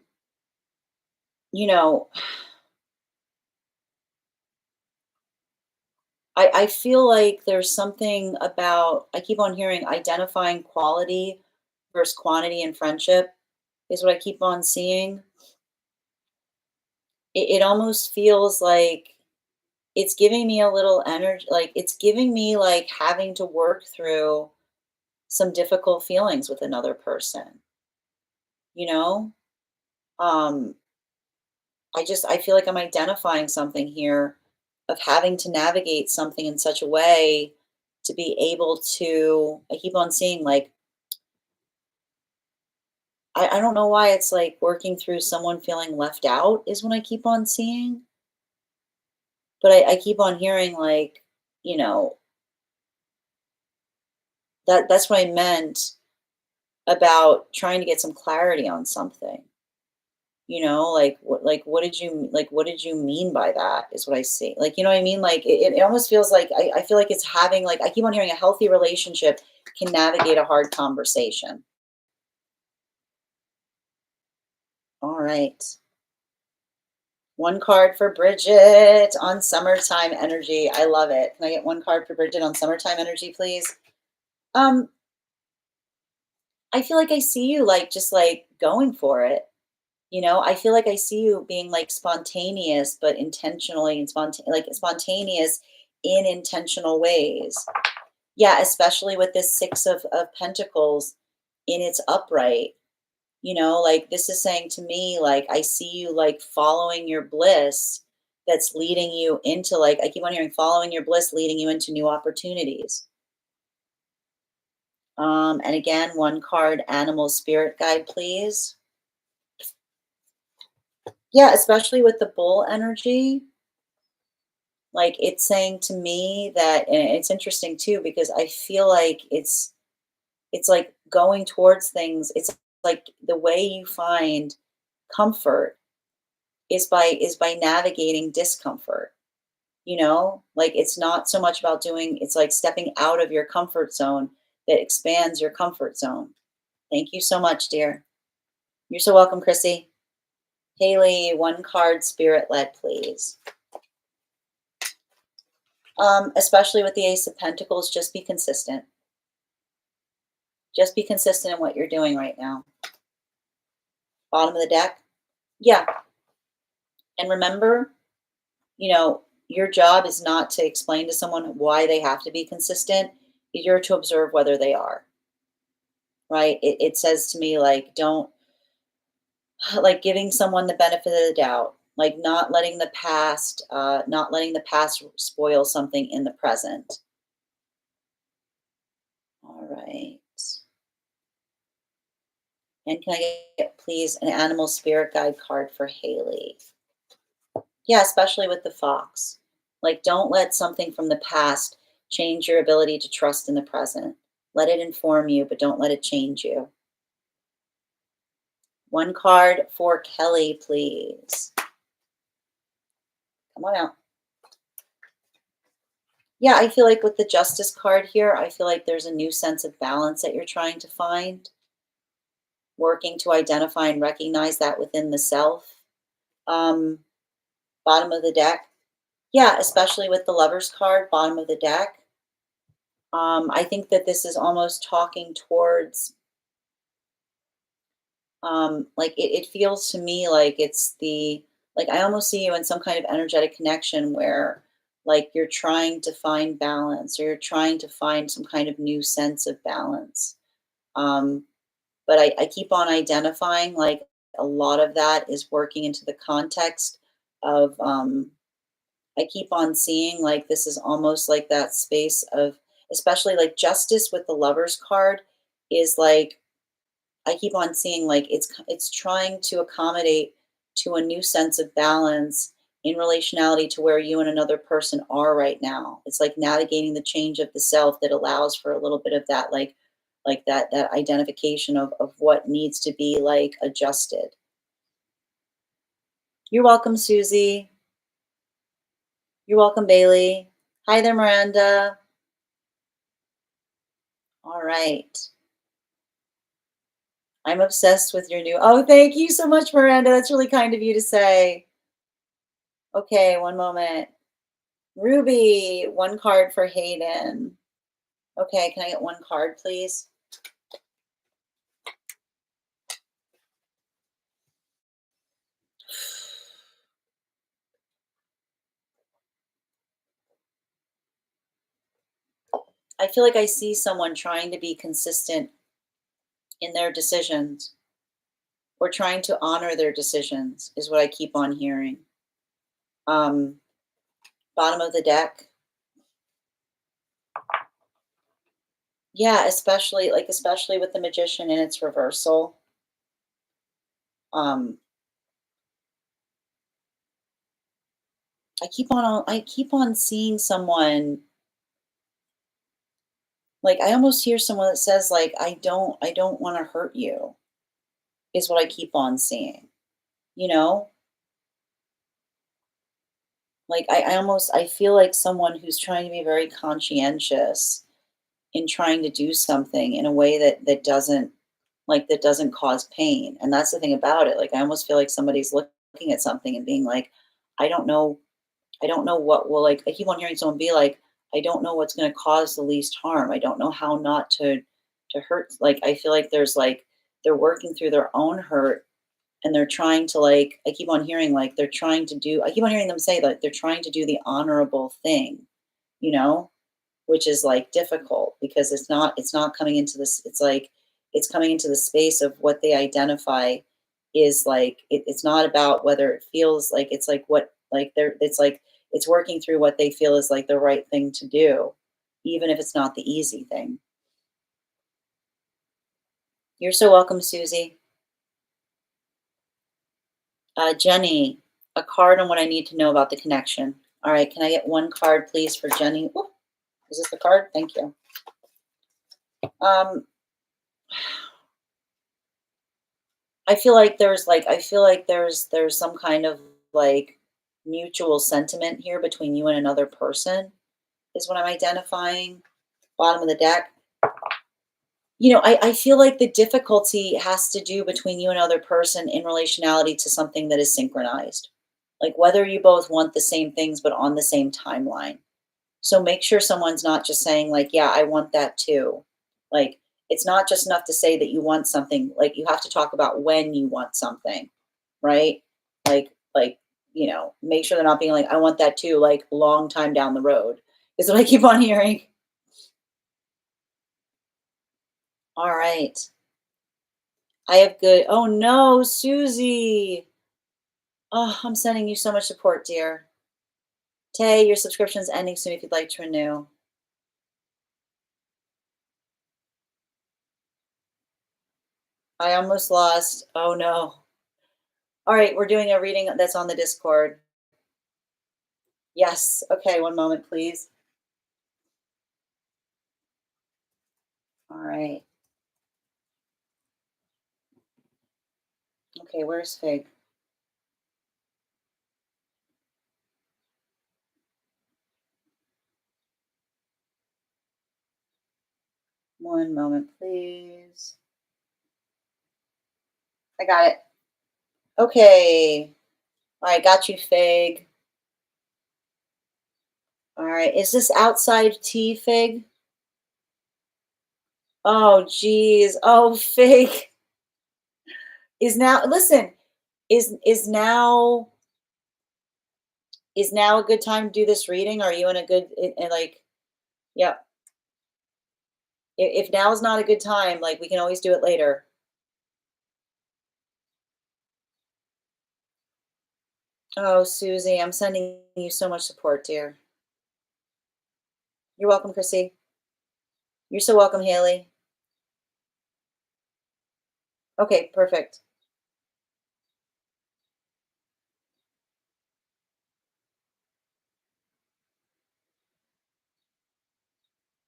you know, I feel like there's something about I keep on hearing identifying quality versus quantity in friendship is what I keep on seeing. It almost feels like it's giving me a little energy, like it's giving me like having to work through some difficult feelings with another person, you know? Um, I feel like I'm identifying something here of having to navigate something in such a way to be able to I keep on seeing like I don't know why it's like working through someone feeling left out is what I keep on seeing. But I keep on hearing like, you know, that's what I meant about trying to get some clarity on something. What did you mean by that is what I see. Like, you know what I mean? Like it almost feels like I feel like it's having like I keep on hearing a healthy relationship can navigate a hard conversation. All right. One card for Bridget on summertime energy. I love it. Can I get one card for Bridget on summertime energy, please? Um, I feel like I see you like just like going for it. I feel like I see you being like spontaneous, but intentionally and like spontaneous in intentional ways. Yeah, especially with this of Pentacles in its upright. Like this is saying to me, like, I see you like following your bliss that's leading you into like, I keep on hearing following your bliss, leading you into new opportunities. And again, one card, animal spirit guide, please. Yeah, especially with the bull energy. Like it's saying to me that, and it's interesting too, because I feel like it's like going towards things. It's like the way you find comfort is by navigating discomfort. Like it's not so much about doing, it's like stepping out of your comfort zone that expands your comfort zone. Thank you so much, dear. You're so welcome, Chrissy. Haley, one card, spirit led, please. Especially with the Ace of Pentacles, just be consistent. Just be consistent in what you're doing right now. Bottom of the deck. Yeah. And remember, your job is not to explain to someone why they have to be consistent. You're to observe whether they are, right? It says to me, like, don't, like giving someone the benefit of the doubt, like not letting the past spoil something in the present. All right. And can I get, please, an animal spirit guide card for Haley? Yeah, especially with the fox. Like, don't let something from the past change your ability to trust in the present. Let it inform you, but don't let it change you. One card for Kelly, please. Come on out. Yeah, I feel like with the Justice card here, I feel like there's a new sense of balance that you're trying to find, working to identify and recognize that within the self. Um, Bottom of the deck. Yeah, especially with the Lovers card, bottom of the deck. I think that this is almost talking towards, like it feels to me like it's like I almost see you in some kind of energetic connection where like you're trying to find balance or you're trying to find some kind of new sense of balance. Um, but I keep on identifying like a lot of that is working into the context of, I keep on seeing like this is almost like that space of, especially like Justice with the Lovers card is like, I keep on seeing like it's trying to accommodate to a new sense of balance in relationality to where you and another person are right now. It's like navigating the change of the self that allows for a little bit of that like that identification of what needs to be like adjusted. You're welcome, Susie. You're welcome, Bailey. Hi there, Miranda. All right. I'm obsessed with your new. Oh, thank you so much, Miranda. That's really kind of you to say. Okay, one moment. Ruby, one card for Hayden. Okay, can I get one card, please? I feel like I see someone trying to be consistent in their decisions or trying to honor their decisions, is what I keep on hearing. Um, Bottom of the deck. Yeah, especially with the Magician in its reversal. Um, I keep on seeing someone, like I almost hear someone that says like I don't want to hurt you, is what I keep on seeing. You know? Like I feel like someone who's trying to be very conscientious in trying to do something in a way that doesn't cause pain. And that's the thing about it. Like I almost feel like somebody's looking at something and being like, I don't know, I don't know what will, like I keep on hearing someone be like, I don't know what's gonna cause the least harm. I don't know how not to hurt. Like I feel like there's like they're working through their own hurt and they're trying to like I keep on hearing like they're trying to do I keep on hearing them say that they're trying to do the honorable thing, you know, which is like difficult because it's not coming into this, it's like it's coming into the space of what they identify is like it's not about whether it feels like it's like what like they're it's like it's working through what they feel is like the right thing to do, even if it's not the easy thing. You're so welcome, Susie. Jenny, a card on what I need to know about the connection. All right, can I get one card, please, for Jenny? Ooh, is this the card? Thank you. Um, I feel like there's some kind of like mutual sentiment here between you and another person, is what I'm identifying. Bottom of the deck. I feel like the difficulty has to do between you and other person in relationality to something that is synchronized. Like whether you both want the same things but on the same timeline. So make sure someone's not just saying like, "Yeah, I want that too." Like it's not just enough to say that you want something. Like you have to talk about when you want something, right? Like make sure they're not being like, "I want that too," like long time down the road. Is what I keep on hearing. All right. I have good. Oh no, Susie. Oh, I'm sending you so much support, dear. Tay, your subscription's ending soon if you'd like to renew. I almost lost. Oh no. All right, we're doing a reading that's on the Discord. Yes. Okay, one moment, please. All right. Okay, where's Fig? One moment, please. I got it. Okay. All right, got you, Fig. All right. Is this outside tea, Fig? Oh, geez. Oh, Fig. Is now listen, is now a good time to do this reading? Are you in a good like yeah. If now is not a good time, like we can always do it later. Oh, Susie, I'm sending you so much support, dear. You're welcome, Chrissy. You're so welcome, Haley. Okay, perfect.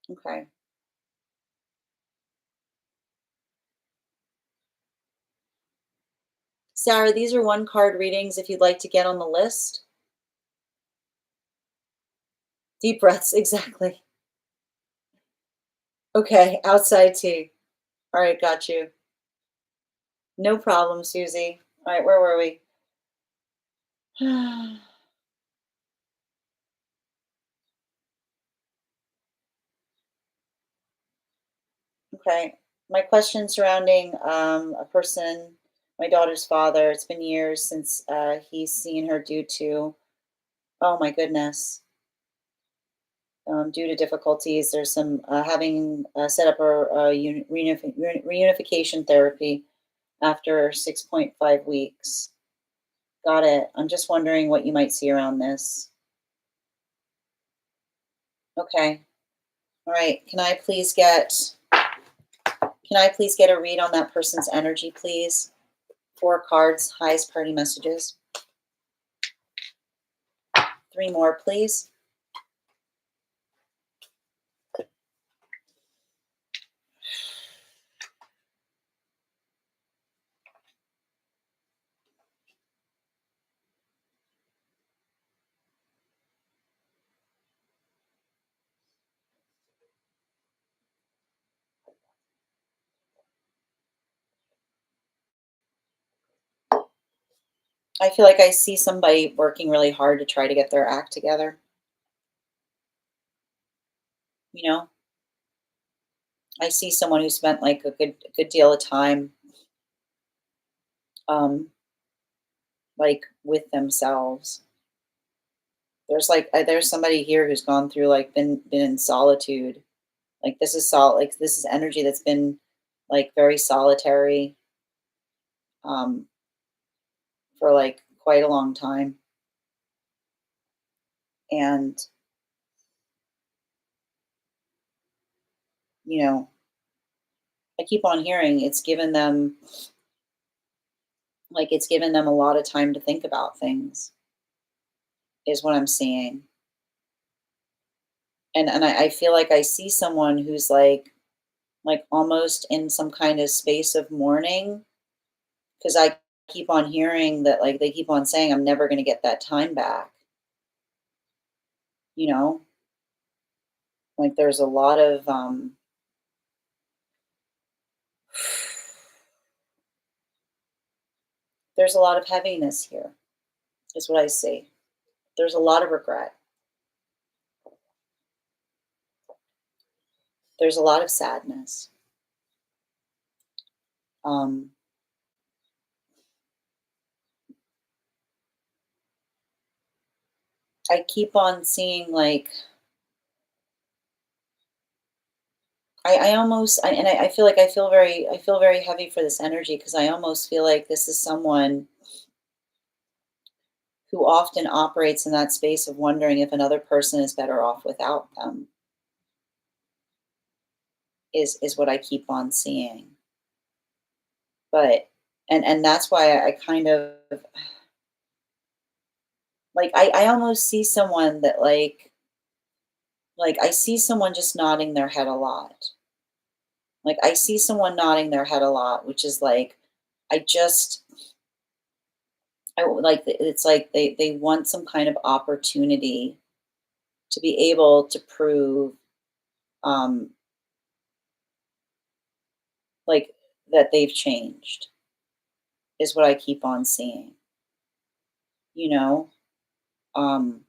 Okay. Sarah, these are one card readings if you'd like to get on the list. Deep breaths, exactly. Okay, outside tea. All right, got you. No problem, Susie. All right, where were we? Okay. My question surrounding a person, my daughter's father. It's been years since he's seen her due to, oh my goodness, due to difficulties. There's some having set up reunification therapy after 6.5 weeks. Got it. I'm just wondering what you might see around this. Okay. All right. Can I please get a read on that person's energy, please? 4 cards, highest party messages. 3 more, please. I feel like I see somebody working really hard to try to get their act together. You know, I see someone who spent like a good deal of time, um, like with themselves. There's somebody here who's gone through like been in solitude. Like this is energy that's been like very solitary um, for like quite a long time, and you know I keep on hearing it's given them a lot of time to think about things, is what I'm seeing. And I feel like I see someone who's like almost in some kind of space of mourning because I keep on hearing that like they keep on saying I'm never going to get that time back. You know, like there's a lot of There's a lot of heaviness here, is what I see. There's a lot of regret. There's a lot of sadness. Um, I keep on seeing like I almost I feel like I feel very heavy for this energy because I almost feel like this is someone who often operates in that space of wondering if another person is better off without them is what I keep on seeing. But and that's why I kind of like I almost see someone that like I see someone just nodding their head a lot. Like I see someone nodding their head a lot, which is like I just it's like they want some kind of opportunity to be able to prove um like that they've changed is what I keep on seeing, you know? Um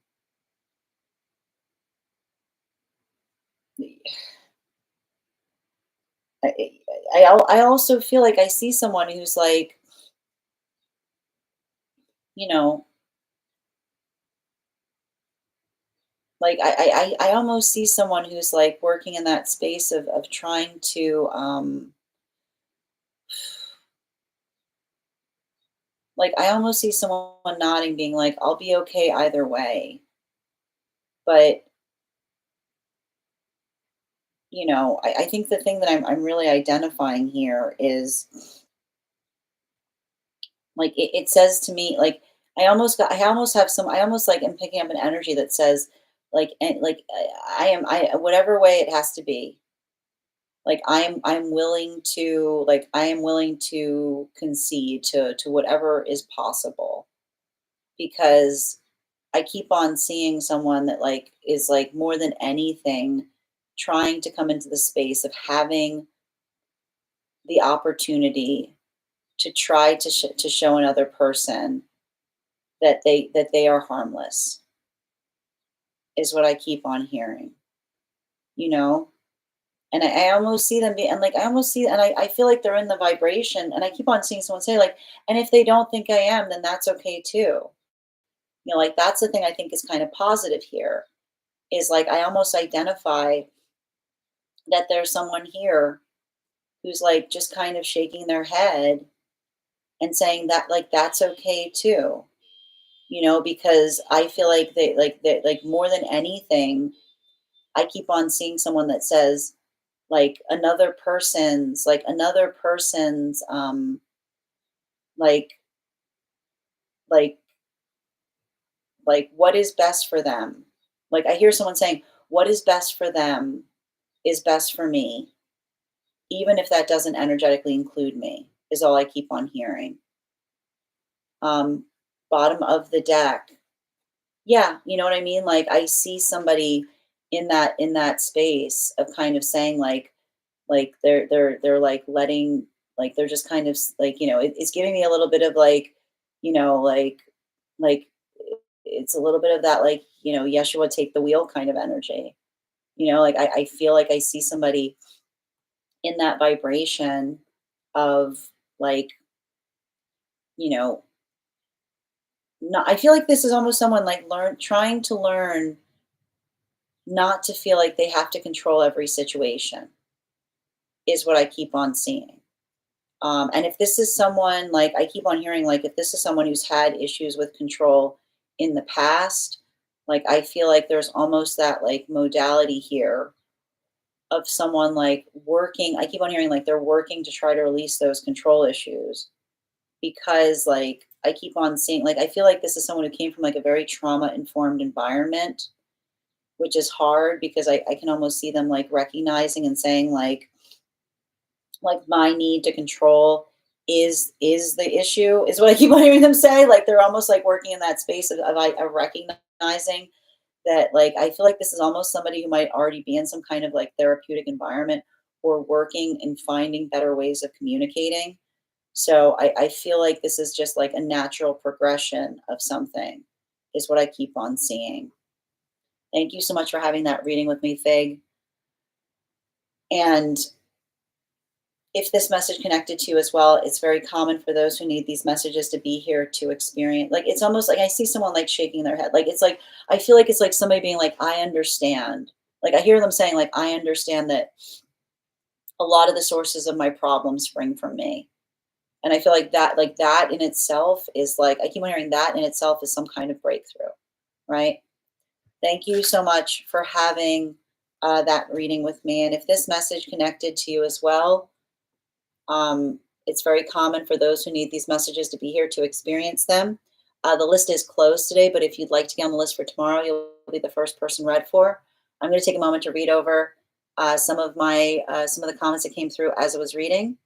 I also feel like I see someone who's like, you know, like I almost see someone who's like working in that space of trying to like I almost see someone nodding, being like, I'll be okay either way. But I think the thing that I'm really identifying here is like it says to me like I almost have some I almost like am picking up an energy that says like and like I am I whatever way it has to be. Like I'm willing to concede to whatever is possible because I keep on seeing someone that like is like more than anything trying to come into the space of having the opportunity to try to show another person that they are harmless is what I keep on hearing, you know? And I almost see them be and like I almost see and I feel like they're in the vibration and I keep on seeing someone say like, and if they don't think I am, then that's okay too. Like that's the thing I think is kind of positive here is like I almost identify that there's someone here who's like just kind of shaking their head and saying that like that's okay too. Because I feel like they like more than anything, I keep on seeing someone that says like another person's like like what is best for them. Like I hear someone saying, what is best for them is best for me, even if that doesn't energetically include me, is all I keep on hearing. Um, Bottom of the deck. Yeah, you know what I mean? Like I see somebody in that space of kind of saying like they're like letting like they're just kind of like it's giving me a little bit of like you know like it's a little bit of that like Yeshua take the wheel kind of energy. Like I feel like I see somebody in that vibration of like you know not I feel like this is almost someone like learn trying to learn not to feel like they have to control every situation is what I keep on seeing. And if this is someone like I keep on hearing, like if this is someone who's had issues with control in the past, like I feel like there's almost that like modality here of someone like working. I keep on hearing like they're working to try to release those control issues because like I keep on seeing like I feel like this is someone who came from like a very trauma informed environment, which is hard because I can almost see them like recognizing and saying like my need to control is the issue is what I keep on hearing them say. Like they're almost like working in that space of recognizing that like I feel like this is almost somebody who might already be in some kind of like therapeutic environment or working and finding better ways of communicating. So I feel like this is just like a natural progression of something, is what I keep on seeing. Thank you so much for having that reading with me, Fig. And if this message connected to you as well, it's very common for those who need these messages to be here to experience. Like, it's almost like I see someone like shaking their head. Like, it's like, I feel like it's like somebody being like, I understand. Like, I hear them saying, like, I understand that a lot of the sources of my problems spring from me. And I feel like that in itself is like, I keep on hearing that in itself is some kind of breakthrough, right? Thank you so much for having that reading with me. And if this message connected to you as well, it's very common for those who need these messages to be here to experience them. The list is closed today, but if you'd like to get on the list for tomorrow, you'll be the first person read for. I'm going to take a moment to read over some of the comments that came through as I was reading.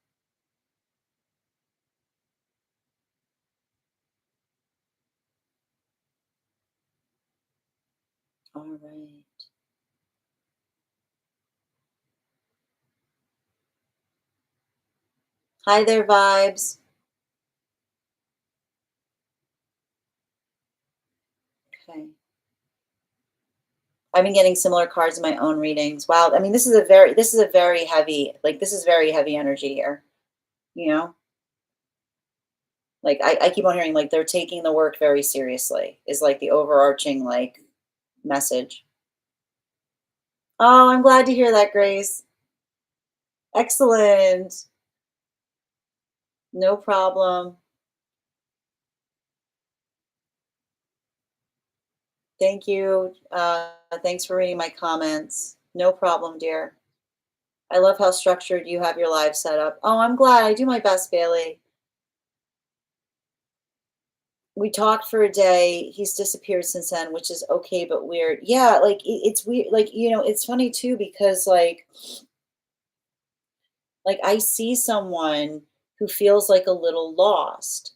All right. Hi there, vibes. Okay. I've been getting similar cards in my own readings. Wow. I mean, this is a very heavy, like this is very heavy energy here, you know? Like I keep on hearing like they're taking the work very seriously is like the overarching like message. Oh, I'm glad to hear that, Grace. Excellent. No problem. Thank you. Thanks for reading my comments. No problem, dear. I love how structured you have your live set up. Oh, I'm glad. I do my best, Bailey. We talked for a day. He's disappeared since then, which is okay, but weird. Yeah, like it's weird. Like, it's funny too because like I see someone who feels like a little lost.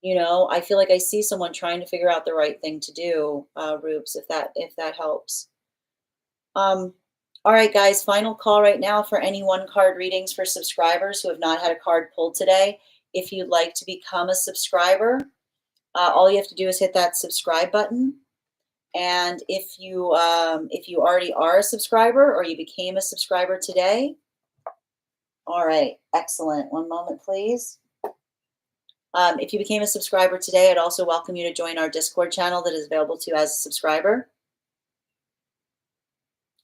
I feel like I see someone trying to figure out the right thing to do, Rubes, if that helps. Um, all right, guys, final call right now for any one card readings for subscribers who have not had a card pulled today. If you'd like to become a subscriber, all you have to do is hit that subscribe button. And if you already are a subscriber or you became a subscriber today, all right, excellent. One moment, please. If you became a subscriber today, I'd also welcome you to join our Discord channel that is available to you as a subscriber.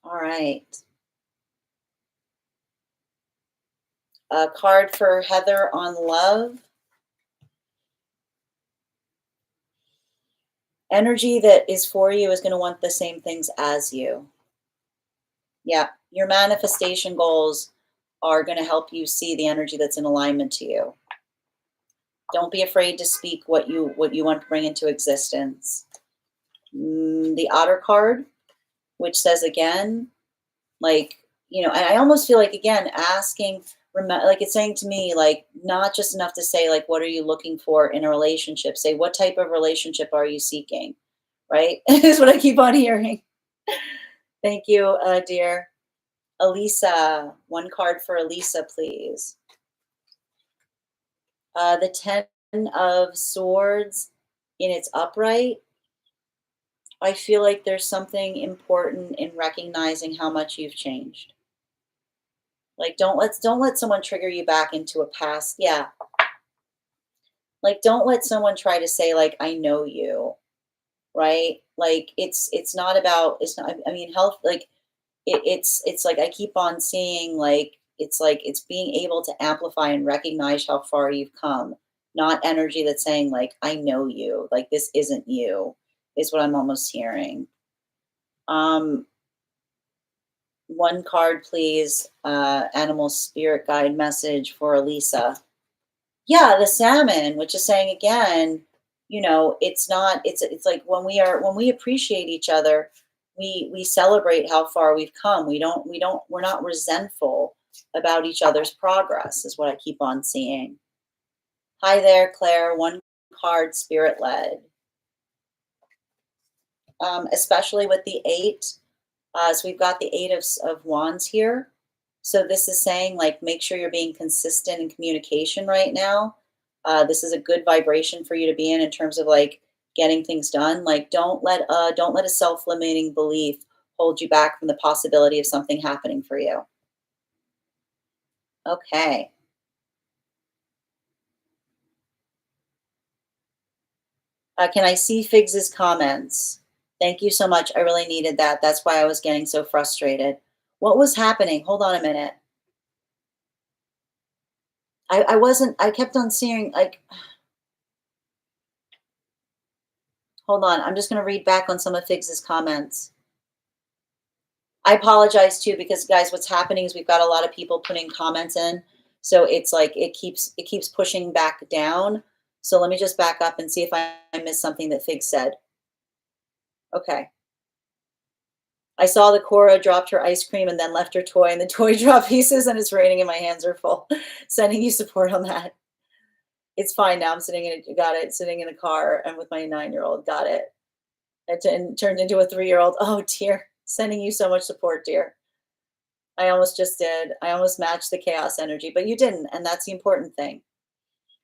All right. A card for Heather on love. Energy that is for you is going to want the same things as you. Yeah, your manifestation goals are going to help you see the energy that's in alignment to you. Don't be afraid to speak what you want to bring into existence. The Otter card, which says again, like, and I almost feel like again asking, like it's saying to me, like not just enough to say like, what are you looking for in a relationship? Say, what type of relationship are you seeking? Right? Is what I keep on hearing. Thank you, dear. Elisa, one card for Elisa, please. The 10 of Swords in its upright. I feel like there's something important in recognizing how much you've changed. Like don't let someone trigger you back into a past. Yeah. Like don't let someone try to say like I know you, right? Like it's not I mean health like it's like I keep on seeing like it's being able to amplify and recognize how far you've come, not energy that's saying like I know you, like this isn't you, is what I'm almost hearing. Um, one card, please. Animal spirit guide message for Elisa. Yeah, the salmon, which is saying again, it's not. It's like when we appreciate each other, we celebrate how far we've come. We're not resentful about each other's progress. Is what I keep on seeing. Hi there, Claire. One card, spirit led. Especially with the eight. So we've got the eight of wands here. So this is saying like make sure you're being consistent in communication right now. This is a good vibration for you to be in terms of like getting things done. Like don't let a self-limiting belief hold you back from the possibility of something happening for you. Okay. Can I see Figs's comments? Thank you so much. I really needed that. That's why I was getting so frustrated. What was happening? Hold on a minute. I wasn't, I kept on seeing like, hold on. I'm just going to read back on some of Figs's comments. I apologize too, because guys, what's happening is we've got a lot of people putting comments in. So it's like, it keeps pushing back down. So let me just back up and see if I missed something that Fig said. Okay. I saw that Cora dropped her ice cream and then left her toy, and the toy dropped pieces, and it's raining, and my hands are full. Sending you support on that. It's fine now. I'm sitting in it. Got it. Sitting in the car and with my 9-year-old. Got it. It turned into a 3-year-old. Oh dear. Sending you so much support, dear. I almost just did. I almost matched the chaos energy, but you didn't, and that's the important thing.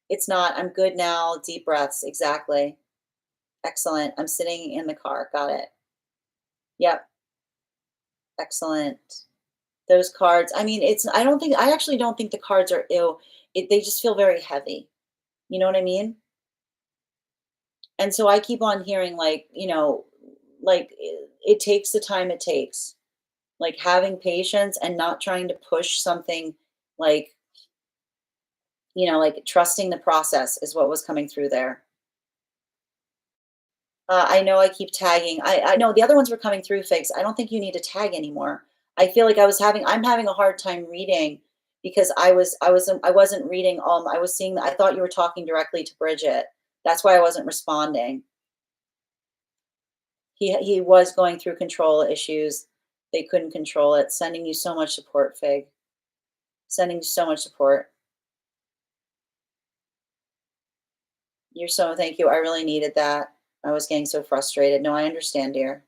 It's not. I'm good now. Deep breaths. Exactly. Excellent. I'm sitting in the car. Got it. Yep. Excellent. Those cards, I mean, it's I actually don't think the cards are ill. They just feel very heavy. You know what I mean? And so I keep on hearing like, like it takes the time it takes. Like having patience and not trying to push something like, like trusting the process is what was coming through there. I know I keep tagging. I know the other ones were coming through, Figs. I don't think you need to tag anymore. I feel like I'm having a hard time reading because I wasn't reading. I was seeing, I thought you were talking directly to Bridget. That's why I wasn't responding. He was going through control issues. They couldn't control it. Sending you so much support, Fig. Sending you so much support. Thank you. I really needed that. I was getting so frustrated. No, I understand, dear.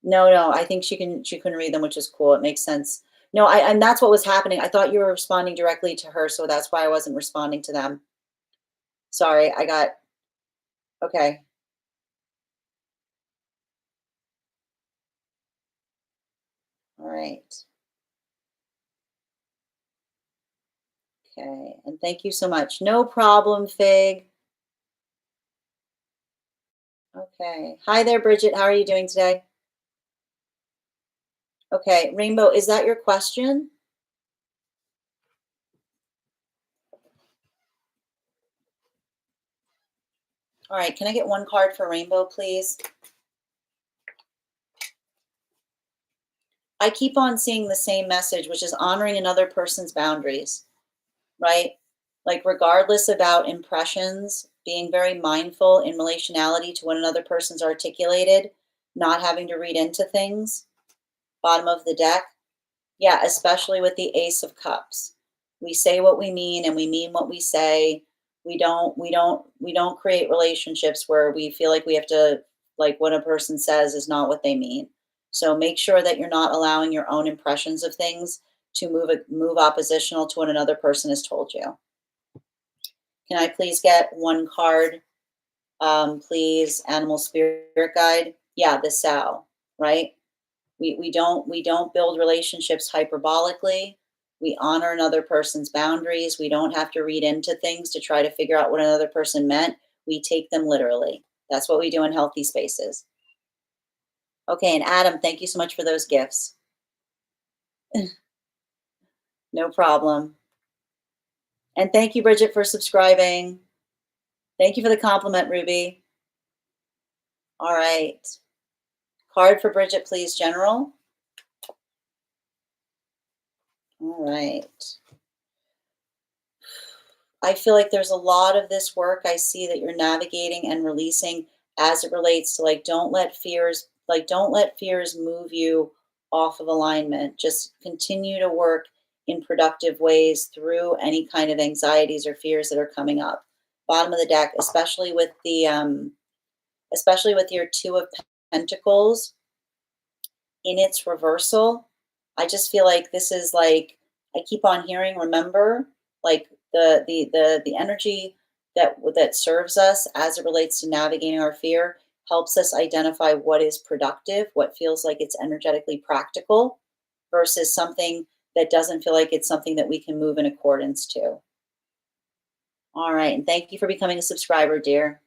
No, no, I think she couldn't read them, which is cool. It makes sense. No, and that's what was happening. I thought you were responding directly to her, so that's why I wasn't responding to them. Sorry, I got okay. All right. Okay. And thank you so much. No problem, Fig. Okay. Hi there, Bridget. How are you doing today? Okay. Rainbow, is that your question? All right. Can I get one card for Rainbow, please? I keep on seeing the same message, which is honoring another person's boundaries, right? Like, regardless about impressions, being very mindful in relationality to what another person's articulated, not having to read into things. Bottom of the deck. Yeah, especially with the Ace of Cups. We say what we mean and we mean what we say. We don't create relationships where we feel like we have to, like, what a person says is not what they mean. So make sure that you're not allowing your own impressions of things to move oppositional to what another person has told you. Can I please get one card, please? Animal Spirit Guide. Yeah, the Sow, right? We don't build relationships hyperbolically. We honor another person's boundaries. We don't have to read into things to try to figure out what another person meant. We take them literally. That's what we do in healthy spaces. Okay, and Adam, thank you so much for those gifts. No problem. And thank you, Bridget, for subscribing. Thank you for the compliment, Ruby. All right. Card for Bridget, please, General. All right. I feel like there's a lot of this work I see that you're navigating and releasing as it relates to, like, don't let fears move you off of alignment. Just continue to work in productive ways through any kind of anxieties or fears that are coming up. Bottom of the deck, especially with your Two of Pentacles in its reversal. I just feel like this is like, I keep on hearing, remember, like the energy that serves us as it relates to navigating our fear helps us identify what is productive, what feels like it's energetically practical versus something that doesn't feel like it's something that we can move in accordance to. All right, and thank you for becoming a subscriber, dear.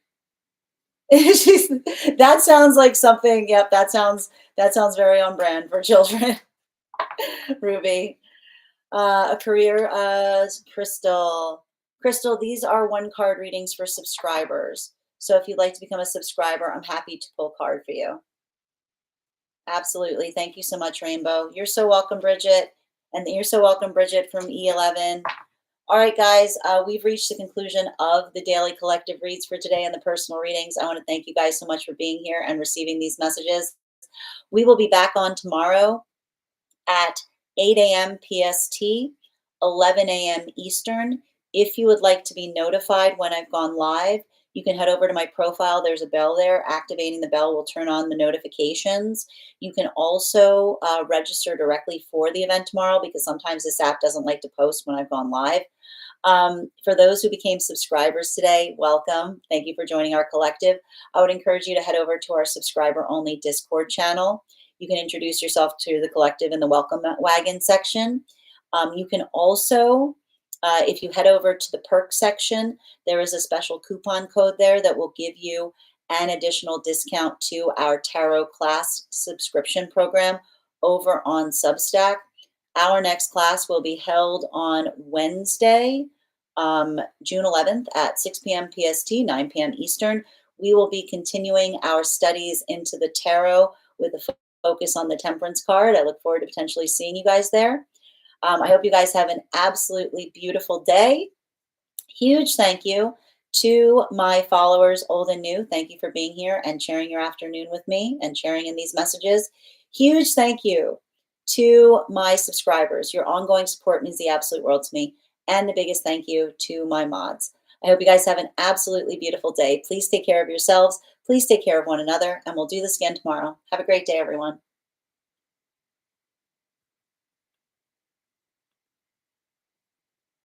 That sounds like something. Yep, that sounds very on brand for children. Ruby, a career, Crystal. Crystal, these are one card readings for subscribers. So if you'd like to become a subscriber, I'm happy to pull a card for you. Absolutely. Thank you so much, Rainbow. You're so welcome, Bridget. And you're so welcome, Bridget from E11. All right, guys, we've reached the conclusion of the daily collective reads for today and the personal readings. I want to thank you guys so much for being here and receiving these messages. We will be back on tomorrow at 8 a.m. PST, 11 a.m. Eastern. If you would like to be notified when I've gone live, you can head over to my profile. There's a bell there. Activating the bell will turn on the notifications. You can also register directly for the event tomorrow because sometimes this app doesn't like to post when I've gone live. For those who became subscribers today, welcome. Thank you for joining our collective. I would encourage you to head over to our subscriber only Discord channel. You can introduce yourself to the collective in the welcome wagon section. You can also, if you head over to the perk section, there is a special coupon code there that will give you an additional discount to our tarot class subscription program over on Substack. Our next class will be held on Wednesday, June 11th at 6 p.m. PST, 9 p.m. Eastern. We will be continuing our studies into the tarot with a focus on the Temperance card. I look forward to potentially seeing you guys there. I hope you guys have an absolutely beautiful day. Huge thank you to my followers, old and new. Thank you for being here and sharing your afternoon with me and sharing in these messages. Huge thank you to my subscribers. Your ongoing support means the absolute world to me. And the biggest thank you to my mods. I hope you guys have an absolutely beautiful day. Please take care of yourselves. Please take care of one another. And we'll do this again tomorrow. Have a great day, everyone.